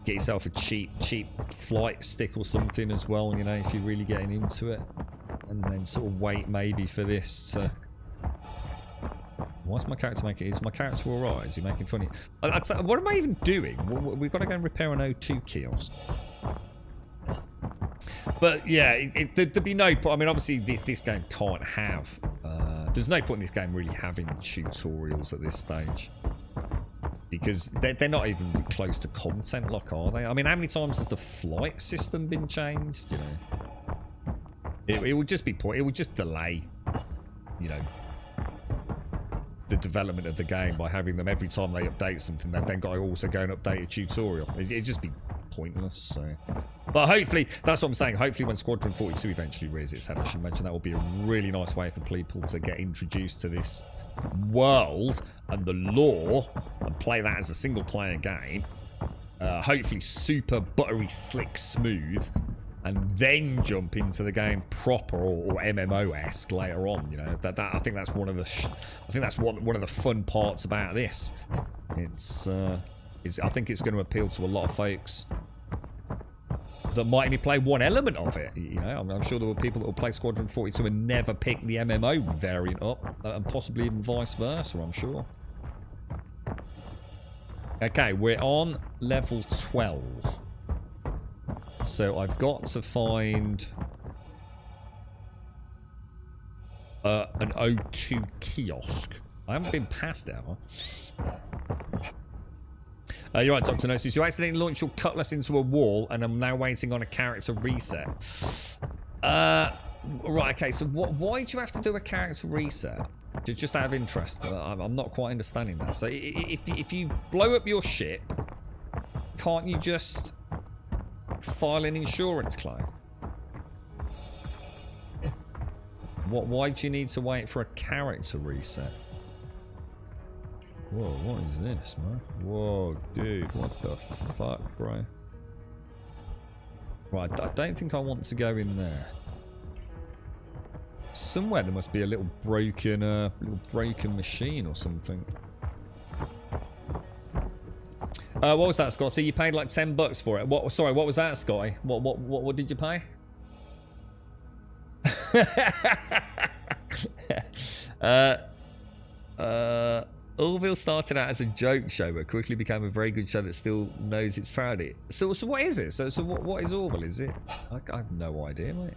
Get yourself a cheap flight stick or something as well, you know, if you're really getting into it. And then sort of wait maybe for this to... What's my character making? Is my character alright? Is he making funny? What am I even doing? We've got to go and repair an O2 kiosk. But yeah, there'd be no point. I mean, obviously this game can't have... there's no point in this game really having tutorials at this stage. Because they're not even close to content lock, are they? I mean, how many times has the flight system been changed, you know? It would just be it would just delay, you know, the development of the game by having them every time they update something, they've then got to also go and update a tutorial. It'd just be pointless, so... But hopefully, that's what I'm saying, hopefully when Squadron 42 eventually rears its head, I should mention that will be a really nice way for people to get introduced to this world and the lore and play that as a single player game. Hopefully super buttery, slick, smooth, and then jump into the game proper or MMO-esque later on. You know, I think that's one of the fun parts about this. I think it's going to appeal to a lot of folks that might only play one element of it. You know, I'm sure there were people that will play Squadron 42 and never pick the MMO variant up, and possibly even vice versa, I'm sure. Okay, we're on level 12. So I've got to find an O2 kiosk. I haven't been past it, have I? You're right, Dr. Gnosis. You accidentally launched your cutlass into a wall, and I'm now waiting on a character reset. Right, okay, so why do you have to do a character reset? Just out of interest. I'm not quite understanding that. So if you blow up your ship, can't you just file an insurance claim? Why do you need to wait for a character reset? Whoa, what is this, man? Whoa, dude, what the fuck, bro? Right, I don't think I want to go in there. Somewhere there must be a little broken machine or something. What was that, Scott? So you paid like $10 for it. Sorry, what was that, Scotty? What did you pay? Orville started out as a joke show, but quickly became a very good show that still knows its parody. So what is it? So what is Orville? Is it? I have no idea, mate.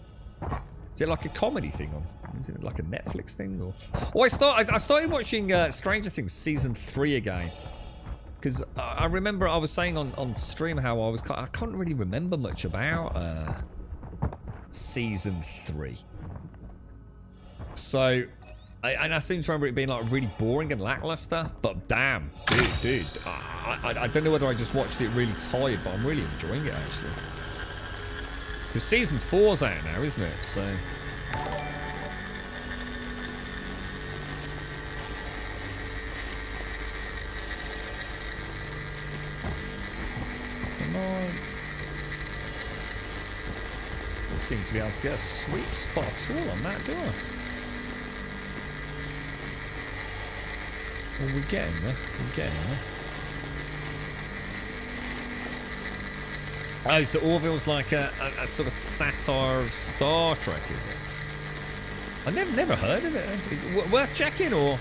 Is it like a comedy thing? Or is it like a Netflix thing? Or I started watching Stranger Things season 3 again. Because I remember I was saying on stream how I can't really remember much about season 3. So, and I seem to remember it being like really boring and lackluster. But damn, dude, I don't know whether I just watched it really tired, but I'm really enjoying it actually. Because season 4's out now, isn't it? So. Come on. I seem to be able to get a sweet spot at all on that, do I? Well, we're getting there. We're getting there. Oh, so Orville's like a sort of satire of Star Trek, is it? I never heard of it. Worth checking, or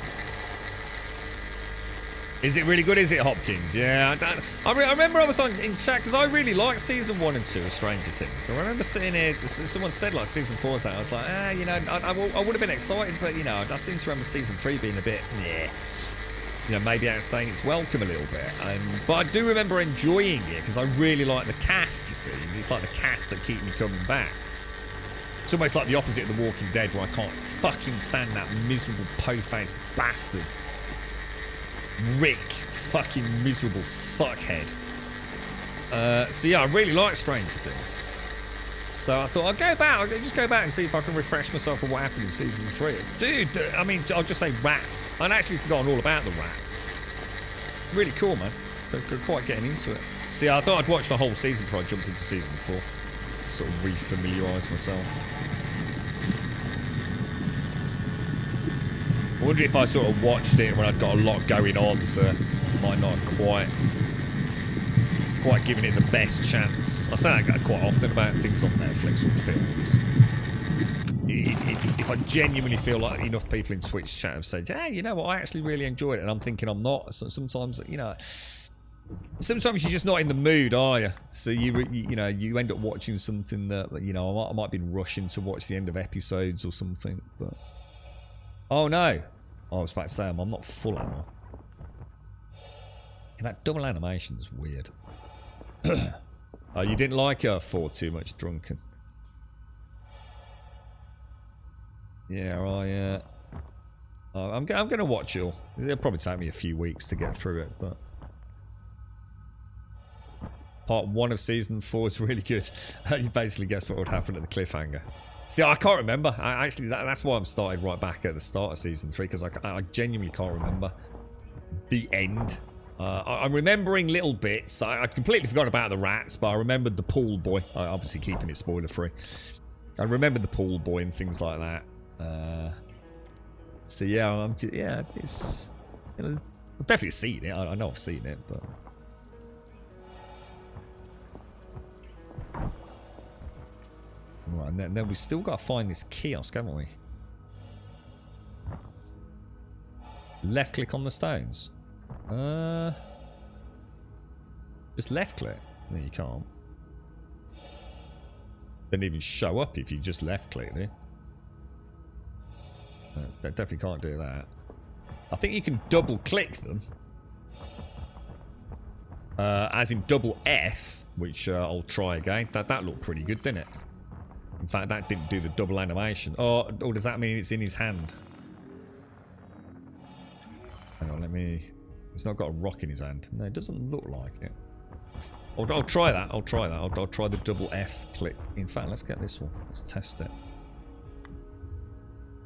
is it really good? Is it, Hopkins? Yeah, I remember I was in chat because I really liked season 1 and 2 of Stranger Things. I remember sitting here, someone said like season 4's out. I was like, you know, I would have been excited, but you know, I seem to remember season 3 being a bit, yeah. You know, maybe outstaying its welcome a little bit. But I do remember enjoying it because I really like the cast, you see. It's like the cast that keep me coming back. It's almost like the opposite of The Walking Dead, where I can't fucking stand that miserable po-faced bastard. Rick, fucking miserable fuckhead. So yeah, I really like Stranger Things. So I thought I'll just go back and see if I can refresh myself on what happened in season 3. Dude, I mean, I'll just say rats. I'd actually forgotten all about the rats. Really cool, man. They're quite getting into it. So yeah, I thought I'd watch the whole season before I jumped into season 4. Sort of re-familiarise myself. I wonder if I sort of watched it when I'd got a lot going on, so I might not quite quite giving it the best chance. I say that quite often about things on Netflix or films. If I genuinely feel like enough people in Twitch chat have said, hey, you know what, I actually really enjoyed it, and I'm thinking I'm not. So sometimes, you know, sometimes you're just not in the mood, are you? So you know, you end up watching something that, you know, I might have been rushing to watch the end of episodes or something, but... Oh no! I was about to say, I'm not full, am I? And that double animation's weird. Oh, you didn't like her for too much drunken? Yeah, I'm going to watch it all. It'll probably take me a few weeks to get through it, but... Part 1 of Season 4 is really good. You basically guess what would happen at the cliffhanger. See, I can't remember. Actually, that's why I'm started right back at the start of Season 3, because I genuinely can't remember the end. I'm remembering little bits. I completely forgot about the rats, but I remembered the pool boy. Obviously keeping it spoiler free. I remembered the pool boy and things like that. So yeah, it's, you know, I've definitely seen it. I know I've seen it, but right, and then we still got to find this kiosk, haven't we? Left click on the stones. Just left click. No, you can't. Didn't even show up if you just left click there. They definitely can't do that. I think you can double click them. As in double F, which I'll try again. That looked pretty good, didn't it? In fact, that didn't do the double animation. Or does that mean it's in his hand? Hang on, let me... He's not got a rock in his hand. No, it doesn't look like it. I'll try that. I'll try that. I'll try the double F click. In fact, let's get this one. Let's test it.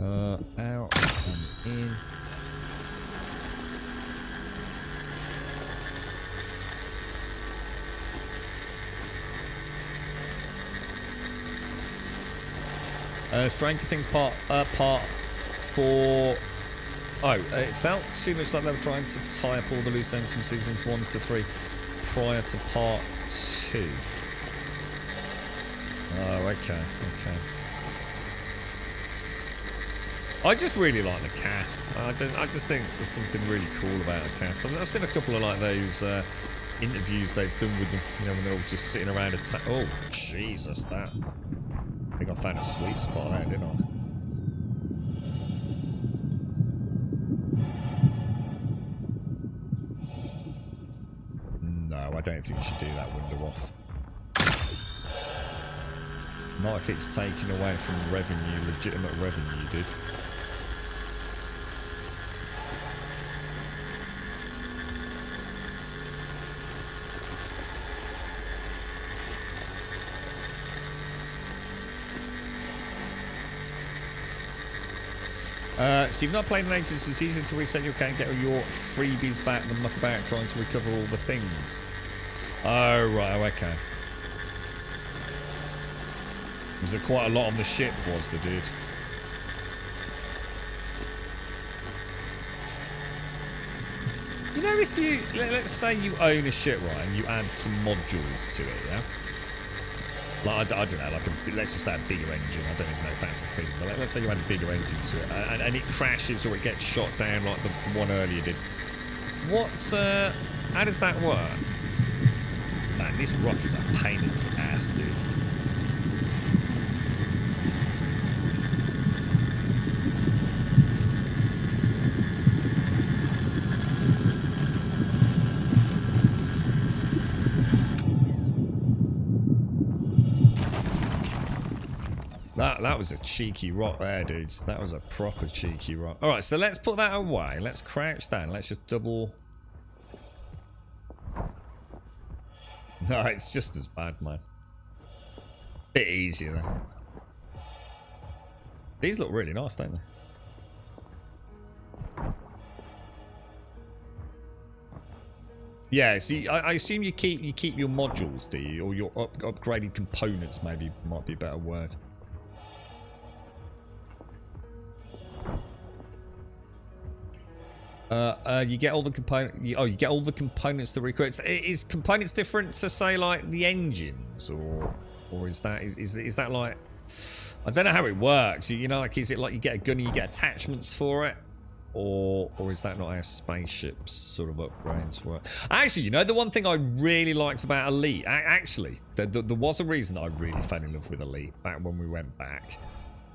Out and in. Stranger Things part 4. Oh, it felt too much like they were trying to tie up all the loose ends from seasons 1 to 3 prior to part 2. Oh, okay. I just really like the cast. I just think there's something really cool about the cast. I've seen a couple of like those interviews they've done with them, you know, when they're all just sitting around a oh, Jesus, that. I think I found a sweet spot there, didn't I? No, I don't think you should do that window off. Not if it's taking away from revenue, legitimate revenue, dude. So you've not played an ages this season to reset your account, get your freebies back, and muck about trying to recover all the things. Oh, right, okay. Was there quite a lot on the ship, was there, dude? You know, if you... Let's say you own a ship, right, and you add some modules to it, yeah? Like, I don't know, like let's just say a bigger engine. I don't even know if that's a thing, but let's say you add a bigger engine to it, and it crashes or it gets shot down like the one earlier did. How does that work? Man, this rock is a pain in the ass, dude. That was a cheeky rock there, dudes. That was a proper cheeky rock. Alright, so let's put that away. Let's crouch down. Let's just double... No, it's just as bad, man. Bit easier, though. These look really nice, don't they? Yeah, so I assume you keep your modules, do you? Or your upgraded components, maybe might be a better word. You get all the component. You get all the components to recruit. Is components different to say like the engines, or is that like? I don't know how it works. You know, like is it like you get a gun and you get attachments for it, or is that not how spaceships sort of upgrades work? Actually, you know, the one thing I really liked about Elite, actually, there was a reason that I really fell in love with Elite back when we went back.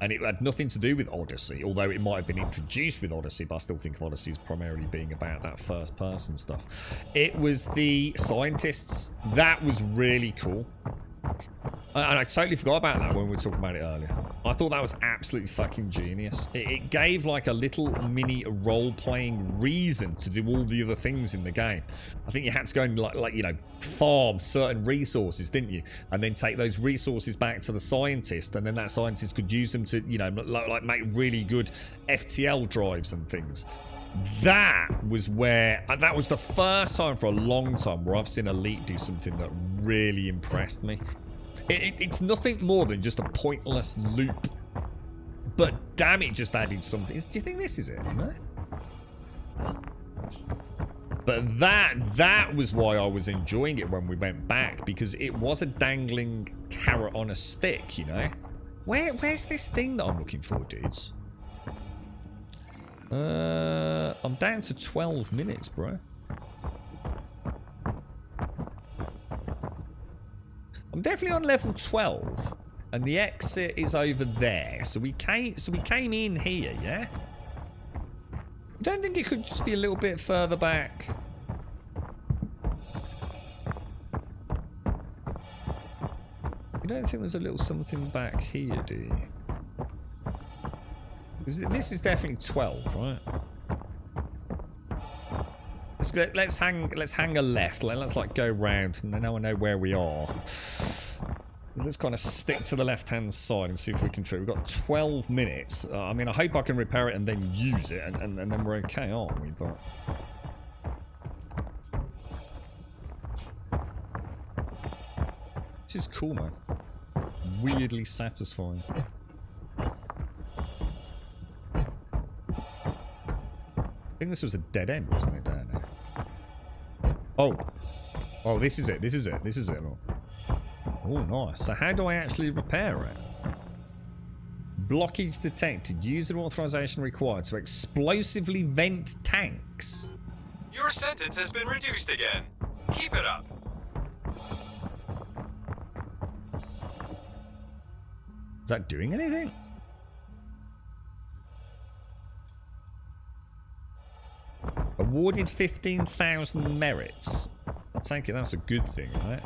And it had nothing to do with Odyssey, although it might have been introduced with Odyssey, but I still think of Odyssey as primarily being about that first-person stuff. It was the scientists. That was really cool. And I totally forgot about that when we were talking about it earlier. I thought that was absolutely fucking genius. It gave like a little mini role-playing reason to do all the other things in the game. I think you had to go and like you know, farm certain resources, didn't you? And then take those resources back to the scientist, and then that scientist could use them to, you know, like make really good FTL drives and things. That was the first time for a long time where I've seen Elite do something that really impressed me. It's nothing more than just a pointless loop, but damn, it just added something. Do you think this is it? No? But that was why I was enjoying it when we went back, because it was a dangling carrot on a stick, you know? Where's this thing that I'm looking for, dudes? I'm down to 12 minutes, bro. I'm definitely on level 12, and the exit is over there. So we came in here, yeah? You don't think it could just be a little bit further back? You don't think there's a little something back here, do you? Because this is definitely 12, right? Let's hang a left. Let's like go round, and now I know where we are. Let's kind of stick to the left-hand side and see if we can fit. We've got 12 minutes. I mean, I hope I can repair it and then use it, and then we're okay, aren't we? But this is cool, man. Weirdly satisfying. I think this was a dead end, wasn't it, down there? Oh, this is it. This is it. Oh, nice. So how do I actually repair it? Blockage detected. User authorization required to explosively vent tanks. Your sentence has been reduced again. Keep it up. Is that doing anything? Awarded 15,000 merits. I take it that's a good thing, right?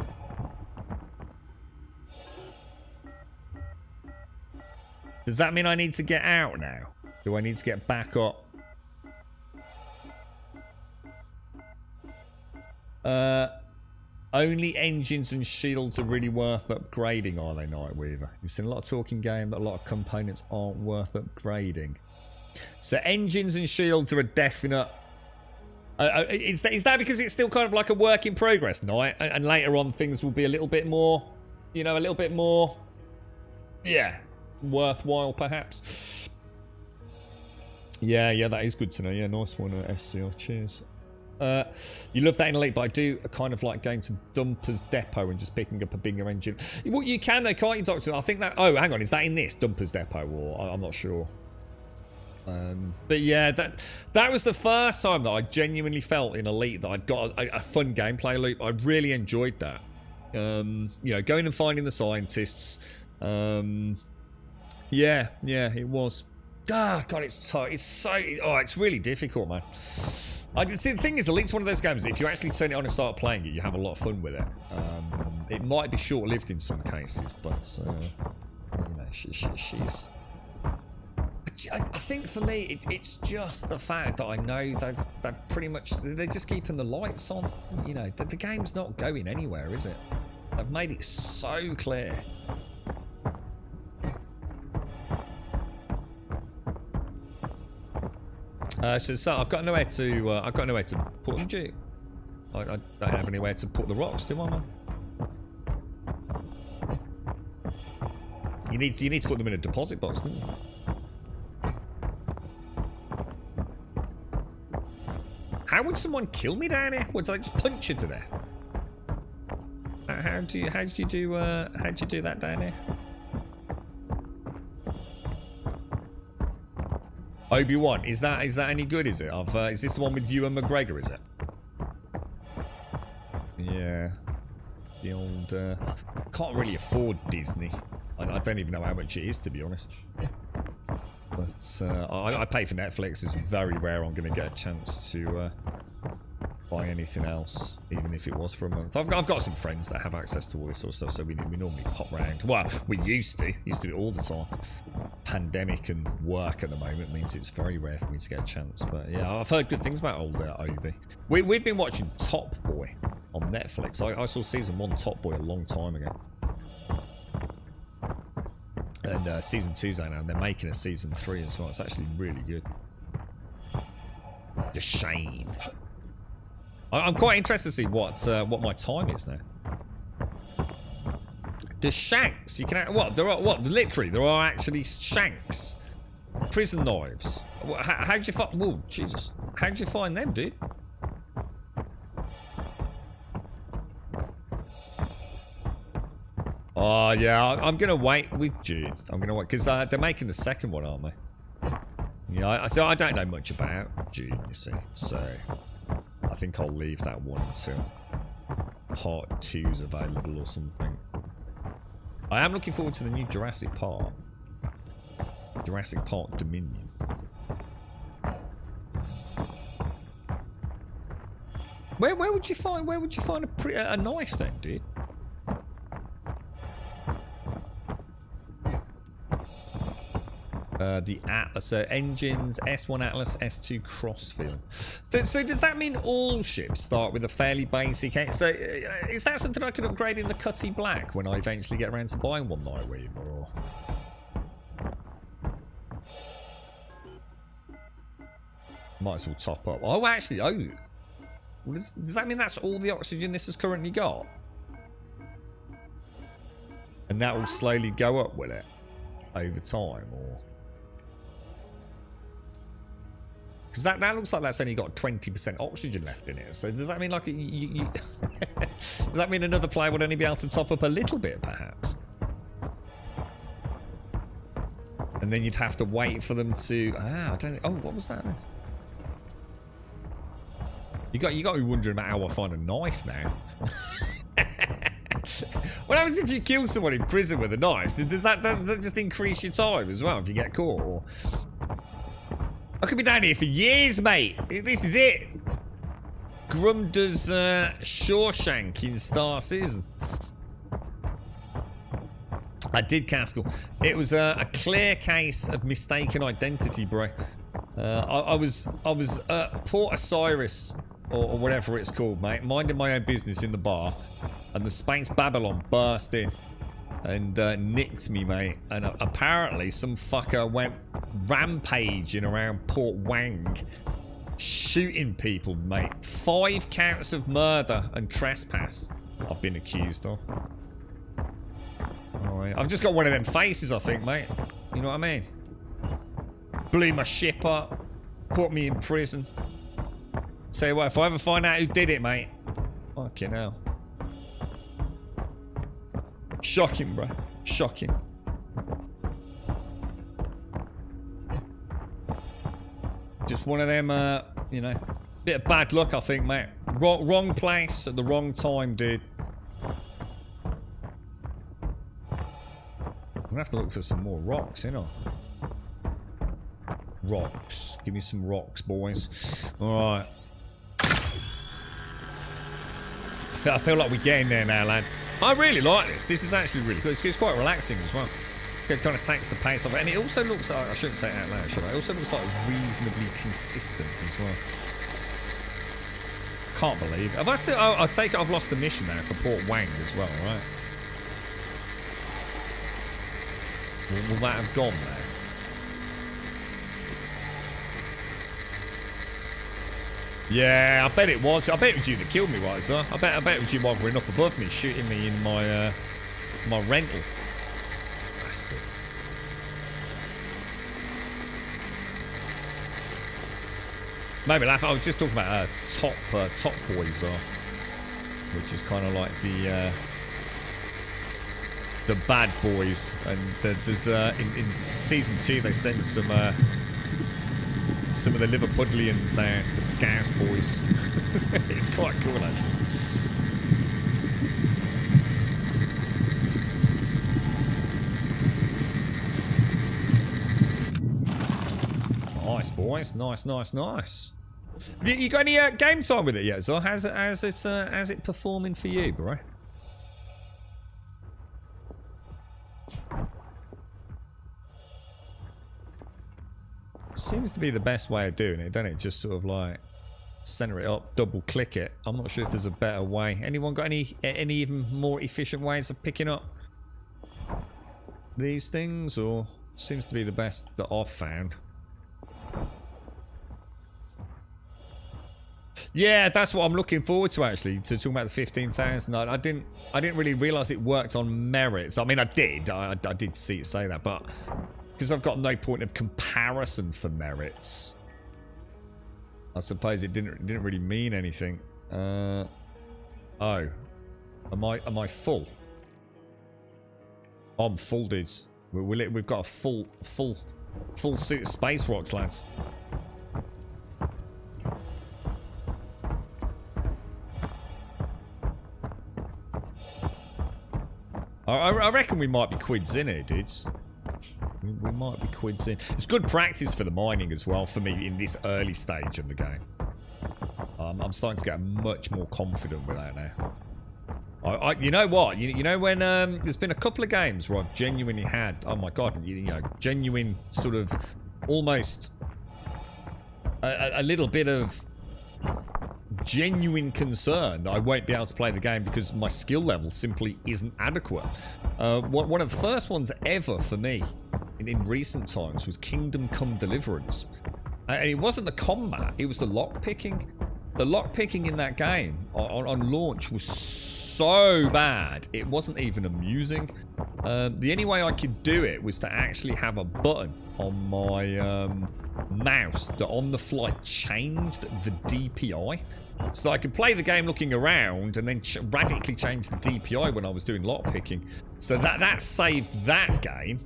Does that mean I need to get out now? Do I need to get back up? Only engines and shields are really worth upgrading, are they, Nightweaver? You've seen a lot of talking game that a lot of components aren't worth upgrading. So engines and shields are a definite... is that because it's still kind of like a work in progress, Night? And later on things will be a little bit more, you know, a little bit more, yeah, worthwhile perhaps. Yeah, that is good to know. Yeah, nice one, SCR. Cheers. You love that in Elite, but I do kind of like going to Dumper's Depot and just picking up a bigger engine. Well, you can though, can't you, Doctor? I think that... Oh, hang on. Is that in this Dumper's Depot? Or I'm not sure. But yeah, that was the first time that I genuinely felt in Elite that I'd got a fun gameplay loop. I really enjoyed that. You know, going and finding the scientists. Yeah, it was. Ah, God, it's so... it's really difficult, man. See, the thing is, Elite's one of those games that if you actually turn it on and start playing it, you have a lot of fun with it. It might be short-lived in some cases, but you know, she's... I think for me, it's just the fact that I know they've pretty much... They're just keeping the lights on. You know, the game's not going anywhere, is it? They've made it so clear. So I've got nowhere to put them, Duke. I don't have anywhere to put the rocks, do I, man? You need to put them in a deposit box, don't you? How would someone kill me down here? Would I just punch you to death? How do you do that down here? Obi-Wan, is that any good? Is it? Is this the one with Ewan McGregor? Is it? Yeah. The old. Can't really afford Disney. I don't even know how much it is, to be honest. But I pay for Netflix. It's very rare I'm going to get a chance to buy anything else, even if it was for a month. I've got some friends that have access to all this sort of stuff, so we normally pop round. Well, we used to do it all the time. Pandemic and work at the moment means it's very rare for me to get a chance. But yeah, I've heard good things about old Obi. We've been watching Top Boy on Netflix. I saw season 1 Top Boy a long time ago. And season 2's out now, and they're making a season 3 as well. It's actually really good. The Shane. I'm quite interested to see what my time is now. The shanks. You can literally there are actually shanks. Prison knives. How'd you find? Whoa, Jesus! How'd you find them, dude? Oh yeah, I'm gonna wait with June. I'm gonna wait because they're making the second one, aren't they? Yeah, so I don't know much about June, you see. So I think I'll leave that one until part 2's available or something. I am looking forward to the new Jurassic Park. Jurassic Park Dominion. Where would you find a knife then, dude? The Atlas, so engines, S1 Atlas, S2 Crossfield. So does that mean all ships start with a fairly basic? So is that something I could upgrade in the Cutty Black when I eventually get around to buying one Nightweaver? Or might as well top up. Oh, actually, does that mean that's all the oxygen this has currently got? And that will slowly go up, will it, over time, or? Because that looks like that's only got 20% oxygen left in it. So does that mean like does that mean another player would only be able to top up a little bit, perhaps? And then you'd have to wait for them to. I don't. Oh, what was that then? You got to be wondering about how I find a knife now. What happens if you kill someone in prison with a knife? Does that just increase your time as well if you get caught? Or? I could be down here for years, mate. This is it. Grum does Shawshank in Star Citizen. I did, Caskell. It was a clear case of mistaken identity, bro. I was at Port Osiris or whatever it's called, mate, minding my own business in the bar, and the Space Babylon burst in and nicked me, mate. And apparently some fucker went rampaging around Port Wang, shooting people, mate. 5 counts of murder and trespass I've been accused of. Alright, I've just got one of them faces, I think, mate. You know what I mean? Blew my ship up, put me in prison. Tell you what, if I ever find out who did it, mate, fucking hell. Shocking, bro. Shocking. Just one of them, you know, bit of bad luck, I think, mate. Wrong place at the wrong time, dude. I'm gonna have to look for some more rocks, ain't I? Rocks. Give me some rocks, boys. Alright. I feel like we're getting there now, lads. I really like this. This is actually really good. It's quite relaxing as well. It kind of takes the pace off it. And it also looks like, I shouldn't say it out loud, should I? It also looks like reasonably consistent as well. Can't believe it. Have I still, I take it I've lost the mission now for Port Wang as well, right? Will that have gone there? Yeah, I bet it was. I bet it was you that killed me, right, sir? I bet it was you hovering up above me, shooting me in my my rental. Bastard. Made me laugh. I was just talking about Top Boys, which is kind of like the bad boys. And there's in season 2 they send some of the Liverpudlians down, the Scouse boys. It's quite cool actually. Nice, boys. Nice. You got any game time with it yet? So how's it performing for you, bro? Seems to be the best way of doing it, don't it? Just sort of like center it up, double click it. I'm not sure if there's a better way. Anyone got any even more efficient ways of picking up these things, or seems to be the best that I've found? Yeah, that's what I'm looking forward to actually, to talk about the 15,000. I didn't really realise it worked on merits. I mean, I did. I did see it say that, but because I've got no point of comparison for merits, I suppose it didn't really mean anything. Oh, am I full? I'm full, dudes. We've got a full suit of space rocks, lads. I reckon we might be quids in here, dudes. We might be quids in. It's good practice for the mining as well for me in this early stage of the game. I'm starting to get much more confident with that now. You know what? You know when there's been a couple of games where I've genuinely had, oh my god, you know, genuine sort of almost a little bit of genuine concern that I won't be able to play the game because my skill level simply isn't adequate. One of the first ones ever for me in recent times was Kingdom Come Deliverance. And it wasn't the combat, it was the lockpicking. The lockpicking in that game on launch was so bad, it wasn't even amusing. The only way I could do it was to actually have a button on my mouse that on the fly changed the DPI. So that I could play the game looking around and then radically change the DPI when I was doing lockpicking. So that saved that game.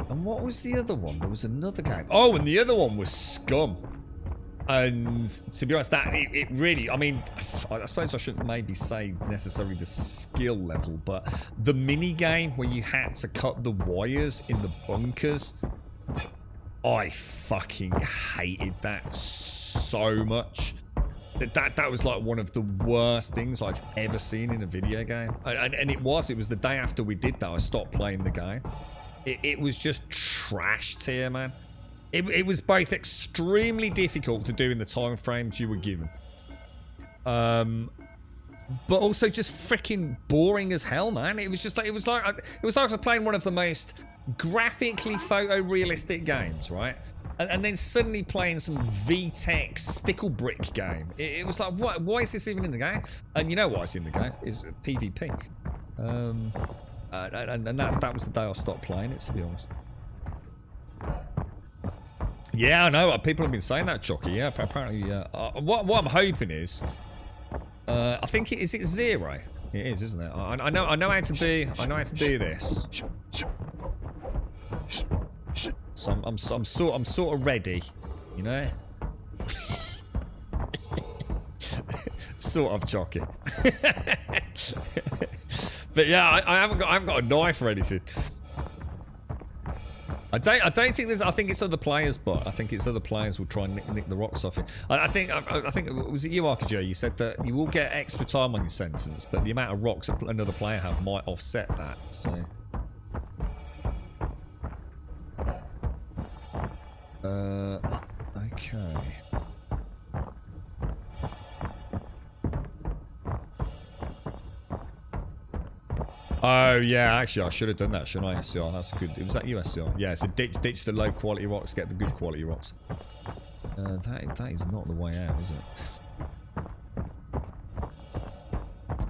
And what was the other one? There was another game. Oh, and the other one was Scum. And to be honest, it really, I mean, I suppose I shouldn't maybe say necessarily the skill level, but the mini game where you had to cut the wires in the bunkers, I fucking hated that so much. That was like one of the worst things I've ever seen in a video game. And it was the day after we did that, I stopped playing the game. It was just trash tier, man. It was both extremely difficult to do in the time frames you were given, but also just freaking boring as hell, man. It was just like it was like I was playing one of the most graphically photorealistic games, right? And then suddenly playing some VTech stickle brick game. It was like, what? Why is this even in the game? And you know why it's in the game? Is PvP. And that was the day I stopped playing it, to be honest. Yeah, I know. People have been saying that, Chucky. Yeah, apparently. What I'm hoping is, I think is it 0. It is, isn't it? I know how to do. I know how to do this. So I'm sort of ready, you know. Sort of, Chucky. But yeah, I haven't got a knife or anything. I don't think there's. I think it's other players, but I think it's other players will try and nick the rocks off it. I think was it you, Arkajo? You said that you will get extra time on your sentence, but the amount of rocks another player have might offset that. So. Okay. Oh yeah, actually I should have done that, shouldn't I? SCR, that's good. It was that USCR. Yeah, so ditch the low quality rocks, get the good quality rocks. That is not the way out, is it?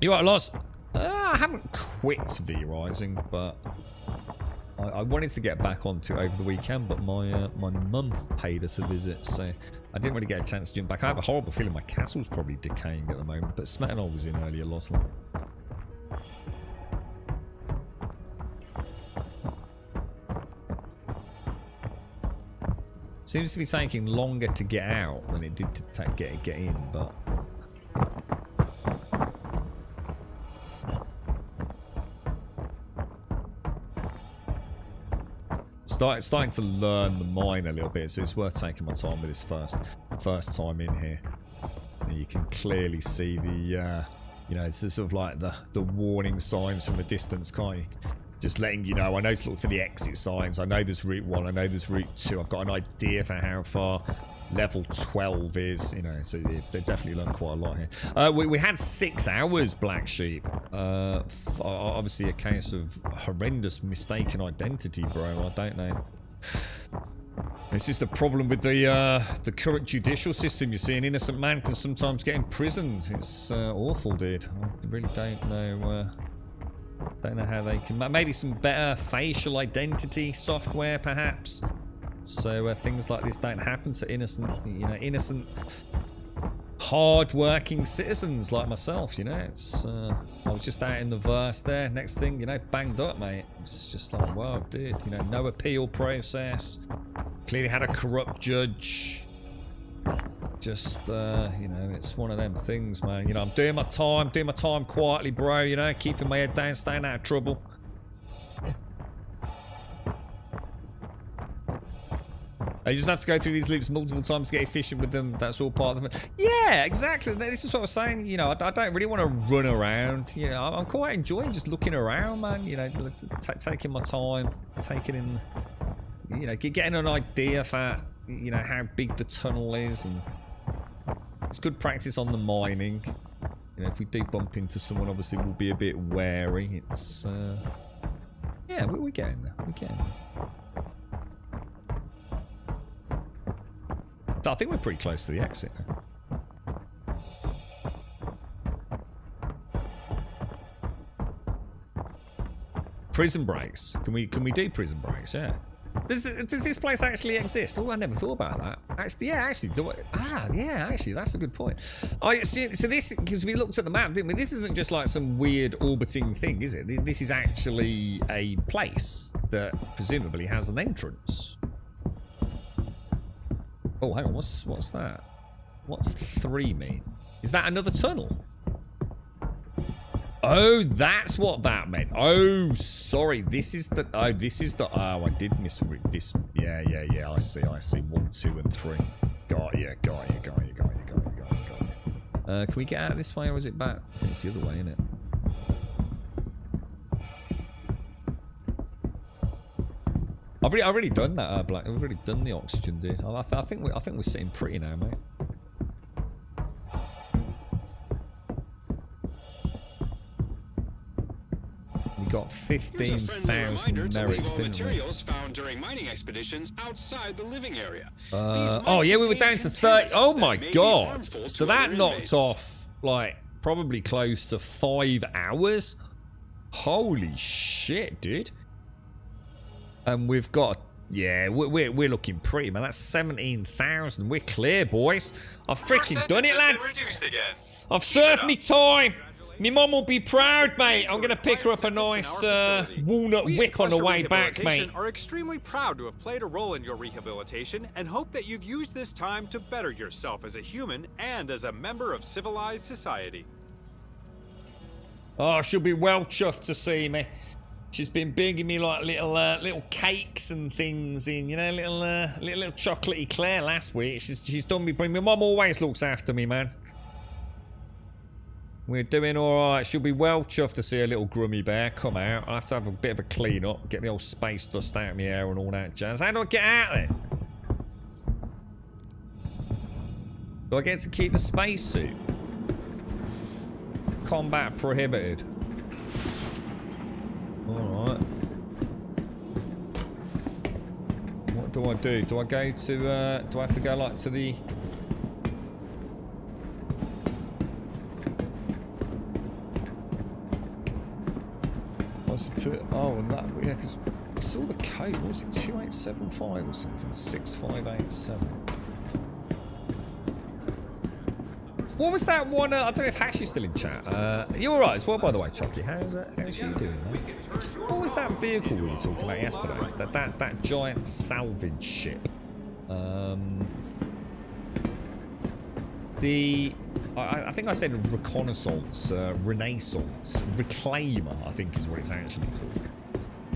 You what, Lost? I haven't quit V-Rising, but I wanted to get back onto it over the weekend, but my mum paid us a visit, so I didn't really get a chance to jump back. I have a horrible feeling my castle's probably decaying at the moment, but Smetanol was in earlier, Losland. Seems to be taking longer to get out than it did to get in, but starting to learn the mine a little bit, so it's worth taking my time with this first time in here. And you can clearly see the you know, it's sort of like the warning signs from a distance, can't you? Just letting you know, I know to look for the exit signs. I know there's route 1, I know there's route 2. I've got an idea for how far level 12 is, you know, so they definitely learned quite a lot here. We had 6 hours, Black Sheep. Obviously a case of horrendous mistaken identity, bro. I don't know. It's just a problem with the current judicial system. You see, an innocent man can sometimes get imprisoned. It's awful, dude. I really don't know. Don't know how they can. Maybe some better facial identity software, perhaps, so things like this don't happen to innocent, you know, hard-working citizens like myself. You know, it's. I was just out in the verse there. Next thing, you know, banged up, mate. It's just like, wow, dude. You know, no appeal process. Clearly had a corrupt judge. Just, you know, it's one of them things, man. You know, I'm doing my time quietly, bro, you know, keeping my head down, staying out of trouble. I just have to go through these loops multiple times to get efficient with them. That's all part of it. Yeah, exactly. This is what I was saying. You know, I don't really want to run around. You know, I'm quite enjoying just looking around, man. You know, taking my time, taking in, you know, getting an idea for, you know, how big the tunnel is, and it's good practice on the mining. You know, if we do bump into someone, obviously we'll be a bit wary. It's, yeah, we're getting there. We're getting there. I think we're pretty close to the exit now. Prison breaks. Can we do prison breaks? Yeah. Does this place actually exist? Oh, I never thought about that. Actually, yeah, actually, yeah, actually, that's a good point. I see. So this, because we looked at the map, didn't we? This isn't just like some weird orbiting thing, is it? This is actually a place that presumably has an entrance. Oh, hang on. What's that? What's 3 mean? Is that another tunnel? Oh, that's what that meant. Oh, sorry. This is the. Oh, this is the. Oh, I did misread this. Yeah. I see. 1, 2, and 3. Got you. Can we get out this way, or is it back? I think it's the other way, isn't it? I've already done that, Black. I've already done the oxygen, dude. I think we're sitting pretty now, mate. We got 15,000 merits, didn't we? Materials found during mining expeditions outside the living area. Oh yeah, we were down to 30. Oh my god! So that knocked off like probably close to 5 hours. Holy shit, dude! And we've got, yeah, we're looking pretty, man. That's 17,000. We're clear, boys. I've freaking done it, lads. I've served me time. Me mum will be proud, mate. I'm gonna pick her up a nice walnut whip on the way back, mate. We are extremely proud to have played a role in your rehabilitation and hope that you've used this time to better yourself as a human and as a member of civilized society. Oh, she'll be well chuffed to see me. She's been bringing me like little cakes and things in, you know, little chocolatey Claire last week. She's done me. My mum always looks after me, man. We're doing all right. She'll be well chuffed to see a little grummy bear come out. I'll have to have a bit of a clean up, get the old space dust out of my hair and all that jazz. How do I get out then? Do I get to keep the spacesuit? Combat prohibited. Alright. What do I do? Do I go to, do I have to go like to the... What's the... Oh, and that... Yeah, because saw the code. What was it? 2875 or something? 6587. What was that one? I don't know if Hash is still in chat. You're alright as well, by the way, Chucky. How's you doing, mate? What was that vehicle we were talking about yesterday? That giant salvage ship. I think I said reconnaissance, renaissance, reclaimer. I think is what it's actually called.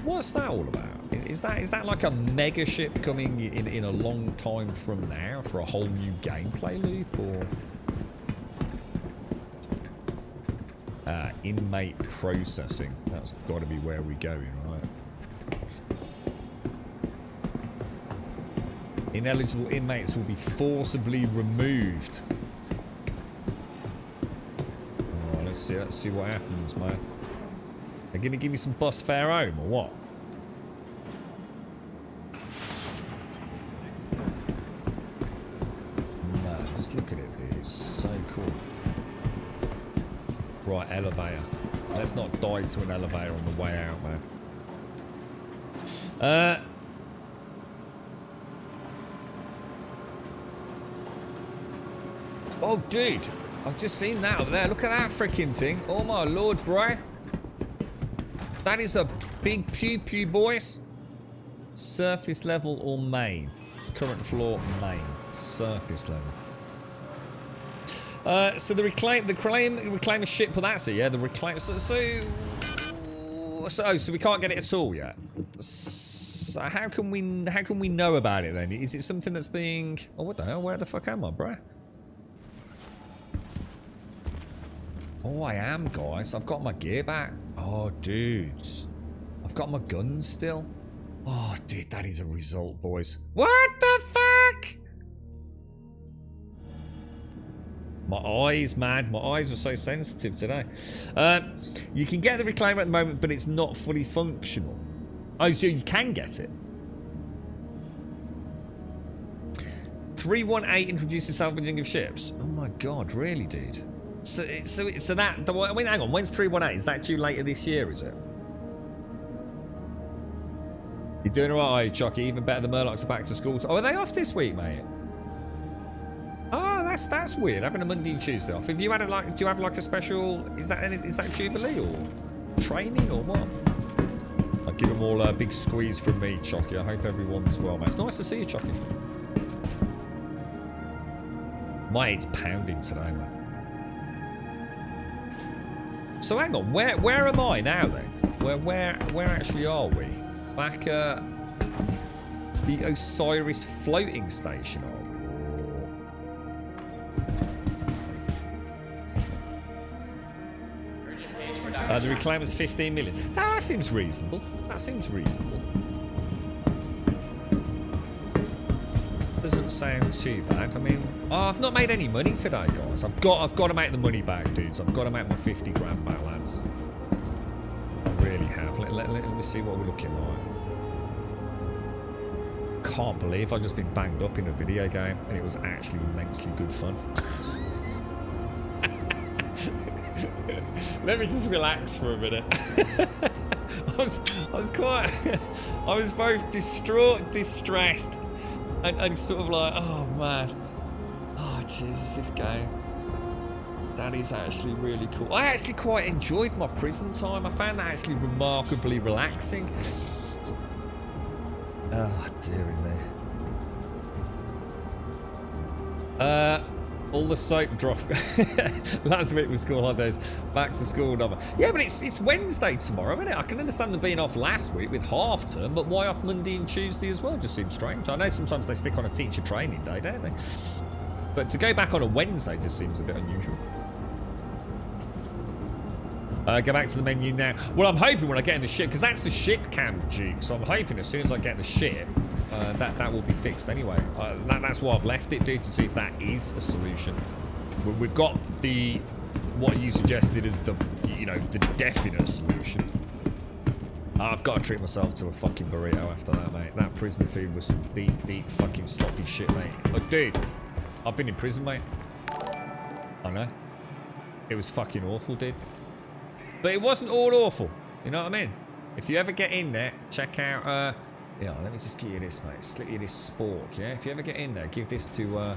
What's that all about? Is that like a mega ship coming in a long time from now for a whole new gameplay loop, or? Inmate processing. That's got to be where we're going, right? Ineligible inmates will be forcibly removed. Oh, let's see what happens, man. They're gonna give you some bus fare home, or what? No, just look at it, dude. It's so cool. Right, elevator. Let's not die to an elevator on the way out, man. Oh, dude. I've just seen that over there. Look at that freaking thing. Oh, my lord, bro. That is a big pew-pew, boys. Surface level or main? Current floor, main. Surface level. So the reclaim a ship. Well, that's it, yeah. The reclaim. So we can't get it at all yet. So how can we know about it then? Is it something that's being? Oh, what the hell? Where the fuck am I, bruh? Oh, I am, guys. I've got my gear back. Oh, dudes, I've got my guns still. Oh, dude, that is a result, boys. What the fuck? My eyes, man. My eyes are so sensitive today. You can get the reclaimer at the moment, but it's not fully functional. Oh, so you can get it. 318 introduces salvaging of ships. Oh my god, really, dude? So that. I mean, hang on. When's 318? Is that due later this year? Is it? You're doing alright, Chucky. Even better. The Murlocs are back to school. Oh, are they off this week, mate? Oh, that's weird. Having a Monday and Tuesday off. Have you had do you have like a special? Is that Jubilee or training or what? I'll give them all a big squeeze from me, Chucky. I hope everyone's well, mate. It's nice to see you, Chucky. My head's pounding today, mate. So hang on, where am I now then? Where actually are we? Back at the Osiris floating station, are we? The reclaimer's 15 million. That seems reasonable. That seems reasonable. Doesn't sound too bad. I mean, I've not made any money today, guys. I've got to make the money back, dudes. I've got to make my 50 grand back, lads. I really have. Let me see what we're looking like. Can't believe I've just been banged up in a video game and it was actually immensely good fun. Let me just relax for a minute. I was both distraught, distressed, and sort of like, oh man, oh Jesus, this game. That is actually really cool. I actually quite enjoyed my prison time. I found that actually remarkably relaxing. Oh dearie me. All the soap drop. Last week was school holidays. Back to school number. Yeah, but it's Wednesday tomorrow, isn't it? I can understand them being off last week with half term, but why off Monday and Tuesday as well? Just seems strange. I know sometimes they stick on a teacher training day, don't they? But to go back on a Wednesday just seems a bit unusual. Go back to the menu now. Well, I'm hoping when I get in the ship, because that's the ship cam, Duke. So I'm hoping as soon as I get the ship, that will be fixed anyway. That's why I've left it, dude, to see if that is a solution. We've got what you suggested as the definite solution. I've got to treat myself to a fucking burrito after that, mate. That prison food was some deep fucking sloppy shit, mate. Look, dude, I've been in prison, mate. I know. It was fucking awful, dude. But it wasn't all awful. You know what I mean? If you ever get in there, check out, yeah, let me just give you this, mate. Slip you this spork, yeah? If you ever get in there, give this to,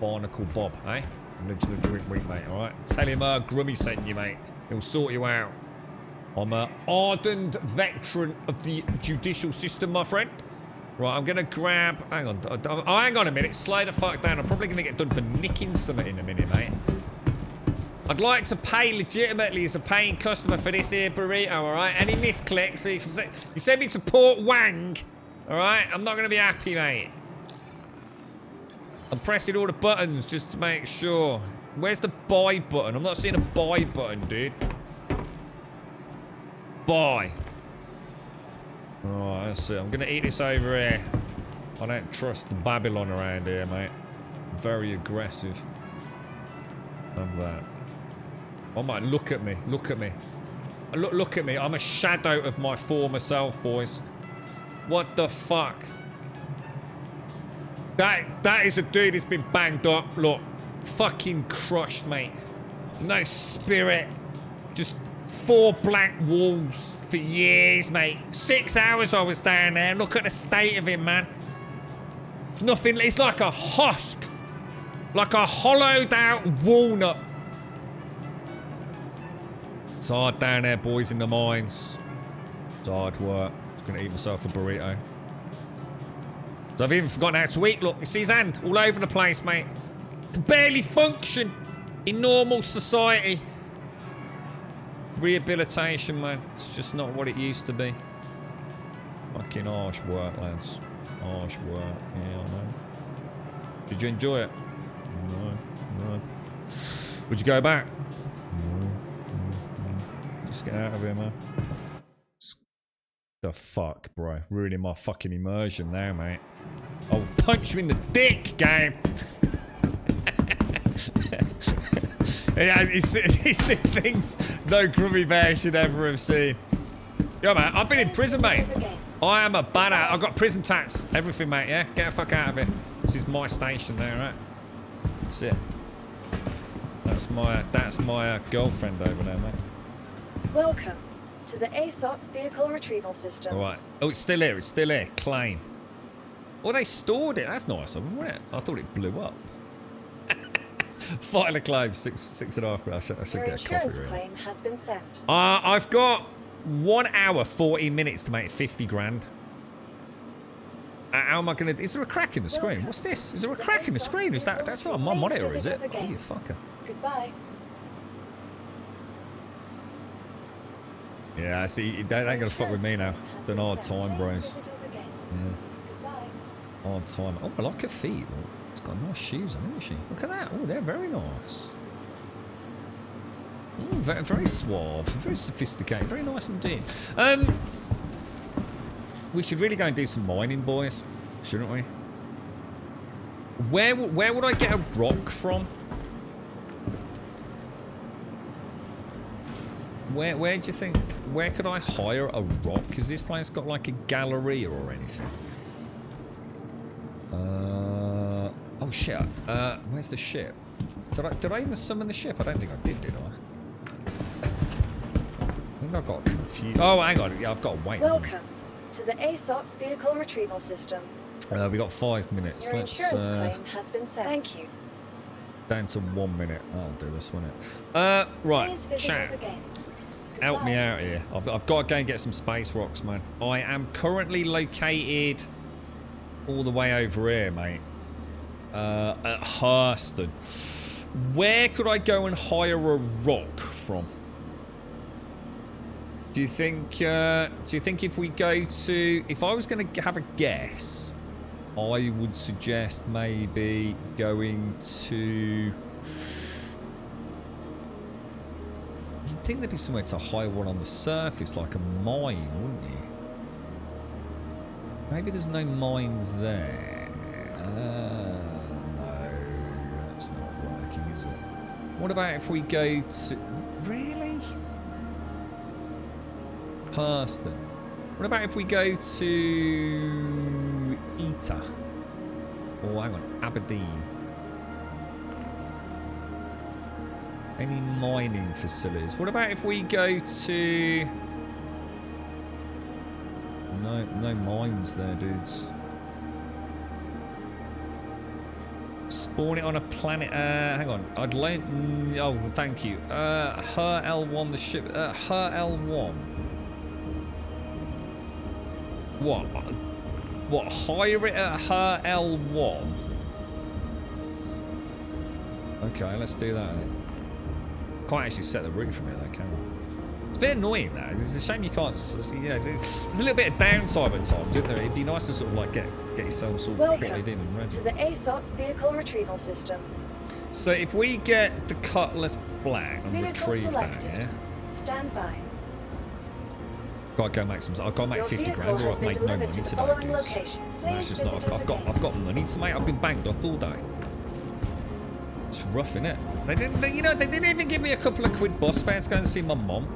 Barnacle Bob, eh? Wink, wink, mate, alright? Tell him, Grummy sent you, mate. He'll sort you out. I'm an ardent veteran of the judicial system, my friend. Right, I'm gonna grab... Hang on. Oh, hang on a minute. Slow the fuck down. I'm probably gonna get done for nicking something in a minute, mate. I'd like to pay legitimately as a paying customer for this here burrito, alright? Any misclicks, so if you send me to Port Wang, alright? I'm not gonna be happy, mate. I'm pressing all the buttons just to make sure. Where's the buy button? I'm not seeing a buy button, dude. Buy. Alright, that's it. I'm gonna eat this over here. I don't trust the Babylon around here, mate. Very aggressive. Have that. Oh my, look at me. Look at me. Look at me. I'm a shadow of my former self, boys. What the fuck? That is a dude who's been banged up. Look. Fucking crushed, mate. No spirit. Just 4 blank walls for years, mate. 6 hours I was down there. Look at the state of him, man. It's nothing. It's like a husk. Like a hollowed out walnut. It's hard down there, boys, in the mines. It's hard work. I was going to eat myself a burrito. So I've even forgotten how to eat. Look, you see his hand all over the place, mate. Can barely function in normal society. Rehabilitation, man. It's just not what it used to be. Fucking harsh work, lads. Harsh work. Yeah, I know. Did you enjoy it? No. Would you go back? No. Just get out of here, man. The fuck, bro. Ruining my fucking immersion now, mate. I'll punch you in the dick, game. Yeah, he's seen things no Grubby Bear should ever have seen. Yo, man, I've been in prison, mate. I am a badass. I've got prison tats. Everything, mate, yeah? Get the fuck out of here. This is my station there, right? That's it. That's my girlfriend over there, mate. Welcome to the ASOP vehicle retrieval system. Alright. Oh, it's still here. It's still here. Claim. Oh, they stored it. That's nice of them, wasn't it? I thought it blew up. Final claim, 6.5. I should Your get a coffee, insurance really. claim has been sent. I've got 1 hour, 40 minutes to make 50 grand. How am I gonna... Is there a crack in the screen? What's this? Is there a crack in the screen? Is that's not on my monitor, is it? Oh, you fucker. Goodbye. Yeah, see, they ain't gonna fuck with me now. It's an hard time, bros. Yeah. Hard time. Oh, I like her feet. Oh, it's got nice shoes on, isn't she? Look at that. Oh, they're very nice. Oh, very, very suave. Very sophisticated. Very nice indeed. We should really go and do some mining, boys. Shouldn't we? Where would I get a rock from? Where do you think... Where could I hire a rock? Has this place got like a gallery or anything? Oh shit. Where's the ship? Did I even summon the ship? I don't think I did I? I think I got confused. Oh, hang on. Yeah, I've got to wait. Welcome to the ASOP vehicle retrieval system. We got 5 minutes. Your insurance claim has been sent. Thank you. Down to 1 minute. That'll do this, won't it? Right. Please visit us again. Help me out here. I've got to go and get some space rocks, man. I am currently located all the way over here, mate. At Hurston. Where could I go and hire a rock from? Do you think if we go to... If I was going to have a guess, I would suggest maybe going to... You'd think there'd be somewhere to hire one on the surface, like a mine, wouldn't you? Maybe there's no mines there. No, that's not working, is it? What about if we go to... Really? Hurston. What about if we go to... Eater? Oh, hang on. Aberdeen. Any mining facilities? What about if we go to... No mines there, dudes. Spawn it on a planet. Hang on. I'd like. Oh, thank you. Her L1, the ship. Her L1. What? Hire it at her L1. Okay, let's do that. Can't actually set the route from here, though, can we? It's a bit annoying, that. It's a shame you can't. You know, there's a little bit of downtime at times, isn't there? It'd be nice to sort of like get yourself sort of plotted in and ready. To the ASOP Vehicle Retrieval System. So if we get the Cutlass Black and Vehicle retrieve selected. that, yeah. Stand by. Gotta go make some. I've got to make Your 50 vehicle grand, or has I've been made no delivered money to the today. following dudes. location. That's just not. I've got money to make. I've been banged up all day. It's rough, innit? They didn't even give me a couple of quid bus fare to go and see my mum.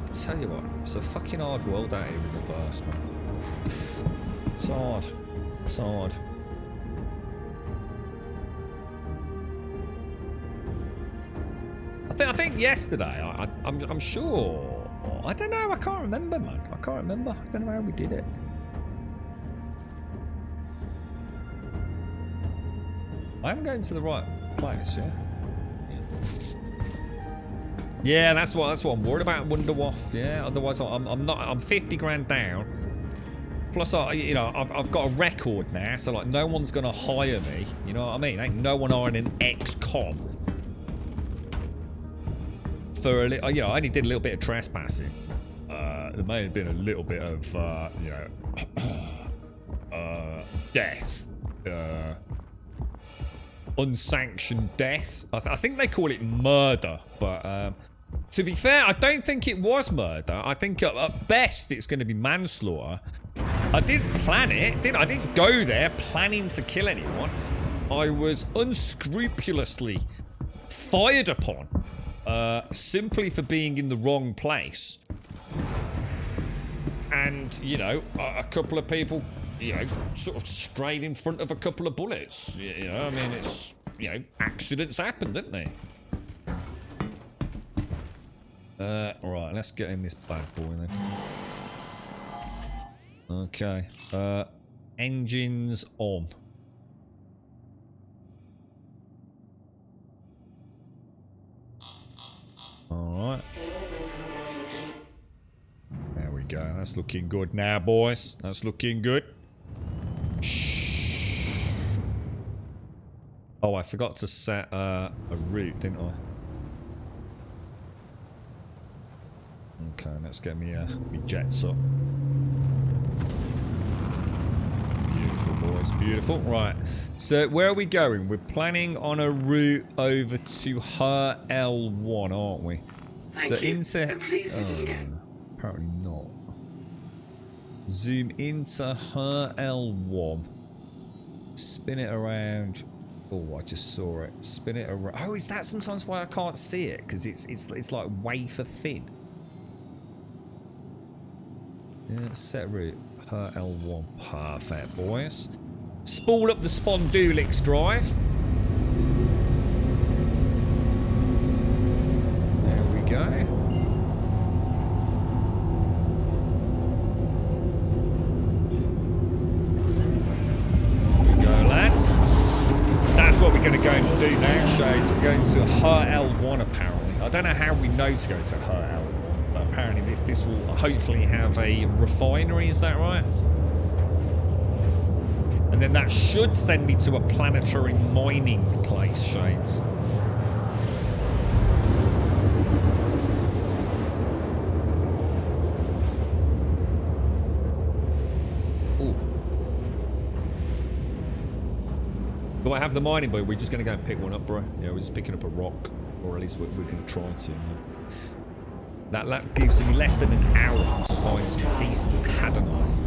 I tell you what, it's a fucking hard world out here in the verse, man. It's hard. It's hard. I think yesterday. I'm sure. I don't know. I can't remember, man. I can't remember. I don't know how we did it. I am going to the right place, yeah. Yeah, that's what I'm worried about. Wonderwaff, yeah. Otherwise, I'm not. I'm 50 grand down. Plus, I've got a record now, so like no one's gonna hire me. You know what I mean? Ain't no one hiring an ex-com. For I only did a little bit of trespassing. There may have been a little bit of death, unsanctioned death. I think they call it murder, but to be fair, I don't think it was murder. I think at best it's going to be manslaughter. I didn't plan it. I didn't go there planning to kill anyone. I was unscrupulously fired upon. Simply for being in the wrong place. And, a couple of people, sort of strayed in front of a couple of bullets. I mean, it's, accidents happen, don't they? Right, let's get in this bad boy then. Okay. Engines on. Alright. There we go. That's looking good now, boys. That's looking good. Oh, I forgot to set a route, didn't I? Okay, let's get me jets up. Beautiful, boys. Beautiful. Right. So, where are we going? We're planning on a route over to her L1, aren't we? So, into... apparently not. Zoom into her L1. Spin it around. Oh, I just saw it. Spin it around. Oh, is that sometimes why I can't see it? Because it's like wafer thin. Yeah, set route. Her L1. Perfect, boys. Spool up the Spondulix drive. There we go. There we go, lads. That's what we're going to go and do now, Shades. We're going to her L1, apparently. I don't know how we know to go to her L1. Apparently this will hopefully have a refinery, is that right? And then that should send me to a planetary mining place, Shades. Ooh. Do I have the mining boy? We're just going to go and pick one up, bro. Yeah, we're just picking up a rock. Or at least we're going to try to. That gives me less than an hour to find some decent hadanite.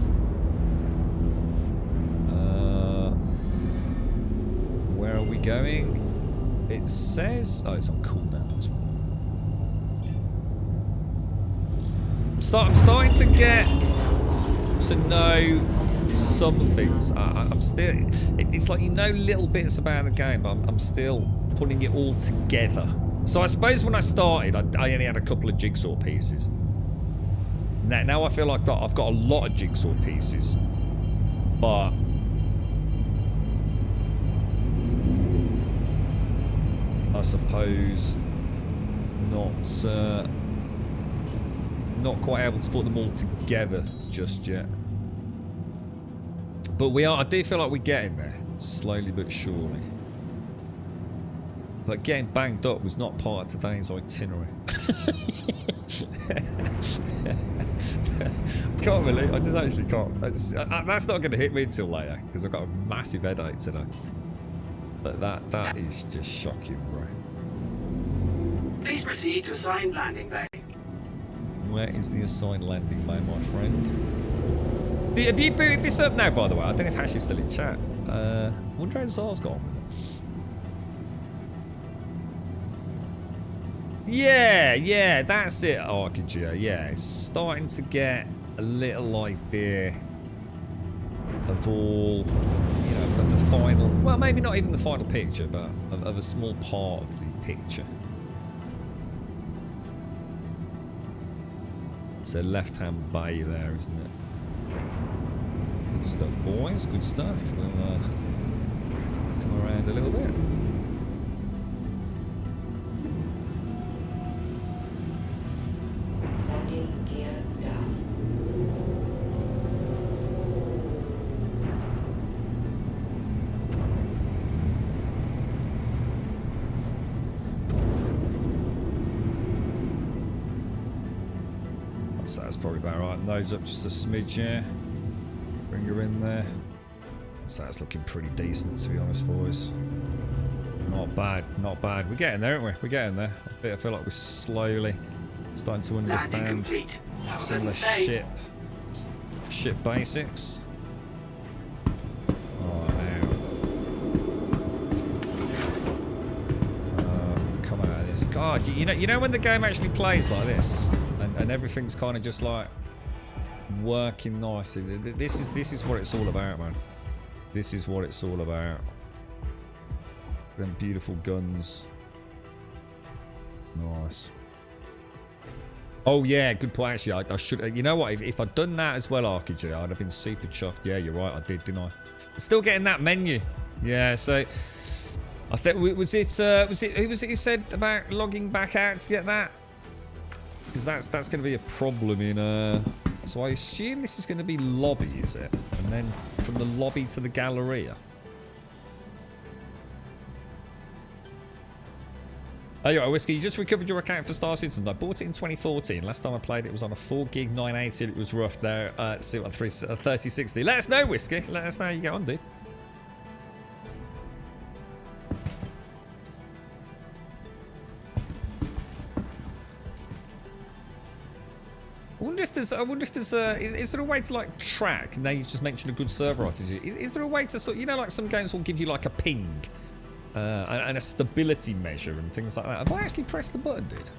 Where are we going? It says... Oh, it's on cooldown as well. I'm starting to get to know some things. I'm still... It's like you know little bits about the game, but I'm still putting it all together. So I suppose when I started, I only had a couple of jigsaw pieces. Now I feel like I've got a lot of jigsaw pieces, but I suppose not quite able to put them all together just yet. But we are. I do feel like we're getting there, slowly but surely. But getting banged up was not part of today's itinerary. Can't believe. I just actually can't. That's not going to hit me until later because I've got a massive headache today. But that is just shocking, bro. Please proceed to assigned landing bay. Where is the assigned landing bay, my friend? Have you booted this up now, by the way? I don't know if Hash is still in chat. I wonder how Zar's gone. Yeah, that's it, Archigeo. Yeah, it's starting to get a little idea of all, you know, of the final, well, maybe not even the final picture, but of a small part of the picture. It's a left-hand bay there, isn't it? Good stuff, boys. Good stuff. We'll come around a little bit. Landing gear down. So that's probably about right. Nose up just a smidge, yeah. Bring her in there. So that's looking pretty decent, to be honest, boys. Not bad, not bad. We're getting there, aren't we? We're getting there. I feel like we're slowly starting to understand some of the ship basics. Oh, now. Come out of this. God, you know when the game actually plays like this, and everything's kind of just like working nicely. This is what it's all about, man. This is what it's all about. Them beautiful guns. Nice. Oh yeah, good point. Actually, I should. You know what? If I'd done that as well, Archigeo, I'd have been super chuffed. Yeah, you're right. I did, didn't I? Still getting that menu. Yeah. So I think was it who was it who said about logging back out to get that? Because that's going to be a problem in. So I assume this is going to be lobby, is it? And then from the lobby to the Galleria. Oh, you're right, Whiskey. You just recovered your account for Star Citizen. I bought it in 2014. Last time I played it was on a 4 gig 980. It was rough there. See what 3060. Let us know, Whiskey. Let us know how you get on, dude. I wonder if there's is there a way to like track? Now you just mentioned a good server RTG. Is there a way to sort, you know, like some games will give you like a ping and a stability measure and things like that. Have I actually pressed the button, dude?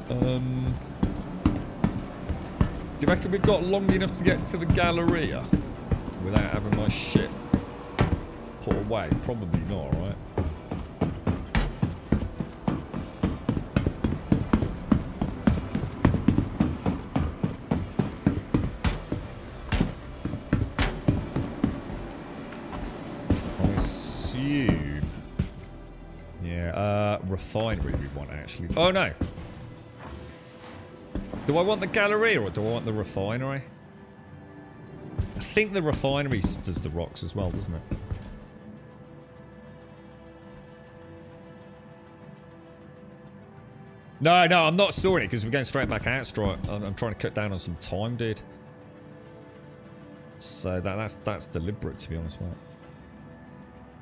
Do you reckon we've got long enough to get to the Galleria without having my ship put away? Probably not, right? Yeah, refinery we want actually. Oh no! Do I want the Galleria or do I want the refinery? I think the refinery does the rocks as well, doesn't it? No, I'm not storing it because we're going straight back out. I'm trying to cut down on some time, dude. So that's deliberate, to be honest, mate.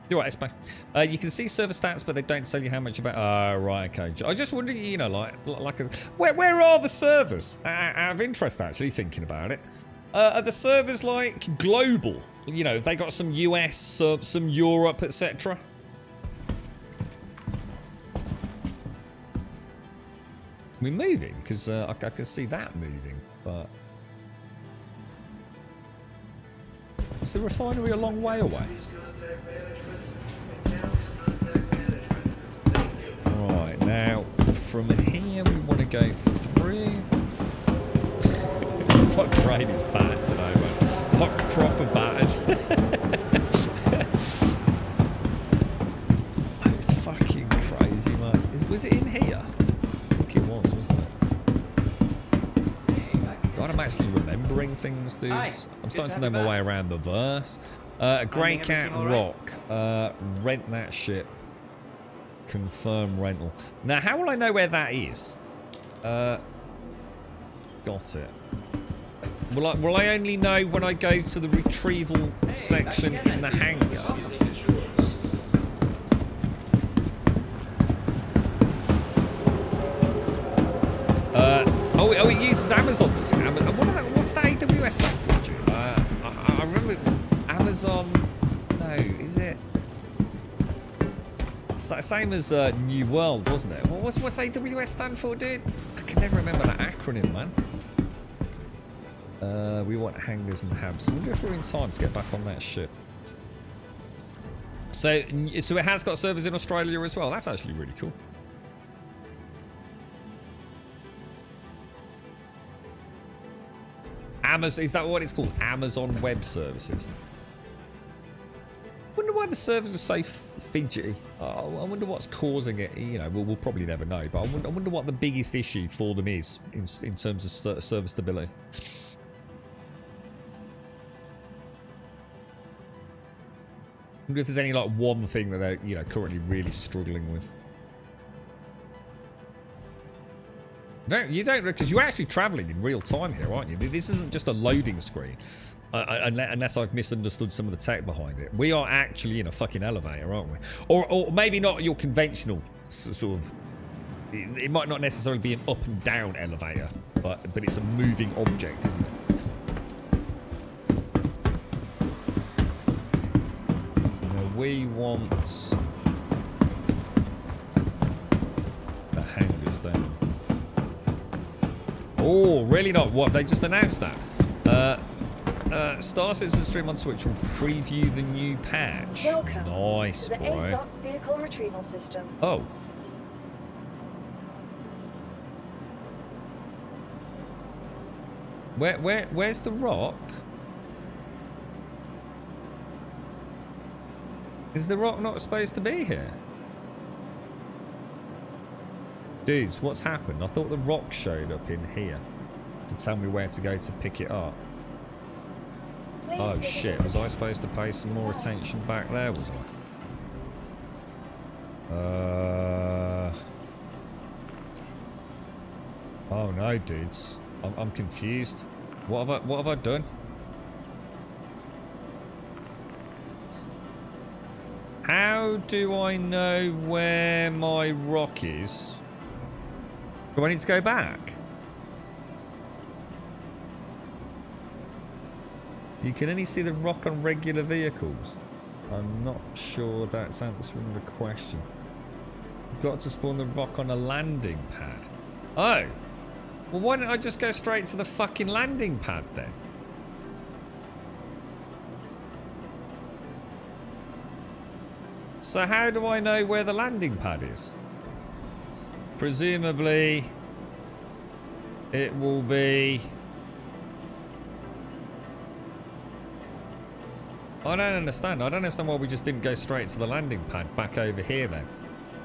You're right, Espo. You can see server stats, but they don't tell you how much about. Oh, right, okay. I just wonder, you know, where are the servers? Out of interest, actually, thinking about it. Are the servers like global? You know, have they got some US, some Europe, etc.? We're moving because I can see that moving, but is the refinery a long way away? Right, now from here we want to we go through? My brain is battered today, man. Like proper battered. It's fucking crazy, man. Was it in here? I think it was, wasn't it? God, I'm actually remembering things, dudes. Hi. I'm starting to know my way around the verse. Grey Cat Rock. Rent that ship. Confirm rental. Now, how will I know where that is? Got it. Will I only know when I go to the retrieval section in the hangar? Oh, it uses Amazon. Does it? What's that AWS stand for, Jude? I remember Amazon. No, is it? Same as New World, wasn't it? What's AWS stand for, dude? I can never remember that acronym, man. We want hangars and hubs. I wonder if we're in time to get back on that ship. So it has got servers in Australia as well. That's actually really cool. Amazon, is that what it's called? Amazon Web Services. I wonder why the servers are so fidgety. I wonder what's causing it. You know, we'll probably never know. But I wonder what the biggest issue for them is in terms of server stability. I wonder if there's any like one thing that they're currently really struggling with. No, you don't, because you're actually traveling in real time here, aren't you? This isn't just a loading screen, unless I've misunderstood some of the tech behind it. We are actually in a fucking elevator, aren't we? Or maybe not your conventional sort of. It might not necessarily be an up and down elevator, but it's a moving object, isn't it? We want the hangars down. Oh, really not? What? They just announced that. Star Citizen stream on Twitch will preview the new patch. Welcome nice, to the bro. ASOC vehicle retrieval system. Oh. Where's the rock? Is the rock not supposed to be here? Dudes, what's happened? I thought the rock showed up in here to tell me where to go to pick it up. Oh shit, was I supposed to pay some more attention back there, was I? Oh no, dudes. I'm confused. What have I done? How do I know where my rock is? Do I need to go back? You can only see the rock on regular vehicles. I'm not sure that's answering the question. You've got to spawn the rock on a landing pad. Oh! Well, why don't I just go straight to the fucking landing pad then? So how do I know where the landing pad is? Presumably, it will be... I don't understand. I don't understand why we just didn't go straight to the landing pad back over here then.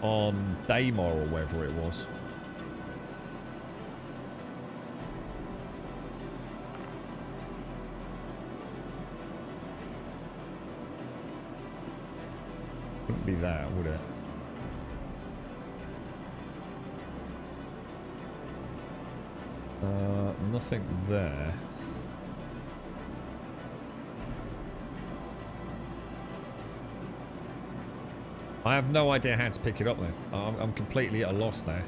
On Daymar or wherever it was. Wouldn't be that, would it? Nothing there. I have no idea how to pick it up then. I'm completely at a loss now.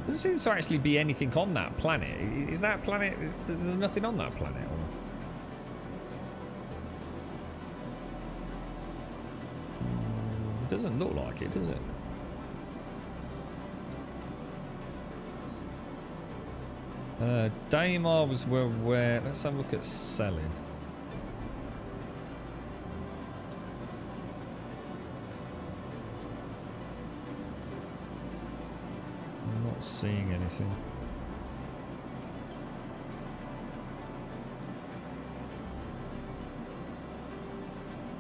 Doesn't seem to actually be anything on that planet. Is that planet... Is there nothing on that planet? Or? It doesn't look like it, does it? Daymar was where... Let's have a look at selling. Not seeing anything.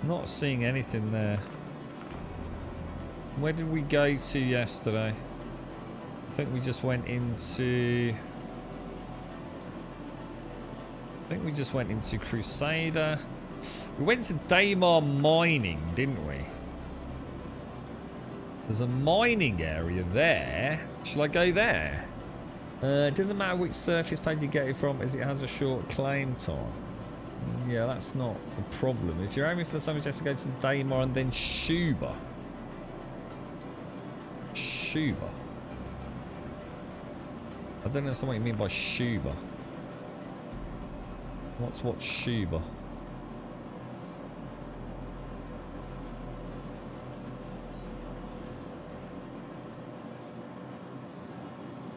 Not seeing anything there. Where did we go to yesterday? I think we just went into... Crusader. We went to Daymar Mining, didn't we? There's a mining area there. Shall I go there? It doesn't matter which surface page you get it from, as it has a short claim time. Yeah, that's not a problem. If you're aiming for the summit, just to go to Daymar and then Shuba. Shuba. I don't know what you mean by Shuba. What's Shuba?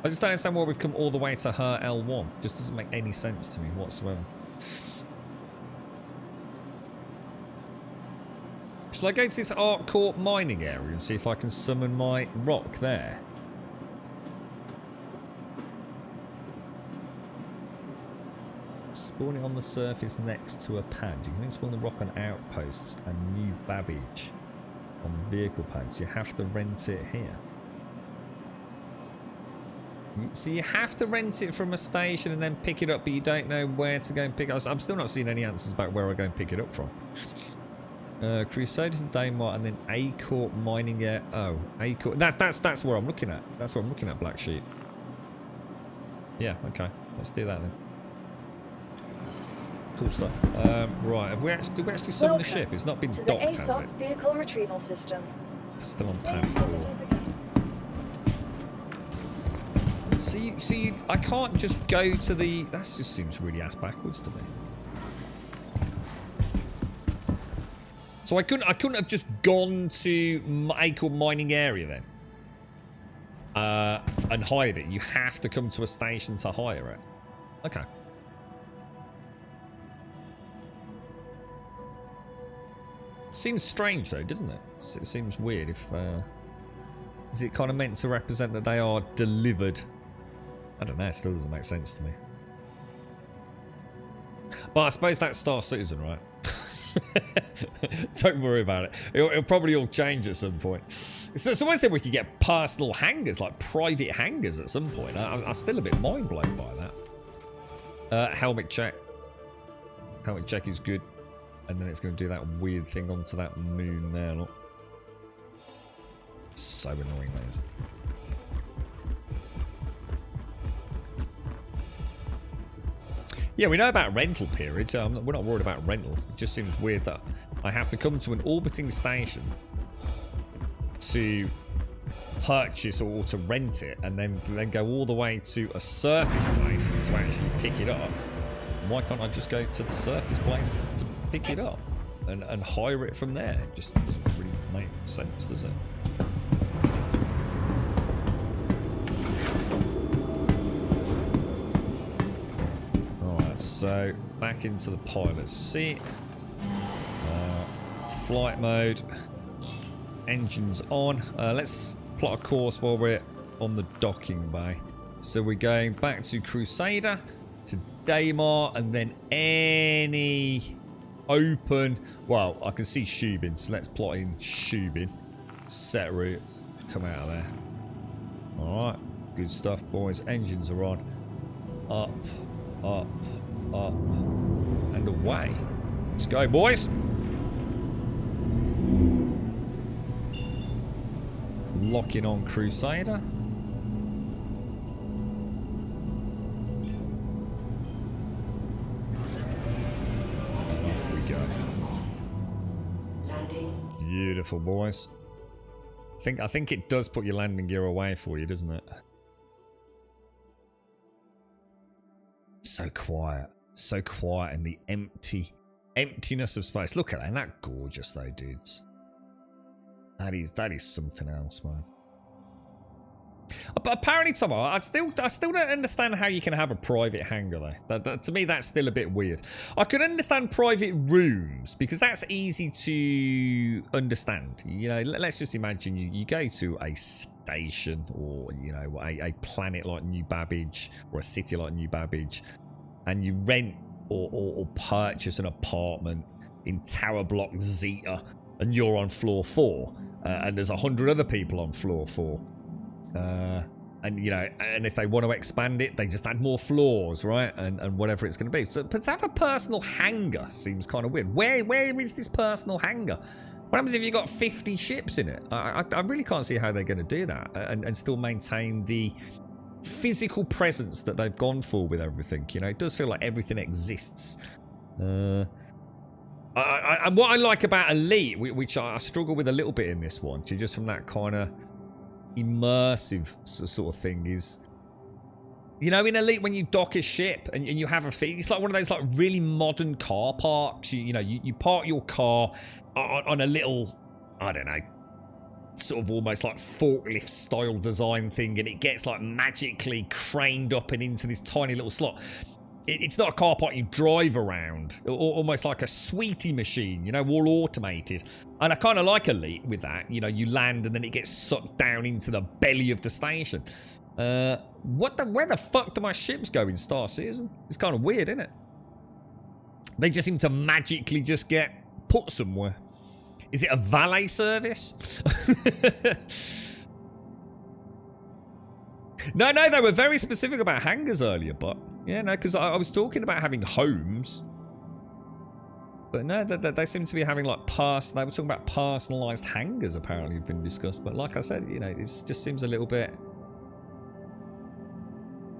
I just don't understand why we've come all the way to her L1. Just doesn't make any sense to me whatsoever. Shall I go to this Art Court mining area and see if I can summon my rock there? Spawn it on the surface next to a pad. You can spawn the rock on outposts and new babbage on vehicle pads. You have to rent it here. So you have to rent it from a station and then pick it up, but you don't know where to go and pick it up. I'm still not seeing any answers about where I go and pick it up from. Crusader to Daymar and then A Court mining area. Oh, A Court. That's where I'm looking at. That's what I'm looking at, Black Sheep. Yeah, okay. Let's do that then. Cool stuff. Right, did we actually summon the ship? It's not been to docked, the has ASOC it? vehicle retrieval system. Still on pad 4. So you, I can't just go to the... That just seems really ass backwards to me. So I couldn't have just gone to Acorn mining area then, and hired it. You have to come to a station to hire it. Okay. Seems strange though, doesn't it? It seems weird. If is it kind of meant to represent that they are delivered? I don't know. It still doesn't make sense to me. But I suppose that's Star Citizen, right? Don't worry about it. It'll probably all change at some point. So someone said we could get personal hangars, like private hangars at some point. I'm still a bit mind blown by that. Helmet check. Helmet check is good. And then it's going to do that weird thing onto that moon there. Look. So annoying, those. Yeah, we know about rental periods. We're not worried about rental. It just seems weird that I have to come to an orbiting station to purchase or to rent it, and then go all the way to a surface place to actually pick it up. Why can't I just go to the surface place to pick it up and hire it from there? It just doesn't really make sense, does it? So back into the pilot seat, flight mode, engines on. Let's plot a course while we're on the docking bay. So we're going back to Crusader, to Daymar, and then any open. Well, I can see Shubin, so let's plot in Shubin. Set route, come out of there. All right, good stuff, boys. Engines are on. Up, up. Up and away. Let's go, boys. Locking on Crusader. Off we go. Beautiful, boys. I think it does put your landing gear away for you, doesn't it? So quiet. So quiet in the emptiness of space. Look at that. Isn't that gorgeous though, dudes? That is something else, man. But apparently, Tom, I still don't understand how you can have a private hangar though. To me, that's still a bit weird. I could understand private rooms because that's easy to understand. You know, let's just imagine you go to a station or, you know, a planet like New Babbage or a city like New Babbage, and you rent or purchase an apartment in Tower Block Zeta, and you're on floor 4, and there's 100 other people on floor 4. And you know, and if they want to expand it, they just add more floors, right? And whatever it's going to be. So, but to have a personal hangar seems kind of weird. Where is this personal hangar? What happens if you got 50 ships in it? I really can't see how they're going to do that and still maintain the physical presence that they've gone for with everything. You know, it does feel like everything exists. And what I like about Elite, which I struggle with a little bit in this one, just from that kind of immersive sort of thing, is, you know, in Elite when you dock a ship and you have a fee, it's like one of those like really modern car parks. You know, you park your car on a little, I don't know, sort of almost like forklift style design thing, and it gets like magically craned up and into this tiny little slot. It's not a car park you drive around, almost like a sweetie machine, you know, all automated. And I kind of like Elite with that. You know, you land and then it gets sucked down into the belly of the station. Where the fuck do my ships go in Star Citizen? It's kind of weird, isn't it? They just seem to magically just get put somewhere. Is it a valet service? No, they were very specific about hangars earlier, but yeah, no, because I was talking about having homes. But no, they seem to be having like they were talking about personalized hangars apparently have been discussed. But like I said, you know, it just seems a little bit...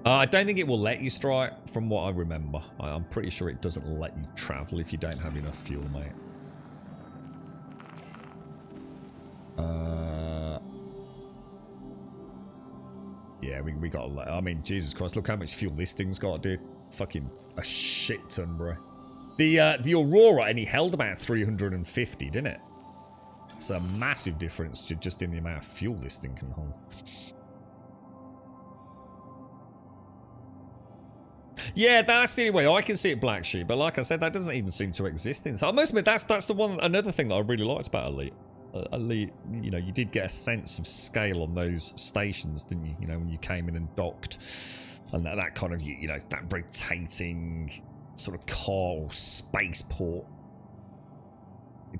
I don't think it will let you strike from what I remember. I'm pretty sure it doesn't let you travel if you don't have enough fuel, mate. Yeah, we got a... I mean, Jesus Christ, look how much fuel this thing's got, dude. Fucking a shit ton, bro. The Aurora only held about 350, didn't it? It's a massive difference just in the amount of fuel this thing can hold. Yeah, that's the only way I can see it, Black Sheep. But like I said, that doesn't even seem to exist in. So I must admit, that's the one. Another thing that I really liked about Elite. Elite, you know, you did get a sense of scale on those stations, didn't you? You know, when you came in and docked, and that kind of, you know, that rotating sort of car or spaceport.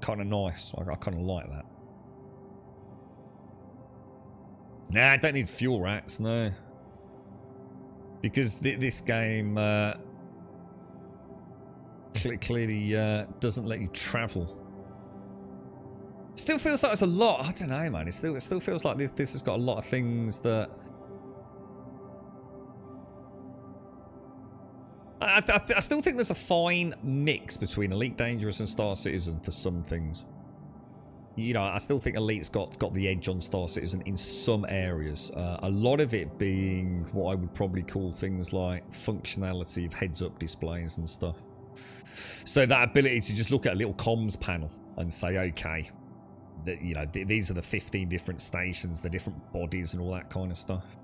Kind of nice. I kind of like that. Nah, I don't need fuel racks, no. Because this game clearly doesn't let you travel. Still feels like it's a lot. I don't know, man. It still feels like this has got a lot of things that... I still think there's a fine mix between Elite Dangerous and Star Citizen for some things. You know, I still think Elite's got the edge on Star Citizen in some areas. A lot of it being what I would probably call things like functionality of heads-up displays and stuff. So that ability to just look at a little comms panel and say, okay, that, you know, these are the 15 different stations, the different bodies and all that kind of stuff.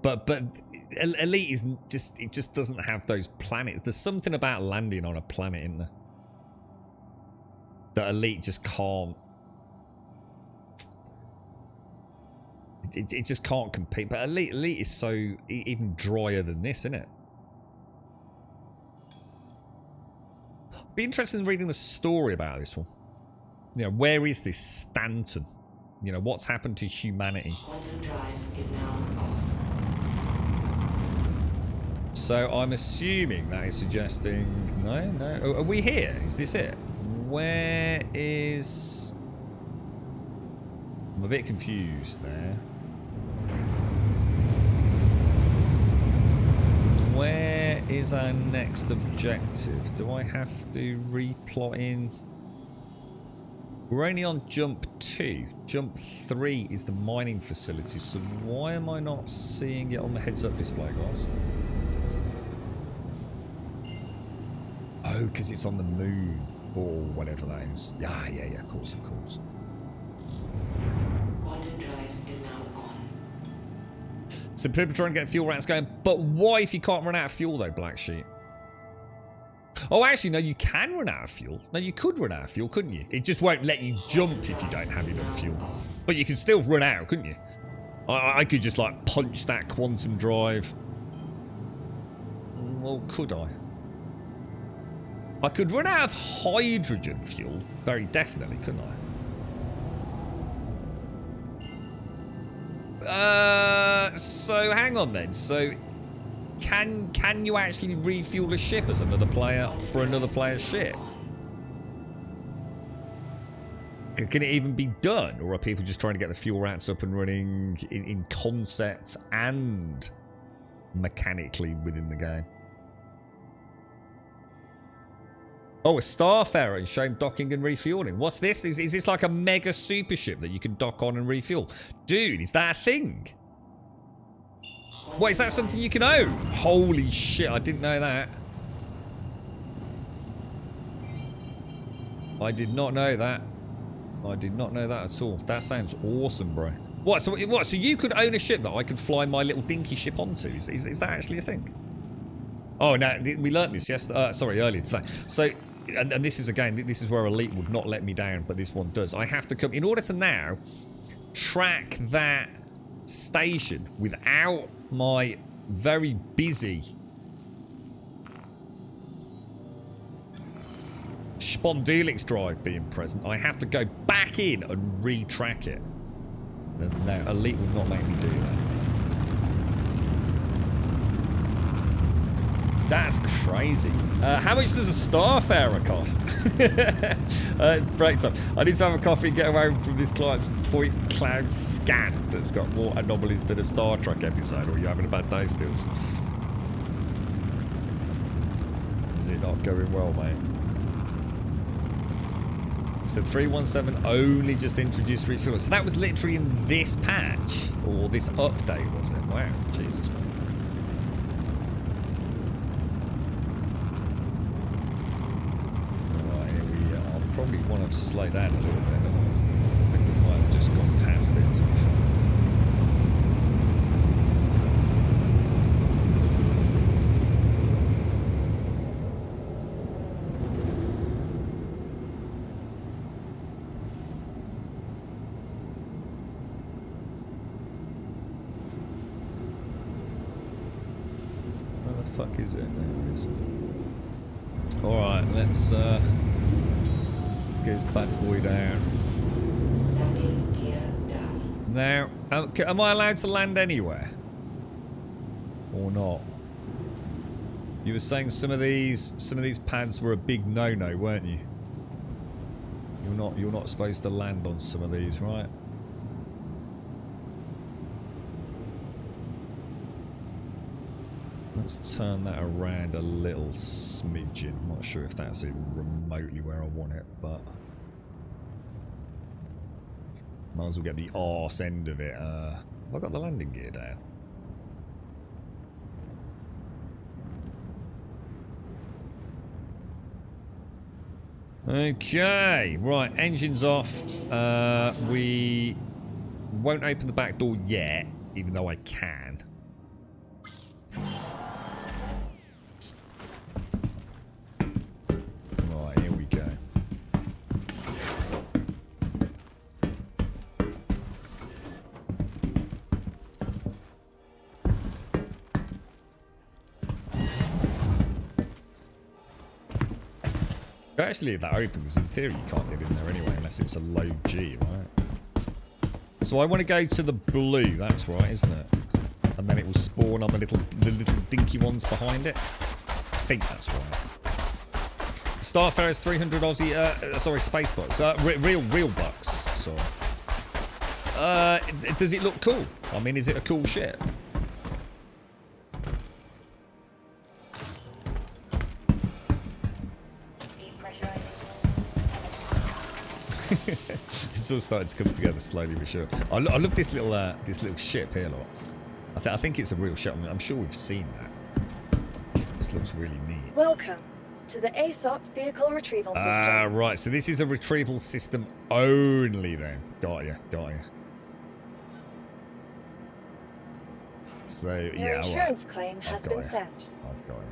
But Elite is just, it just doesn't have those planets. There's something about landing on a planet, isn't there? That Elite just can't. It just can't compete. But Elite is so even drier than this, isn't it? Be interested in reading the story about this one. You know, where is this Stanton? You know, what's happened to humanity? Quantum drive is now off. So I'm assuming that is suggesting... No. Are we here? Is this it? Where is... I'm a bit confused there. Where is our next objective? Do I have to replot in? We're only on jump 2. Jump 3 is the mining facility. So why am I not seeing it on the heads-up display, guys? Oh, because it's on the moon. Or whatever that is. Yeah, of course. Quantum drive is now on. So people trying to get fuel rats going. But why if you can't run out of fuel though, Black Sheep? Oh, actually, no, you can run out of fuel. No, you could run out of fuel, couldn't you? It just won't let you jump if you don't have enough fuel. But you can still run out, couldn't you? I could just, like, punch that quantum drive. Well, could I? I could run out of hydrogen fuel. Very definitely, couldn't I? So, hang on then. So... Can you actually refuel a ship as another player for another player's ship? Can it even be done? Or are people just trying to get the fuel rats up and running in concept and mechanically within the game? Oh, a Starfarer and shown docking and refueling. What's this? Is this like a mega super ship that you can dock on and refuel? Dude, is that a thing? What, is that something you can own? Holy shit, I didn't know that. I did not know that. I did not know that at all. That sounds awesome, bro. What, so you could own a ship that I could fly my little dinky ship onto? Is that actually a thing? Oh, no, we learned this earlier today. So, and this is, again, this is where Elite would not let me down, but this one does. I have to come, in order to now track that station without my very busy Spondelix drive being present, I have to go back in and retrack it. And no, Elite will not make me do that. That's crazy. How much does a Starfarer cost? Break time. I need to have a coffee and get away from this client's point cloud scan that's got more anomalies than a Star Trek episode. Or are you having a bad day still? Is it not going well, mate? So 317 only just introduced refueling. So that was literally in this patch. Or this update, was it? Wow. Jesus, man. Probably want to slow down a little bit. I think we might have just gone past it, to be fair. Where the fuck is it? There it is. Alright, let's get this bad boy down. Now, am I allowed to land anywhere? Or not? You were saying some of these pads were a big no-no, weren't you? You're not supposed to land on some of these, right? Let's turn that around a little smidgen. I'm not sure if that's even remotely where I want it, but might as well get the arse end of it. Have I got the landing gear down? Okay, right, engine's off. We won't open the back door yet, even though I can. Right, here we go. Actually, leave that open because in theory you can't get in there anyway unless it's a low G, right? So I want to go to the blue, that's right, isn't it? And then it will spawn on the little dinky ones behind it. I think that's right. Starfarer's 300 Aussie, sorry, space bucks. Real bucks, sorry. Does it look cool? I mean, is it a cool ship? It's all starting to come together slowly but sure. I love this little ship here, look. I think it's a real ship. I mean, I'm sure we've seen that. This looks really neat. Welcome to the ASOP vehicle retrieval system. Ah, right. So this is a retrieval system only then. Got you. So Your yeah, insurance claim has been it. sent. I've got it.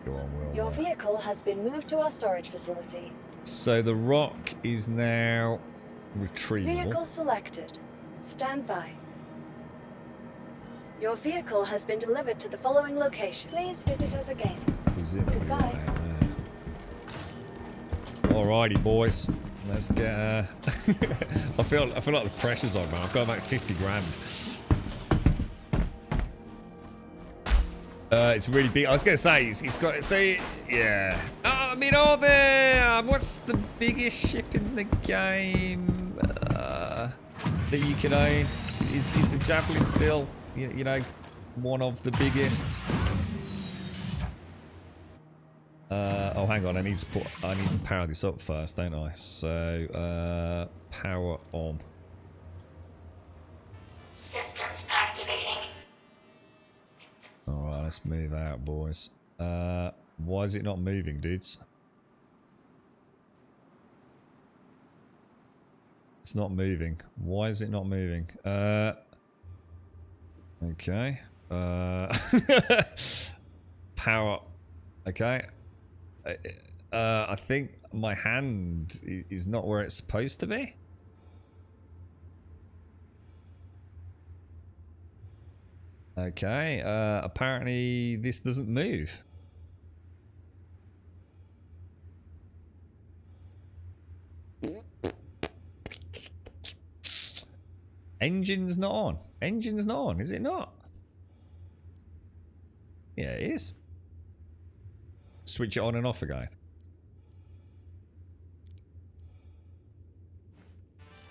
Go on, Will. Your vehicle has been moved to our storage facility. So the rock is now retrievable. Vehicle selected. Stand by. Your vehicle has been delivered to the following location. Please visit us again. Goodbye. Alrighty, boys. Let's get. I feel like the pressure's on, man. I've got about 50 grand. It's really big. I was gonna say he's got. Say yeah. I mean, all the what's the biggest ship in the game that you can own? Is the Javelin still you know one of the biggest? Oh, hang on. I need to power this up first, don't I? So, power on. Systems activating. All right, let's move out, boys. Why is it not moving, dudes? It's not moving. Why is it not moving? Okay. Power. Okay. I think my hand is not where it's supposed to be. Okay, apparently this doesn't move. Engine's not on. Engine's not on, is it not? Yeah, it is. Switch it on and off again.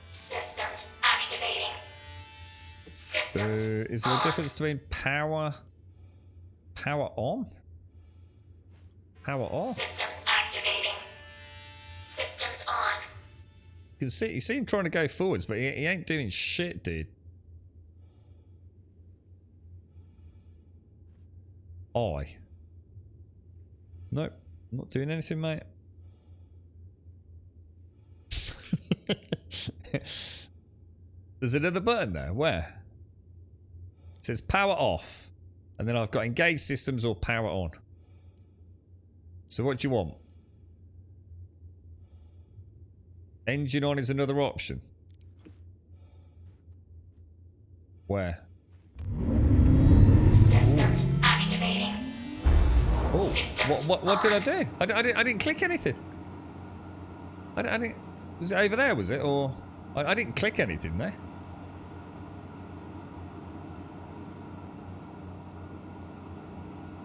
Systems activating. Systems is there a difference between power on? Power off? Systems activating. Systems on. You see him trying to go forwards, but he ain't doing shit, dude. Nope, not doing anything, mate. There's another button there. Where? It says power off. And then I've got engage systems or power on. So what do you want? Engine on is another option. Where? Systems activating. Oh, what did I do? I didn't click anything. I didn't. Was it over there? Was it, or I didn't click anything there?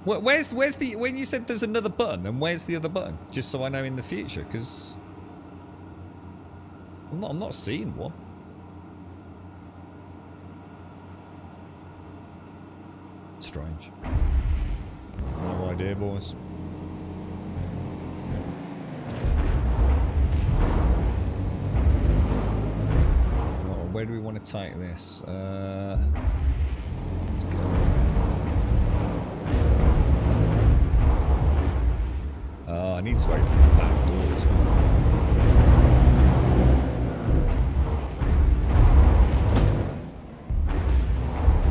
Where's the when you said there's another button? Then where's the other button? Just so I know in the future, because I'm not seeing one. Strange. No idea, boys. Oh, where do we want to take this? Let's go. Oh, I need to open the back door as well.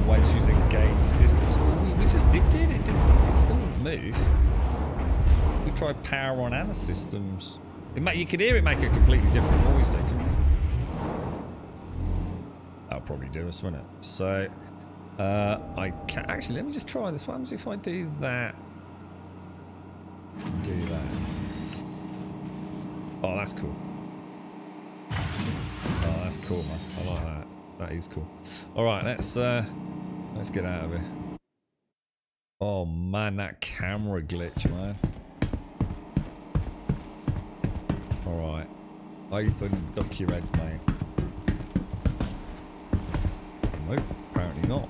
Why is using engage systems? Well, we just did it, didn't we? It still wouldn't move. We tried power on and systems. You could hear it make a completely different noise, though, couldn't you? That'll probably do us, won't it? So, I can actually. Let me just try this. What happens if I do that? Do that. Oh, that's cool. Oh, that's cool, man. I like that. That is cool. All right, let's get out of here. Oh man, that camera glitch, man. All right, open, duck your head, mate. Nope, apparently not.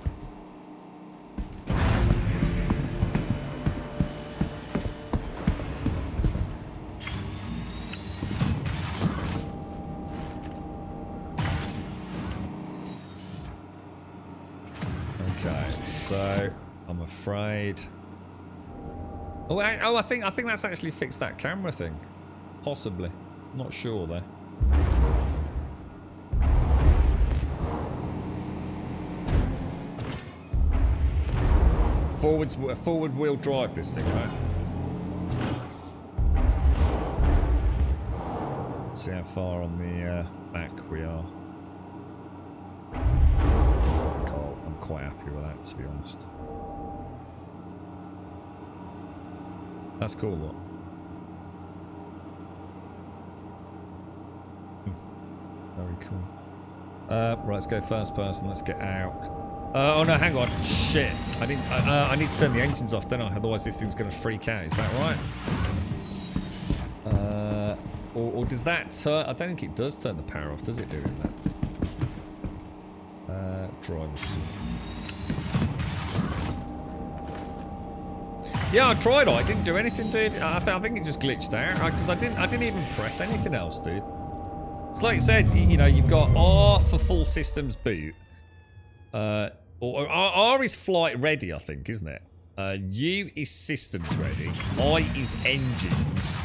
Okay, so I'm afraid. Oh, I think that's actually fixed that camera thing, possibly. Not sure though. Forward wheel drive this thing, right? Let's see how far on the back we are. I'm quite happy with that, to be honest. That's cool, look. Very cool. Right, let's go first person. Let's get out. Oh no, hang on. Shit. I need to turn the engines off, don't I? Otherwise this thing's going to freak out. Is that right? Or does that turn... I don't think it does turn the power off, does it, doing that? Driver's seat. Yeah, I tried it. I didn't do anything, dude. I think it just glitched out. Because I didn't even press anything else, dude. It's like you said, you know, you've got R for full systems boot. Or R is flight ready, I think, isn't it? U is systems ready. I is engines.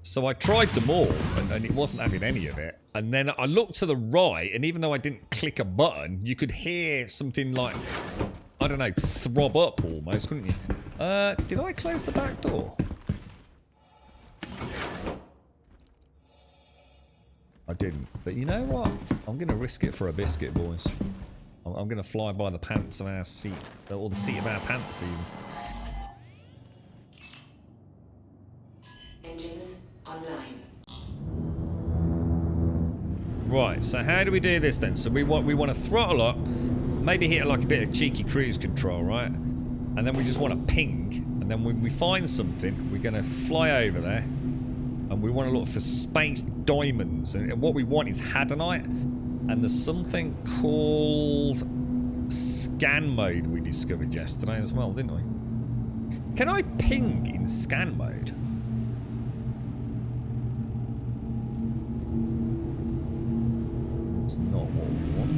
So I tried them all, and it wasn't having any of it. And then I looked to the right, and even though I didn't click a button, you could hear something like, I don't know, throb up almost, couldn't you? Did I close the back door? I didn't. But you know what? I'm going to risk it for a biscuit, boys. I'm going to fly by the pants of our seat. Or the seat of our pants, even. Engines online. Right, so how do we do this then? So we want to throttle up, maybe hit like a bit of cheeky cruise control, right? And then we just want to ping. And then when we find something, we're going to fly over there. And we want to look for space diamonds. And what we want is Hadanite. And there's something called scan mode we discovered yesterday as well, didn't we? Can I ping in scan mode? That's not what we want.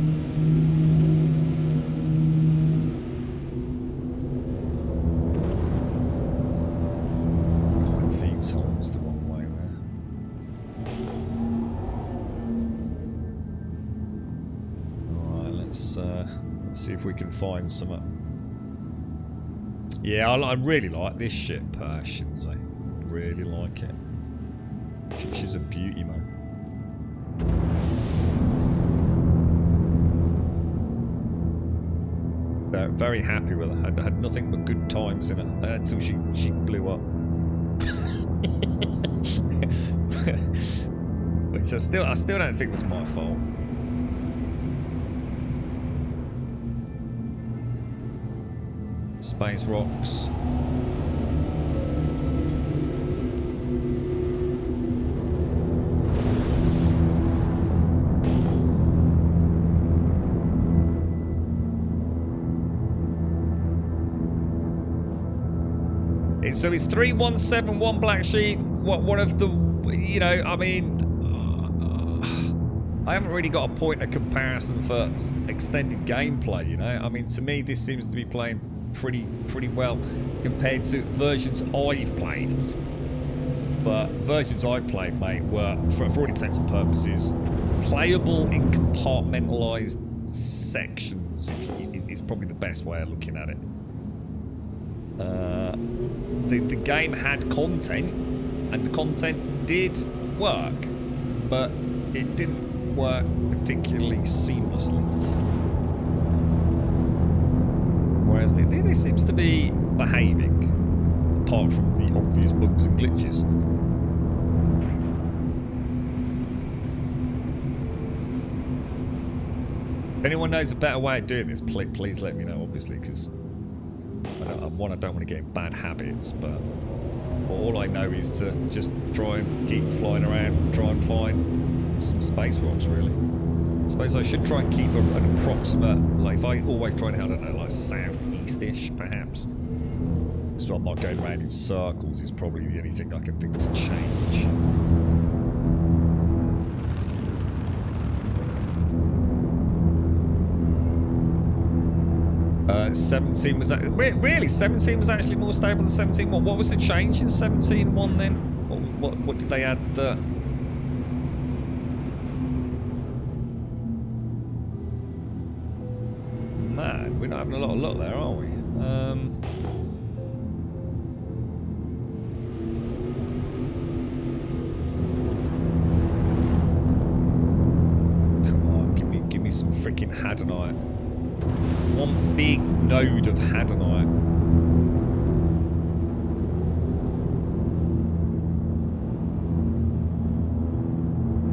VTOL's the wrong way there. Alright, let's see if we can find some. Yeah, I really like this ship, Shinzo. Really like it. She's a beauty, man. Very happy with her. I had nothing but good times in her until she blew up. Which I still don't think was my fault. Space rocks. So it's 3171 Black Sheep. What one of the, you know, I mean, I haven't really got a point of comparison for extended gameplay, you know. I mean, to me, this seems to be playing pretty well compared to versions I've played. But versions I've played, mate, were, for all intents and purposes, playable in compartmentalized sections. Is probably the best way of looking at it. The game had content, and the content did work, but it didn't work particularly seamlessly. Whereas this seems to be behaving, apart from the obvious bugs and glitches. If anyone knows a better way of doing this, please let me know, obviously, because I don't want to get in bad habits, but all I know is to just try and keep flying around, try and find some space rocks, really. I suppose I should try and keep an approximate, like if I always try to, I don't know, like southeast-ish, perhaps. So I'm not going around in circles is probably the only thing I can think to change. 17 was that really 17 was actually more stable than 17.1. What was the change in 17.1 then? What did they add? Man, we're not having a lot of luck there, are we? fucking hadonite. One big node of hadonite.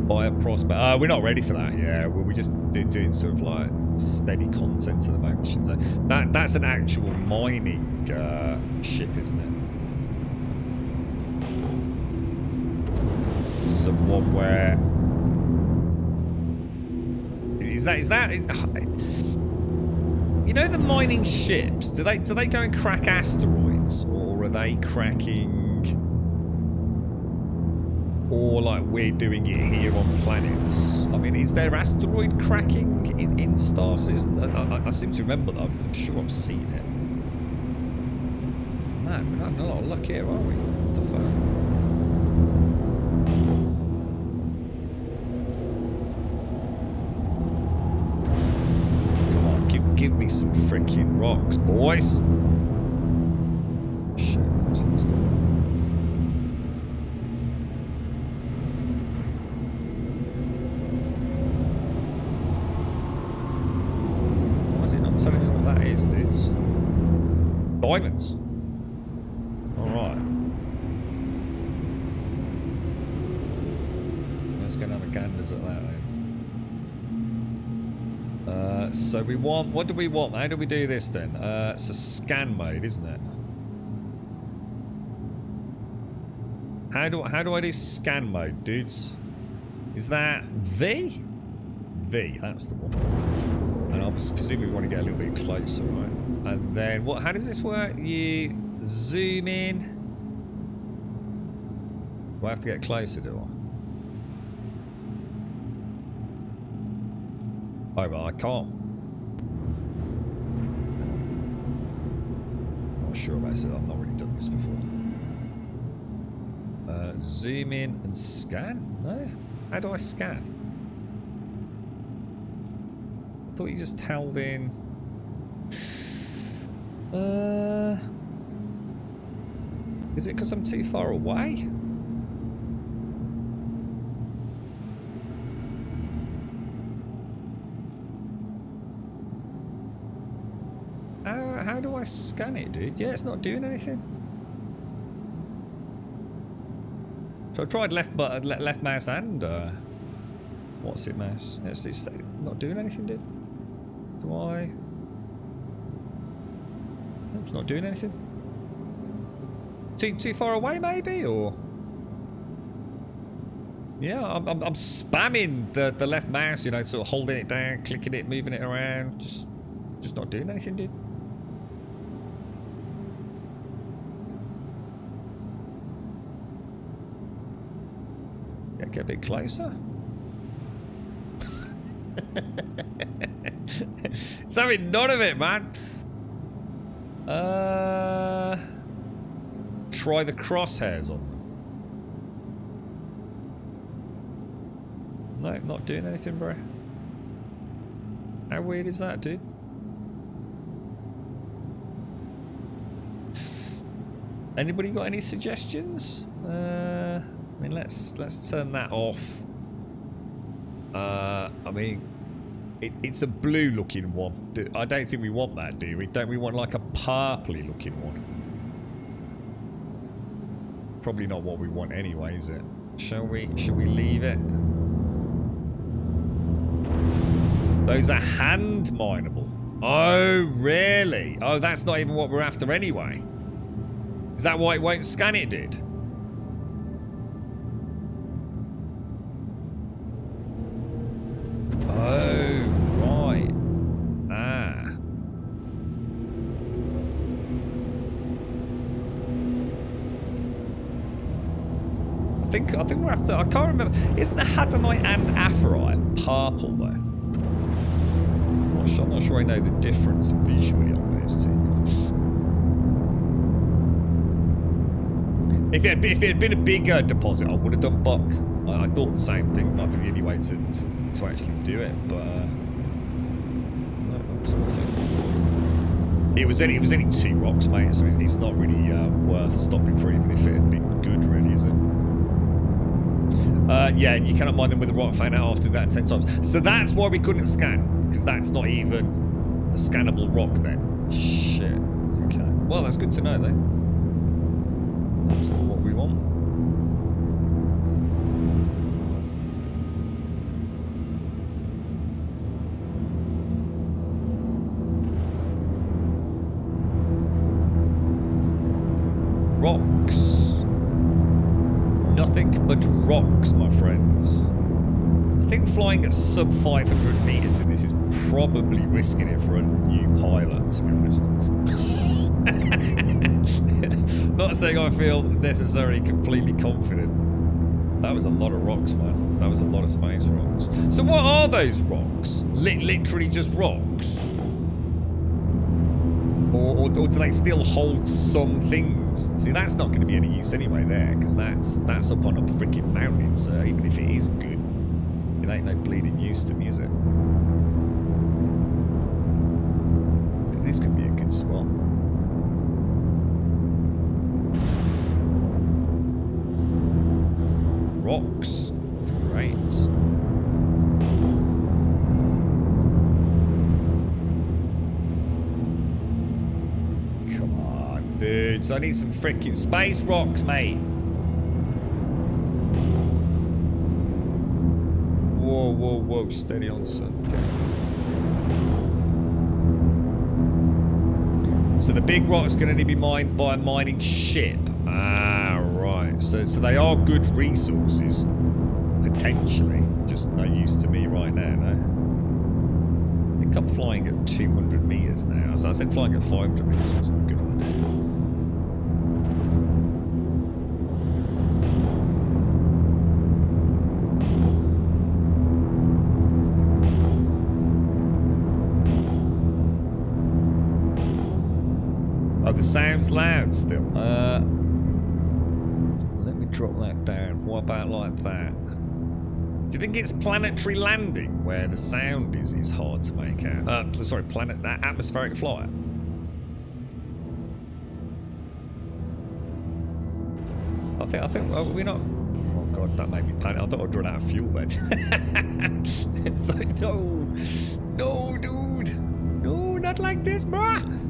Buy a prospect. We're not ready for that. Yeah, we're just doing sort of like steady content at the moment. So that's an actual mining ship, isn't it? Someone where is that? You know the mining ships? Do they go and crack asteroids, or are they cracking? Or like we're doing it here on planets. I mean, is there asteroid cracking in Star Citizen? I seem to remember that. I'm sure I've seen it. Man, we're not having a lot of luck here, are we? What the fuck? Come on, give me some freaking rocks, boys. Shit, let's go. Telling me what that is, dudes. Diamonds. Alright. Let's go and have a ganders at that then. So we want, what do we want? How do we do this then? It's a scan mode, isn't it? How do I do scan mode, dudes? Is that V? V, that's the one. And I presume we want to get a little bit closer, right? And then, what? How does this work? You zoom in. Do I have to get closer, do I? Oh, well, I can't. Not sure about this. I've not really done this before. Zoom in and scan? No? How do I scan? I thought you just held in. Is it because I'm too far away? How do I scan it, dude? Yeah, it's not doing anything. So I tried left mouse and what's it mouse? It's not doing anything, dude. Do I? It's not doing anything. Too far away, maybe, or yeah, I'm spamming the left mouse, you know, sort of holding it down, clicking it, moving it around, just not doing anything, dude. Yeah, get a bit closer. It's having none of it, man. Try the crosshairs on them. No, not doing anything, bro. How weird is that, dude? Anybody got any suggestions? I mean, let's turn that off. I mean, it's a blue looking one. I don't think we want that, do we? Don't we want like a purpley looking one? Probably not what we want anyway, is it? Shall we leave it? Those are hand mineable. Oh, really? Oh, that's not even what we're after anyway. Is that why it won't scan it, dude? Oh, right. Ah. I think we're after. I can't remember. Isn't the Hadonite and Aphorite purple though? I'm not sure I know the difference visually on those two. If it had been a bigger deposit, I would have done buck. I thought the same thing might be the only way to actually do it, but no, it's nothing. It was only 2 rocks, mate, so it's not really worth stopping for, even if it had been good, really, is it? Yeah, you cannot mine them with a rock fan out after that 10 times. So that's why we couldn't scan. Because that's not even a scannable rock then. Shit. Okay. Well, that's good to know then. That's not what we want. Rocks. Nothing but rocks, my friends. I think flying at sub 500 meters in this is probably risking it for a new pilot, to be honest. Not saying I feel necessarily completely confident. That was a lot of rocks, man. That was a lot of space rocks. So what are those rocks? Literally just rocks? Or do they still hold some things? See, that's not going to be any use anyway there, because that's up on a freaking mountain, so even if it is good, it ain't no bleeding use to me, is it? This could be a good spot. Rocks. Great. Come on, dudes. I need some freaking space rocks, mate. Whoa, whoa, whoa. Steady on, son. Okay. So the big rock's going to be mined by a mining ship. Ah, right. So they are good resources. Potentially. Just no use to me right now, no? I think I'm flying at 200 meters now. So I said flying at 500 meters wasn't a good idea. Oh, the sound's loud still. Let me drop that down. What about like that? Do you think it's planetary landing where the sound is hard to make out? Sorry, atmospheric flight. I think we're not. Oh god, that made me panic. I thought I'd run out of fuel then. It's like no, dude, no, not like this, bruh.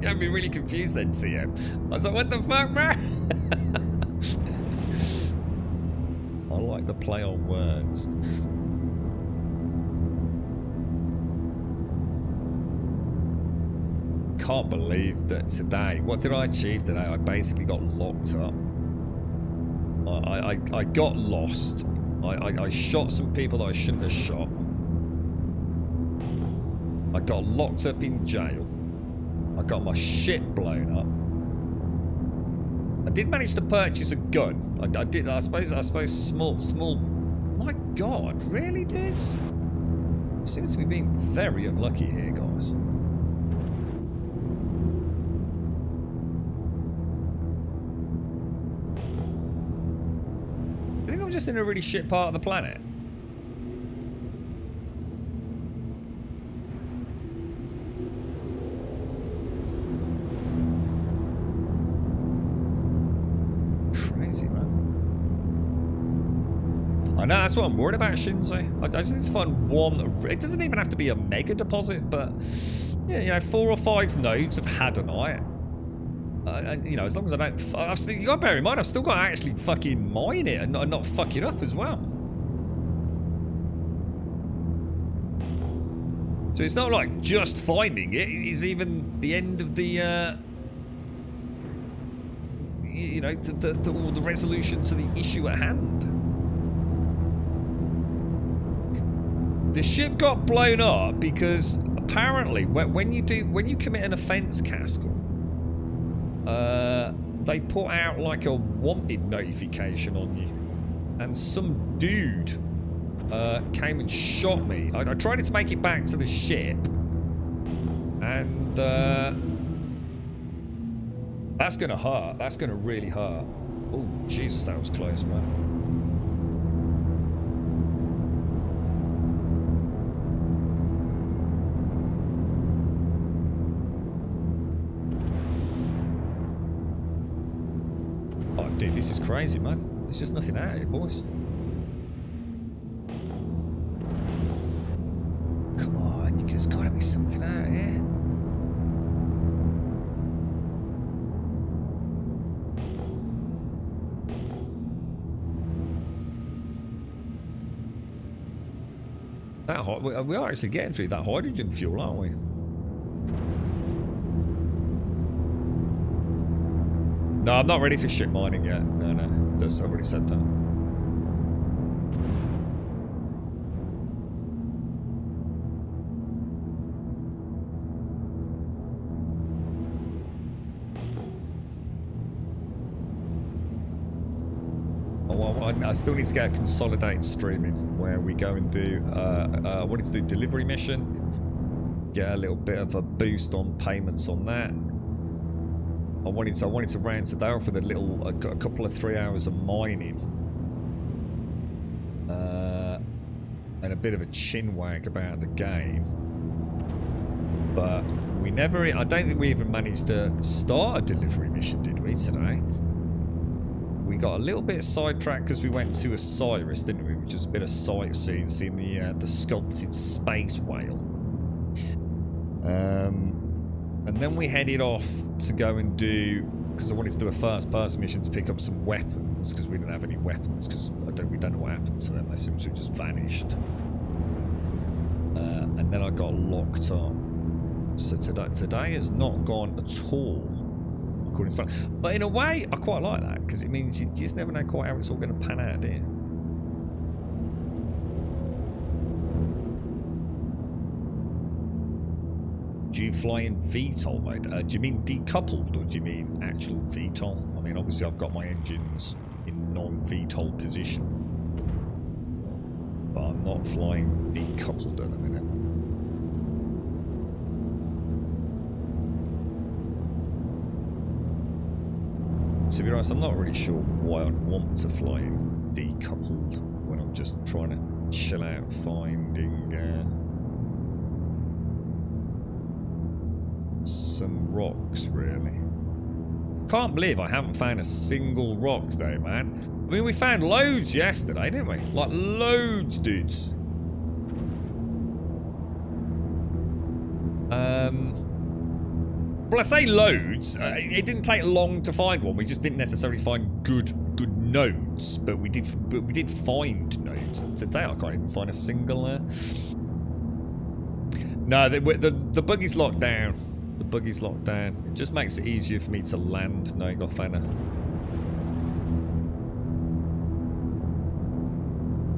I'd be really confused then, TM. I was like, what the fuck, man? I like the play on words. Can't believe that today. What did I achieve today? I basically got locked up. I got lost. I shot some people that I shouldn't have shot. I got locked up in jail. I got my shit blown up. I did manage to purchase a gun. I did. I suppose small. My God, really, dudes? Seems to be being very unlucky here, guys. I think I'm just in a really shit part of the planet. I know, that's what I'm worried about, Shinzi. I just need to find one. It doesn't even have to be a mega deposit, but yeah, you know, 4 or 5 nodes of Hadanite. And, you know, as long as I don't. You got to bear in mind, I've still got to actually fucking mine it and not fuck it up as well. So it's not like just finding it, it's even the end of the. You know, the resolution to the issue at hand. The ship got blown up because apparently when you commit an offence, Caskell, they put out like a wanted notification on you, and some dude came and shot me. I tried to make it back to the ship, and that's gonna hurt. That's gonna really hurt. Oh Jesus, that was close, man. Dude, this is crazy, man. There's just nothing out here, boys. Come on, there's gotta be something out here. That we are actually getting through that hydrogen fuel, aren't we? No, I'm not ready for ship mining yet. No. I've already said that. I still need to get a consolidated streaming where we go and do. I wanted to do delivery mission, get a little bit of a boost on payments on that. I wanted to round today off with a couple of 3 hours of mining, and a bit of a chin wag about the game. But we never. I don't think we even managed to start a delivery mission, did we today? We got a little bit sidetracked because we went to Osiris, didn't we? Which is a bit of sightseeing, seeing the sculpted space whale. And then we headed off to go and do, because I wanted to do a first-person mission to pick up some weapons, because we didn't have any weapons, because we don't know what happened to them. They seem to have just vanished. And then I got locked up. So today has not gone at all according to plan. But in a way, I quite like that, because it means you just never know quite how it's all going to pan out, do you? Do you fly in VTOL mode? Do you mean decoupled, or do you mean actual VTOL? I mean, obviously I've got my engines in non-VTOL position, but I'm not flying decoupled at the minute. To be honest, I'm not really sure why I'd want to fly in decoupled when I'm just trying to chill out finding some rocks, really. Can't believe I haven't found a single rock though, man. I mean, we found loads yesterday, didn't we? Like, loads, dudes. Well, I say loads. It didn't take long to find one. We just didn't necessarily find good nodes, but we did find nodes. And today I can't even find a single. No, the buggy's locked down. The buggy's locked down. It just makes it easier for me to land. No, you got Fana.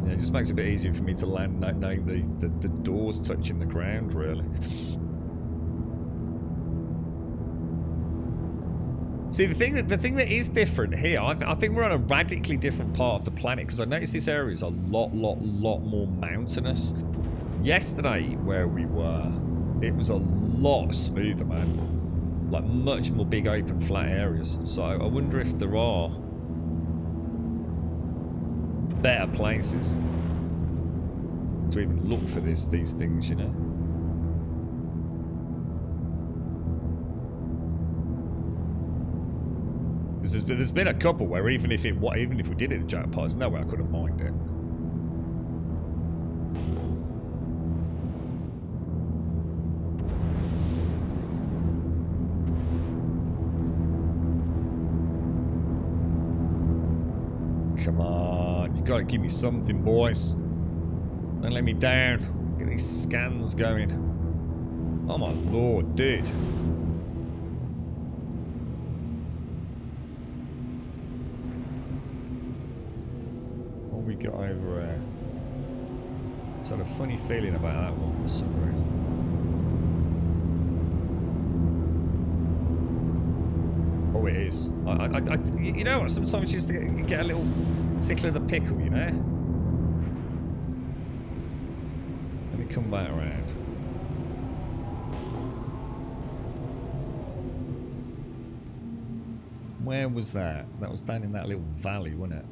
Yeah, it just makes it a bit easier for me to land, knowing the doors touching the ground, really. See, the thing that is different here, I think we're on a radically different part of the planet, because I noticed this area is a lot more mountainous. Yesterday, where we were, it was a lot smoother, man. Like, much more big, open, flat areas. So I wonder if there are better places to even look for these things, you know. There's been a couple where even if we did it in jackpot, there's no way I could have mined it. Come on, you gotta give me something, boys. Don't let me down. Get these scans going. Oh my lord, dude. What we got over there? Just had a funny feeling about that one for some reason. Oh, it is. You know what? Sometimes you just get a little tickle of the pickle, you know? Let me come back around. Where was that? That was down in that little valley, wasn't it?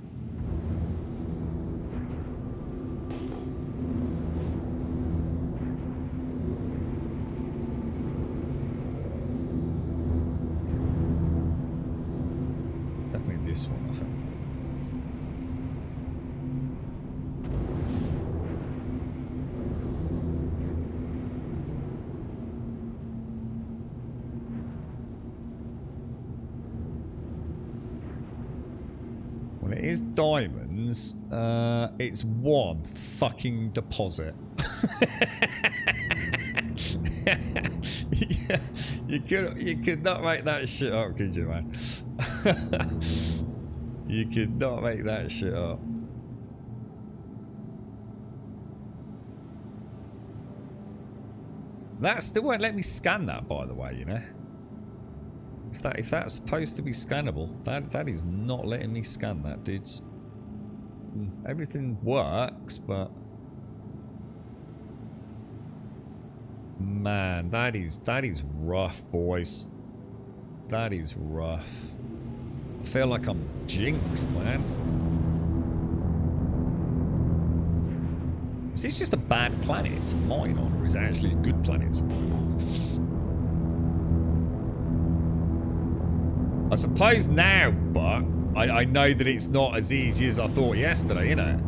This one, I think. it is diamonds. It's one fucking deposit. Yeah, you could not make that shit up, could you, man? You could not make that shit up. That still won't let me scan that, by the way, you know. If that's supposed to be scannable, that is not letting me scan that, dudes. Everything works, but man, that is rough, boys. That is rough. I feel like I'm jinxed, man. Is this just a bad planet to mine on, or is it actually a good planet to mine on? I suppose now, but I know that it's not as easy as I thought yesterday, you know.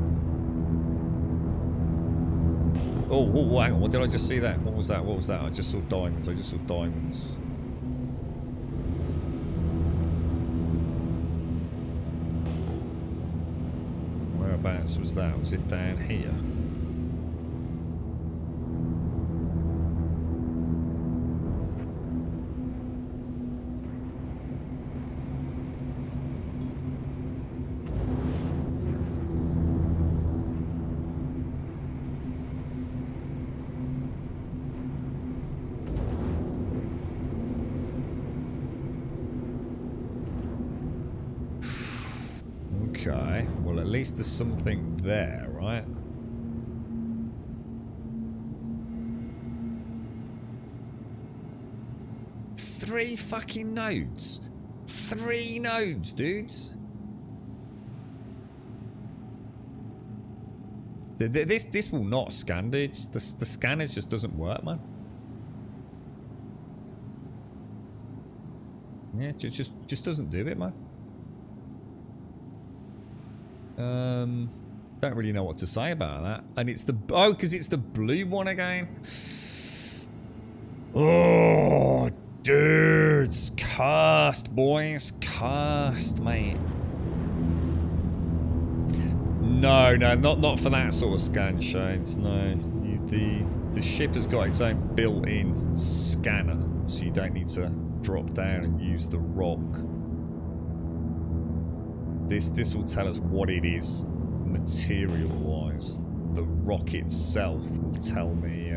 Oh, hang on, what did I just see there? What was that? What was that? I just saw diamonds. I just saw diamonds. Whereabouts was that? Was it down here? Okay, well at least there's something there, right? Three fucking nodes. 3 nodes, dudes. This will not scan, dudes. The scanner just doesn't work, man. Yeah, just doesn't do it, man. Don't really know what to say about that. And it's the because it's the blue one again. Oh, dudes, cast, boys, cast, mate. No, not for that sort of scan, Shades. No, the ship has got its own built-in scanner, so you don't need to drop down and use the rock. This will tell us what it is material-wise. The rock itself will tell me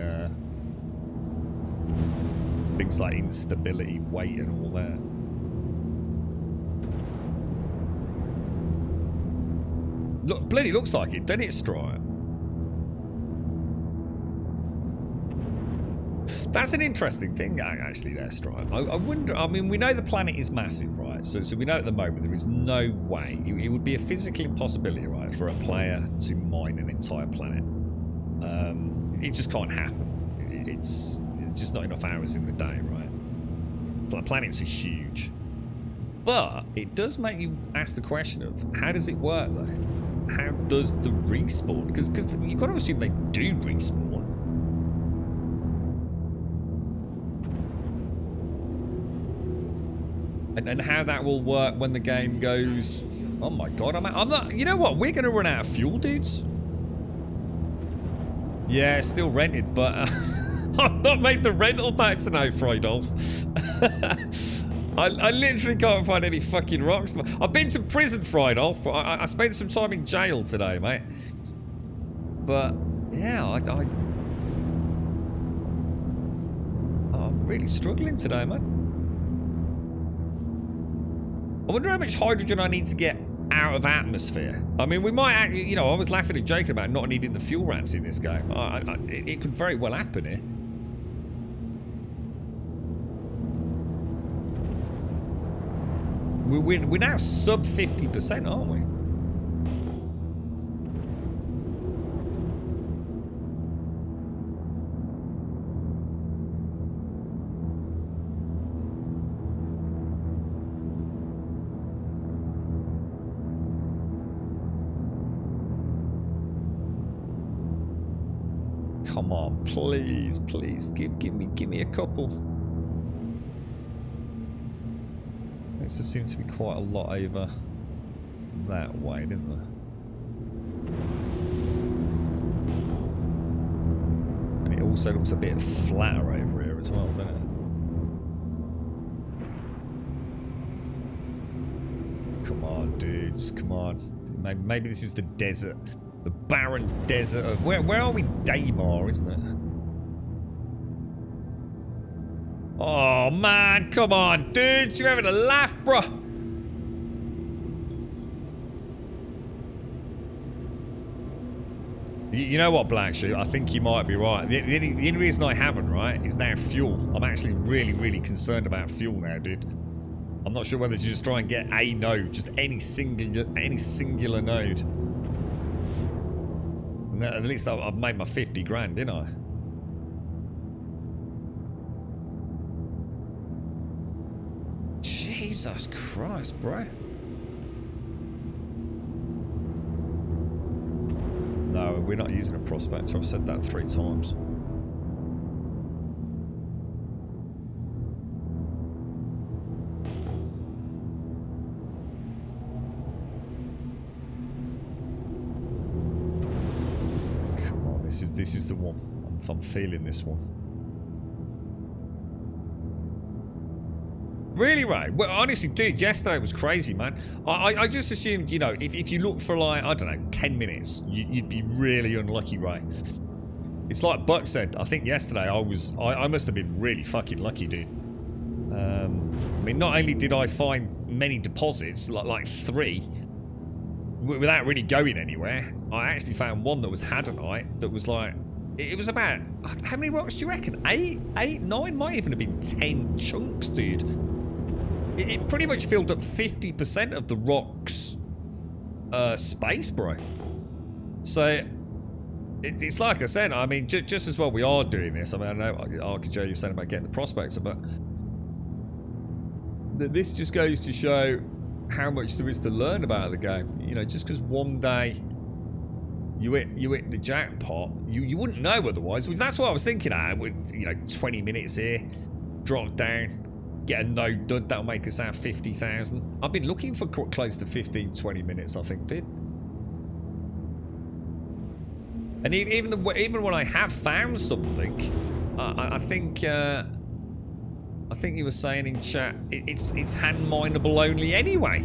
things like instability, weight, and all that. Look, bloody looks like it, doesn't it, Stripe? That's an interesting thing, actually, there, Stripe. I wonder, I mean, we know the planet is massive, right? So we know at the moment there is no way, it would be a physical impossibility, right, for a player to mine an entire planet. It just can't happen. It's just not enough hours in the day, right? Planets are huge. But it does make you ask the question of, how does it work, though? How does the respawn? Because you've got to assume they do respawn. And how that will work when the game goes, oh my god, I'm not, you know what, we're going to run out of fuel, dudes. Yeah, still rented, but I've not made the rental back tonight, Friedolf. I literally can't find any fucking rocks. I've been to prison, Friedolf. I spent some time in jail today, mate. But, yeah, I'm really struggling today, man. I wonder how much hydrogen I need to get out of atmosphere. I mean, we might actually, you know, I was laughing and joking about not needing the fuel rats in this game. It could very well happen here. We're now sub 50%, aren't we? Come on, please, give me a couple. This seems to be quite a lot over that way, didn't they? And it also looks a bit flatter over here as well, doesn't it? Come on, dudes, come on. Maybe this is the desert. The barren desert of... Where are we? Daymar, isn't it? Oh, man, come on, dudes. You're having a laugh, bruh. You know what, Black Sheep? I think you might be right. The only reason I haven't, right, is now fuel. I'm actually really, really concerned about fuel now, dude. I'm not sure whether to just try and get a node, just any singular node. And at least I've made my 50 grand, didn't I? Jesus Christ, bro. No, we're not using a prospector. I've said that 3 times. Come on, this is the one. I'm feeling this one. Really, Ray? Well, honestly, dude, yesterday was crazy, man. I just assumed, you know, if you look for like, I don't know, 10 minutes, you'd be really unlucky, Ray. It's like Buck said, I think yesterday I must have been really fucking lucky, dude. I mean, not only did I find many deposits, like 3, without really going anywhere, I actually found one that was Haddonite that was like, it was about, how many rocks do you reckon? 8, 9? Might even have been 10 chunks, dude. It pretty much filled up 50% of the rock's space, bro. So, it's like I said, I mean, just as well we are doing this. I mean, I know, RKJ, you're saying about getting the prospector, but this just goes to show how much there is to learn about the game. You know, just because one day you hit the jackpot, you wouldn't know otherwise. That's what I was thinking at. You know, 20 minutes here, drop down, get a node done, that'll make us out 50,000. I've been looking for close to 15, 20 minutes, I think, dude. And even when I have found something, I think you were saying in chat, it's hand mineable only anyway.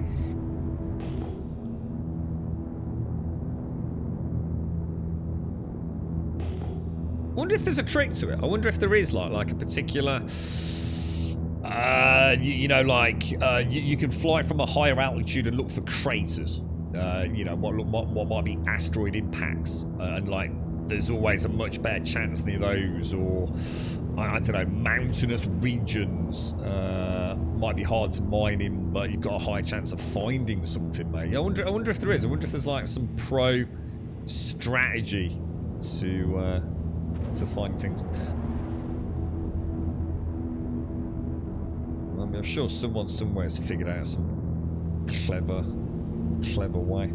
I wonder if there's a trick to it. I wonder if there is like a particular, you know, like you can fly from a higher altitude and look for craters. You know, what might be asteroid impacts, and like there's always a much better chance near those, or I don't know, mountainous regions might be hard to mine in, but you've got a high chance of finding something, mate. I wonder if there is. I wonder if there's like some pro strategy to find things. I mean, I'm sure someone somewhere's figured out some clever way.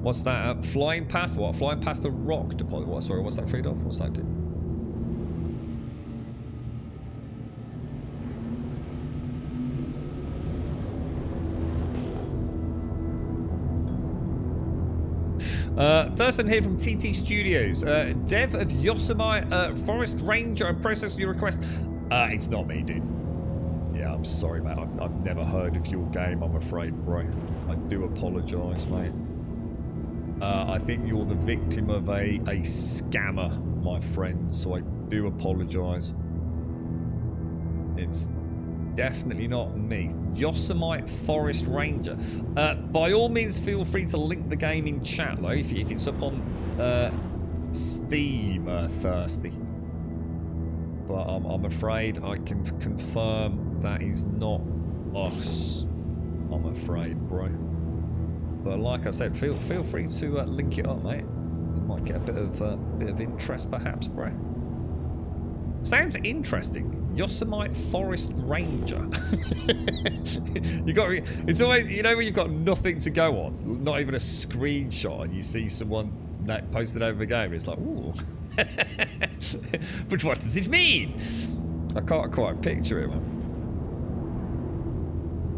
What's that? Flying past what? Flying past a rock deposit? What? Sorry, what's that feed off? What's that do? Thurston here from TT Studios. Dev of Yosemite Forest Ranger, I'm processing your request. It's not me, dude. Yeah, I'm sorry, mate. I've never heard of your game, I'm afraid, bro. I do apologise, mate. I think you're the victim of a scammer, my friend, so I do apologise. It's definitely not me. Yosemite Forest Ranger. By all means, feel free to link the game in chat, though, if it's up on Steam, Thirsty. But I'm afraid I can confirm that is not us. I'm afraid, bro. But like I said, feel free to link it up, mate. You might get a bit of interest, perhaps, bro. Sounds interesting. Yosemite Forest Ranger. It's always, you know, when you've got nothing to go on, not even a screenshot, and you see someone that posted over the game, it's like, ooh. But what does it mean? I can't quite picture it, man.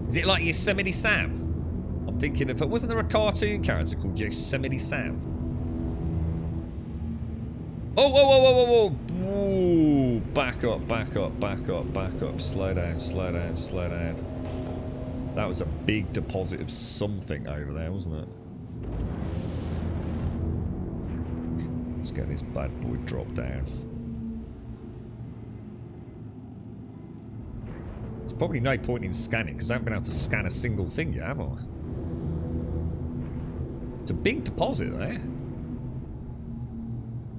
Is it like Yosemite Sam? I'm thinking of... Wasn't there a cartoon character called Yosemite Sam? Oh, whoa, whoa, whoa, whoa, whoa. Ooh, back up, back up, back up, back up. Slow down, slow down, slow down. That was a big deposit of something over there, wasn't it? Let's get this bad boy dropped down. There's probably no point in scanning because I haven't been able to scan a single thing yet, have I? It's a big deposit there.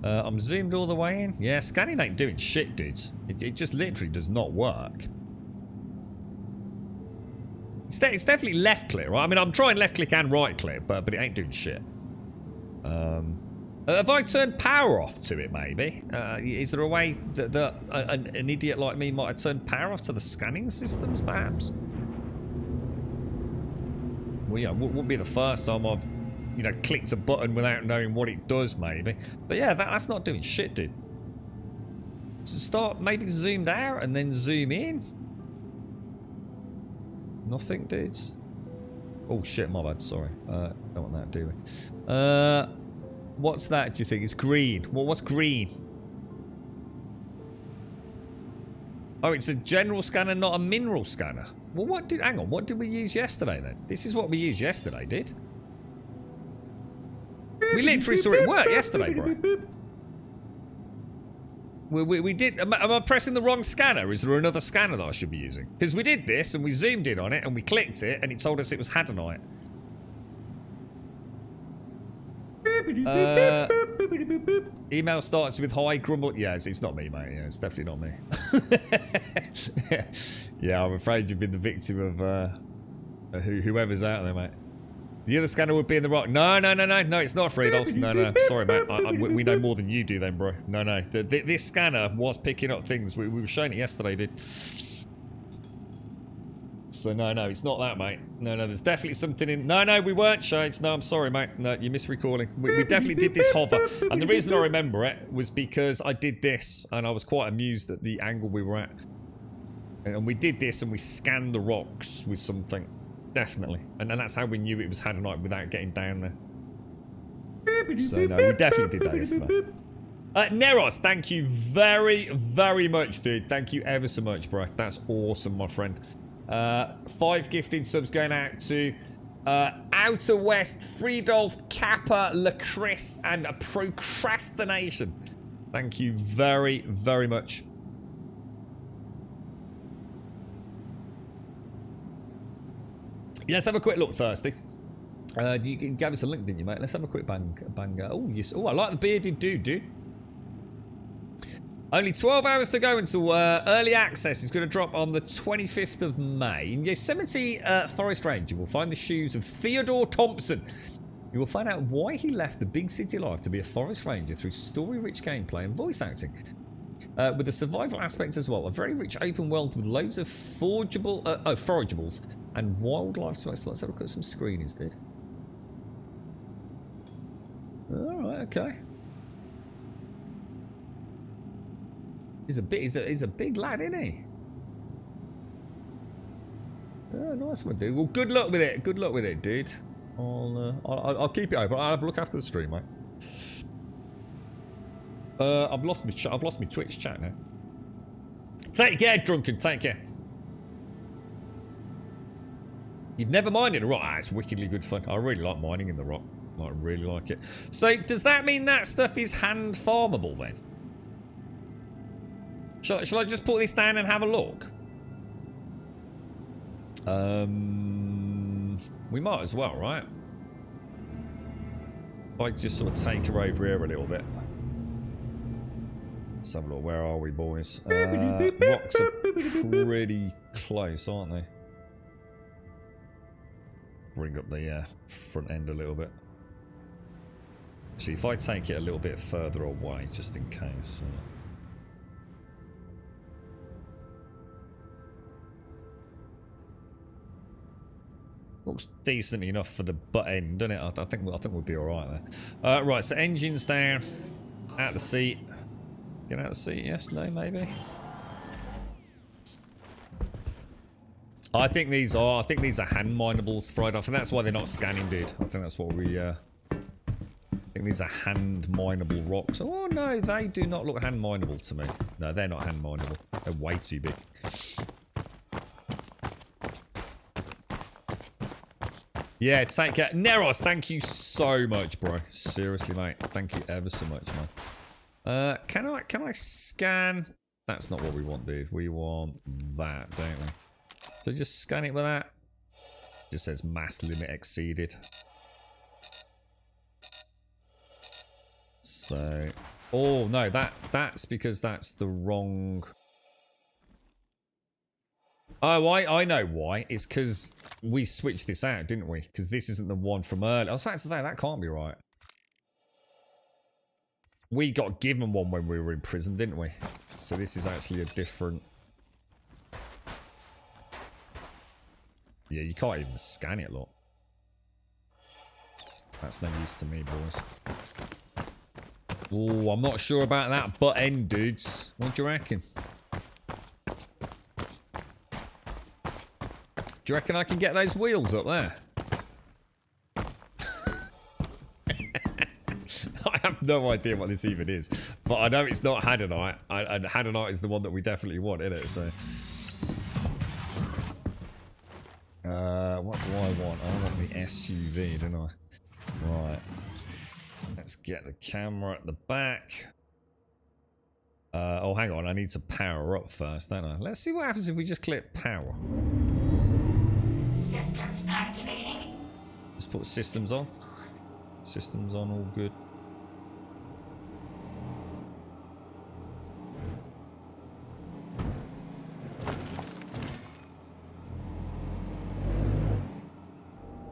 I'm zoomed all the way in. Yeah, scanning ain't doing shit, dudes. It just literally does not work. It's definitely left click, right? I mean, I'm trying left click and right click, but it ain't doing shit. Have I turned power off to it, maybe? Is there a way that an idiot like me might have turned power off to the scanning systems, perhaps? Well, yeah, it wouldn't be the first time I've, you know, clicked a button without knowing what it does, maybe. But yeah, that's not doing shit, dude. So start maybe zoomed out and then zoom in. Nothing, dudes. Oh shit, my bad, sorry. Don't want that, do we? What's that, do you think? It's green. Well, what's green? Oh, it's a general scanner, not a mineral scanner. Well, hang on, what did we use yesterday then? This is what we used yesterday, dude. We literally saw it work yesterday, bro. We did. Am I pressing the wrong scanner? Is there another scanner that I should be using? Because we did this and we zoomed in on it and we clicked it and it told us it was Hadanite. Email starts with hi, grumble. Yeah, it's not me, mate. Yeah, it's definitely not me. Yeah, I'm afraid you've been the victim of whoever's out there, mate. The other scanner would be in the right. No, it's not Friedolf. No. Sorry, mate. We know more than you do, then, bro. No. This scanner was picking up things. We were showing it yesterday, dude. So no, it's not that, mate. No, there's definitely something in... No, we weren't shades. No, I'm sorry, mate. No, you're misrecalling. We definitely did this hover. And the reason I remember it was because I did this and I was quite amused at the angle we were at. And we did this and we scanned the rocks with something. Definitely. And that's how we knew it was Hadanite without getting down there. So no, we definitely did that yesterday. Neros, thank you very, very much, dude. Thank you ever so much, bro. That's awesome, my friend. 5 gifted subs going out to Outer West, Friedolf, Kappa, Lacris, and Procrastination. Thank you very, very much. Yeah, let's have a quick look, Thirsty. You gave us a link, didn't you, mate? Let's have a quick bang. Oh, yes. Oh, I like the bearded dude. Only 12 hours to go until early access is going to drop on the 25th of May. In Yosemite Forest Ranger will find the shoes of Theodore Thompson. You will find out why he left the big city life to be a forest ranger through story-rich gameplay and voice acting. With the survival aspects as well. A very rich open world with loads of forageables and wildlife to explore. Let's have a look at some screenings, dude. Alright, okay. He's a big lad, isn't he? Oh, nice one, dude. Well, good luck with it. Good luck with it, dude. I'll keep it open. I'll have a look after the stream, mate. I've lost my Twitch chat now. Take care, Drunken. Take care. You'd never mined in the rock. Ah, it's wickedly good fun. I really like mining in the rock. I really like it. So, does that mean that stuff is hand farmable then? Shall I just put this down and have a look? We might as well, right? If I just sort of take her over here a little bit. Let's have a look. Where are we, boys? Rocks are pretty close, aren't they? Bring up the front end a little bit. Actually, if I take it a little bit further away, just in case. Looks decent enough for the butt end, doesn't it? I think we'll be all right there. Right, so engines down, out the seat. Get out the seat, yes, no, maybe. I think these are hand minables, Friday. I think that's why they're not scanning, dude. I think that's what we. I think these are hand mineable rocks. Oh no, they do not look hand mineable to me. No, they're not hand mineable. They're way too big. Yeah, take care. Neros, thank you so much, bro. Seriously, mate. Thank you ever so much, man. Can I scan? That's not what we want, dude. We want that, don't we? So just scan it with that. Just says mass limit exceeded. So, oh no, that's because that's the wrong. Oh, I know why. It's because we switched this out, didn't we? Because this isn't the one from earlier. I was about to say that can't be right. We got given one when we were in prison, didn't we? So this is actually a different. Yeah, you can't even scan it, look. That's no use to me, boys. Oh, I'm not sure about that butt end, dudes. What do you reckon? Do you reckon I can get those wheels up there? I have no idea what this even is. But I know it's not Hadanite. And Hadanite is the one that we definitely want, isn't it? So... what do I want? I want the SUV, don't I? Right. Let's get the camera at the back. Oh, hang on. I need to power up first, don't I? Let's see what happens if we just click power. Systems activating. Let's put systems on. Systems on, all good.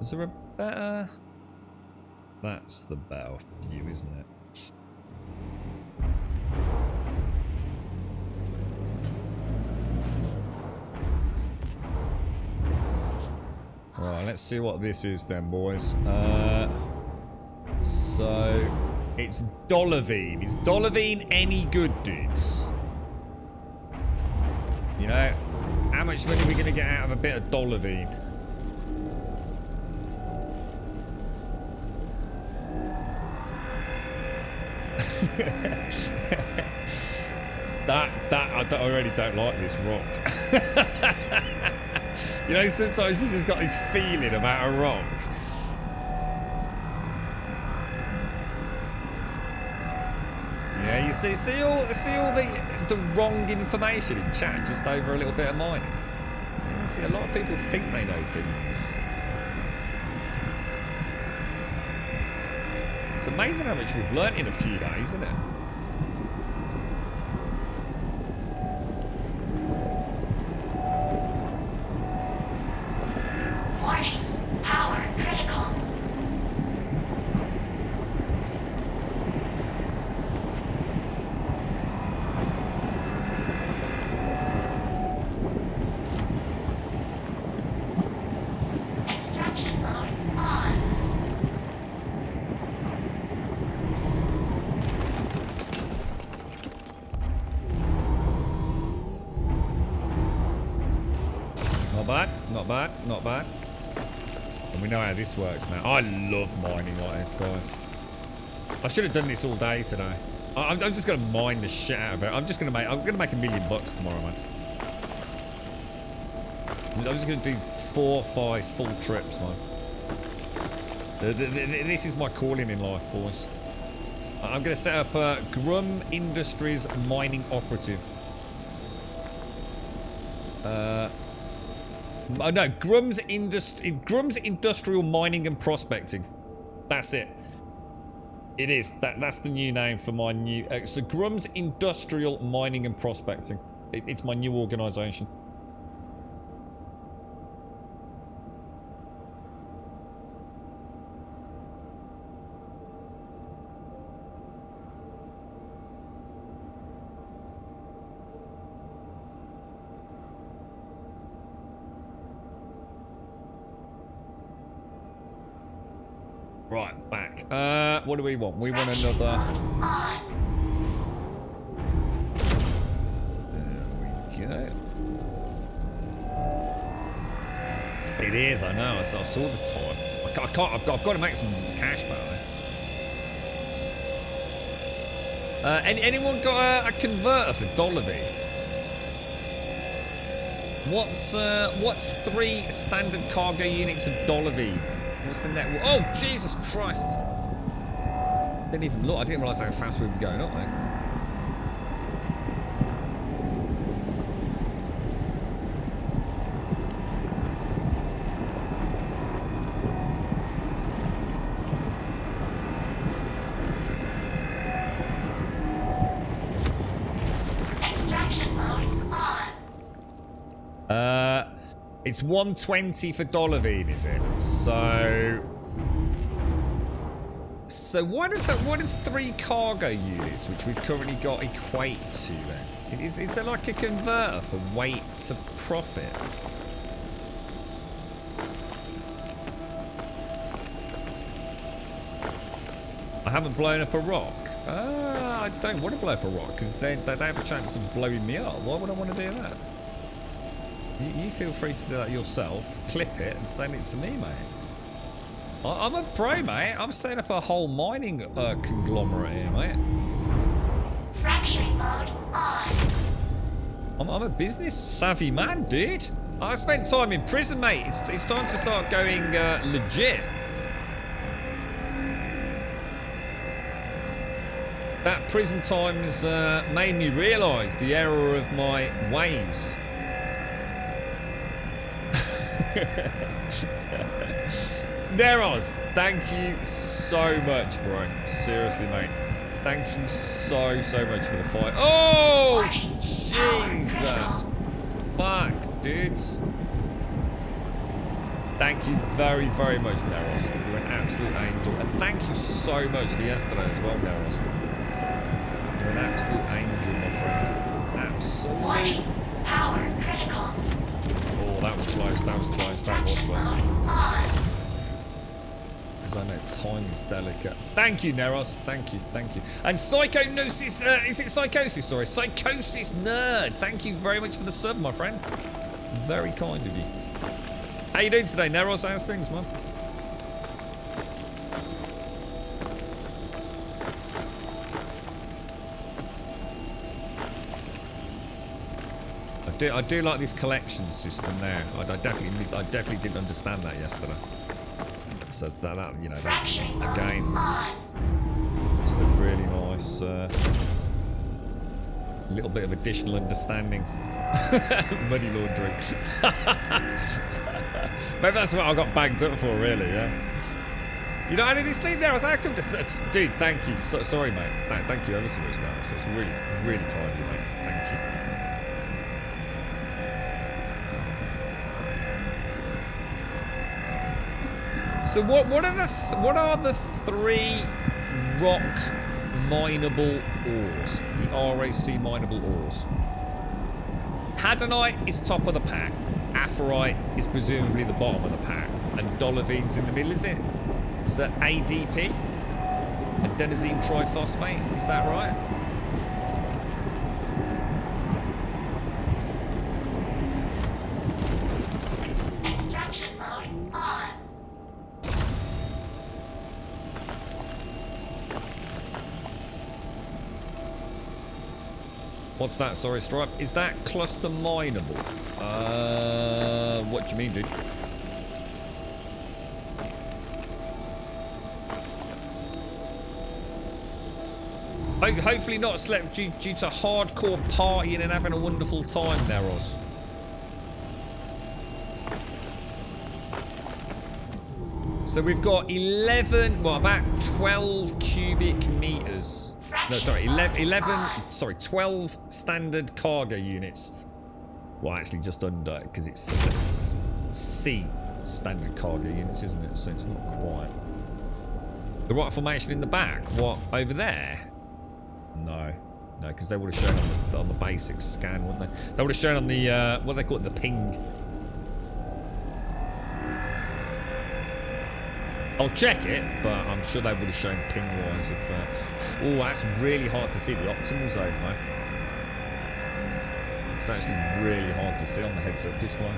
Is there a better... That's the better view, isn't it? Right, let's see what this is then, boys. So, it's Dolavine. Is Dolavine any good, dudes? You know, how much money are we going to get out of a bit of Dolavine? I already don't like this rock. You know, sometimes you just got this feeling about a rock. Yeah, you see all the wrong information in chat just over a little bit of mining. You see, a lot of people think they know things. It's amazing how much we've learnt in a few days, isn't it? Warning, power critical. Extraction mode on. Not bad, not bad, not bad. And we know how this works now. I love mining like this, guys. I should have done this all day today. I'm just gonna mine the shit out of it. I'm gonna make $1 million tomorrow, man. I'm just gonna do 4 or 5 full trips, man. This is my calling in life, boys. I'm gonna set up a Grum Industries mining operative. Oh no, Grum's Industrial Mining and Prospecting. That's it. It is. That's the new name for my new... so Grum's Industrial Mining and Prospecting. It's my new organisation. Right, back. What do we want? We want another... There we go. It is, I know. I saw the time. I can't. I've got to make some cash, by the way. Anyone got a converter for $V? What's 3 standard cargo units of $V? What's the network? Oh, Jesus Christ! Didn't even look. I didn't realise how fast we were going up, mate. It's 120 for $, is it? So what does 3 cargo units, which we've currently got, equate to then? Is there like a converter for weight to profit? I haven't blown up a rock. I don't want to blow up a rock because they have a chance of blowing me up. Why would I want to do that? You feel free to do that yourself. Clip it and send it to me, mate. I'm a pro, mate. I'm setting up a whole mining conglomerate here, mate. Fracturing mode on. I'm a business savvy man, dude. I spent time in prison, mate. It's time to start going legit. That prison time has made me realise the error of my ways. Neros, thank you so much, bro. Seriously, mate. Thank you so much for the fight. Oh, Jesus. Fuck, dudes. Thank you very much, Neros. You're an absolute angel. And thank you so much for yesterday as well, Neros. You're an absolute angel, my friend. Absolutely. Warning. Power critical. Oh, that was close. That was close. That was close. Because I know time is delicate. Thank you, Neros. Thank you. And Psychonosis, is it Psychosis? Sorry, Psychosis Nerd. Thank you very much for the sub, my friend. Very kind of you. How you doing today, Neros? How's things, man? I do like this collection system there. I definitely didn't understand that yesterday. So that you know, that again, just a really nice little bit of additional understanding. Money laundering. Maybe that's what I got bagged up for, really. Yeah. You know, I didn't sleep there. I was like, dude, thank you. Sorry, mate. Thank you ever so much. Now, so it's really kind of you, mate. Thank you. So what are the 3 rock mineable ores? The RAC mineable ores. Hadanite is top of the pack. Aphorite is presumably the bottom of the pack, and Dolovine's in the middle, is it? So ADP, adenosine triphosphate. Is that right? Extraction mode on. What's that? Sorry, Stripe. Is that cluster mineable? What do you mean, dude? Hopefully not slept due to hardcore partying and having a wonderful time there, Ross. So we've got 12 cubic meters. No, sorry, 12 standard cargo units. Well, actually just under, because it's C standard cargo units, isn't it? So it's not quite. The right formation in the back? What, over there? No, because they would have shown on the basic scan, wouldn't they? They would have shown on the, what do they call it, the ping. I'll check it, but I'm sure they would have shown ping-wise if... oh, that's really hard to see, the optimal zone, though. It's actually really hard to see on the heads-up display.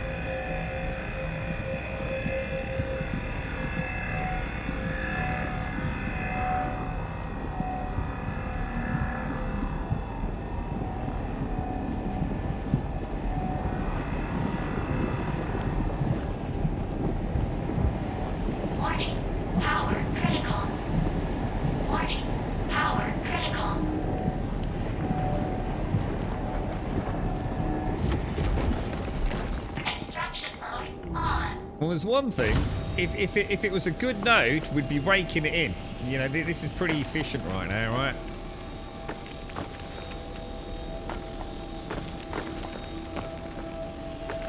Well, there's one thing. If it was a good node, we'd be raking it in. You know, this is pretty efficient right now, right?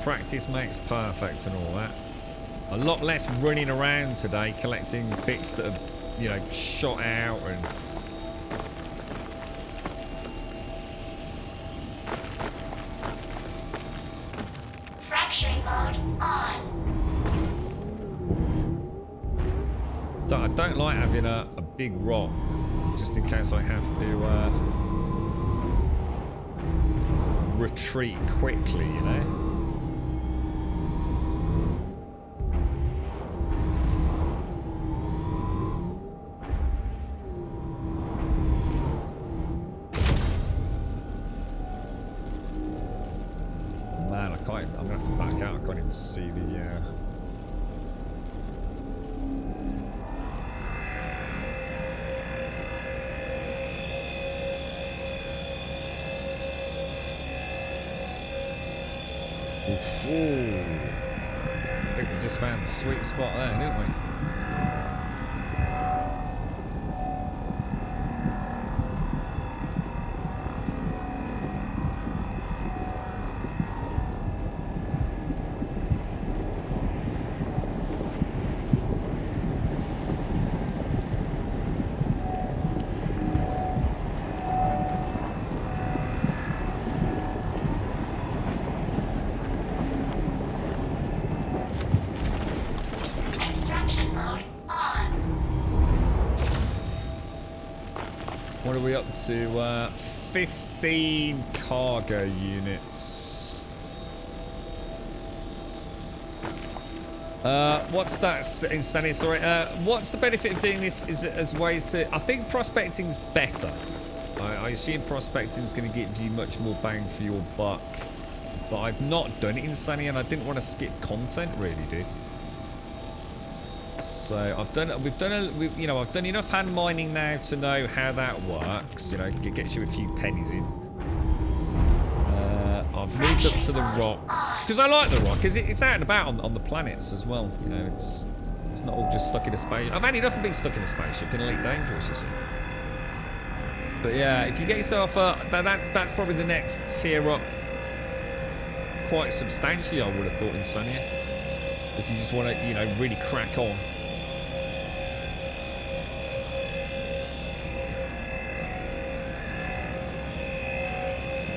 Practice makes perfect and all that. A lot less running around today, collecting bits that have, you know, shot out and... Fracturing mode on. I don't like having a big rock, just in case I have to retreat quickly, you know? Man, I'm gonna have to back out. I can't even see the Ooh. I think we just found the sweet spot there, didn't we? Extraction mode on. What are we up to? 15 cargo units. What's that? Insanity, sorry. What's the benefit of doing this as ways to... I think prospecting's better. I assume prospecting is going to give you much more bang for your buck. But I've not done it in Sunny, and I didn't want to skip content, really, dude. So I've done enough hand mining now to know how that works. You know, it gets you a few pennies in. I've moved up to the rock because I like the rock because it's out and about on the planets as well. You know, it's not all just stuck in a space. I've had enough of being stuck in a spaceship in Elite Dangerous, you see. But yeah, if you get yourself that's probably the next tier up quite substantially, I would have thought, in Sunny. If you just want to, you know, really crack on.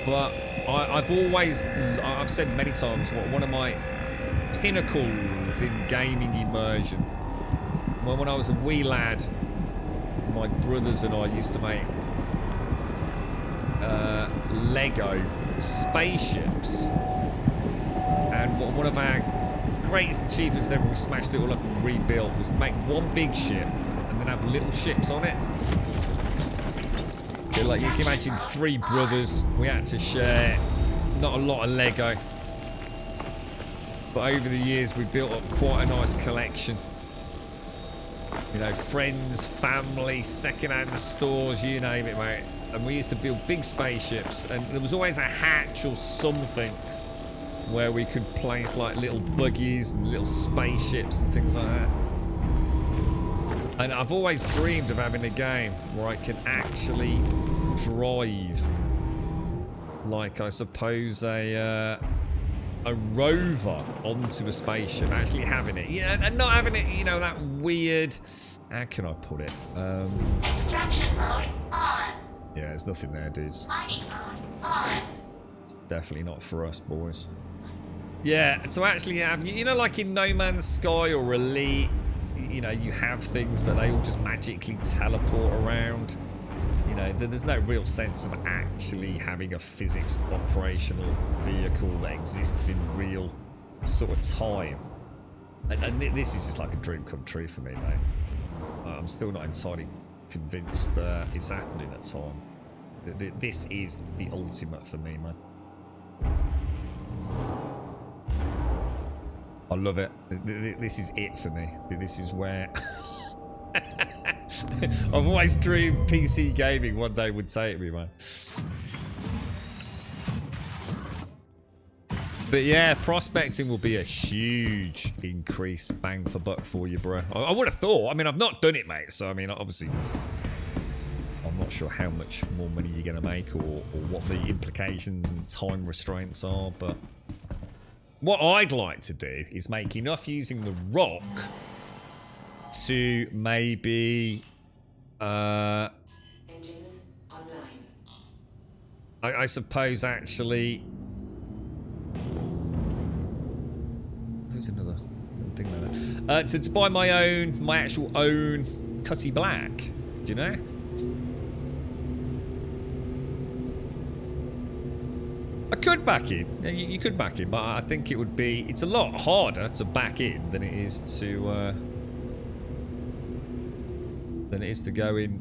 But I've said many times, one of my pinnacles in gaming immersion, when I was a wee lad, my brothers and I used to make Lego spaceships, and one of our greatest achievements ever, we smashed it all up and rebuilt, was to make one big ship and then have little ships on it. Yeah, like, you can imagine 3 brothers, we had to share not a lot of Lego, but over the years we built up quite a nice collection. You know, friends, family, second-hand stores, you name it, mate. And we used to build big spaceships, and there was always a hatch or something where we could place like little buggies and little spaceships and things like that. And I've always dreamed of having a game where I can actually drive, like, I suppose, a rover onto a spaceship, actually having it, yeah, and not having it, you know, that weird, how can I put it? Extraction mode on. Yeah, there's nothing there, dudes. Mining mode on. It's definitely not for us, boys. Yeah, to actually have, you know, like in No Man's Sky or Elite, you know, you have things, but they all just magically teleport around. You know, there's no real sense of actually having a physics operational vehicle that exists in real sort of time. And this is just like a dream come true for me, mate. I'm still not entirely convinced it's happening at time. This is the ultimate for me, man. I love it. This is it for me. This is where... I've always dreamed PC gaming one day would take me, man. But yeah, prospecting will be a huge increase, bang for buck for you, bro. I would have thought. I mean, I've not done it, mate. So, I mean, obviously, I'm not sure how much more money you're going to make or what the implications and time restraints are. But what I'd like to do is make enough using the rock to maybe... Engines online. I suppose, actually... There's another thing like that. To buy my actual own Cutty Black. Do you know? I could back in. Yeah, you could back in, but I think it would be... It's a lot harder to back in than it is to... go in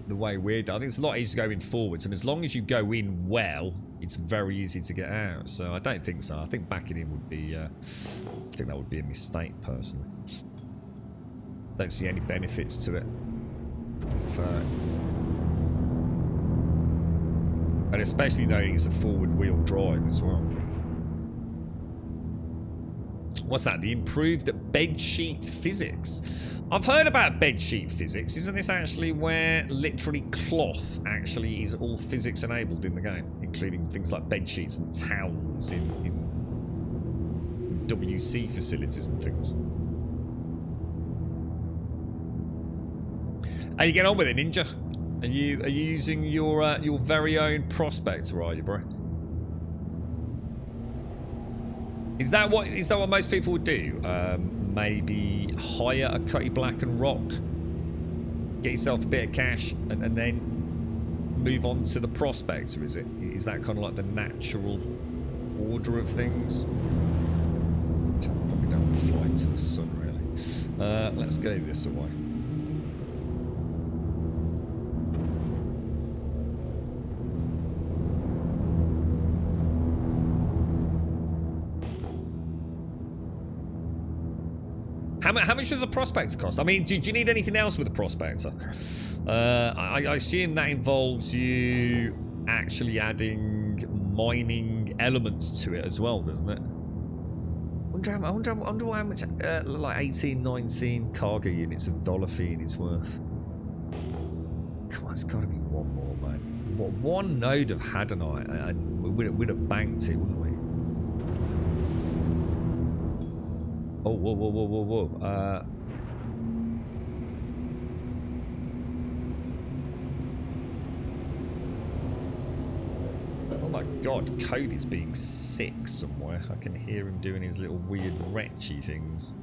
the way we're done. I think it's a lot easier to go in forwards, and as long as you go in well, it's very easy to get out. So I don't think so. I think backing in would be... I think that would be a mistake, personally. Don't see any benefits to it. And especially knowing it's a forward wheel drive as well. What's that? The improved bedsheet physics. I've heard about bedsheet physics. Isn't this actually where literally cloth actually is all physics enabled in the game? Including things like bedsheets and towels in WC facilities and things. How you getting on with it, Ninja? Are you using your very own prospector, are you, bro? Is that what most people would do? Maybe hire a Cutty Black and rock, get yourself a bit of cash, and then move on to the prospector. Is that kind of like the natural order of things? Probably don't want to fly into the sun, really. Let's go this way. How much does a prospector cost? I mean, do you need anything else with a prospector? I assume that involves you actually adding mining elements to it as well, doesn't it? I wonder how much, like 18, 19 cargo units of dollar fiend is worth. Come on, it's got to be one more, mate. What, one node of Hadanite, and we'd have banked it, wouldn't we? Oh, whoa. Oh my god, Cody's being sick somewhere. I can hear him doing his little weird retchy things.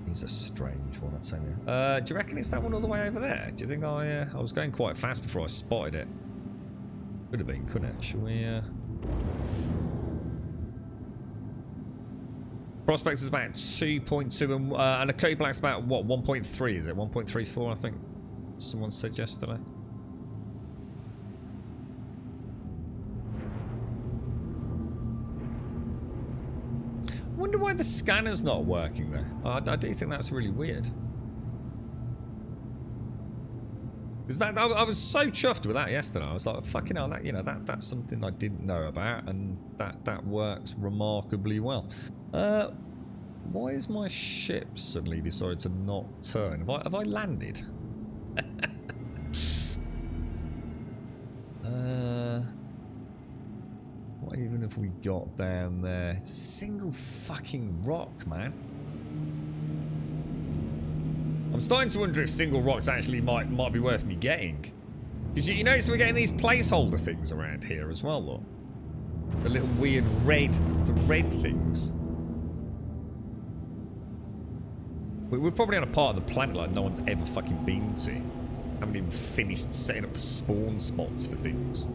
He's a strange one, I tell you. Do you reckon it's that one all the way over there? Do you think I was going quite fast before I spotted it? Could have been, couldn't it? Shall we... Prospects is about 2.2 and a Cutty Black's about, what, 1.3 is it? 1.34, I think someone said yesterday. I wonder why the scanner's not working there. I do think that's really weird. Because I was so chuffed with that yesterday. I was like, fucking hell, that's something I didn't know about, and that works remarkably well. Why is my ship suddenly decided to not turn? Have I landed? What even have we got down there? It's a single fucking rock, man. I'm starting to wonder if single rocks actually might be worth me getting. Because you notice we're getting these placeholder things around here as well, look. The little weird red things. We're probably on a part of the planet like no one's ever fucking been to. Haven't even finished setting up the spawn spots for things.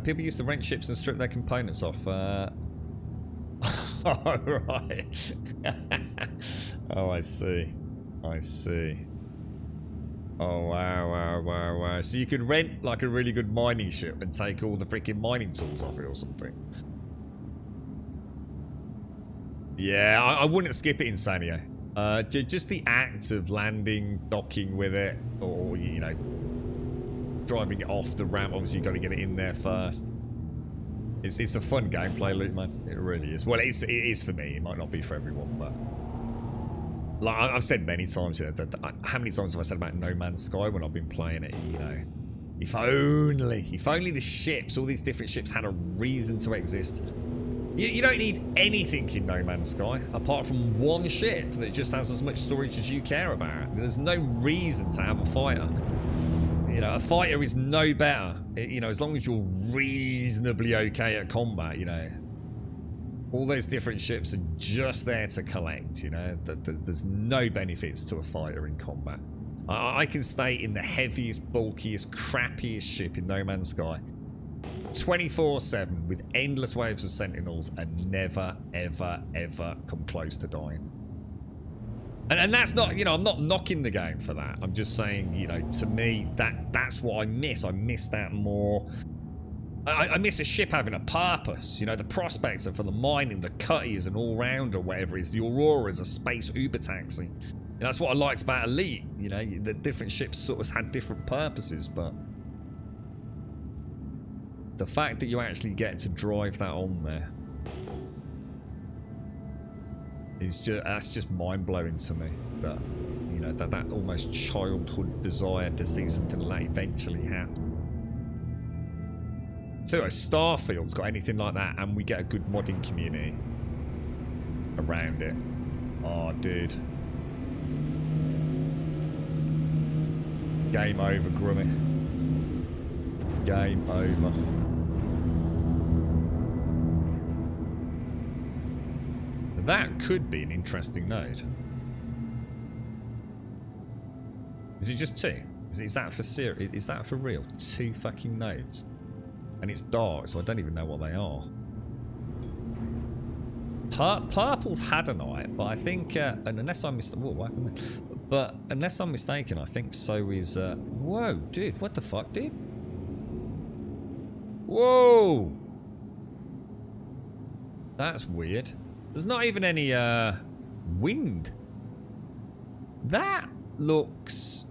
People used to rent ships and strip their components off. Oh, right. Oh, I see. Oh, wow. So you could rent like a really good mining ship and take all the freaking mining tools off it or something. Yeah, I wouldn't skip it, Insanio. Just the act of landing, docking with it, or, you know, driving it off the ramp. Obviously, you've got to get it in there first. It's a fun gameplay loop, man. It really is. Well, it is for me. It might not be for everyone, but like I've said many times, you know, how many times have I said about No Man's Sky when I've been playing it? You know, if only the ships, all these different ships, had a reason to exist. You don't need anything in No Man's Sky apart from one ship that just has as much storage as you care about. There's no reason to have a fighter. You know, a fighter is no better. You know, as long as you're reasonably okay at combat, you know. All those different ships are just there to collect, you know. There's no benefits to a fighter in combat. I can stay in the heaviest, bulkiest, crappiest ship in No Man's Sky 24/7 with endless waves of sentinels and never, ever, ever come close to dying. And that's not, you know, I'm not knocking the game for that. I'm just saying, you know, to me, that's what I miss. I miss that more. I miss a ship having a purpose. You know, the prospector for the mining, the cutty is an all-round or whatever it is. The Aurora is a space Uber taxi. And that's what I liked about Elite. You know, the different ships sort of had different purposes, but the fact that you actually get to drive that on there is that's just mind-blowing to me. That, you know, that almost childhood desire to see something like that eventually happen. So if Starfield's got anything like that and we get a good modding community around it, oh dude, game over, Grummy. Game over. That could be an interesting node. Is it just 2? Is that for serious? Is that for real? 2 fucking nodes? And it's dark, so I don't even know what they are. Purple's Hadanite, but I think, and unless I'm mistaken, but unless I'm mistaken, I think so is. Whoa, dude! What the fuck, dude? Whoa! That's weird. There's not even any wind. That looks.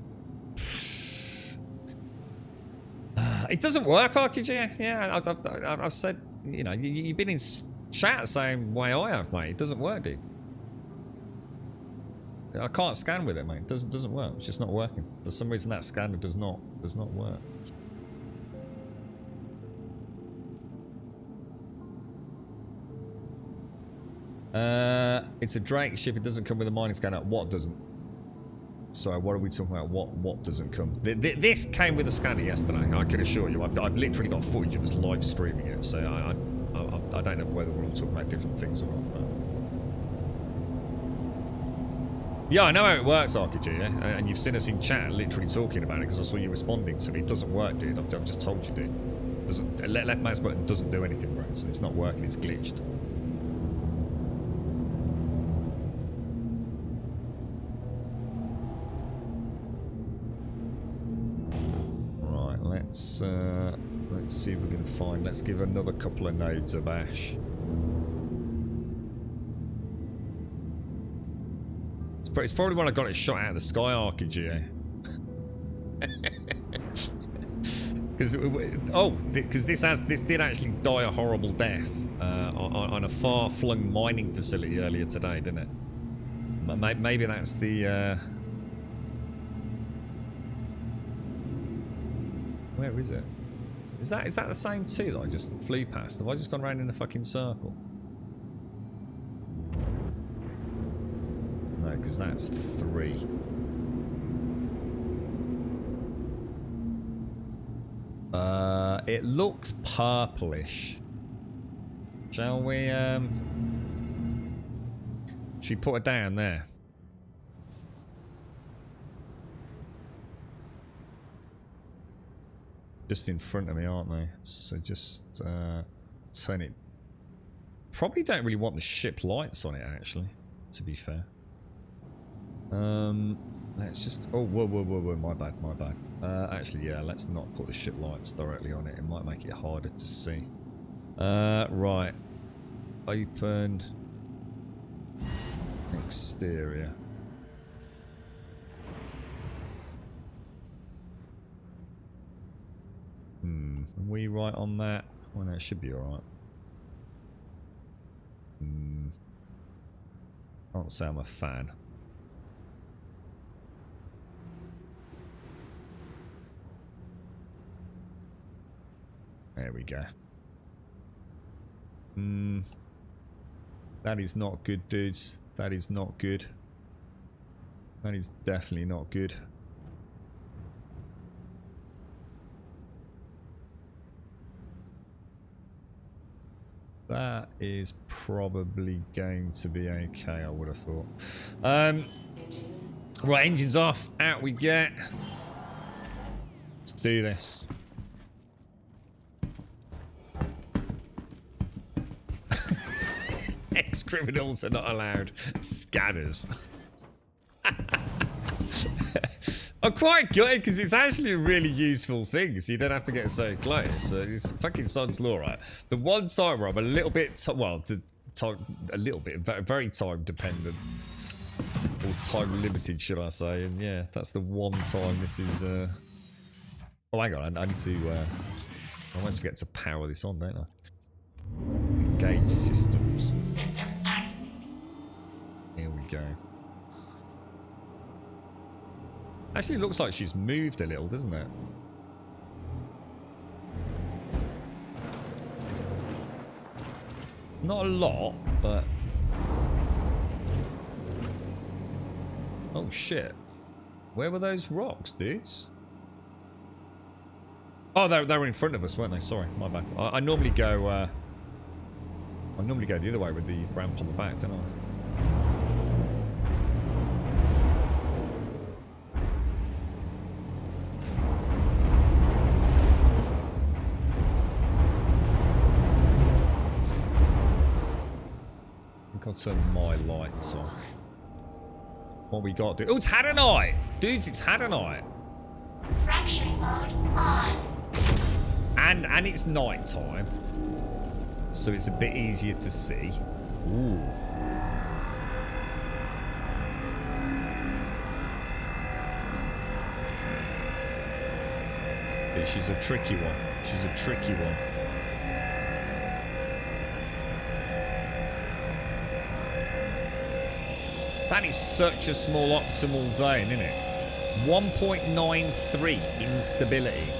It doesn't work, RKG. Yeah, I've said, you know, you've been in chat the same way I have, mate. It doesn't work, dude. I can't scan with it, mate. It doesn't work. It's just not working. For some reason, that scanner does not work. It's a Drake ship. It doesn't come with a mining scanner. What doesn't? Sorry, what are we talking about? What doesn't come? This came with a scanner yesterday. I can assure you. I've literally got footage of us live streaming it. So I don't know whether we're all talking about different things or not. But yeah, I know how it works, RKG, yeah? And you've seen us in chat literally talking about it because I saw you responding to me. It doesn't work, dude. I've just told you, dude. Left mouse button doesn't do anything, bro. It's not working. It's glitched. Let's see if we can find. Let's give another couple of nodes a bash. It's probably when I got it shot out of the sky, RKG. Because this did actually die a horrible death on a far-flung mining facility earlier today, didn't it? Maybe that's the. Where is it? Is that the same 2 that I just flew past? Have I just gone around in a fucking circle? No, because that's 3. It looks purplish. Shall we should we put it down there? Just in front of me, aren't they? So just turn it. Probably don't really want the ship lights on it, actually, to be fair. Let's just. Oh, whoa! My bad. Actually, yeah. Let's not put the ship lights directly on it. It might make it harder to see. Right. Open. Exterior. Are we right on that? Well, no, it should be alright. Can't say I'm a fan. There we go. That is not good, dudes. That is not good. That is definitely not good. That is probably going to be okay, I would have thought. Right, engines off. Out we get. Let's do this. Ex-criminals are not allowed. Scanners. I'm quite gutted because it's actually a really useful thing, so you don't have to get so close. So it's fucking Sod's Law, right? The one time where I'm a little bit, very time dependent. Or time limited, should I say. And yeah, that's the one time this is... Oh, hang on, I need to... I almost forget to power this on, don't I? Engage systems. Systems activated. Here we go. Actually, it looks like she's moved a little, doesn't it? Not a lot, but... Oh, shit. Where were those rocks, dudes? Oh, they were in front of us, weren't they? Sorry, my bad. I normally go... I normally go the other way with the ramp on the back, don't I? I think I'll turn my lights on. What we got? Oh, it's Hadanite! Dudes, it's Hadanite! Fracturing mode on. And it's night time. So it's a bit easier to see. Ooh. Yeah, she's a tricky one. She's a tricky one. That is such a small optimal zone, isn't it? 1.93 instability.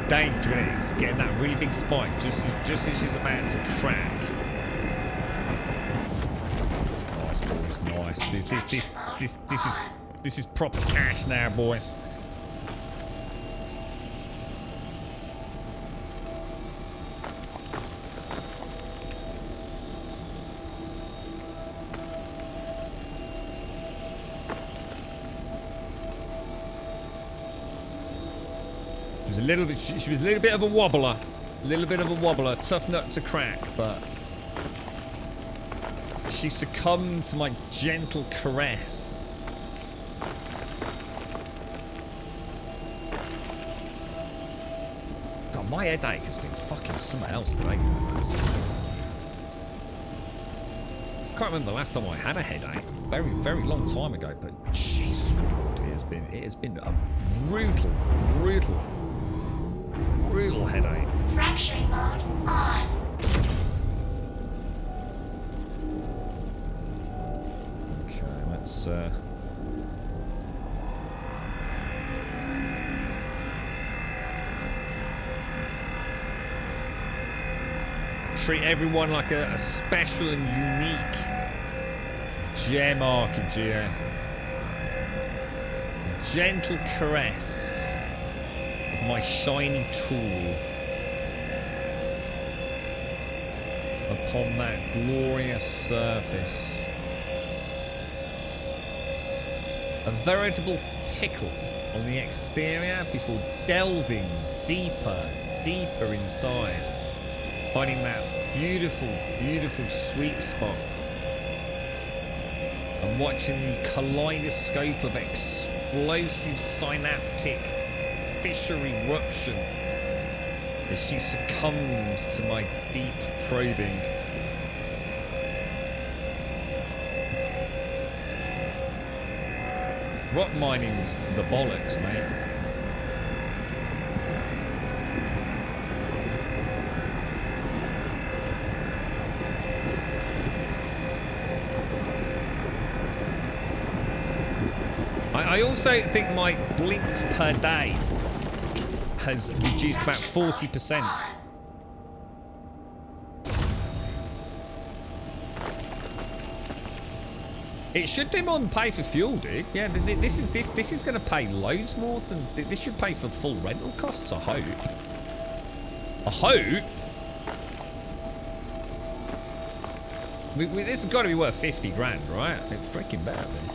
Danger in it. It's getting that really big spike just as she's about to crack. Nice, boys, nice. This is proper cash now, boys. She was a little bit of a wobbler. Tough nut to crack, but she succumbed to my gentle caress. God, my headache has been fucking something else today, guys. Can't remember the last time I had a headache. Very, very long time ago, but Jesus Christ, it has been a brutal headache. Fracturing mode on. Okay, let's treat everyone like a special and unique gem archegeo. Gentle caress of my shiny tool upon that glorious surface. A veritable tickle on the exterior before delving deeper inside. Finding that beautiful, beautiful sweet spot. And watching the kaleidoscope of explosive synaptic fissure eruption as she succumbs to my deep probing. Rock mining's the bollocks, mate. I also think my blinks per day has reduced about 40%. It should do more than pay for fuel, dude. Yeah, this is going to pay loads more than this should pay for full rental costs. I hope. I hope. This has got to be worth 50 grand, right? It's freaking better, man.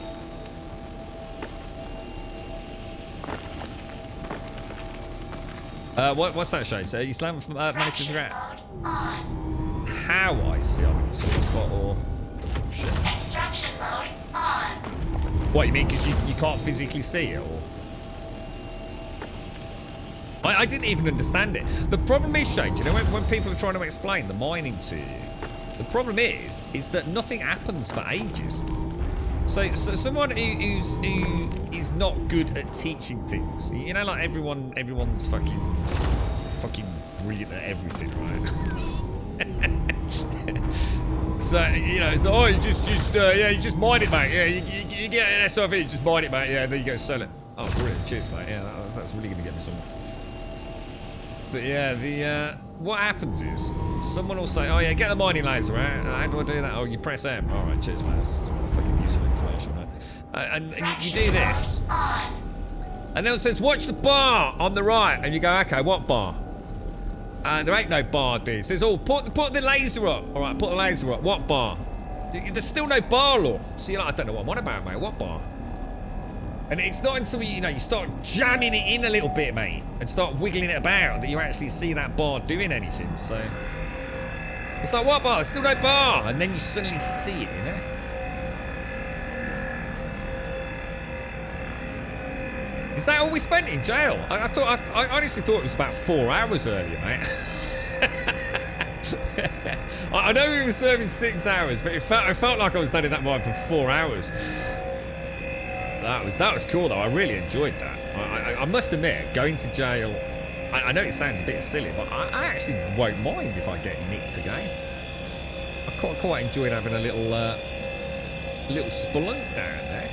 What's that, Shane? So you slam from managed to figure out how I see I'm in the sweet spot, or shit. Extraction mode on. What you mean? Because you can't physically see it, or? I didn't even understand it. The problem is, Shane, you know, when people are trying to explain the mining to you, the problem is that nothing happens for ages. So someone who is not good at teaching things, you know, like everyone's fucking brilliant at everything, right? So you know, so you just mine it, mate. Yeah, you get an SRV, you just mine it, mate. Yeah, there you go, sell it. Oh, brilliant, cheers, mate. Yeah, that's really gonna get me somewhere. But yeah, what happens is someone will say, "Oh yeah, get the mining laser, right? How do I do that? Oh, you press M. All right, cheers, mate. That's fucking useful information, right? And you do this, and then it says, "Watch the bar on the right," and you go, "Okay, what bar?" There ain't no bar, dude. It says, "Oh, put the laser up." All right, put the laser up. What bar? There's still no bar law. So you're like, I don't know what I'm on about, mate. What bar? And it's not until you start jamming it in a little bit, mate, and start wiggling it about that you actually see that bar doing anything. So it's like, what bar? There's still no bar, and then you suddenly see it, you know. Is that all we spent in jail? I honestly thought it was about 4 hours earlier, mate. I know we were serving 6 hours, but it felt like I was done in that mine for 4 hours. That was cool though. I really enjoyed that. I must admit, going to jail, I know it sounds a bit silly, but I actually won't mind if I get nicked again. I quite enjoyed having a little spelunk down there.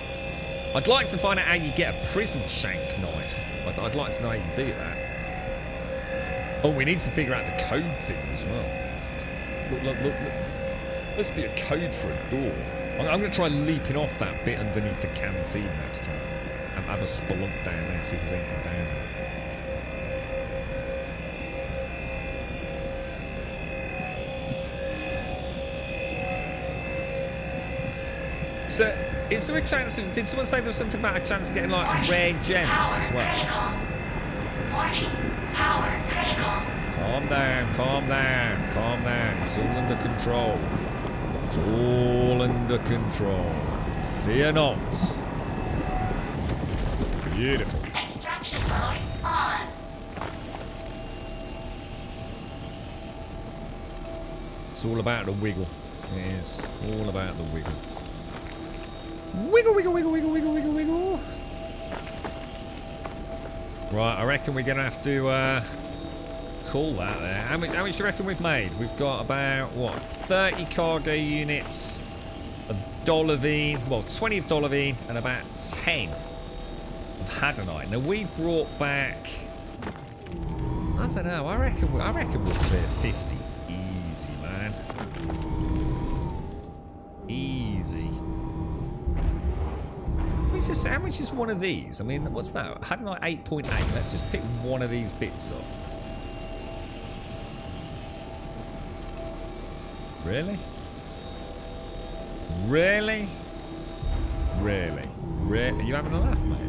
I'd like to find out how you get a prison shank knife. I'd like to know how you do that. Oh, we need to figure out the code thing as well. Look. Must be a code for a door. I'm going to try leaping off that bit underneath the canteen next time. And have a spelunk down there and see if there's anything down there. So, is there a chance of... Did someone say there was something about a chance of getting, like, rare gems as well? Warning. Power critical. Calm down. It's all under control. It's all under control. Fear not. Beautiful. Extraction mode on. It's all about the wiggle. It is all about the wiggle. Wiggle. Right, I reckon we're gonna have to call that there. How much do you reckon we've made? We've got about, what, 30 cargo units of dolivine, well, 20 of dolivine and about 10 of hadanite. Now we brought back, I don't know, I reckon we'll clear 50 easy, man. Easy. How much is one of these? I mean, what's that? Hadanite 8.8. Let's just pick one of these bits up. Really? Really? Really? Are you having a laugh, mate?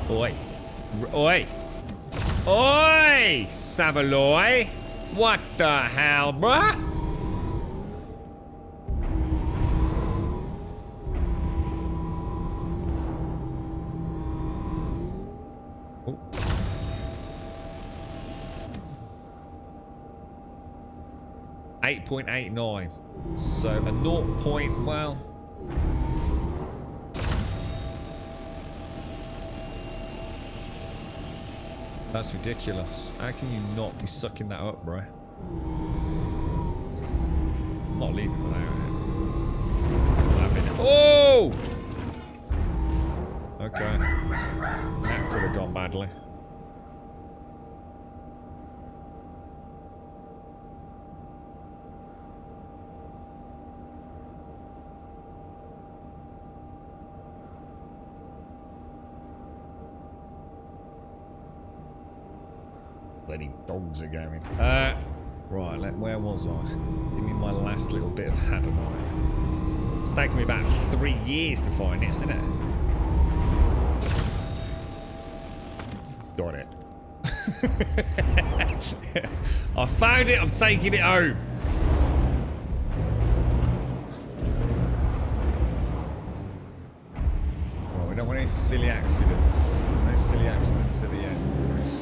Oi. Oi. Oi! Savaloy! What the hell, bruh? Oh. 8.89. So a 0 point, well... That's ridiculous. How can you not be sucking that up, bro? I'm not leaving without it. Oh! Okay. That could have gone badly. Bloody dogs are going. Right, where was I? Give me my last little bit of Hadamite. It's taken me about 3 years to find it, isn't it? Got it. I found it, I'm taking it home. Right, we don't want any silly accidents. No silly accidents at the end, boys.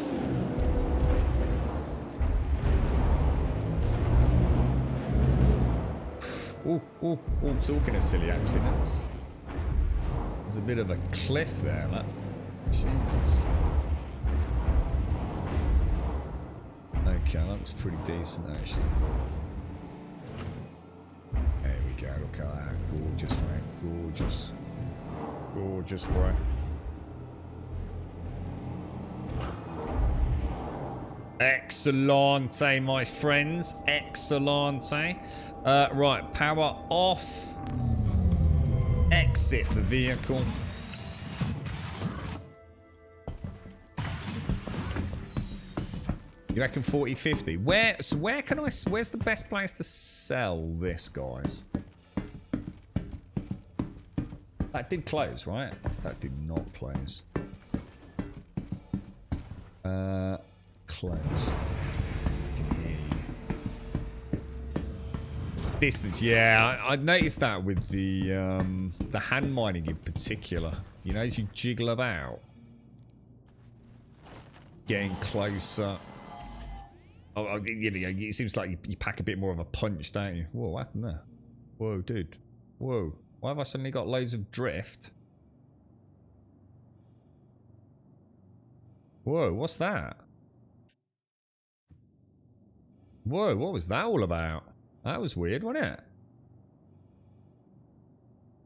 Oh, talking of silly accidents. There's a bit of a cliff there, look. Jesus. Okay, that looks pretty decent, actually. There we go, look at that. Gorgeous, mate. Gorgeous. Gorgeous, boy. Excellente, my friends. Excellente. Right, power off. Exit the vehicle. You reckon 40, 50? Where's the best place to sell this, guys? That did close, right? That did not close. Close. Distance, yeah, I noticed that with the hand mining in particular. You know, as you jiggle about, getting closer. Oh, you know, it seems like you pack a bit more of a punch, don't you? Whoa, what happened there? Whoa, dude. Whoa, why have I suddenly got loads of drift? Whoa, what's that? Whoa, what was that all about? That was weird, wasn't it?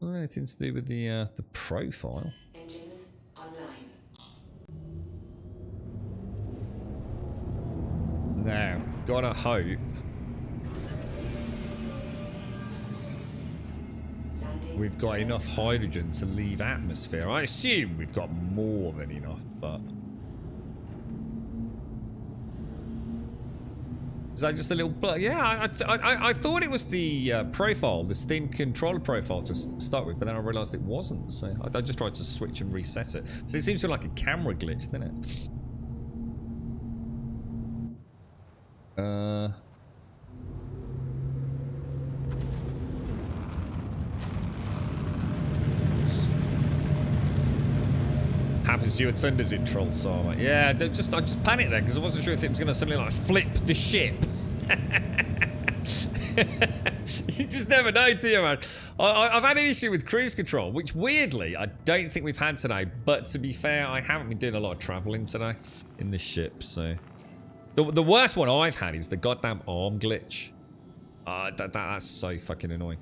Wasn't anything to do with the profile. Engines online. Now, gotta hope we've got enough hydrogen to leave atmosphere. I assume we've got more than enough, but... Is that just a little... Yeah, I thought it was the profile, the Steam controller profile to start with, but then I realised it wasn't, so I just tried to switch and reset it. So it seems to be like a camera glitch, doesn't it? Happens to you a ton, does it, Troll Sarma? Yeah, I just panicked then because I wasn't sure if it was going to suddenly like flip the ship. You just never know, do you, man? I've had an issue with cruise control, which weirdly I don't think we've had today. But to be fair, I haven't been doing a lot of traveling today in this ship. So the worst one I've had is the goddamn arm glitch. That's so fucking annoying.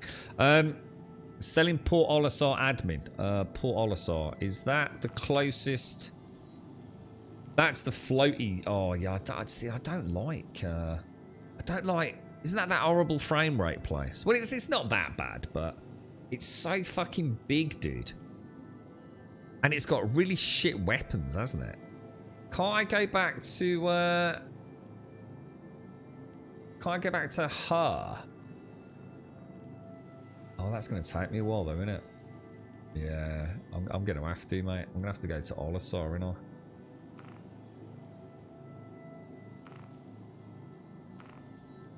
Selling Port Olisar admin. Port Olisar, is that the closest? That's the floaty. Oh yeah, I don't like. Isn't that horrible frame rate place? Well, it's not that bad, but it's so fucking big, dude. And it's got really shit weapons, hasn't it? Can't I go back to? Can't I go back to her? Oh, that's going to take me a while though, isn't it? Yeah, I'm going to have to, mate. I'm going to have to go to Olisar, ain't I?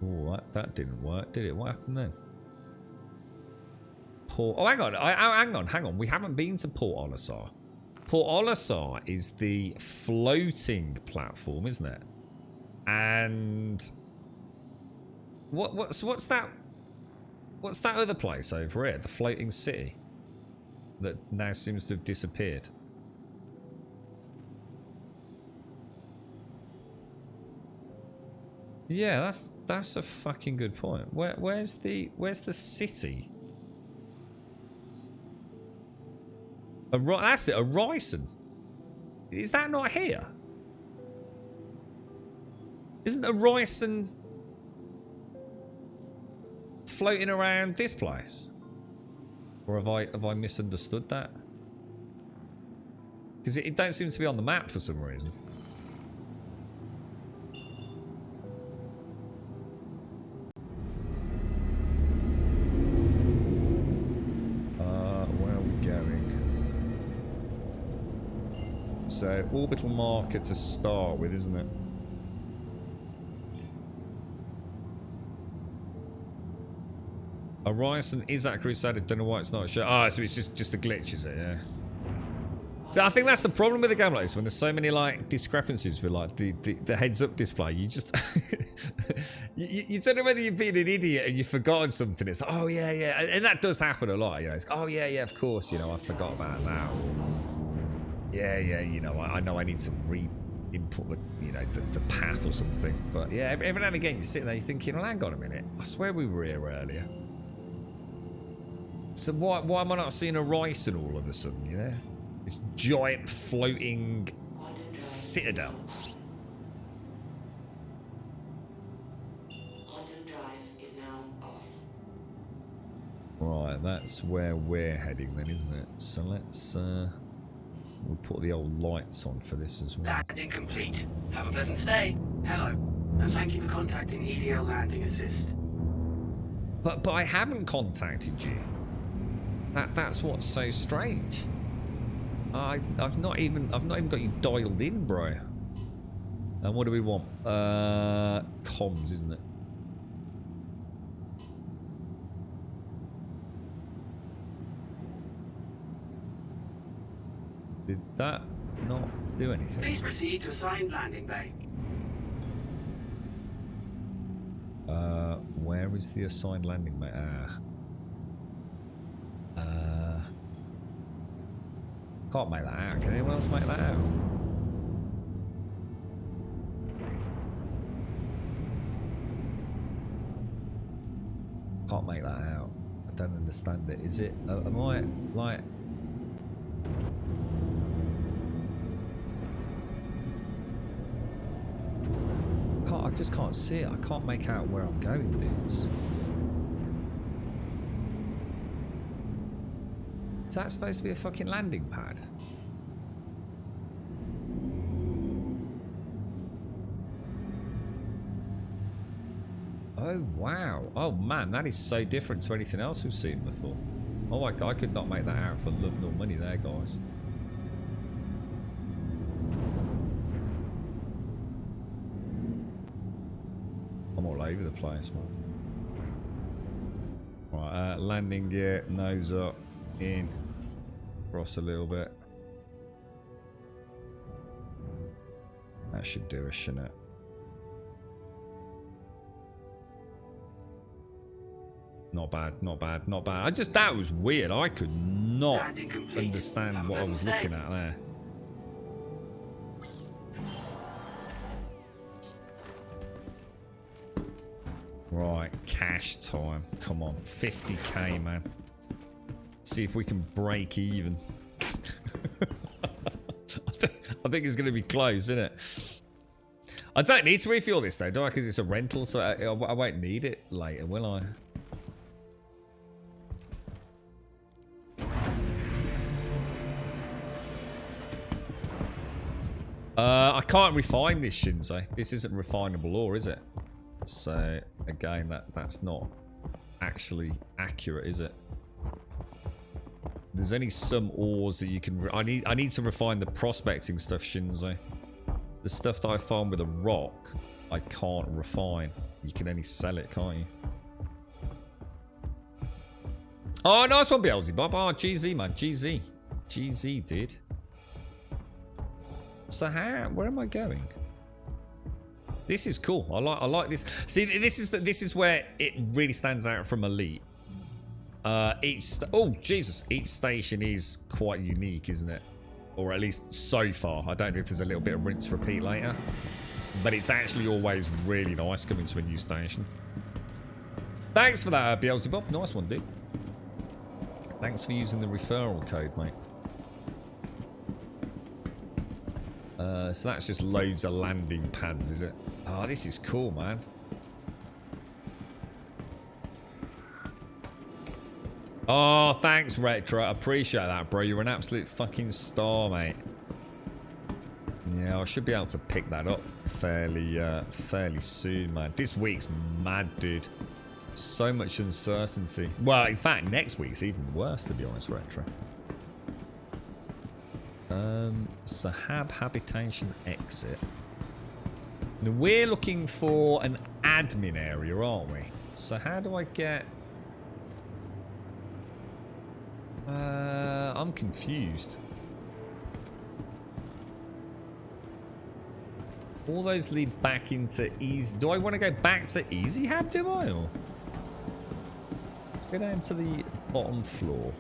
Oh, that didn't work, did it? What happened then? Port... Oh, hang on. We haven't been to Port Olisar. Port Olisar is the floating platform, isn't it? And... What's that? What's that other place over here? The floating city? That now seems to have disappeared. Yeah, that's a fucking good point. Where's the city? That's it, Horizon. Is that not here? Isn't Horizon floating around this place? Or have I misunderstood that? Because it don't seem to be on the map for some reason. Where are we going? So, orbital marker to start with, isn't it? Horizon is that Crusader. Don't know why it's not sure. Oh, so it's just a glitch, is it? Yeah. So I think that's the problem with a game like this, when there's so many like discrepancies with like the heads-up display. You just you don't know whether you're being an idiot and you've forgotten something. It's like, oh yeah, and that does happen a lot. You know, it's oh yeah, of course. You know, I forgot about that. Yeah. You know, I know I need to re-input the path or something. But yeah, every now and again you're sitting there, you're thinking, well, hang on a minute. I swear we were here earlier. So why am I not seeing Horizon all of a sudden? You know. This giant floating citadel. Quantum drive is now off. Right, that's where we're heading then, isn't it? So let's we'll put the old lights on for this as well. Landing complete. Have a pleasant stay. Hello, and thank you for contacting EDL Landing Assist. But I haven't contacted you. That's what's so strange. I've not even got you dialed in, bro. And what do we want? Comms, isn't it? Did that not do anything? Please proceed to assigned landing bay. Where is the assigned landing bay? Can't make that out. Can anyone else make that out? Can't make that out. I don't understand it. Is it? Am I like? I just can't see it. I can't make out where I'm going, dudes. Is that supposed to be a fucking landing pad? Oh, wow. Oh, man, that is so different to anything else we've seen before. Oh, my God, I could not make that out for love nor money there, guys. I'm all over the place, man. Right, landing gear, nose up. In, cross a little bit. That should do us, shouldn't it? Not bad. That was weird. I could not understand what I was looking at there. Right, cash time. Come on, 50k, man. See if we can break even. I think it's going to be close, isn't it? I don't need to refuel this though, do I? Because it's a rental, so I won't need it later, will I? I can't refine this, Shinzo. This isn't refinable ore, is it? So again, that's not actually accurate, is it? There's only some ores that you can... I need to refine the prospecting stuff, Shinzo. The stuff that I find with a rock, I can't refine. You can only sell it, can't you? Oh, nice one, Beelzebub. Oh, GZ, man. GZ. GZ, dude. So where am I going? This is cool. I like this. See, this is where it really stands out from Elite. Oh Jesus, each station is quite unique, isn't it? Or at least so far. I don't know if there's a little bit of rinse repeat later, but it's actually always really nice coming to a new station. Thanks for that, Beelzebub. Nice one, dude. Thanks for using the referral code, mate. So that's just loads of landing pads, is it? Oh, this is cool, man. Oh, thanks, Retro. I appreciate that, bro. You're an absolute fucking star, mate. Yeah, I should be able to pick that up fairly soon, man. This week's mad, dude. So much uncertainty. Well, in fact, next week's even worse, to be honest, Retro. Sahab Habitation Exit. Now, we're looking for an admin area, aren't we? So how do I get... I'm confused. All those lead back into Easy. Do I want to go back to Easy Hab, do I? Or go down to the bottom floor.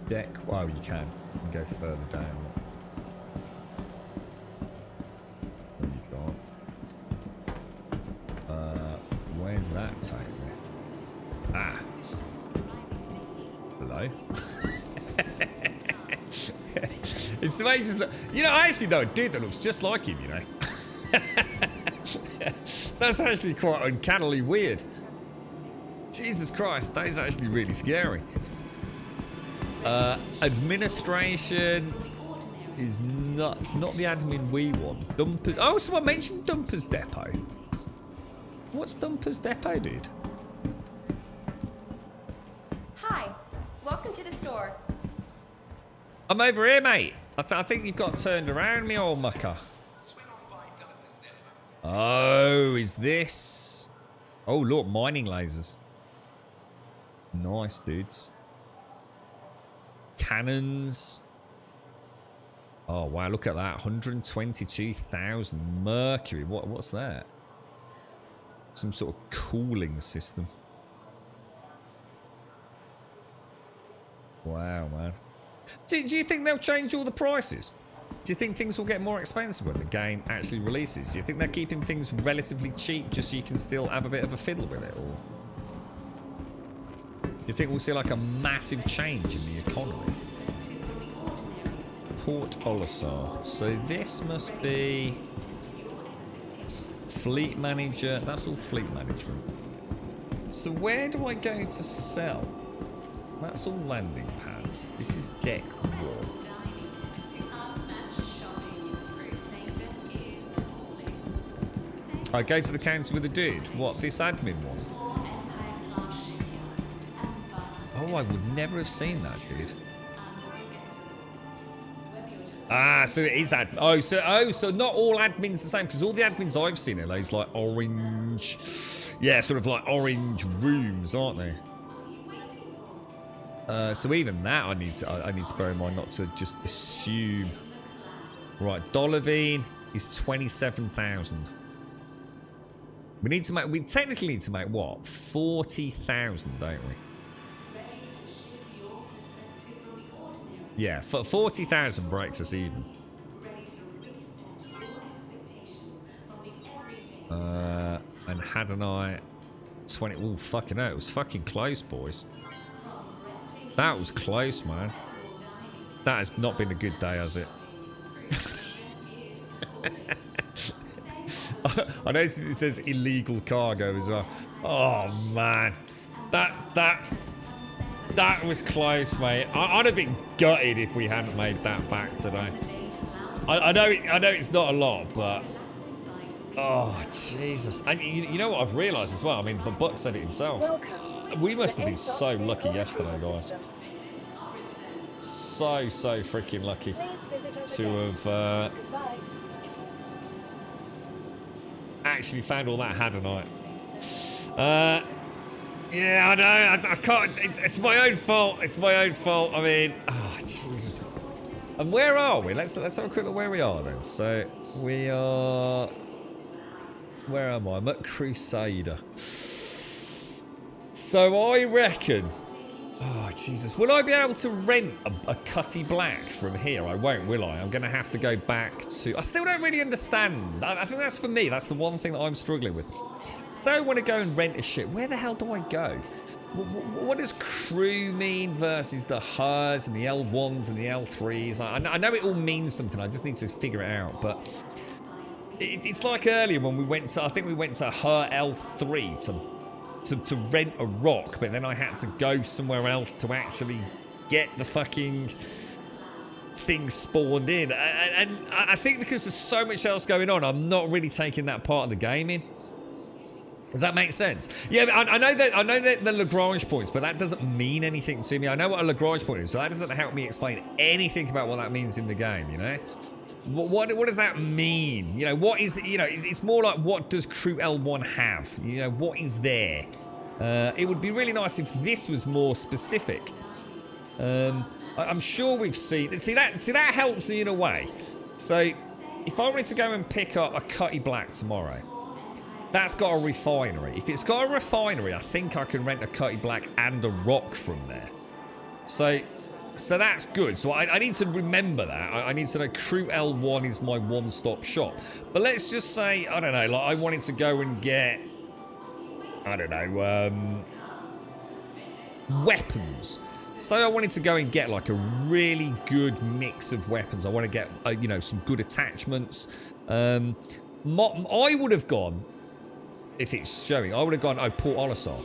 Deck. Well, you can. You can go further down. No, you can't. Where's that take me? Ah. Hello. It's the way he just look. You know, I actually know a dude that looks just like him, you know. That's actually quite uncannily weird. Jesus Christ, that is actually really scary. Administration is nuts. Not the admin we want. Dumpers. Oh, someone mentioned Dumpers Depot. What's Dumpers Depot, dude? Hi, welcome to the store. I'm over here, mate. I think you've got turned around, me old mucker. Oh, is this? Oh, look, mining lasers. Nice, dudes. Cannons. Oh, wow, look at that. 122,000 mercury. What's that? Some sort of cooling system. Wow, man. Do you think they'll change all the prices? Do you think things will get more expensive when the game actually releases? Do you think they're keeping things relatively cheap just so you can still have a bit of a fiddle with it? Or do you think we'll see like a massive change in the economy? Port Olisar. So this must be fleet manager. That's all fleet management. So where do I go to sell? That's all landing pads. This is deck wall. I go to the counter with a dude. What, this admin one? Oh, I would never have seen that, dude. Ah, so it is admin. So not all admins the same, because all the admins I've seen are those like orange, yeah, sort of like orange rooms, aren't they? So even that I need to bear in mind not to just assume. Right, Dolovine is 27,000. We technically need to make what? 40,000, don't we? Yeah, 40,000 breaks us even. And hadn't I 20? Oh, fucking hell, it was fucking close, boys. That was close, man. That has not been a good day, has it? I noticed it says illegal cargo as well. Oh man, that was close, mate. I'd have been gutted if we hadn't made that back today. I know it's not a lot, but oh Jesus! And you know what I've realised as well. I mean, Buck said it himself. Welcome We must have been so lucky yesterday, guys. So freaking lucky to have actually found all that hadonite. Yeah, I know. I can't. It's my own fault. It's my own fault. I mean, oh Jesus. And where are we? Let's have a quick look where we are then. So we are. Where am I? I'm at Crusader. So I reckon. Oh Jesus! Will I be able to rent a Cutty Black from here? I won't, will I? I'm going to have to go back to. I still don't really understand. I think that's for me. That's the one thing that I'm struggling with. So I want to go and rent a ship. Where the hell do I go? What does crew mean versus the HERs and the L1s and the L3s? I know it all means something. I just need to figure it out. But it's like earlier when we went to. I think we went to HER L3 to rent a rock, but then I had to go somewhere else to actually get the fucking thing spawned in. And I think because there's so much else going on, I'm not really taking that part of the game in. Does that make sense? Yeah, I know that the Lagrange points, but that doesn't mean anything to me. I know what a Lagrange point is, but that doesn't help me explain anything about what that means in the game, you know? What does that mean? You know, what is, you know, it's more like what does Crew L1 have? You know, what is there? It would be really nice if this was more specific. I'm sure we've seen, see that helps me in a way. So if I wanted to go and pick up a Cutty Black tomorrow, that's got a refinery. If it's got a refinery, I think I can rent a Cutty Black and a rock from there. So that's good. So I need to remember that. I need to know Crew L1 is my one-stop shop. But let's just say, I don't know, like I wanted to go and get, I don't know, weapons. So I wanted to go and get like a really good mix of weapons. I want to get, you know, some good attachments. I would have gone, if it's showing, I would have gone, oh, Port Olisar.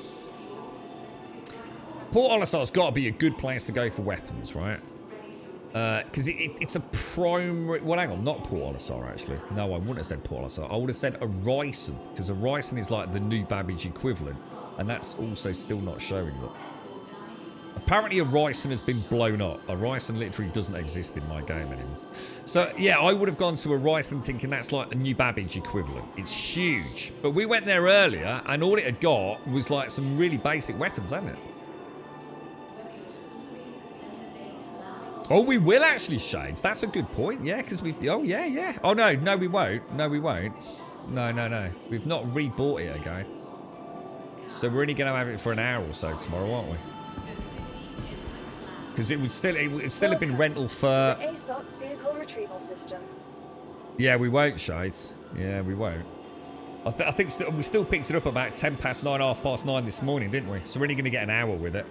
Port Olisar's got to be a good place to go for weapons, right? Because it's a primary... Well, hang on, not Port Olisar, actually. No, I wouldn't have said Port Olisar. I would have said Orison, because Orison is like the New Babbage equivalent, and that's also still not showing, look. Apparently, Orison has been blown up. Orison literally doesn't exist in my game anymore. So, yeah, I would have gone to Orison thinking that's like a New Babbage equivalent. It's huge. But we went there earlier, and all it had got was like some really basic weapons, hadn't it? Oh, we will actually, Shades. That's a good point. Yeah, because we've... Oh, yeah, yeah. Oh, no. No, we won't. No, we won't. No. We've not rebought it again. So we're only going to have it for an hour or so tomorrow, aren't we? Because it would still have been rental for... The ASOC vehicle retrieval system. Yeah, we won't, Shades. Yeah, we won't. I think we still picked it up about 9:10, 9:30 this morning, didn't we? So we're only going to get an hour with it.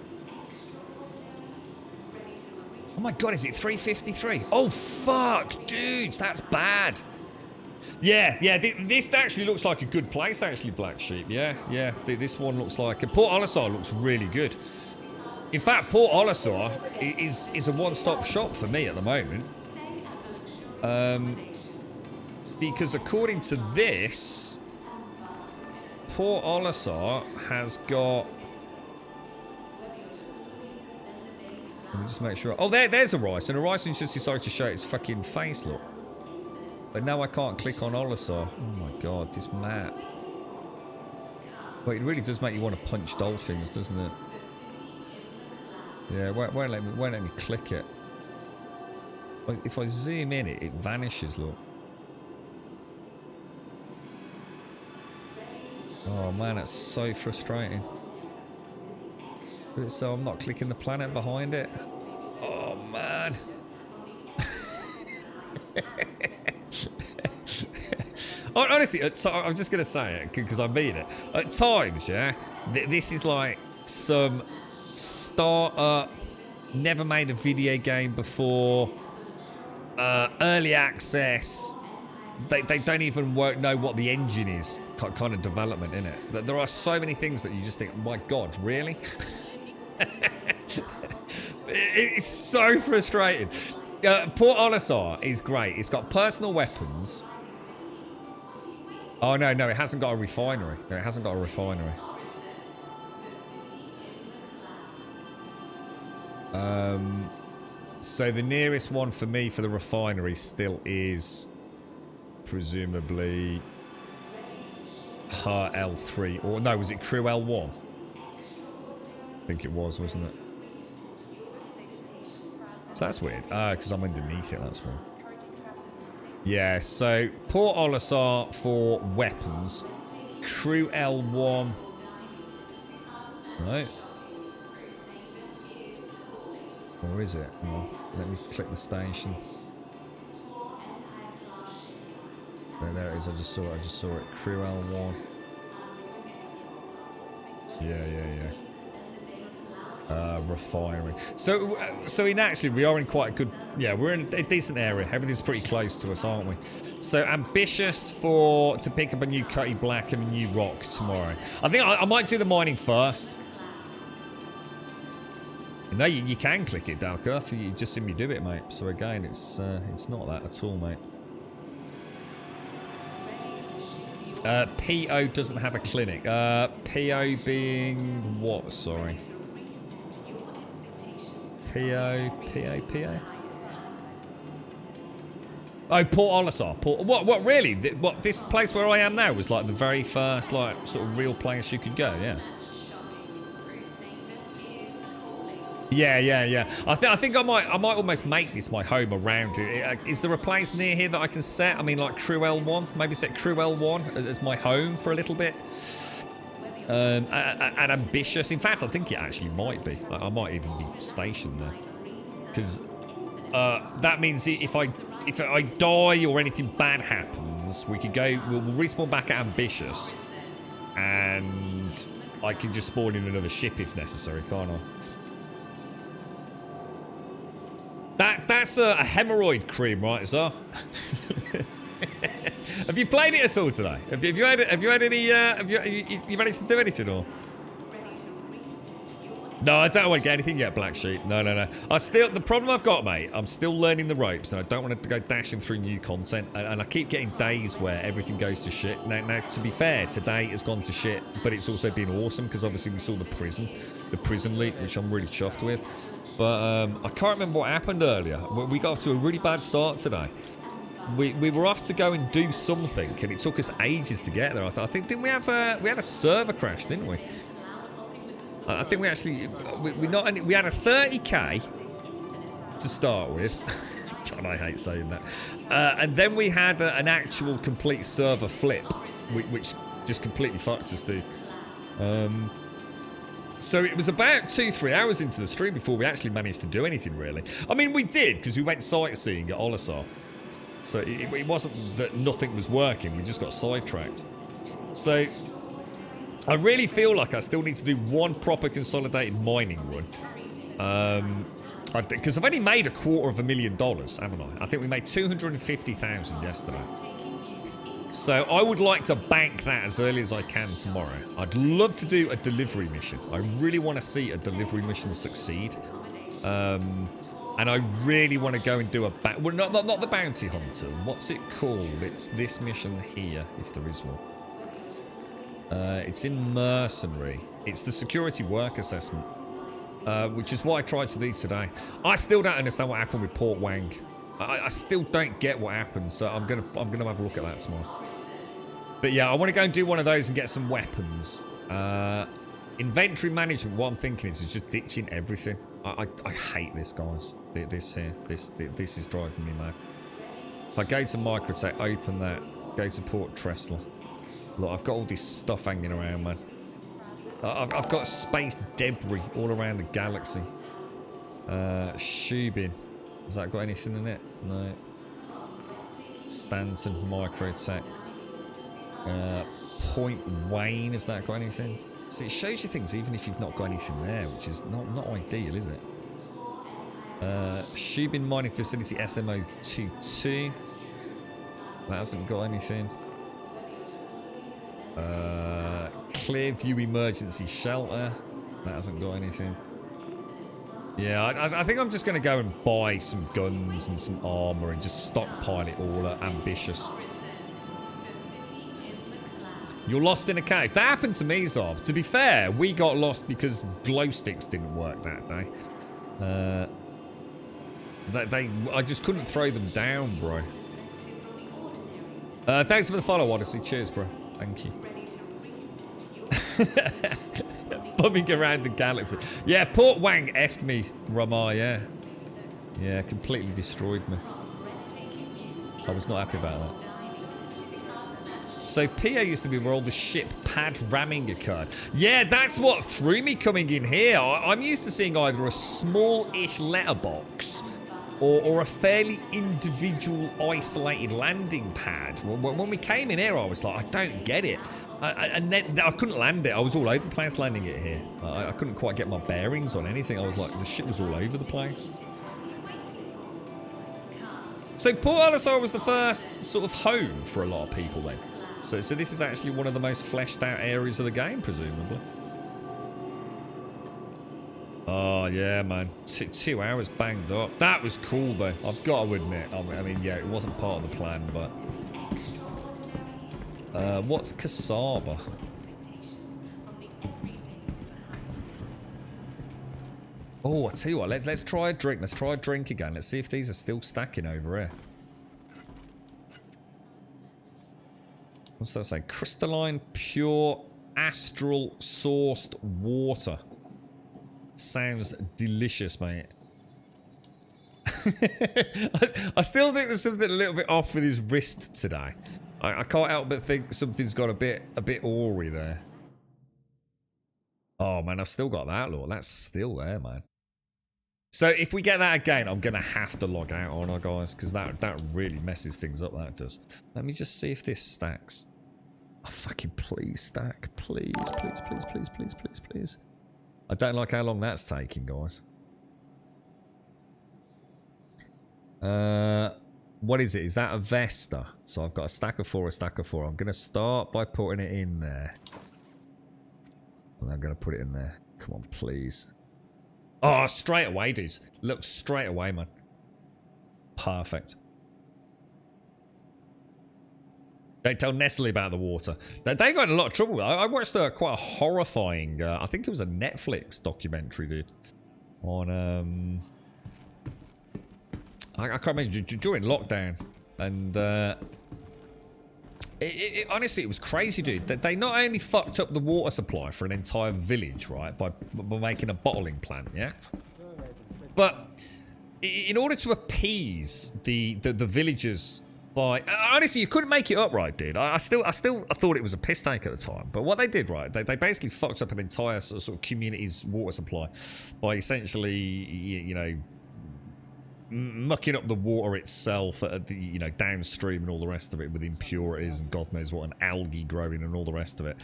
Oh my god, is it 3:53? Oh fuck, dudes, that's bad. Yeah, this actually looks like a good place, actually, Black Sheep. Yeah, this one looks like... Port Olisar looks really good. In fact, Port Olisar is a one-stop shop for me at the moment. Because according to this, Port Olisar has got... Let me just make sure. Oh, there's Orison. Orison just decided to show its fucking face, look. But now I can't click on Olisar. Oh my god, this map. Well, it really does make you want to punch dolphins, doesn't it? Yeah, won't let me click it. Like, if I zoom in, it vanishes, look. Oh man, that's so frustrating. So I'm not clicking the planet behind it. Oh man. Honestly, so I'm just gonna say it because I mean it. At times, yeah, this is like some startup, never made a video game before, early access. They don't even know what the engine is. Kind of development in it. There are so many things that you just think, my god, really? It's so frustrating. Port Olisar is great. It's got personal weapons. Oh no, it hasn't got a refinery. No, it hasn't got a refinery. So the nearest one for me for the refinery still is presumably L3, or no, was it Crew L1? I think it was, wasn't it? So that's weird. Because I'm underneath it, that's why. Yeah, so Port Olisar for weapons. Crew L1. Right. Or is it? Oh, let me click the station. There it is. I just saw it. Crew L1. Yeah. Refinery. So in actually, we are in quite a good... Yeah, we're in a decent area. Everything's pretty close to us, aren't we? So ambitious to pick up a new Cutty Black and a new rock tomorrow. I think I might do the mining first. No, you can click it, Dalkurth. You just see me do it, mate. So again, it's not that at all, mate. PO doesn't have a clinic. PO being what? Sorry. PO. Oh, Port Olisar. What? Really? What? This place where I am now was like the very first, like, sort of real place you could go. Yeah. Yeah. I think I might almost make this my home around it. Is there a place near here that I can set? I mean, like Crew L1. Maybe set Crew L1 as my home for a little bit. And ambitious. In fact, I think it actually might be. I might even be stationed there, because that means if I die or anything bad happens, we could go. We'll respawn back at ambitious, and I can just spawn in another ship if necessary, can't I? That's a hemorrhoid cream, right, sir? Have you played it at all today? Have you had any? Have you managed to do anything or? No, I don't want to get anything yet, Black Sheep. No. The problem I've got, mate, I'm still learning the ropes, and I don't want to go dashing through new content, and I keep getting days where everything goes to shit. Now, to be fair, today has gone to shit, but it's also been awesome, because obviously we saw the prison leak, which I'm really chuffed with. But I can't remember what happened earlier. We got off to a really bad start today. We were off to go and do something, and it took us ages to get there. I think didn't we have we had a server crash, didn't we? I think we actually we had a 30k to start with. God, I hate saying that. And then we had an actual complete server flip, which just completely fucked us, dude. So it was about 2-3 hours into the stream before we actually managed to do anything, really. I mean, we did, because we went sightseeing at Olisar. So it wasn't that nothing was working, we just got sidetracked. So I really feel like I still need to do one proper consolidated mining run. Because I've only made $250,000, haven't I? I think we made 250,000 yesterday. So I would like to bank that as early as I can tomorrow. I'd love to do a delivery mission. I really want to see a delivery mission succeed. And I really want to go and do well, not the bounty hunter. What's it called? It's this mission here, if there is one. It's in mercenary. It's the security work assessment, which is what I tried to do today. I still don't understand what happened with Port Wang. I still don't get what happened, so I'm gonna have a look at that tomorrow. But yeah, I want to go and do one of those and get some weapons. Inventory management. What I'm thinking is just ditching everything. I hate this, guys. This is driving me mad. If I go to Microtech, open that, go to Port Tressler. Look, I've got all this stuff hanging around, man. I've got space debris all around the galaxy. Shoe bin. Has that got anything in it? No. Stanton, Microtech. Point Wayne, has that got anything? So it shows you things even if you've not got anything there, which is not ideal, is it? Shoe bin mining facility SMO22. That hasn't got anything. Clearview emergency shelter. That hasn't got anything. Yeah, I think I'm just going to go and buy some guns and some armor and just stockpile it all at ambitious. You're lost in a cave. That happened to me, Zob. To be fair, we got lost because glow sticks didn't work that day. I just couldn't throw them down, bro. Thanks for the follow, Odyssey. Cheers, bro. Thank you. Bumming around the galaxy. Yeah, Port Wang effed me, Ramar, yeah. Yeah, completely destroyed me. I was not happy about that. So PA used to be where all the ship pad ramming occurred. Yeah, that's what threw me coming in here. I'm used to seeing either a small-ish letterbox or a fairly individual isolated landing pad. When we came in here, I was like, I don't get it. And then I couldn't land it. I was all over the place landing it here. I couldn't quite get my bearings on anything. I was like, the shit was all over the place. So Port Olisar was the first sort of home for a lot of people then. So this is actually one of the most fleshed out areas of the game, presumably. Oh, yeah, man. 2 hours banged up. That was cool, though. I've got to admit. I mean, yeah, it wasn't part of the plan, but... what's Kasaba? Oh, I tell you what. Let's try a drink. Let's try a drink again. Let's see if these are still stacking over here. What's that say? Crystalline, pure, astral sourced water. Sounds delicious, mate. I still think there's something a little bit off with his wrist today. I can't help but think something's got a bit awry there. Oh man, I've still got that, Lord. That's still there, man. So if we get that again, I'm gonna have to log out on our guys, because that really messes things up. That does. Let me just see if this stacks. Oh, fucking please stack, please, please, please, please, please, please, please. I don't like how long that's taking, guys. What is it? Is that a Vesta? So I've got a stack of 4, a stack of 4. I'm going to start by putting it in there. And I'm going to put it in there. Come on, please. Oh, straight away, dudes. Look, straight away, man. Perfect. Don't tell Nestle about the water. They got in a lot of trouble. I watched quite a horrifying, I think it was a Netflix documentary, dude. On, I can't remember, during lockdown. And, honestly, it was crazy, dude. They not only fucked up the water supply for an entire village, right, by making a bottling plant, yeah? But in order to appease the villagers... honestly, you couldn't make it up right, dude. I thought it was a piss take at the time. But what they did, right, they basically fucked up an entire sort of community's water supply by essentially, you know, mucking up the water itself at the, you know, downstream and all the rest of it with impurities and God knows what, and algae growing and all the rest of it.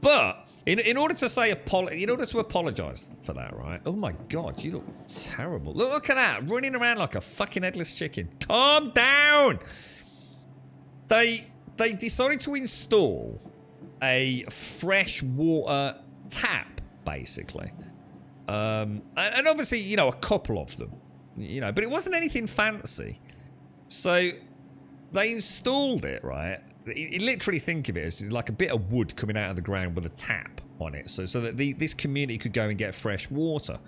But in order to say in order to apologize for that, right? Oh my God, you look terrible. Look at that, running around like a fucking headless chicken. Calm down. They decided to install a fresh water tap, basically. And obviously, you know, a couple of them, you know, but it wasn't anything fancy. So they installed it, right? You literally think of it as like a bit of wood coming out of the ground with a tap on it, so that this community could go and get fresh water.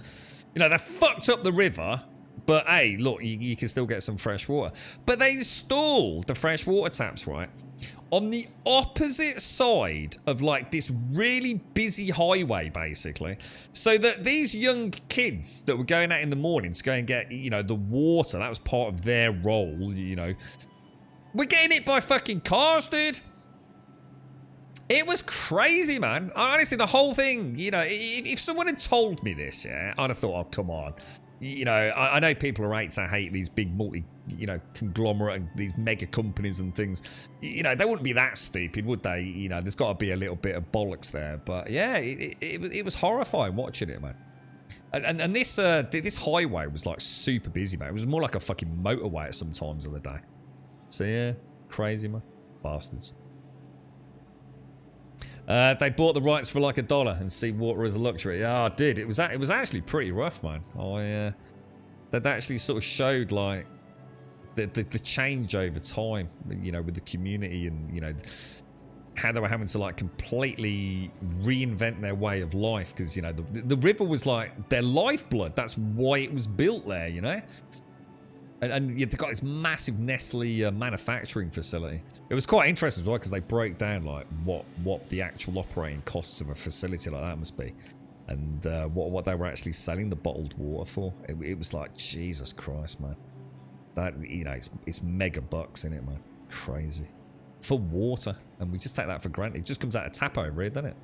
You know, they fucked up the river. But hey, look, you can still get some fresh water. But they installed the fresh water taps, right, on the opposite side of like this really busy highway, basically. So that these young kids that were going out in the morning to go and get, you know, the water, that was part of their role, you know. We're getting hit by fucking cars, dude. It was crazy, man. Honestly, the whole thing, you know, if someone had told me this, yeah, I'd have thought, oh, come on. You know, I know people are right to hate these big you know, conglomerate and these mega companies and things. You know, they wouldn't be that stupid, would they? You know, there's got to be a little bit of bollocks there. But yeah, it was horrifying watching it, man. And this highway was like super busy, man. It was more like a fucking motorway at some times of the day. So yeah, crazy, man. Bastards. They bought the rights for like $1 and see water as a luxury. Yeah, I did. It was actually pretty rough, man. That actually sort of showed like the change over time, you know, with the community and, you know, how they were having to like completely reinvent their way of life because, you know, the river was like their lifeblood. That's why it was built there, you know? And they've got this massive Nestle manufacturing facility. It was quite interesting as well because they break down like what the actual operating costs of a facility like that must be. And what they were actually selling the bottled water for. It was like, Jesus Christ, man. That, you know, it's mega bucks in it, man. Crazy. For water. And we just take that for granted. It just comes out of tap over here, doesn't it?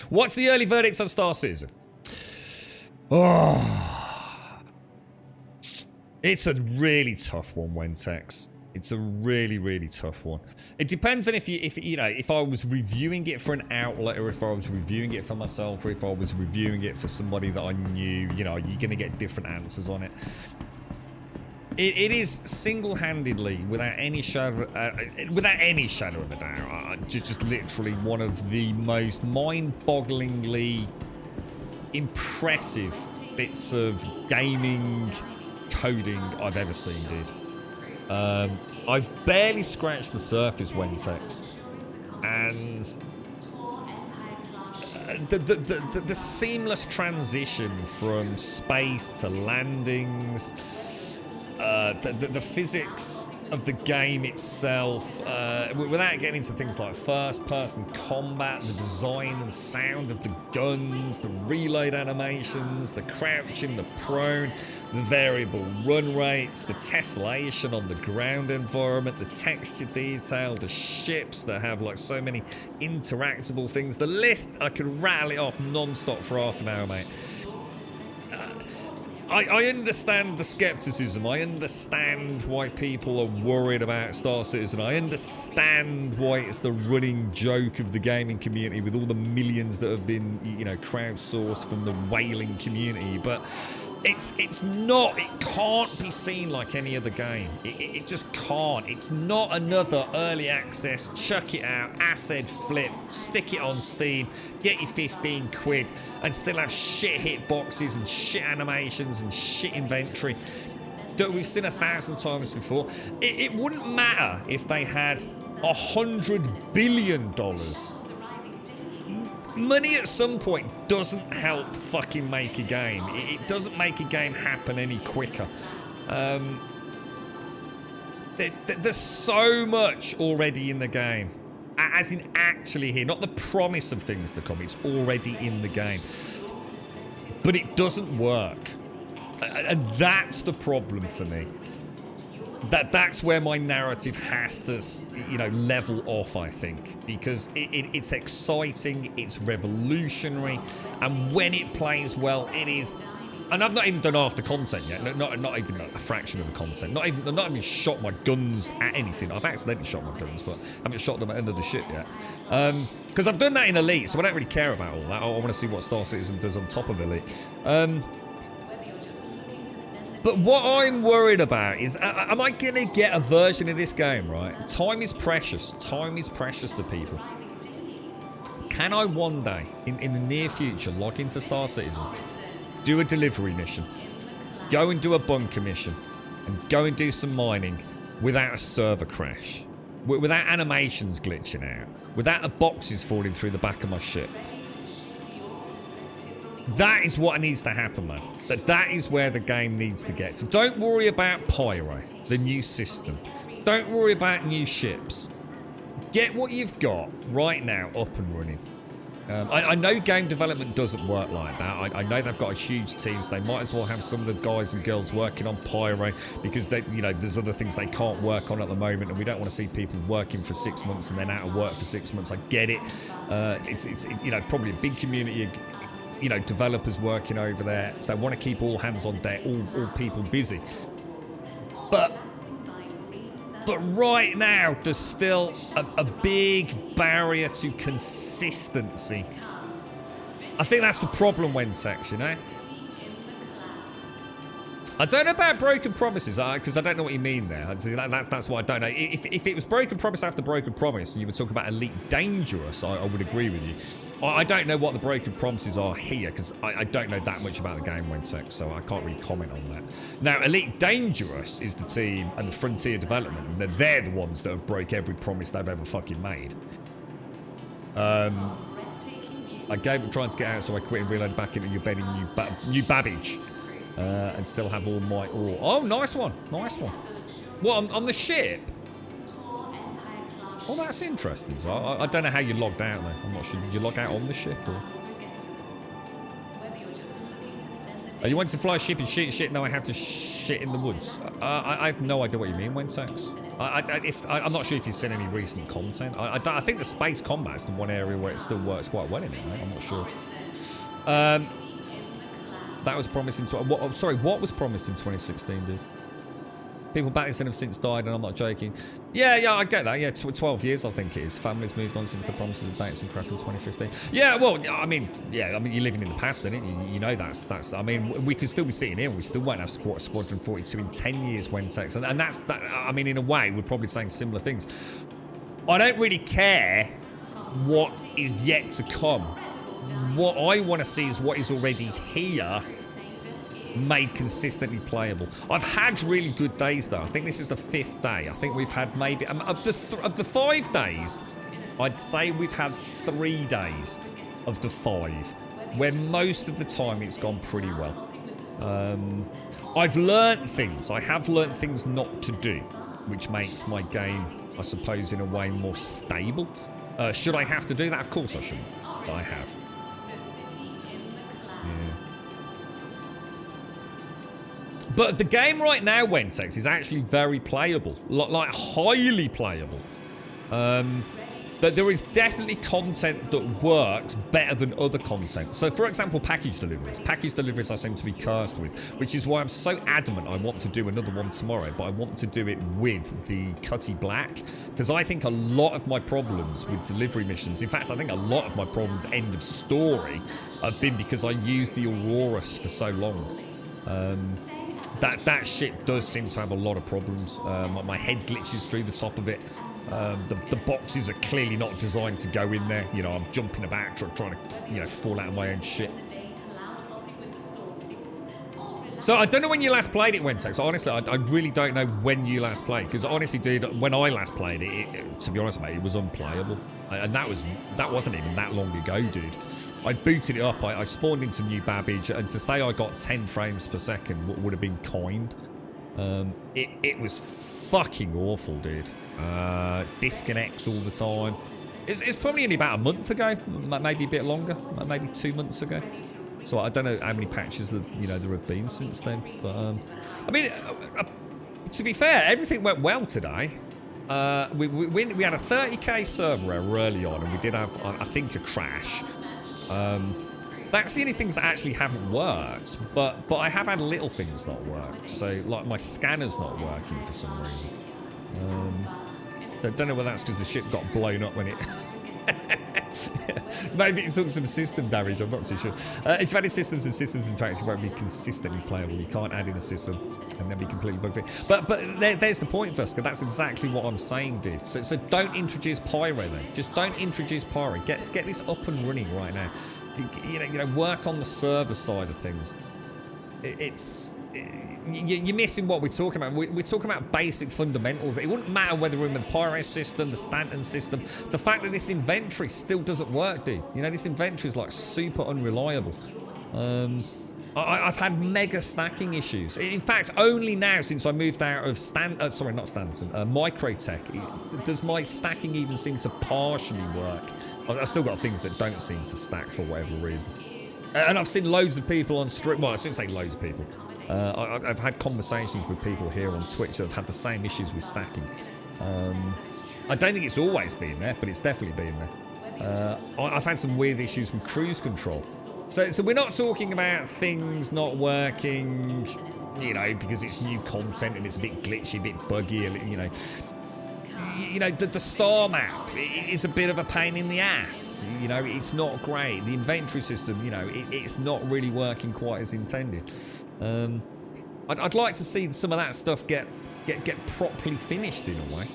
What's the early verdicts on Star Citizen? Oh. It's a really tough one, Wentex. It's a really, really tough one. It depends on if I was reviewing it for an outlet or if I was reviewing it for myself or if I was reviewing it for somebody that I knew, you know, you're going to get different answers on it. It is single-handedly, without any shadow of a doubt, just literally one of the most mind-bogglingly impressive bits of gaming coding I've ever seen, dude. I've barely scratched the surface, Wentex, and the seamless transition from space to landings, the physics of the game itself, without getting into things like first-person combat, the design and sound of the guns, the reload animations, the crouching, the prone, the variable run rates, the tessellation on the ground environment, the texture detail, the ships that have like so many interactable things. The list, I could rattle it off non-stop for half an hour, mate. I understand the skepticism. I understand why people are worried about Star Citizen. I understand why it's the running joke of the gaming community with all the millions that have been, you know, crowdsourced from the whaling community. But it's not, it can't be seen like any other game. It just can't. It's not another early access, chuck it out, asset flip, stick it on Steam, get your 15 quid and still have shit hitboxes and shit animations and shit inventory that we've seen 1,000 times before. It wouldn't matter if they had $100 billion. Money at some point doesn't help fucking make a game. It doesn't make a game happen any quicker. There's so much already in the game. As in actually here. Not the promise of things to come. It's already in the game. But it doesn't work. And that's the problem for me. That's where my narrative has to, you know, level off, I think, because it's exciting, it's revolutionary, and when it plays well, it is. And I've not even done half the content yet. Not even a fraction of the content. Not even shot my guns at anything. I've accidentally shot my guns, but I haven't shot them at end of the ship yet. Because I've done that in Elite, so I don't really care about all that. I want to see what Star Citizen does on top of Elite. But what I'm worried about is, am I going to get a version of this game, right? Time is precious. Time is precious to people. Can I one day, in the near future, log into Star Citizen, do a delivery mission, go and do a bunker mission, and go and do some mining without a server crash, without animations glitching out, without the boxes falling through the back of my ship? That is what needs to happen, man. That is where the game needs to get to. Don't worry about Pyro, the new system. Don't worry about new ships. Get what you've got right now up and running. I know game development doesn't work like that. I know they've got a huge team, so they might as well have some of the guys and girls working on Pyro because they, you know, there's other things they can't work on at the moment, and we don't want to see people working for 6 months and then out of work for 6 months. I get it. It's you know, probably a big community. You know, developers working over there. They want to keep all hands on deck, all people busy. But right now, there's still a big barrier to consistency. I think that's the problem, Wentex, you know? I don't know about broken promises, because I don't know what you mean there. That's what I don't know. If it was broken promise after broken promise, and you were talking about Elite Dangerous, I would agree with you. I don't know what the broken promises are here because I don't know that much about the game, Wentex, so I can't really comment on that. Now, Elite Dangerous is the team and the Frontier Development, and they're the ones that have broke every promise they've ever fucking made. I gave up trying to get out, so I quit and reloaded back into your bed in New Babbage. And still have all my ore. Oh, nice one. Nice one. What, on the ship? Oh, that's interesting. So I don't know how you logged out there. I'm not sure. Did you log out on the ship? Or? You want to fly a ship and shit? No, I have to shit in the woods. I have no idea what you mean, Wentex. I'm not sure if you've seen any recent content. I think the space combat's the one area where it still works quite well in it, right? I'm not sure. That was promised in... what was promised in 2016, dude? People back then have since died, and I'm not joking. Yeah, I get that. Yeah, 12 years, I think it is. Families moved on since the promises of dates and crap in 2015. Yeah, well, I mean, you're living in the past, then, aren't you? You know that's. I mean, we could still be sitting here, and we still won't have Squadron 42 in 10 years, Wentex, and that's that. I mean, in a way, we're probably saying similar things. I don't really care what is yet to come. What I want to see is what is already here, made consistently playable. I've had really good days though. I think this is the 5th day. I think we've had maybe of the 5 days, I'd say we've had 3 days of the 5 where most of the time it's gone pretty well. I've learnt things. I have learnt things not to do, which makes my game, I suppose, in a way more stable. Should I have to do that? Of course I shouldn't, but I have. But the game right now, Wentex, is actually very playable. Like, highly playable. But there is definitely content that works better than other content. So, for example, package deliveries. Package deliveries I seem to be cursed with, which is why I'm so adamant I want to do another one tomorrow, but I want to do it with the Cutty Black, because I think a lot of my problems with delivery missions, in fact, I think a lot of my problems end of story, have been because I used the Aurorus for so long. That ship does seem to have a lot of problems. My head glitches through the top of it. The boxes are clearly not designed to go in there. You know, I'm jumping about trying to, fall out of my own shit. So I don't know when you last played it, Wentex. So honestly, I really don't know when you last played. Because honestly, dude, when I last played it, to be honest, mate, it was unplayable. And that wasn't even that long ago, dude. I booted it up, I spawned into New Babbage, and to say I got 10 frames per second would have been kind. It was fucking awful, dude. Disconnects all the time. It's probably only about a month ago, maybe a bit longer, maybe 2 months ago. So I don't know how many patches that, there have been since then. But I mean, to be fair, everything went well today. We had a 30k server error early on, and we did have, I think, a crash. That's the only things that actually haven't worked, but I have had little things not work. So, like, my scanner's not working for some reason. I don't know whether that's because the ship got blown up when it... Maybe it took some system damage, I'm not too sure. If you've added systems and systems interactions won't be consistently playable. You can't add in a system and then be completely bug free. But there's the point, Veska. That's exactly what I'm saying, dude. So don't introduce Pyro then. Just don't introduce Pyro. Get this up and running right now. Work on the server side of things. You're missing what we're talking about. We're talking about basic fundamentals. It wouldn't matter whether we're in the Pyro system, the Stanton system. The fact that this inventory still doesn't work, dude. this inventory is like super unreliable. I've had mega stacking issues. In fact, only now since I moved out of Microtech, does my stacking even seem to partially work. I've still got things that don't seem to stack for whatever reason. And I've seen loads of people on stream. Well, I shouldn't say loads of people. I've had conversations with people here on Twitch that have had the same issues with stacking. I don't think it's always been there, but it's definitely been there. I've had some weird issues with cruise control. So we're not talking about things not working, because it's new content and it's a bit glitchy, a bit buggy, the star map is a bit of a pain in the ass. It's not great. The inventory system, it's not really working quite as intended. I'd like to see some of that stuff get properly finished in a way.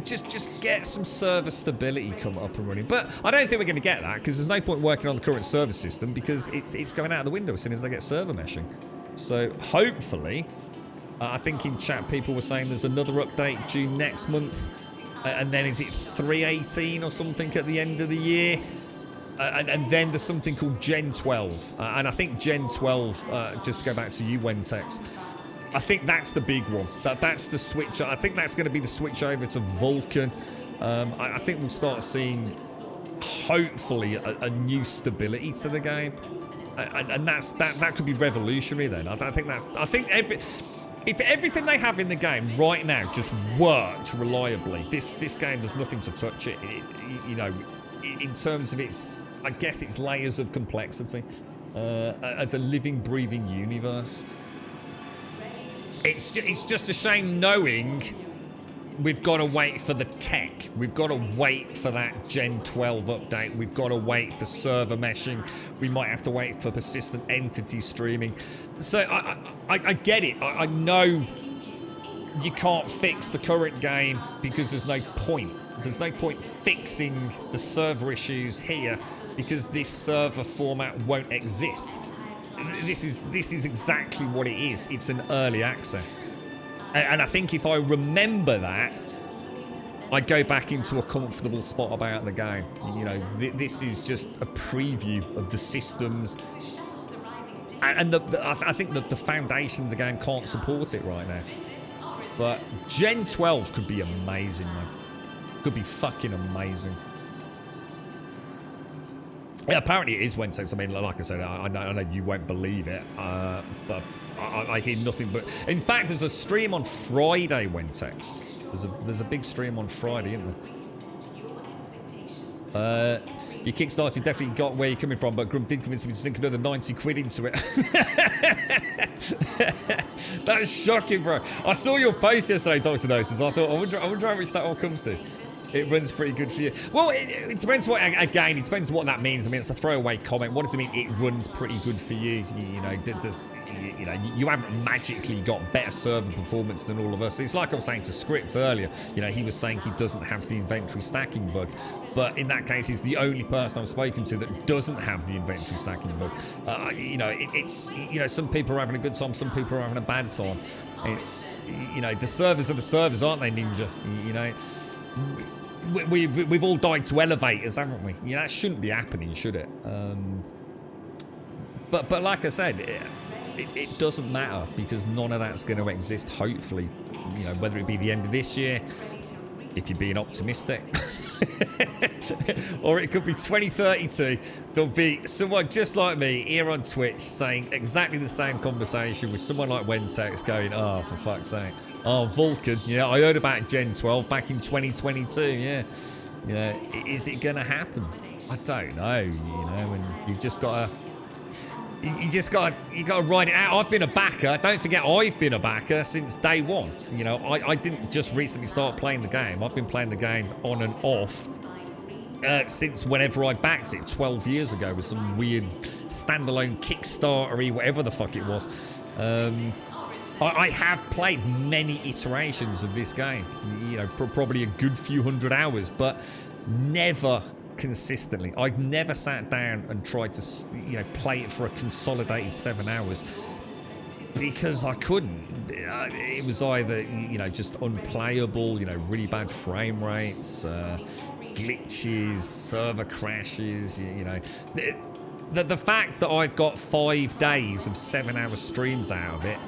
just get some server stability come up and running. But I don't think we're going to get that because there's no point working on the current server system because it's going out the window as soon as they get server meshing. So hopefully, I think in chat people were saying there's another update due next month, and then is it 3.18 or something at the end of the year? And then there's something called Gen 12. And I think Gen 12, just to go back to you, Wentex, I think that's the big one. That's the switch. I think that's going to be the switch over to Vulkan. I think we'll start seeing, hopefully, a new stability to the game. And that could be revolutionary then. I think if everything they have in the game right now just worked reliably, this game does nothing to touch it. You know, in terms of its, I guess, its layers of complexity as a living, breathing universe. It's just a shame knowing we've got to wait for the tech. We've got to wait for that Gen 12 update. We've got to wait for server meshing. We might have to wait for persistent entity streaming. So I get it. I know you can't fix the current game because there's no point. There's no point fixing the server issues here because this server format won't exist. This is exactly what it is. It's an early access. And I think if I remember that, I go back into a comfortable spot about the game. You know, this is just a preview of the systems. And I think that the foundation of the game can't support it right now. But Gen 12 could be amazing, man. Could be fucking amazing. Yeah, apparently it is Wednesday. I mean, like I said, I know you won't believe it, but I hear nothing but... In fact, there's a stream on Friday, Wentex. There's a big stream on Friday, isn't there? Your Kickstarter definitely got where you're coming from, but Grum did convince me to sink another 90 quid into it. That is shocking, bro. I saw your post yesterday, Dr. Gnosis. I thought, I wonder how much that all comes to. It runs pretty good for you. Well, it depends what, again, it depends what that means. I mean, it's a throwaway comment. What does it mean it runs pretty good for you? You know, you haven't magically got better server performance than all of us. It's like I was saying to Script earlier. You know, he was saying he doesn't have the inventory stacking bug. But in that case, he's the only person I've spoken to that doesn't have the inventory stacking bug. You know, it's, you know, some people are having a good time, some people are having a bad time. It's, you know, the servers are the servers, aren't they, Ninja? You know, we've all died to elevators, haven't we? You know, that shouldn't be happening, should it? But like I said, it doesn't matter because none of that's going to exist, hopefully. You know, whether it be the end of this year, if you're being optimistic, or it could be 2032. There'll be someone just like me here on Twitch saying exactly the same conversation with someone like Wentex going, oh, for fuck's sake. Oh, Vulkan. Yeah, I heard about Gen 12 back in 2022. Yeah. Yeah. Is it going to happen? I don't know. You know, and you've just got to... You got to ride it out. I've been a backer. Don't forget, I've been a backer since day one. You know, I didn't just recently start playing the game. I've been playing the game on and off since whenever I backed it 12 years ago with some weird standalone Kickstarter-y, whatever the fuck it was. I have played many iterations of this game. You know, probably a good few hundred hours, but never consistently. I've never sat down and tried to, you know, play it for a consolidated 7 hours because I couldn't. It was either, you know, just unplayable, you know, really bad frame rates, glitches, server crashes, you know. The fact that I've got 5 days of 7-hour streams out of it,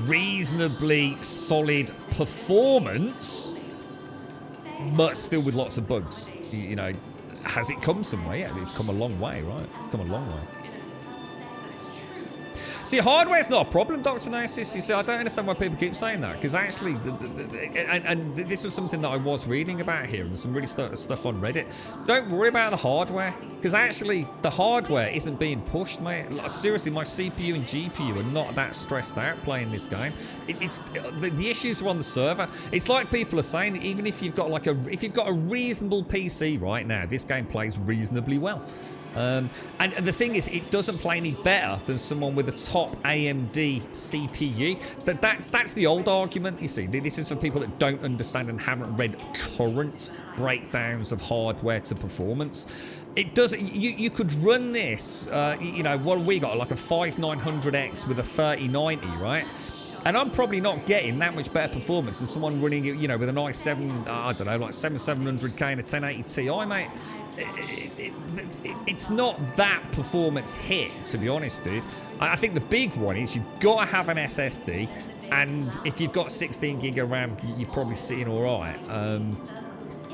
reasonably solid performance, but still with lots of bugs. You know, has it come some way? Yeah, it's come a long way, right? Come a long way. See, hardware's not a problem, Dr. Narcissus. You see, I don't understand why people keep saying that, because actually, and this was something that I was reading about here, and some really stuff on Reddit. Don't worry about the hardware, because actually, the hardware isn't being pushed, mate. Like, seriously, my CPU and GPU are not that stressed out playing this game. It's the issues are on the server. It's like people are saying, even if you've got like a reasonable PC right now, this game plays reasonably well. And the thing is, it doesn't play any better than someone with a top AMD CPU. That's the old argument, you see. This is for people that don't understand and haven't read current breakdowns of hardware to performance. It doesn't. You could run this. You know, what have we got? Like a 5900X with a 3090, right? And I'm probably not getting that much better performance than someone running it, you know, with an i7, I don't know, like 7700K and a 1080 Ti, mate. It's not that performance hit, to be honest, dude. I think the big one is you've got to have an SSD, and if you've got 16 gig of RAM, you're probably sitting all right.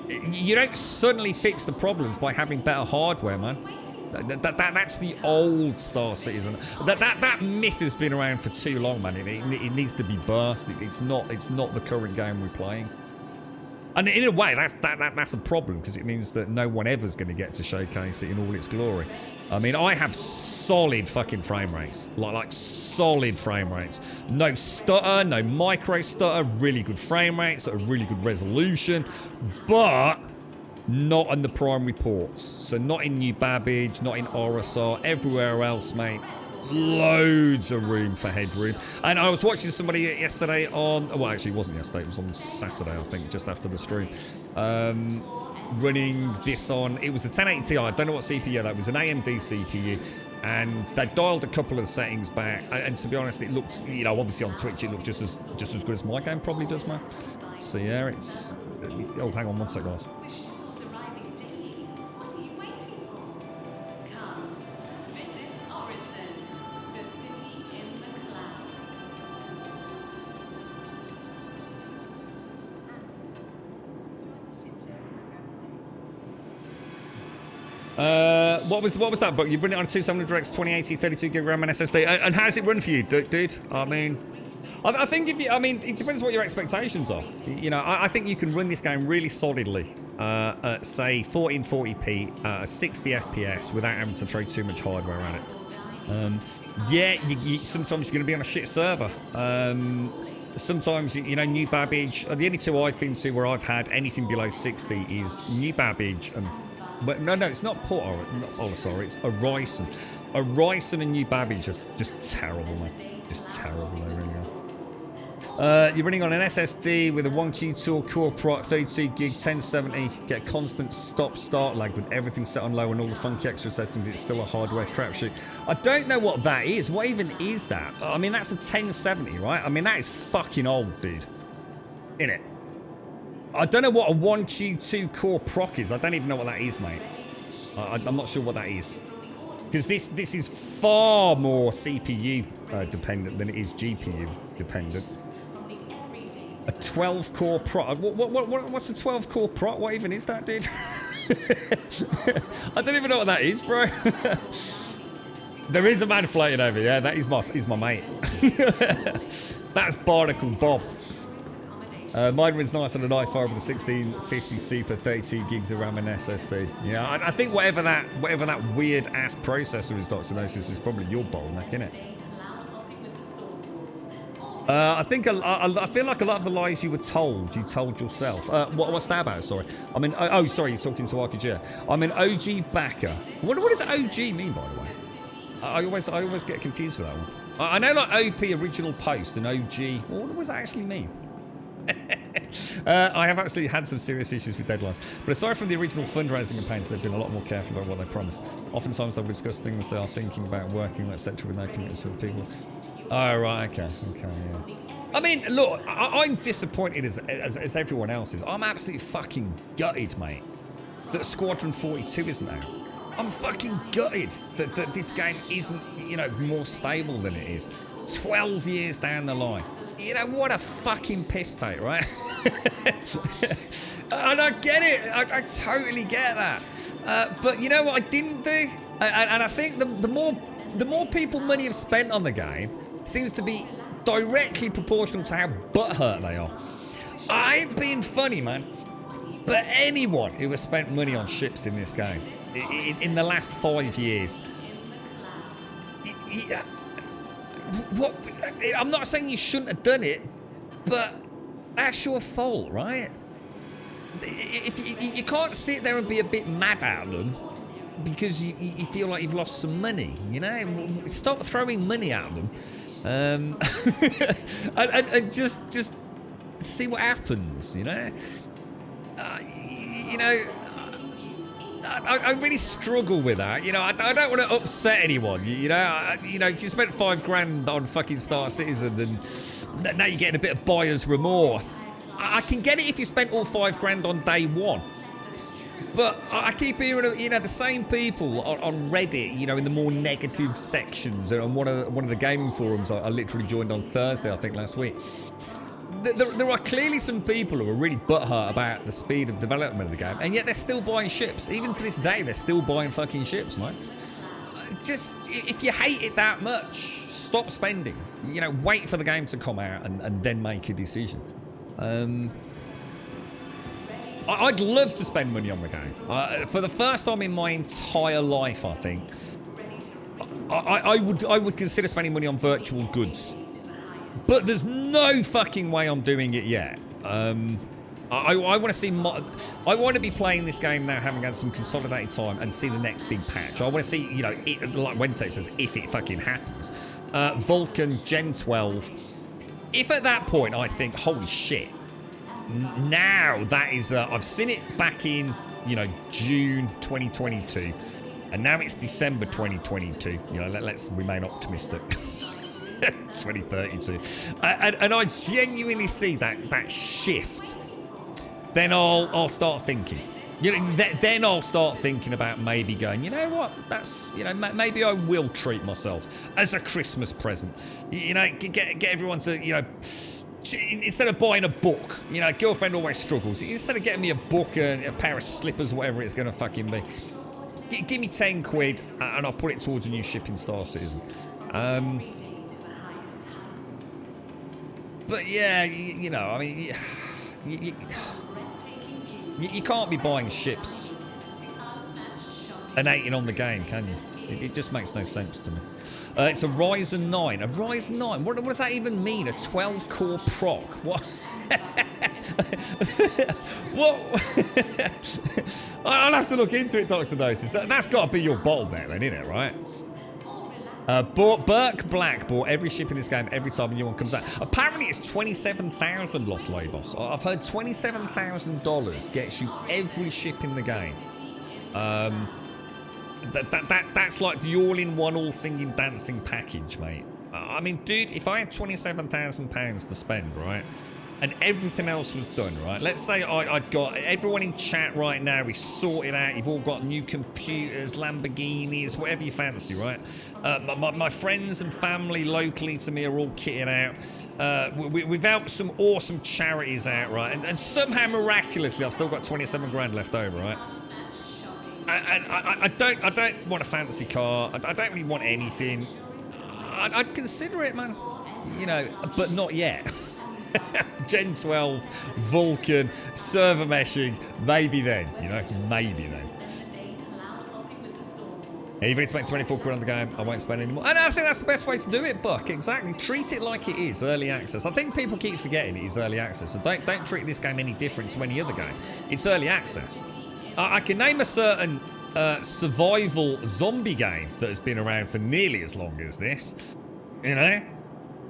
You don't suddenly fix the problems by having better hardware, man. That's the old Star Citizen. That myth has been around for too long, man. It needs to be burst. It's not the current game we're playing. And in a way, that's a problem, because it means that no one ever's going to get to showcase it in all its glory. I mean, I have solid fucking frame rates, like solid frame rates. No stutter, no micro stutter, really good frame rates, a really good resolution, but not on the primary ports. So not in New Babbage, not in RSR, everywhere else, mate. Loads of room for headroom. And I was watching somebody yesterday on, well, actually it wasn't yesterday, it was on Saturday, I think, just after the stream, running this on, it was a 1080 Ti, I don't know what CPU that was, an AMD CPU, and they dialed a couple of the settings back, and to be honest, it looked, you know, obviously on Twitch it looked just as good as my game probably does, man. So yeah, it's, oh, hang on one sec, guys. What was that book? You've run it on a 2700X, 2080, 32 gig RAM and SSD. And how's it run for you, dude? I mean, I think if you, I mean, it depends what your expectations are. You know, I think you can run this game really solidly at say 1440p, 60 FPS without having to throw too much hardware at it. Yeah, sometimes you're going to be on a shit server. Sometimes, you know, New Babbage, the only two I've been to where I've had anything below 60 is New Babbage and, but no, it's not Port Olisar, it's Horizon. Horizon and New Babbage are just terrible, man. Just terrible, they really are. You're running on an SSD with a 1Q2 core proc, 32 gig, 1070, get a constant stop-start lag with everything set on low and all the funky extra settings. It's still a hardware crapshoot. I don't know what that is. What even is that? I mean, that's a 1070, right? I mean, that is fucking old, dude. Innit? I don't know what a 1Q2 core proc is. I don't even know what that is, mate. I'm not sure what that is. Because this is far more CPU dependent than it is GPU dependent. A 12 core proc. What's a 12 core proc? What even is that, dude? I don't even know what that is, bro. There is a man floating over. Yeah, that is my mate. That's Barnacle Bob. Mine runs nice on an i5 with a 1650 Super, 32 gigs of RAM and SSD. Yeah, I think whatever that weird ass processor is, Dr. Gnosis, is probably your bottleneck, isn't it? I feel like a lot of the lies you were told, you told yourself. What's that about? Sorry. I mean, oh, sorry, you're talking to Arcadia. I'm an OG backer. What does OG mean, by the way? I always get confused with that one. I know like OP, original post, and OG. What does that actually mean? I have actually had some serious issues with deadlines, but aside from the original fundraising campaigns, they've been a lot more careful about what they promised. Oftentimes they will discuss things they are thinking about working, etc., with no commitments for the people. Oh, right, okay, yeah. I mean, look, I'm disappointed as everyone else is. I'm absolutely fucking gutted, mate, that Squadron 42 isn't out. I'm fucking gutted that this game isn't, you know, more stable than it is. 12 years down the line. You know, what a fucking piss take, right? And I get it. I totally get that. But you know what I didn't do? And I think the more people money have spent on the game seems to be directly proportional to how butthurt they are. I ain't being funny, man. But anyone who has spent money on ships in this game in the last 5 years, what? I'm not saying you shouldn't have done it, but that's your fault, right? If you can't sit there and be a bit mad at them because you feel like you've lost some money, you know? Stop throwing money at them. And just see what happens, you know? You know, I really struggle with that. You know, I don't want to upset anyone. You know, if you spent $5 on fucking Star Citizen, then now you're getting a bit of buyer's remorse. I can get it if you spent all $5 on day one. But I keep hearing, you know, the same people on Reddit, you know, in the more negative sections. And on one of the gaming forums I literally joined on Thursday, I think, last week. There are clearly some people who are really butthurt about the speed of development of the game, and yet they're still buying ships. Even to this day, they're still buying fucking ships, man. Just, if you hate it that much, stop spending. You know, wait for the game to come out and then make a decision. I'd love to spend money on the game. For the first time in my entire life, I think, I would consider spending money on virtual goods. But there's no fucking way I'm doing it yet. I want to see. I want to be playing this game now, having had some consolidated time, and see the next big patch. I want to see, you know, like Wednesday says, if it fucking happens. Vulcan Gen 12. If at that point I think, holy shit, now that is. I've seen it back in, you know, June 2022, and now it's December 2022. You know, let's remain optimistic. 2032, and I genuinely see that shift. Then I'll start thinking. You know, then I'll start thinking about maybe going, you know what? That's, you know, maybe I will treat myself as a Christmas present. You know, get everyone to, you know, instead of buying a book, you know, girlfriend always struggles. Instead of getting me a book and a pair of slippers, whatever it's going to fucking be, give me 10 quid and I'll put it towards a new ship in Star Citizen. But yeah, you know, I mean, you can't be buying ships and hating on the game, can you? It just makes no sense to me. It's a Ryzen 9. A Ryzen 9? What does that even mean? A 12-core proc? What? What? I'll have to look into it, Dr. Gnosis. That's got to be your bottleneck then, isn't it, right? Burke Black bought every ship in this game every time a new one comes out. Apparently it's 27,000 Los Lobos. I've heard $27,000 gets you every ship in the game. That's like the all-in-one, all-singing, dancing package, mate. I mean, dude, if I had £27,000 to spend, right, and everything else was done, right? Let's say I'd got everyone in chat right now, we sorted out, you've all got new computers, Lamborghinis, whatever you fancy, right? My friends and family locally to me are all kitting out. We've helped some awesome charities out, right? And somehow, miraculously, I've still got 27 grand left over, right? I don't want a fancy car. I don't really want anything. I'd consider it, man. You know, but not yet. Gen 12, Vulcan, server meshing, maybe then, you know, maybe then. Even if it's spent 24 quid on the game, I won't spend any more. And I think that's the best way to do it, Buck. Exactly. Treat it like it is early access. I think people keep forgetting it is early access. So don't treat this game any different to any other game. It's early access. I can name a certain survival zombie game that has been around for nearly as long as this, you know?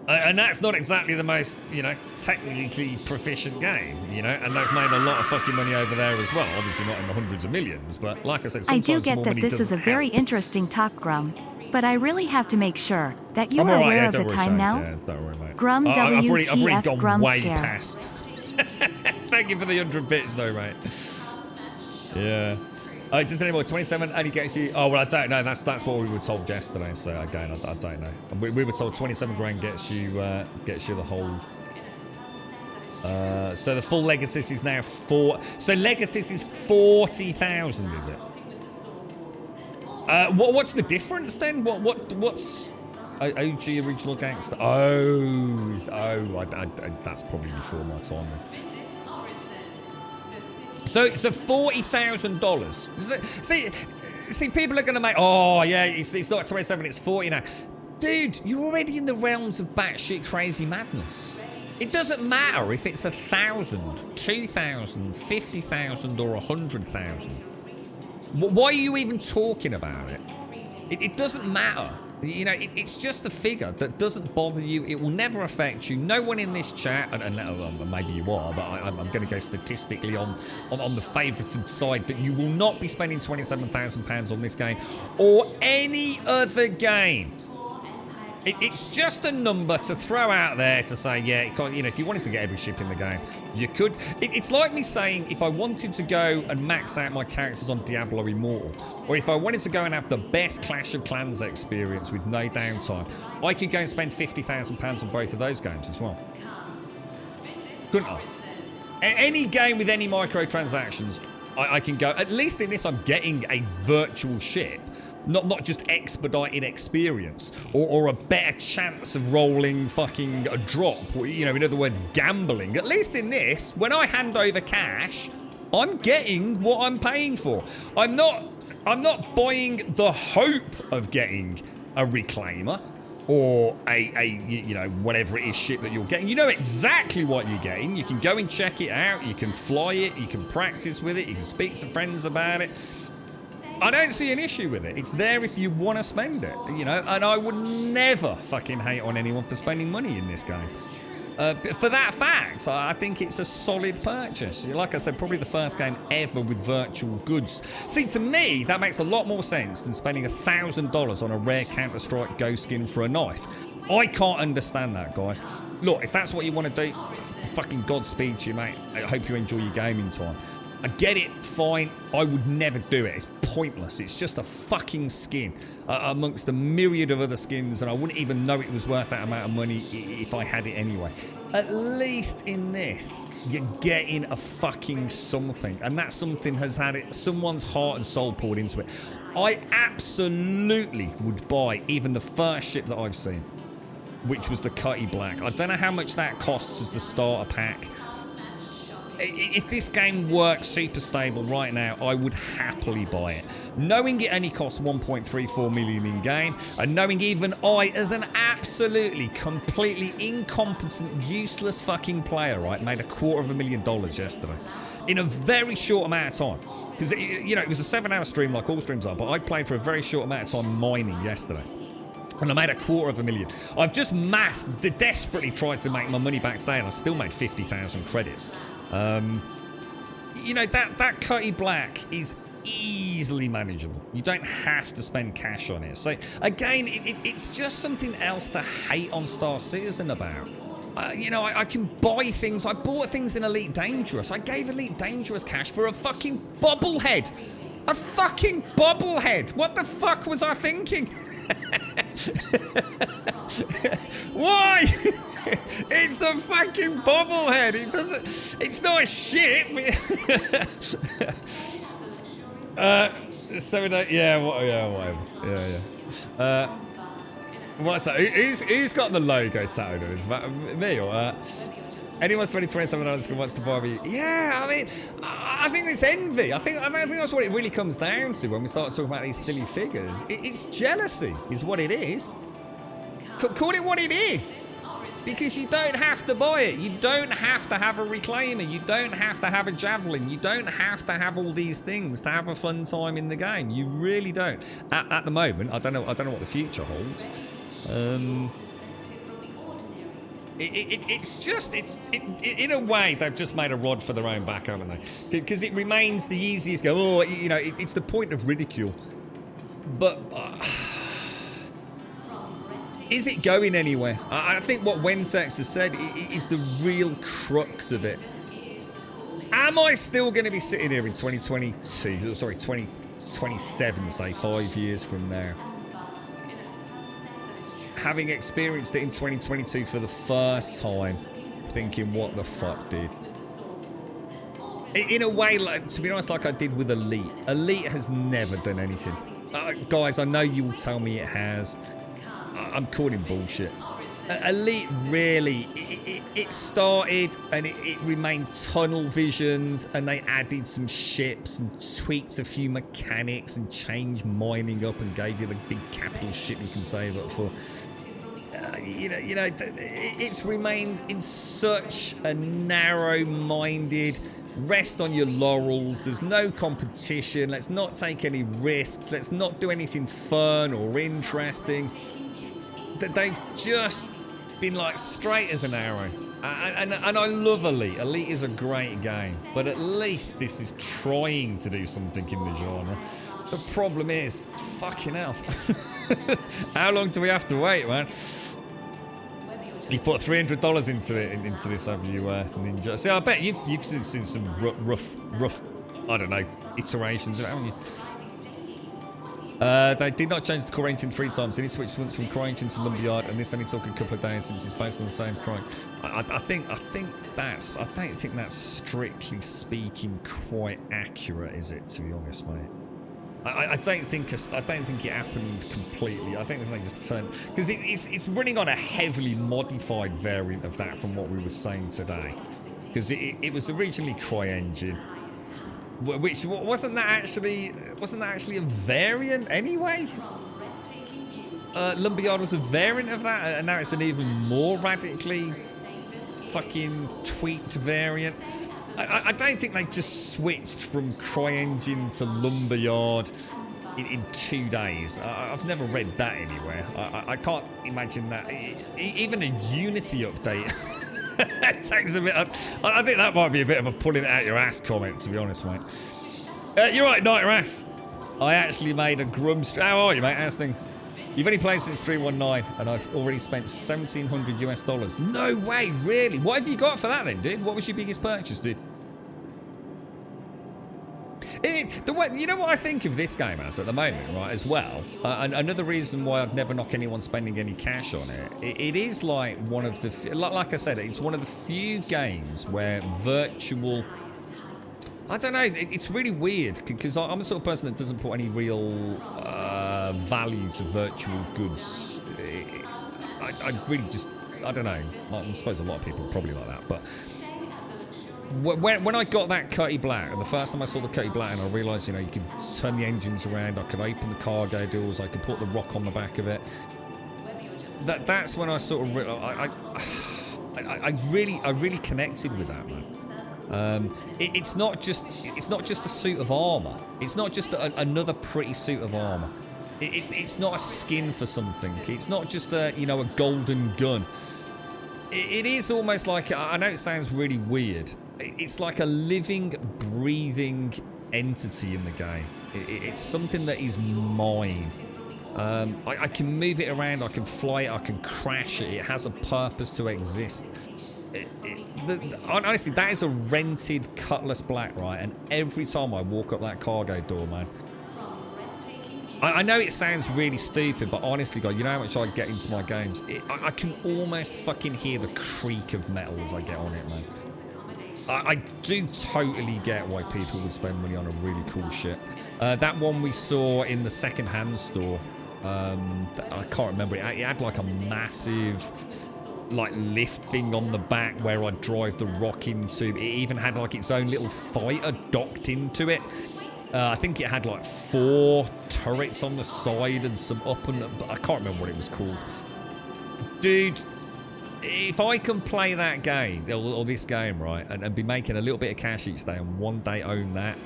And that's not exactly the most, you know, technically proficient game, you know, and they've made a lot of fucking money over there as well. Obviously not in the hundreds of millions, but like I said, sometimes I do get more that money this is doesn't a very help. interesting talk, Grum, but I really have to make sure that you I'm are all right, aware yeah, of the don't worry, time Shanks, now. yeah, don't worry, mate. Grum I've already WTF gone Grum way scare. past. Thank you for the 100 bits though, mate. Yeah. Does anyone 27 only gets you? Oh well, I don't know. That's what we were told yesterday. So again, I don't know. We were told 27 grand gets you the whole. So the full Legatus is now 4. So Legatus is 40,000, is it? What's the difference then? What's OG original gangster? That's probably before my time. So $40,000. See, people are going to make, oh yeah, it's not 27, it's 40 now. Dude, you're already in the realms of batshit crazy madness. It doesn't matter if it's 1,000, 2,000, 50,000 or 100,000. Why are you even talking about it? It doesn't matter. You know, it's just a figure that doesn't bother you. It will never affect you. No one in this chat, and maybe you are, but I'm going to go statistically on the favoured side that you will not be spending £27,000 on this game or any other game. It's just a number to throw out there to say, yeah, you know, if you wanted to get every ship in the game, you could. It's like me saying if I wanted to go and max out my characters on Diablo Immortal, or if I wanted to go and have the best Clash of Clans experience with no downtime, I could go and spend £50,000 on both of those games as well. Couldn't I? Any game with any microtransactions, I can go. At least in this, I'm getting a virtual ship. Not just expedited experience or a better chance of rolling fucking a drop, or, you know, in other words, gambling. At least in this, when I hand over cash, I'm getting what I'm paying for. I'm not buying the hope of getting a reclaimer or a you know, whatever it is shit that you're getting. You know exactly what you're getting. You can go and check it out. You can fly it. You can practice with it. You can speak to friends about it. I don't see an issue with it. It's there if you want to spend it, you know, and I would never fucking hate on anyone for spending money in this game. For that fact, I think it's a solid purchase. Like I said, probably the first game ever with virtual goods. See, to me, that makes a lot more sense than spending $1,000 on a rare Counter-Strike Ghost skin for a knife. I can't understand that, guys. Look, if that's what you want to do, fucking Godspeed to you, mate. I hope you enjoy your gaming time. I get it, fine. I would never do it. It's pointless. It's just a fucking skin amongst a myriad of other skins, and I wouldn't even know it was worth that amount of money if I had it anyway. At least in this, you're getting a fucking something, and that something has had someone's heart and soul poured into it. I absolutely would buy even the first ship that I've seen, which was the Cutty Black. I don't know how much that costs as the starter pack. If this game works super stable right now, I would happily buy it. Knowing it only costs 1.34 million in game, and knowing even I, as an absolutely, completely incompetent, useless fucking player, right, made $250,000 yesterday in a very short amount of time. Because, you know, it was a 7-hour stream like all streams are, but I played for a very short amount of time mining yesterday. And I made $250,000. I've just desperately tried to make my money back today, and I still made 50,000 credits. You know, that Cutty Black is easily manageable. You don't have to spend cash on it. So, again, it's just something else to hate on Star Citizen about. You know, I can buy things. I bought things in Elite Dangerous. I gave Elite Dangerous cash for a fucking bobblehead. A fucking bobblehead. What the fuck was I thinking? Why? It's a fucking bobblehead. It doesn't. It's not a ship. Whatever. Yeah. What's that? Who's got the logo tattooed? Is that me or anyone spending $27 who wants to buy me? Yeah, I mean, I think it's envy. I think that's what it really comes down to when we start talking about these silly figures. It's jealousy, is what it is. Call it what it is. Because you don't have to buy it. You don't have to have a reclaimer. You don't have to have a javelin. You don't have to have all these things to have a fun time in the game. You really don't. At the moment, I don't know what the future holds. It's in a way they've just made a rod for their own back, haven't they? Because it remains the easiest go. Oh, you know, it's the point of ridicule. But is it going anywhere? I think what Wensex has said is the real crux of it. Am I still going to be sitting here in 2027, say 5 years from now, having experienced it in 2022 for the first time, thinking, what the fuck, dude? In a way, like, to be honest, like I did with Elite. Elite has never done anything. Guys, I know you will tell me it has. I'm calling bullshit. Elite really, it started and it remained tunnel visioned, and they added some ships and tweaked a few mechanics and changed mining up and gave you the big capital ship you can save up for. It's remained in such a narrow-minded, rest on your laurels. There's no competition. Let's not take any risks. Let's not do anything fun or interesting. They've just been like straight as an arrow. And I love Elite. Elite is a great game, but at least this is trying to do something in the genre. The problem is, fucking hell. How long do we have to wait, man? You put $300 into this, have you, Ninja? See, I bet you've seen some rough, I don't know, iterations of it, haven't you? They did not change the core engine 3 times. They only switched once from core engine to Lumberyard, and this only took a couple of days since it's based on the same core. I don't think that's strictly speaking quite accurate, is it? To be honest, mate. I don't think it happened completely. I don't think they just turned, because it's running on a heavily modified variant of that from what we were saying today, because it was originally CryEngine, which wasn't that actually a variant anyway. Lumberyard was a variant of that, and now it's an even more radically fucking tweaked variant. I don't think they just switched from CryEngine to Lumberyard in 2 days. I've never read that anywhere. I can't imagine that. Even a Unity update takes a bit. I think that might be a bit of a pulling it out your ass comment, to be honest, mate. You're right, Night Wrath. I actually made a Grum stream. How are you, mate? How's things? You've only played since 3.19, and I've already spent $1,700 US. No way, really? What have you got for that then, dude? What was your biggest purchase, dude? You know what I think of this game as at the moment, right, as well? And another reason why I'd never knock anyone spending any cash on it. It is like one of the, like I said, it's one of the few games where virtual, I don't know, it's really weird, because I'm the sort of person that doesn't put any real value to virtual goods. I really just, I don't know. I suppose a lot of people are probably like that, but when I got that Cutty Black, and the first time I saw the Cutty Black, and I realised, you know, you could turn the engines around, I could open the cargo doors, I could put the rock on the back of it. That's when I sort of I really connected with that, man. It's not just a suit of armor. It's not just another pretty suit of armor. It's not a skin for something. It's not just a golden gun. It is almost like, I know it sounds really weird. It's like a living, breathing entity in the game. It's something that is mine. I can move it around, I can fly it, I can crash it. It has a purpose to exist. Honestly, that is a rented Cutlass Black, right? And every time I walk up that cargo door, man, I know it sounds really stupid, but honestly, God, you know how much I get into my games? I can almost fucking hear the creak of metal as I get on it, man. I do totally get why people would spend money on a really cool shit. That one we saw in the second-hand store, I can't remember. It had like a massive like lift thing on the back where I'd drive the rock into. It even had like its own little fighter docked into it. I think it had like 4 turrets on the side and some up and I can't remember what it was called. Dude, if I can play that game, or this game, right, and be making a little bit of cash each day and one day own that,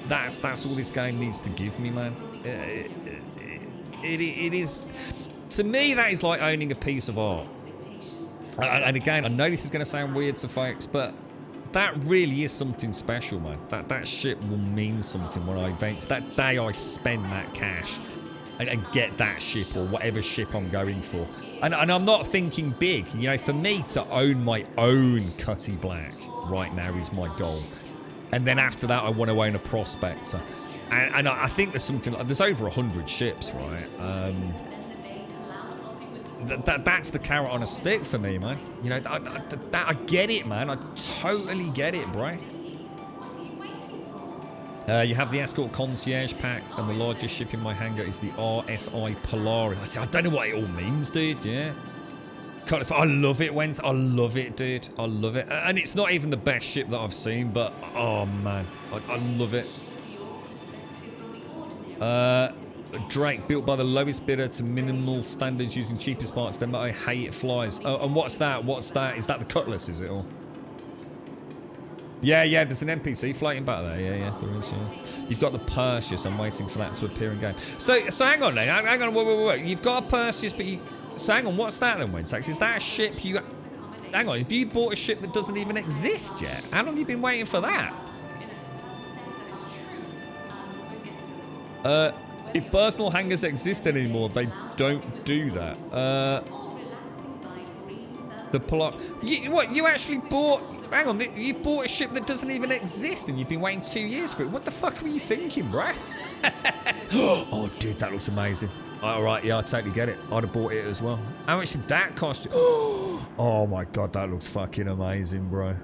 that's all this game needs to give me, man. It is, to me, that is like owning a piece of art. And again, I know this is going to sound weird to folks, but that really is something special, man. That ship will mean something when I eventually, that day I spend that cash and get that ship or whatever ship I'm going for. And I'm not thinking big. You know, for me to own my own Cutty Black right now is my goal. And then after that, I want to own a Prospector. And I think there's something like, there's over 100 ships, right? That's the carrot on a stick for me, man. You know, I get it, man. I totally get it, bro. You have the Escort Concierge pack, and the largest ship in my hangar is the RSI Polaris. I don't know what it all means, dude. Yeah. I love it, Went. I love it, dude. I love it. And it's not even the best ship that I've seen, but oh man, I love it. Drake, built by the lowest bidder to minimal standards using cheapest parts, then I hate it flies. Oh, and what's that? What's that? Is that the Cutlass, is it all? Yeah, there's an NPC floating back there. Yeah, there is, yeah. You've got the Perseus. I'm waiting for that to appear in game. So hang on then. Hang on, wait. You've got a Perseus, but you... So hang on, what's that then, Winsax? Is that a ship you... Hang on, if you bought a ship that doesn't even exist yet, how long have you been waiting for that? If personal hangars exist anymore, they don't do that. The plot... You actually bought... Hang on, you bought a ship that doesn't even exist and you've been waiting 2 years for it. What the fuck were you thinking, bruh? Oh, dude, that looks amazing. Alright, yeah, I totally get it. I'd have bought it as well. How much did that cost you? Oh my god, that looks fucking amazing, bro.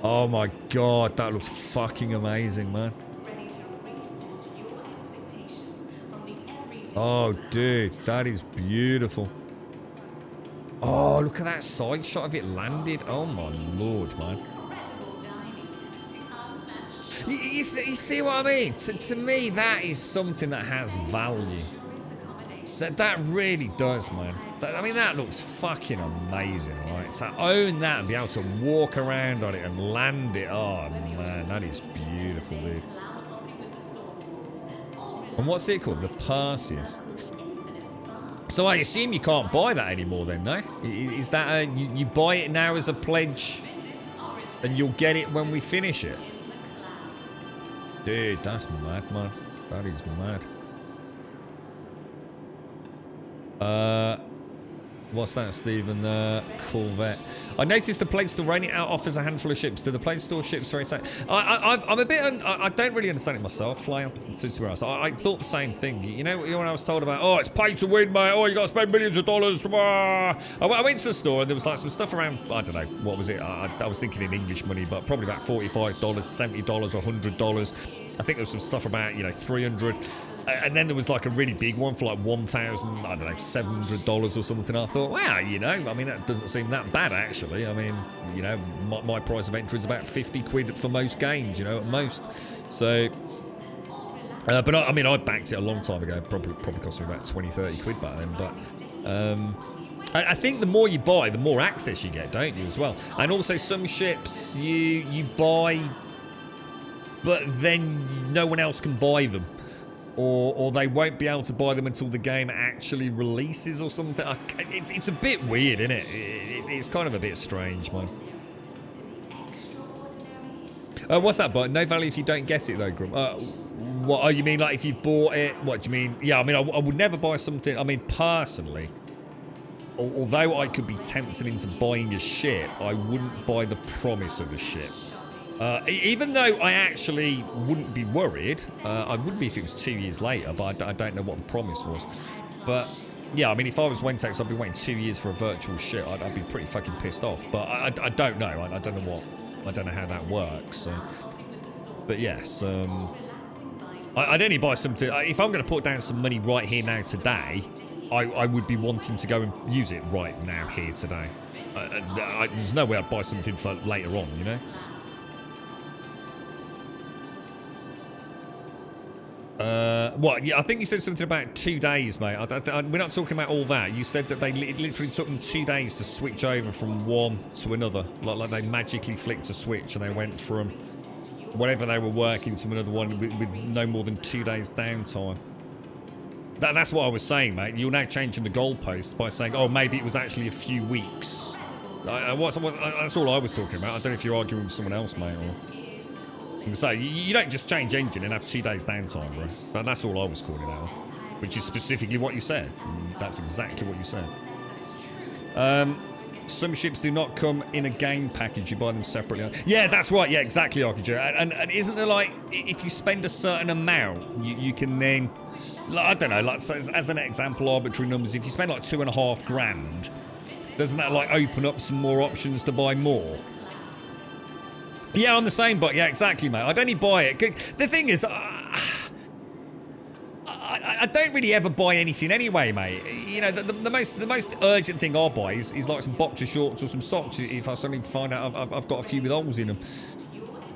Oh my god, that looks fucking amazing, man. Oh, dude, that is beautiful. Oh, look at that side shot of it landed. Oh my lord, man. You see what I mean? To me, that is something that has value. That really does, man. I mean, that looks fucking amazing, right? So own that and be able to walk around on it and land it. Oh, man, that is beautiful, dude. And what's it called? The Perseus. So I assume you can't buy that anymore then, no? Is that you buy it now as a pledge and you'll get it when we finish it? Dude, that's mad, man. That is mad. What's that, Stephen? Corvette. I noticed the Plague Store renting out offers a handful of ships. Do the Plague Store ships for attack? I'm a bit... I don't really understand it myself, Flail, to be honest. I thought the same thing. You know when I was told about, oh, it's pay to win, mate. Oh, you got to spend millions of dollars. I went to the store and there was like some stuff around, I don't know, what was it? I was thinking in English money, but probably about $45, $70, or $100. I think there was some stuff about, you know, $300. And then there was like a really big one for like $1,000, I don't know, $700 or something. I thought, wow, you know, I mean, that doesn't seem that bad, actually. I mean, you know, my price of entry is about 50 quid for most games, you know, at most. So, but I mean, I backed it a long time ago. Probably cost me about 20, 30 quid back then. But I think the more you buy, the more access you get, don't you, as well? And also some ships you buy, but then no one else can buy them. Or they won't be able to buy them until the game actually releases or something. It's a bit weird, isn't it? It's kind of a bit strange, man. What's that button? No value if you don't get it, though, Grum. What? Oh, you mean like if you bought it? What do you mean? Yeah, I mean, I would never buy something. I mean, personally, although I could be tempted into buying a ship, I wouldn't buy the promise of a ship. Even though I actually wouldn't be worried, I would be if it was 2 years later, but I don't know what the promise was. But yeah, I mean, if I was Wentex, I'd be waiting 2 years for a virtual ship. I'd be pretty fucking pissed off. But I don't know. I don't know what. I don't know how that works. So. But yes, I'd only buy something. If I'm going to put down some money right here now today, I would be wanting to go and use it right now here today. There's no way I'd buy something for later on, you know. What? Yeah, I think you said something about 2 days, mate. We're not talking about all that. You said that it literally took them 2 days to switch over from one to another. Like they magically flicked a switch and they went from whatever they were working to another one with no more than 2 days downtime. That's what I was saying, mate. You're now changing the goalposts by saying, oh, maybe it was actually a few weeks. That's all I was talking about. I don't know if you're arguing with someone else, mate, or... So you don't just change engine and have 2 days downtime, bro. But that's all I was calling out, which is specifically what you said. That's exactly what you said. Some ships do not come in a game package. You buy them separately. Yeah, that's right. Yeah, exactly, Arkager. And isn't there like, if you spend a certain amount, you can then, like, I don't know, like as an example, arbitrary numbers. If you spend like $2.5 grand, doesn't that like open up some more options to buy more? Yeah, I'm the same, but yeah, exactly, mate. I'd only buy it. The thing is, I don't really ever buy anything anyway, mate. You know, the most urgent thing I'll buy is like some boxer shorts or some socks if I suddenly find out I've got a few with holes in them.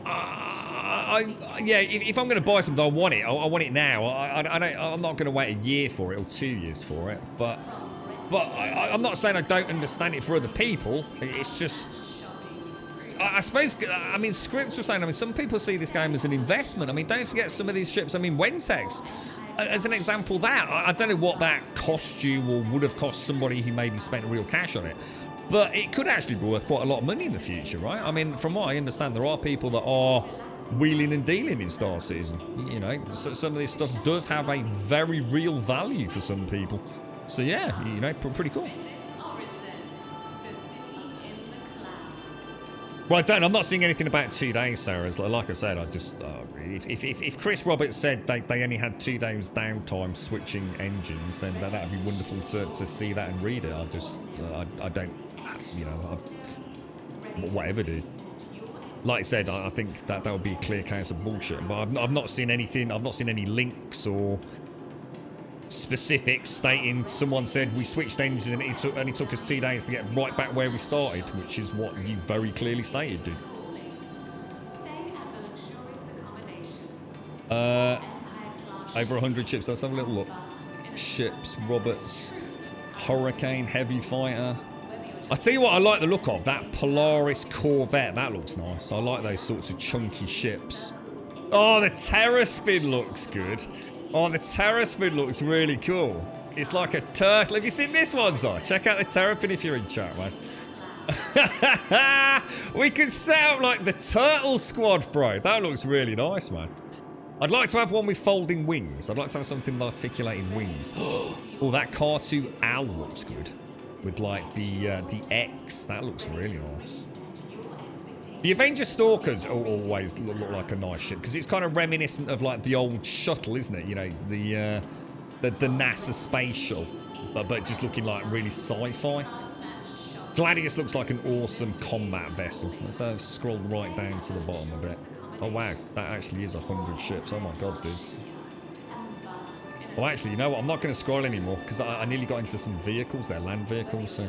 Yeah, if I'm going to buy something, I want it. I want it now. I'm not going to wait a year for it or 2 years for it. But But I'm not saying I don't understand it for other people. It's just, I suppose, I mean, Scripts was saying, I mean, some people see this game as an investment. I mean, don't forget some of these ships. I mean, Wentex, as an example, I don't know what that cost you or would have cost somebody who maybe spent real cash on it. But it could actually be worth quite a lot of money in the future, right? I mean, from what I understand, there are people that are wheeling and dealing in Star Citizen. You know, so some of this stuff does have a very real value for some people. So yeah, you know, pretty cool. Well, I'm not seeing anything about 2 days, Sarah. Like I said, I just if Chris Roberts said they only had 2 days downtime switching engines, then that'd be wonderful to see that and read it. I don't, you know, whatever, dude. Like I said, I think that would be a clear case of bullshit. But I've not seen anything. I've not seen any links or specifics stating someone said we switched engines and it only took us 2 days to get right back where we started, which is what you very clearly stated, dude. Over 100 ships. Let's have a little look. Ships, Roberts, Hurricane, Heavy Fighter. I tell you what, I like the look of that Polaris Corvette. That looks nice. I like those sorts of chunky ships. Oh, the Terraspin looks good. Oh, the Terraspin looks really cool. It's like a turtle. Have you seen this one, Zai? Check out the Terrapin if you're in chat, man. We could set up like the Turtle Squad, bro. That looks really nice, man. I'd like to have one with folding wings. I'd like to have something with articulating wings. Oh, that Car2 Owl looks good. With like the X. That looks really nice. The Avenger Stalkers always look like a nice ship because it's kind of reminiscent of like the old shuttle, isn't it? You know, the NASA space shuttle, but just looking like really sci-fi. Gladius looks like an awesome combat vessel. Let's scroll right down to the bottom a bit. Oh wow, that actually is 100 ships. Oh my god, dudes. Well, actually, you know what? I'm not going to scroll anymore because I nearly got into some vehicles there, land vehicles. So.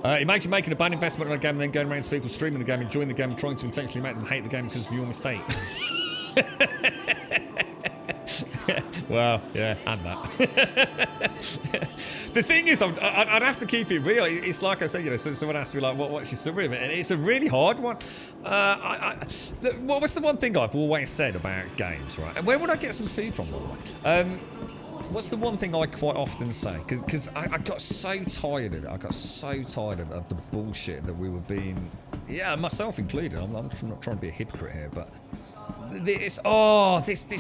Imagine making a bad investment on a game and then going around to people streaming the game, enjoying the game, and trying to intentionally make them hate the game because of your mistake. Well, yeah, and that. The thing is, I'd have to keep it real. It's like I said, you know, so someone asked me, like, what's your summary of it? And it's a really hard one. What's the one thing I've always said about games, right? And where would I get some food from, by the way? What's the one thing I quite often say? Because I got so tired of it. I got so tired of the bullshit that we were being... Yeah, myself included. I'm not trying to be a hypocrite here, but... This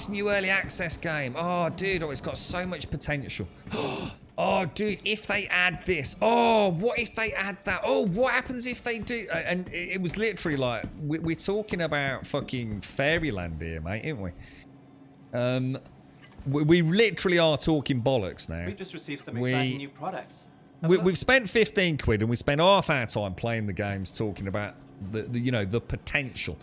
new early access game. Oh, dude, it's got so much potential. Oh, dude, if they add this. Oh, what if they add that? Oh, what happens if they do? And it was literally like, we're talking about fucking Fairyland here, mate, aren't we? We literally are talking bollocks now. We've just received some exciting new products. We've spent 15 quid and we spent half our time playing the games talking about the potential.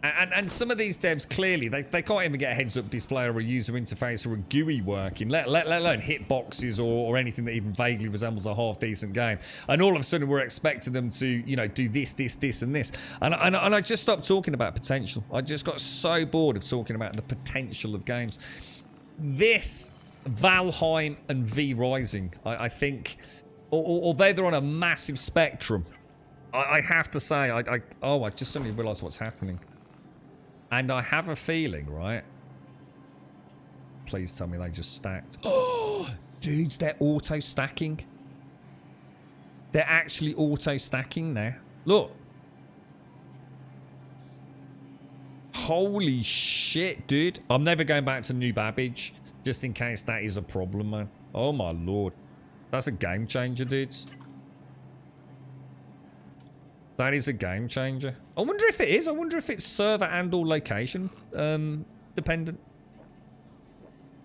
And some of these devs, clearly, they can't even get a heads-up display or a user interface or a GUI working, let alone hitboxes or anything that even vaguely resembles a half-decent game. And all of a sudden, we're expecting them to, you know, do this, and this. And I just stopped talking about potential. I just got so bored of talking about the potential of games. This, Valheim, and V Rising, I think, although they're on a massive spectrum, I have to say, I just suddenly realised what's happening. And I have a feeling, right? Please tell me they just stacked. Oh, dudes, they're auto-stacking. They're actually auto-stacking now. Look. Holy shit, dude. I'm never going back to New Babbage, just in case that is a problem, man. Oh, my lord. That's a game changer, dudes. That is a game changer. I wonder if it is. I wonder if it's server and or location dependent.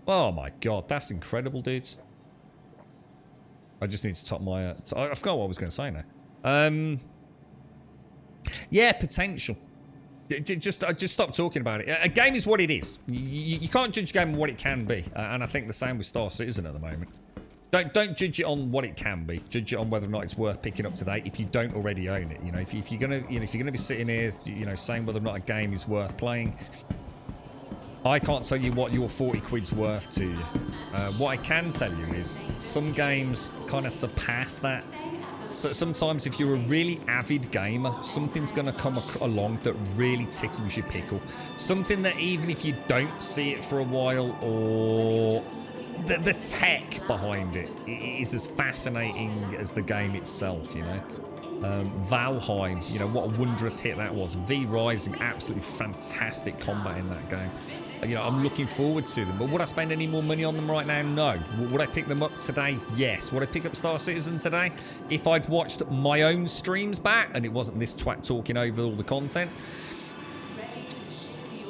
Oh my god, that's incredible, dudes. I just need to top my... I forgot what I was going to say now. Yeah, potential. Just stop talking about it. A game is what it is. You can't judge a game on what it can be. And I think the same with Star Citizen at the moment. Don't judge it on what it can be. Judge it on whether or not it's worth picking up today if you don't already own it. You know, if you're gonna be sitting here, you know, saying whether or not a game is worth playing, I can't tell you what your 40 quid's worth to you. What I can tell you is some games kind of surpass that. So sometimes if you're a really avid gamer, something's going to come along that really tickles your pickle. Something that even if you don't see it for a while, or the tech behind it is as fascinating as the game itself, you know. Valheim, you know, what a wondrous hit that was. V Rising, absolutely fantastic combat in that game. You know, I'm looking forward to them. But would I spend any more money on them right now? No. Would I pick them up today? Yes. Would I pick up Star Citizen today? If I'd watched my own streams back and it wasn't this twat talking over all the content,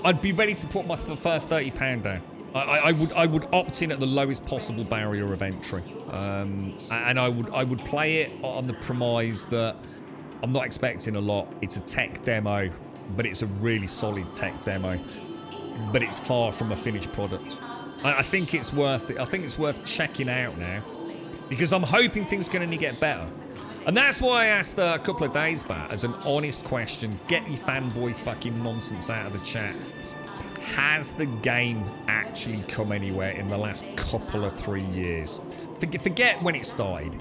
I'd be ready to put my first £30 down. I would opt in at the lowest possible barrier of entry, and I would play it on the premise that I'm not expecting a lot. It's a tech demo, but it's a really solid tech demo. But it's far from a finished product. I think it's worth it. I think it's worth checking out now, because I'm hoping things are going to get better. And that's why I asked a couple of days back, as an honest question, get your fanboy fucking nonsense out of the chat. Has the game actually come anywhere in the last couple of 3 years? Forget when it started.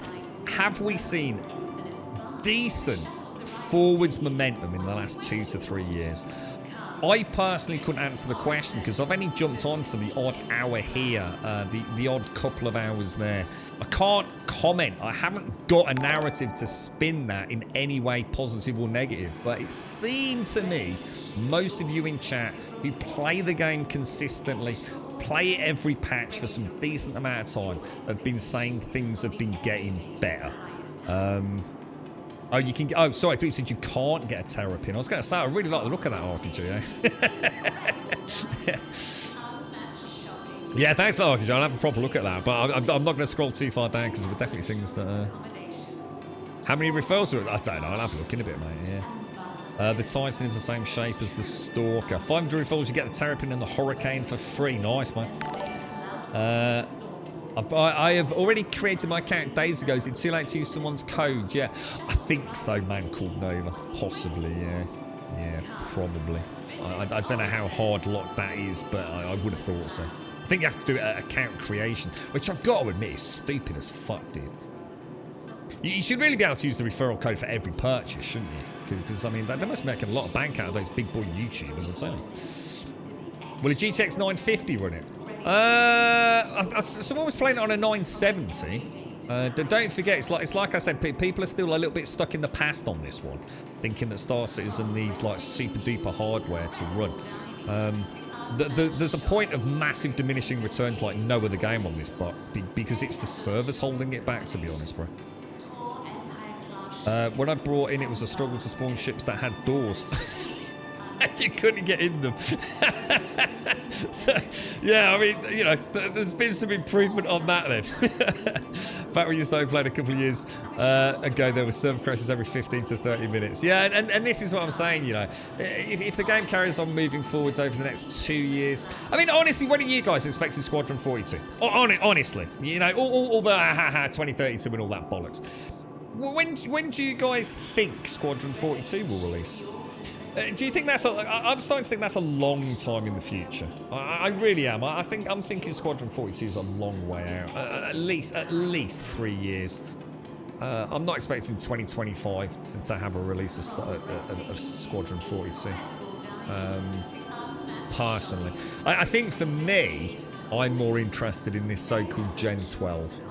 Have we seen decent forwards momentum in the last 2 to 3 years? I personally couldn't answer the question because I've only jumped on for the odd hour here, the odd couple of hours there. I can't comment. I haven't got a narrative to spin that in any way, positive or negative. But it seemed to me, most of you in chat who play the game consistently, play it every patch for some decent amount of time, have been saying things have been getting better. Oh, you can. Oh, sorry. I thought you said you can't get a Terrapin. I was going to say I really like the look of that RPG. Yeah, thanks for that, RPG. I'll have a proper look at that. But I'm not going to scroll too far down because there were definitely things that. How many referrals? I don't know. I'll have a look in a bit, mate. Yeah. The Titan is the same shape as the Stalker. 500 referrals, you get the Terrapin and the Hurricane for free. Nice, man. I have already created my account days ago. Is it too late to use someone's code? Yeah, I think so, man called Nova. Possibly, yeah. Yeah, probably. I don't know how hard locked that is, but I would have thought so. I think you have to do account creation, which I've got to admit is stupid as fuck, dude. You should really be able to use the referral code for every purchase, shouldn't you? Because, I mean, they must be making a lot of bank out of those big boy YouTubers, I'd say. Will a GTX 950 run it? Someone was playing it on a 970. Don't forget, it's like I said, people are still a little bit stuck in the past on this one, thinking that Star Citizen needs like super duper hardware to run. There's a point of massive diminishing returns like no other game on this, but because it's the servers holding it back, to be honest, bro. When I brought in, it was a struggle to spawn ships that had doors. You couldn't get in them. So, yeah, I mean, you know, there's been some improvement on that then. In fact, when you started playing a couple of years ago, there were server crashes every 15 to 30 minutes. Yeah, and this is what I'm saying, you know. If the game carries on moving forwards over the next 2 years... I mean, honestly, when are you guys expecting Squadron 42? Honestly, you know, all the 2032 and all that bollocks. When do you guys think Squadron 42 will release? Do you think that's I'm starting to think that's a long time in the future. I really am. I'm thinking Squadron 42 is a long way out. At least 3 years. I'm not expecting 2025 to have a release of Squadron 42. Personally, I think for me, I'm more interested in this so-called Gen 12.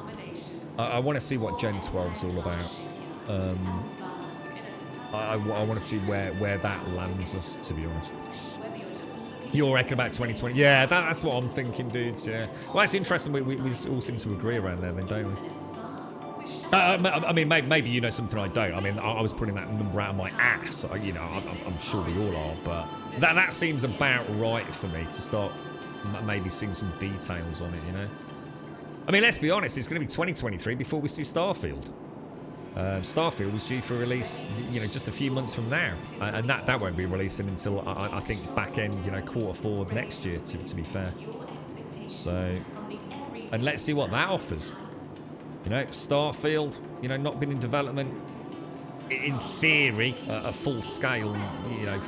I want to see what Gen 12 is all about. I want to see where that lands us, to be honest. You're reckoning about 2020? Yeah, that's what I'm thinking, dudes, yeah. Well, that's interesting. We all seem to agree around there then, don't we? I mean, maybe you know something I don't. I mean, I was putting that number out of my ass. You know, I'm sure we all are, but that seems about right for me to start maybe seeing some details on it, you know? I mean, let's be honest, it's going to be 2023 before we see Starfield. Starfield was due for release, you know, just a few months from now, and that won't be releasing until I think back end, you know, Q4 of next year. To be fair, so, and let's see what that offers. You know, Starfield, you know, not been in development in theory, a full scale. You know,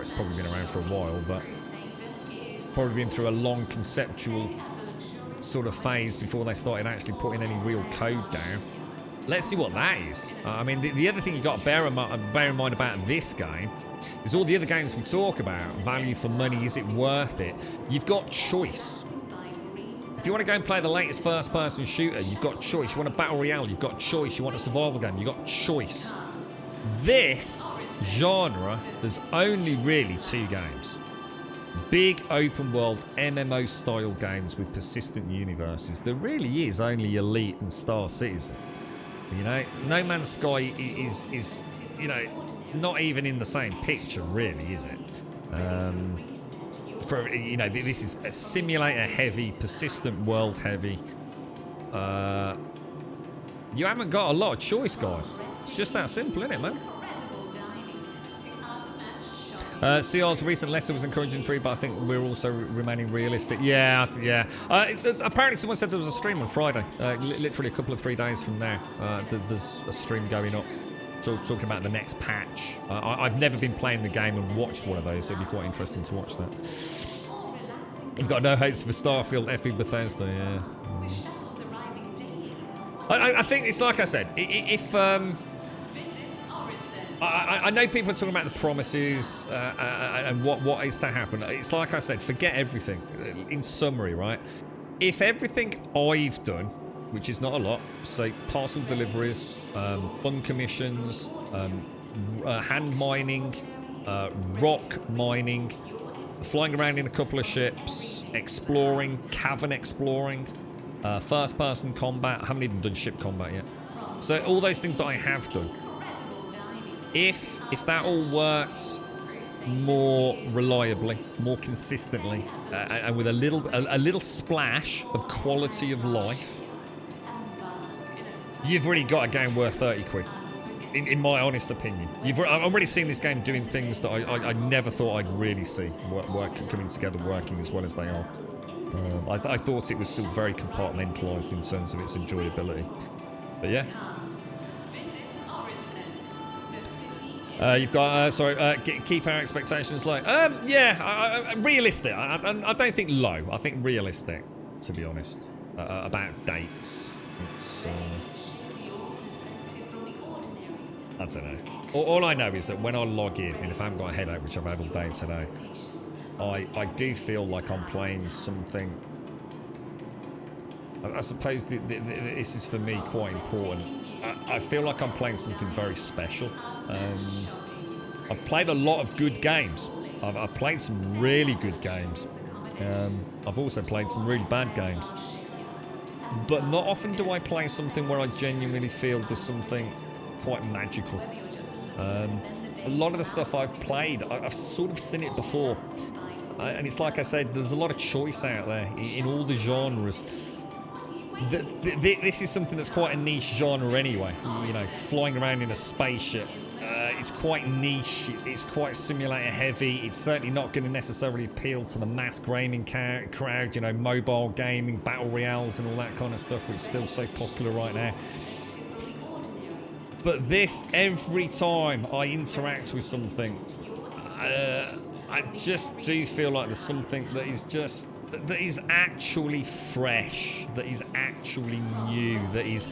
it's probably been around for a while, but probably been through a long conceptual sort of phase before they started actually putting any real code down. Let's see what that is. I mean, the other thing you got to bear in mind about this game is all the other games we talk about, value for money, is it worth it? You've got choice. If you want to go and play the latest first-person shooter, you've got choice. You want a battle royale, you've got choice. You want a survival game, you've got choice. This genre, there's only really 2 games. Big open-world MMO-style games with persistent universes. There really is only Elite and Star Citizen. You know, No Man's Sky is you know, not even in the same picture, really, is it? For, you know, this is a simulator-heavy, persistent world-heavy. You haven't got a lot of choice, guys. It's just that simple, isn't it, man? CR's recent letter was encouraging for you, but I think we're also remaining realistic. Yeah. Apparently someone said there was a stream on Friday. Literally a couple of 3 days from now. There's a stream going up talking about the next patch. I've never been playing the game and watched one of those, so it'd be quite interesting to watch that. You've got no hopes for Starfield, effing Bethesda, yeah. I think it's like I said, if... I know people are talking about the promises and what is to happen. It's like I said, forget everything. In summary, right? If everything I've done, which is not a lot, say parcel deliveries, bunker missions, hand mining, rock mining, flying around in a couple of ships, exploring, cavern exploring, first-person combat. I haven't even done ship combat yet. So all those things that I have done. If that all works more reliably, more consistently, and with a little splash of quality of life, you've really got a game worth 30 quid. In my honest opinion, I've already seen this game doing things that I never thought I'd really see coming together, working as well as they are. I thought it was still very compartmentalised in terms of its enjoyability, but yeah. You've got, keep our expectations low. Yeah, realistic. I don't think low. I think realistic, to be honest. About dates. It's, I don't know. All I know is that when I log in, and if I haven't got a headache, which I've had all day today, I do feel like I'm playing something. I suppose this is for me quite important. I feel like I'm playing something very special. I've played a lot of good games. I've played some really good games. I've also played some really bad games. But not often do I play something where I genuinely feel there's something quite magical. A lot of the stuff I've played, I've sort of seen it before. And it's like I said, there's a lot of choice out there in all the genres. This is something that's quite a niche genre anyway. You know, flying around in a spaceship. It's quite niche. It's quite simulator heavy. It's certainly not going to necessarily appeal to the mass gaming crowd. You know, mobile gaming, battle royales, and all that kind of stuff, which is still so popular right now. But this, every time I interact with something, I just do feel like there's something that is actually fresh, that is actually new, that is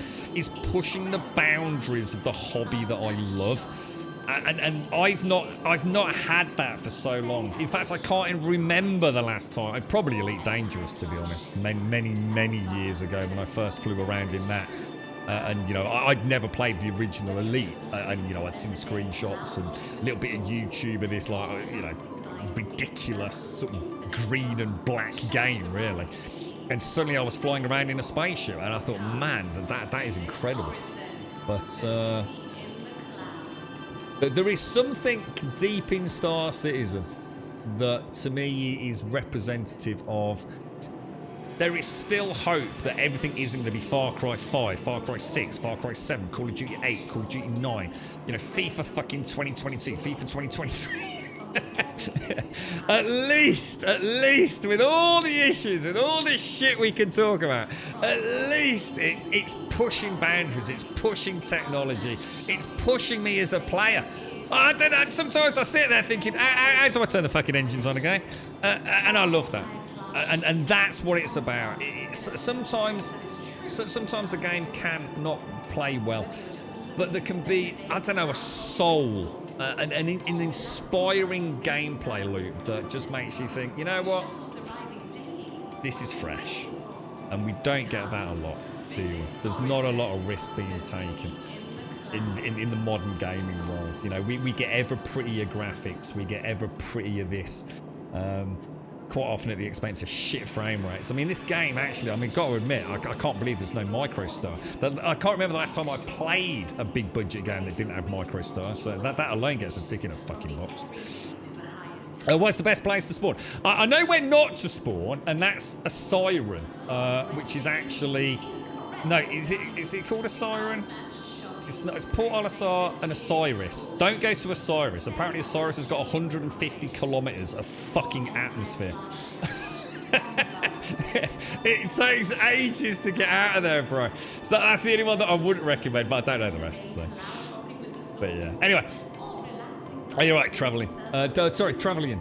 pushing the boundaries of the hobby that I love. And I've not had that for so long. In fact, I can't even remember the last time. Probably Elite Dangerous, to be honest. Many years ago when I first flew around in that. And you know, I'd never played the original Elite, and you know, I'd seen screenshots and a little bit of YouTube of this, like, you know, ridiculous sort of green and black game, really. And suddenly I was flying around in a spaceship, and I thought, man, that is incredible. But there is something deep in Star Citizen that, to me, is representative of. There is still hope that everything isn't going to be Far Cry 5, Far Cry 6, Far Cry 7, Call of Duty 8, Call of Duty 9, you know, FIFA fucking 2022, FIFA 2023. At least, with all the issues, with all this shit we can talk about, at least it's pushing boundaries, it's pushing technology, it's pushing me as a player. I don't know. Sometimes I sit there thinking, how do I turn the fucking engines on again? And I love that. And that's what it's about. Sometimes the game can not play well, but there can be, I don't know, a soul, an inspiring gameplay loop that just makes you think, you know what? This is fresh. And we don't get that a lot, do we? There's not a lot of risk being taken in the modern gaming world. You know, we get ever prettier graphics, we get ever prettier this, quite often at the expense of shit frame rates. I mean, this game actually, I mean, got to admit, I can't believe there's no micro star. I can't remember the last time I played a big budget game that didn't have micro star, so that alone gets a tick in a fucking box. What's the best place to spawn? I know where not to spawn, and that's a siren, which is actually... No, is it called a siren? It's Port Olisar and Osiris. Don't go to Osiris. Apparently Osiris has got 150 kilometers of fucking atmosphere. It takes ages to get out of there, bro. So that's the only one that I wouldn't recommend, but I don't know the rest, so... But yeah. Anyway. Are you right, travelling? Sorry, Trevelyan.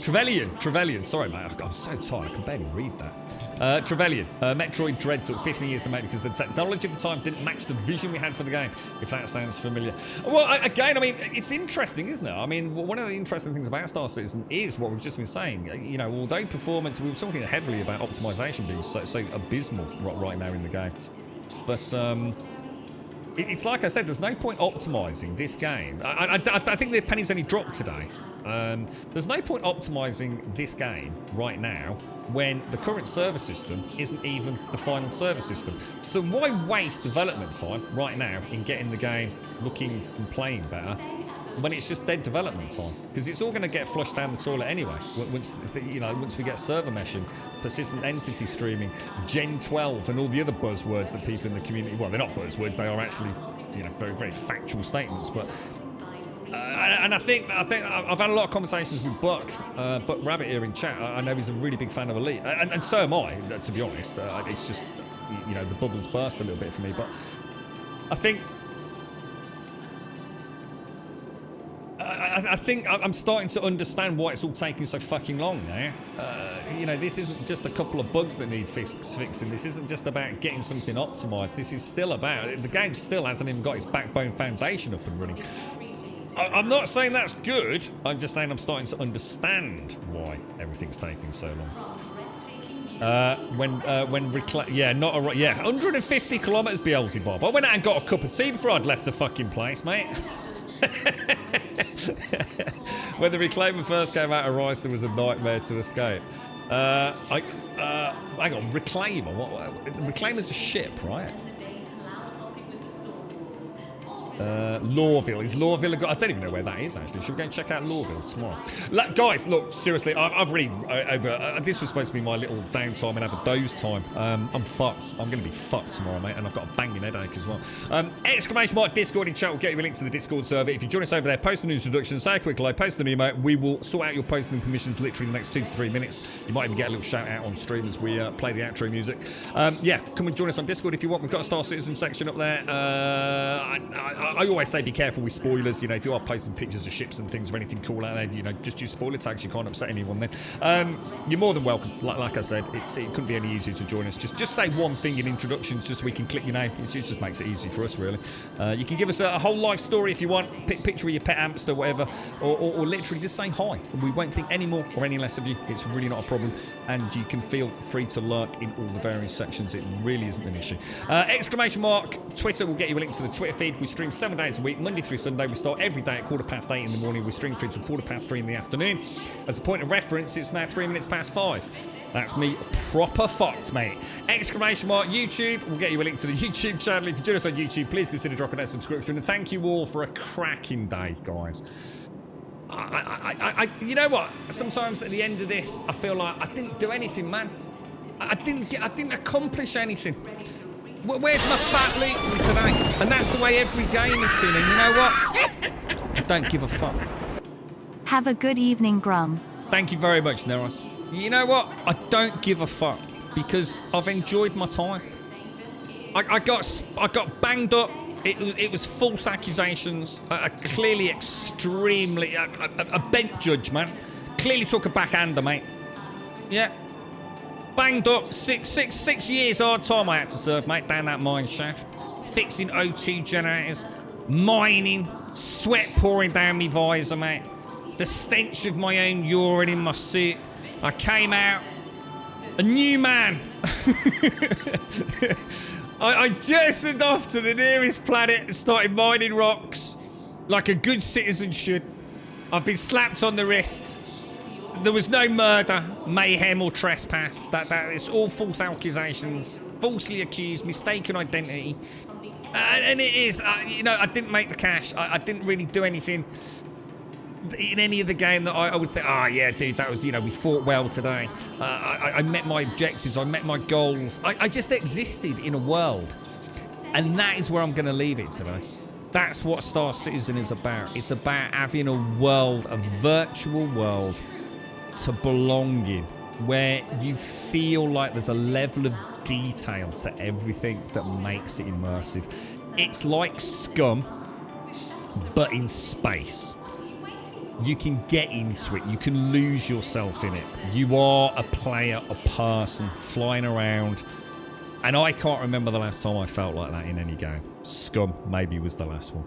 Sorry, mate. I'm so tired. I can barely read that. Trevelyan. Metroid Dread took 15 years to make because the technology at the time didn't match the vision we had for the game, if that sounds familiar. Well, again, I mean, it's interesting, isn't it? I mean, one of the interesting things about Star Citizen is what we've just been saying. You know, although performance, we were talking heavily about optimization being so abysmal right now in the game. But, it's like I said, there's no point optimizing this game. I think the penny's only dropped today. There's no point optimizing this game right now when the current server system isn't even the final server system. So why waste development time right now in getting the game looking and playing better when it's just dead development time? Because it's all going to get flushed down the toilet anyway. Once we get server meshing, persistent entity streaming, Gen 12, and all the other buzzwords that people in the community, well, they're not buzzwords, they are actually, you know, very, very factual statements. But and I think I've had a lot of conversations with Buck Rabbit here in chat. I know he's a really big fan of Elite, and so am I, to be honest. It's just, you know, the bubbles burst a little bit for me, but I think I'm starting to understand why it's all taking so fucking long now. You know, this isn't just a couple of bugs that need fixing. This isn't just about getting something optimized. This is still about... The game still hasn't even got its backbone foundation up and running. I'm not saying that's good. I'm just saying I'm starting to understand why everything's taking so long. Yeah, 150 kilometers, Beelzebub. I went out and got a cup of tea before I'd left the fucking place, mate. When the Reclaimer first came out of Rice, it was a nightmare to escape. Hang on, Reclaimer? Reclaimer's a ship, right? Lorville. Is Lorville I don't even know where that is, actually. Should we go and check out Lorville tomorrow? Guys, look, seriously, I've really this was supposed to be my little downtime and have a doze time. I'm fucked. I'm going to be fucked tomorrow, mate, and I've got a banging headache as well. Exclamation mark Discord in chat will get you a link to the Discord server. If you join us over there, post an introduction, say a quick hello, post an email. We will sort out your posting permissions literally in the next 2 to 3 minutes. You might even get a little shout out on stream as we play the outro music. Yeah, come and join us on Discord if you want. We've got a Star Citizen section up there. I always say be careful with spoilers. You know, if you are posting pictures of ships and things or anything cool out there, you know, just use spoiler tags. You can't upset anyone then. You're more than welcome. Like I said, it couldn't be any easier to join us. Just say one thing in introductions just so we can click your name. It just makes it easy for us, really. You can give us a whole life story if you want. Picture of your pet hamster, whatever. Or literally just say hi. We won't think any more or any less of you. It's really not a problem. And you can feel free to lurk in all the various sections. It really isn't an issue. Exclamation mark Twitter will get you a link to the Twitter feed. We stream 7 days a week, Monday through Sunday. We start every day at 8:15 in the morning. We stream through to 3:15 in the afternoon. As a point of reference, it's now 3 minutes past 5. That's me proper fucked, mate. Exclamation mark YouTube will get you a link to the YouTube channel. If you join us on YouTube, please consider dropping that subscription. And thank you all for a cracking day, guys. You know what? Sometimes at the end of this, I feel like I didn't do anything, man. I didn't accomplish anything. Where's my fat loot from today? And that's the way every game is tuning. You know what? I don't give a fuck. Have a good evening, Grum. Thank you very much, Neros. You know what? I don't give a fuck because I've enjoyed my time. I got banged up It was false accusations, clearly extremely a bent judge, man. Clearly took a backhander, mate. Yeah, banged up. Six years hard time I had to serve, mate, down that mine shaft, fixing O2 generators, mining, sweat pouring down me visor, mate. The stench of my own urine in my suit. I came out a new man. I jettisoned off to the nearest planet and started mining rocks like a good citizen should. I've been slapped on the wrist. There was no murder, mayhem, or trespass. That it's all false accusations, falsely accused, mistaken identity, and it is. You know, I didn't make the cash. I didn't really do anything in any of the game that I would think, oh yeah, dude, that was, you know, we fought well today. I met my objectives. I met my goals. I just existed in a world, and that is where I'm going to leave it today. That's what Star Citizen is about. It's about having a world, a virtual world, to belong in, where you feel like there's a level of detail to everything that makes it immersive. It's like Scum, but in space. You can get into it. You can lose yourself in it. You are a player, a person, flying around. And I can't remember the last time I felt like that in any game. Scum maybe was the last one.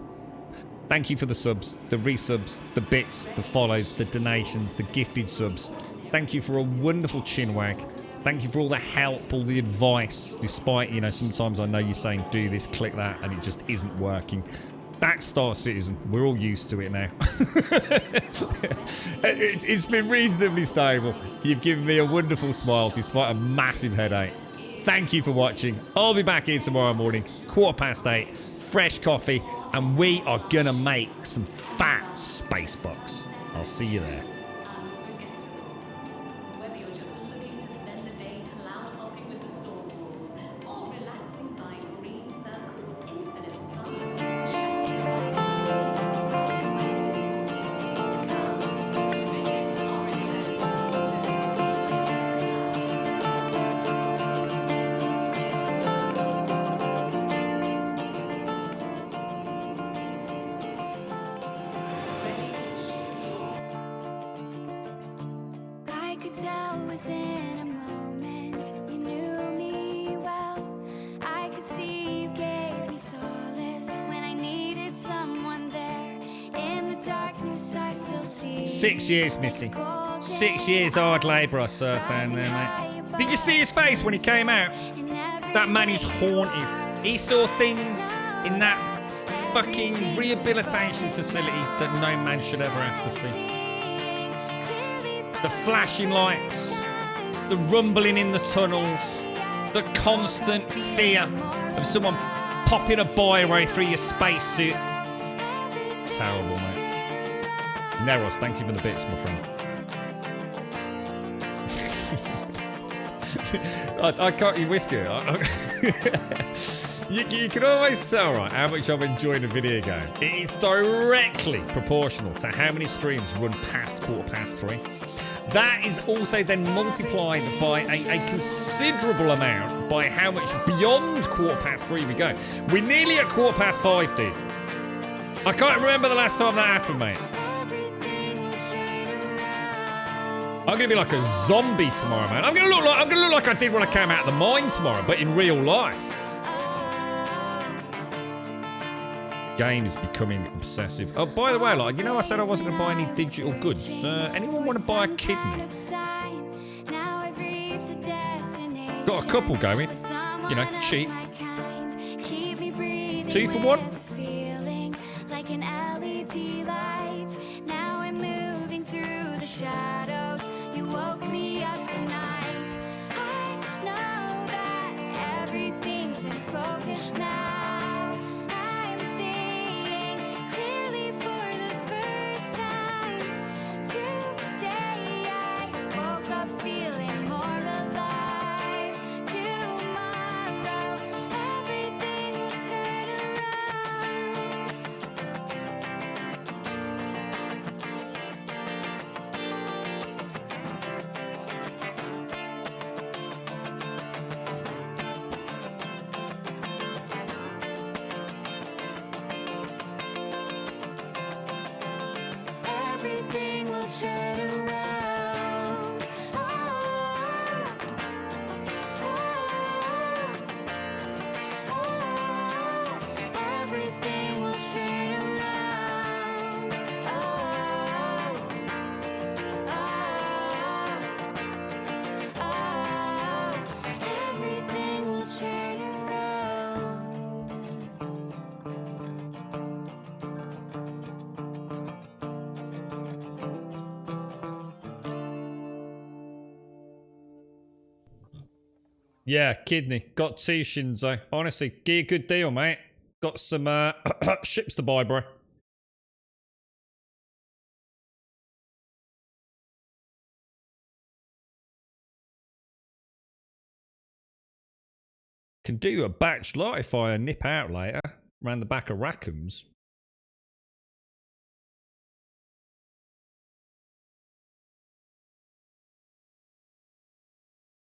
Thank you for the subs, the resubs, the bits, the follows, the donations, the gifted subs. Thank you for a wonderful chinwag. Thank you for all the help, all the advice, despite, you know, sometimes I know you're saying do this, click that, and it just isn't working. That's Star Citizen. We're all used to it now. It's been reasonably stable. You've given me a wonderful smile despite a massive headache. Thank you for watching. I'll be back here tomorrow morning, 8:15, fresh coffee, and we are gonna make some fat space bucks. I'll see you there. I could tell within a moment you knew me well. I could see you gave me solace when I needed someone there. In the darkness I still see 6 years, Missy. 6 years hard labour I served down there, mate. Did you see his face when he came out? That man is haunted. He saw things in that fucking rehabilitation facility that no man should ever have to see. The flashing lights, the rumbling in the tunnels, the constant fear of someone popping a biro through your spacesuit. Terrible, mate. Neros, thank you for the bits, my friend. I can't eat whiskey. You can always tell, right, how much I'm enjoying a video game. It is directly proportional to how many streams run past 3:15. That is also then multiplied by a considerable amount by how much beyond 3:15 we go. We're nearly at 5:15, dude. I can't remember the last time that happened, mate. I'm gonna be like a zombie tomorrow, man. I'm gonna look like I did when I came out of the mine tomorrow, but in real life. Game is becoming obsessive. Oh, by the way, like, you know, I said I wasn't gonna buy any digital goods. Anyone want to buy a kidney? Got a couple going. You know, cheap. 2 for 1. Like an LED light. Now I'm moving through the shadows. You woke me up tonight. I know that everything's in focus now. I'm seeing clearly for the first time. Today I woke up feeling more alive. Tomorrow everything will turn around. Yeah, kidney. Got two, Shinzo. Honestly, get a good deal, mate. Got some ships to buy, bro. Can do a batch lot if I nip out later. Around the back of Rackham's.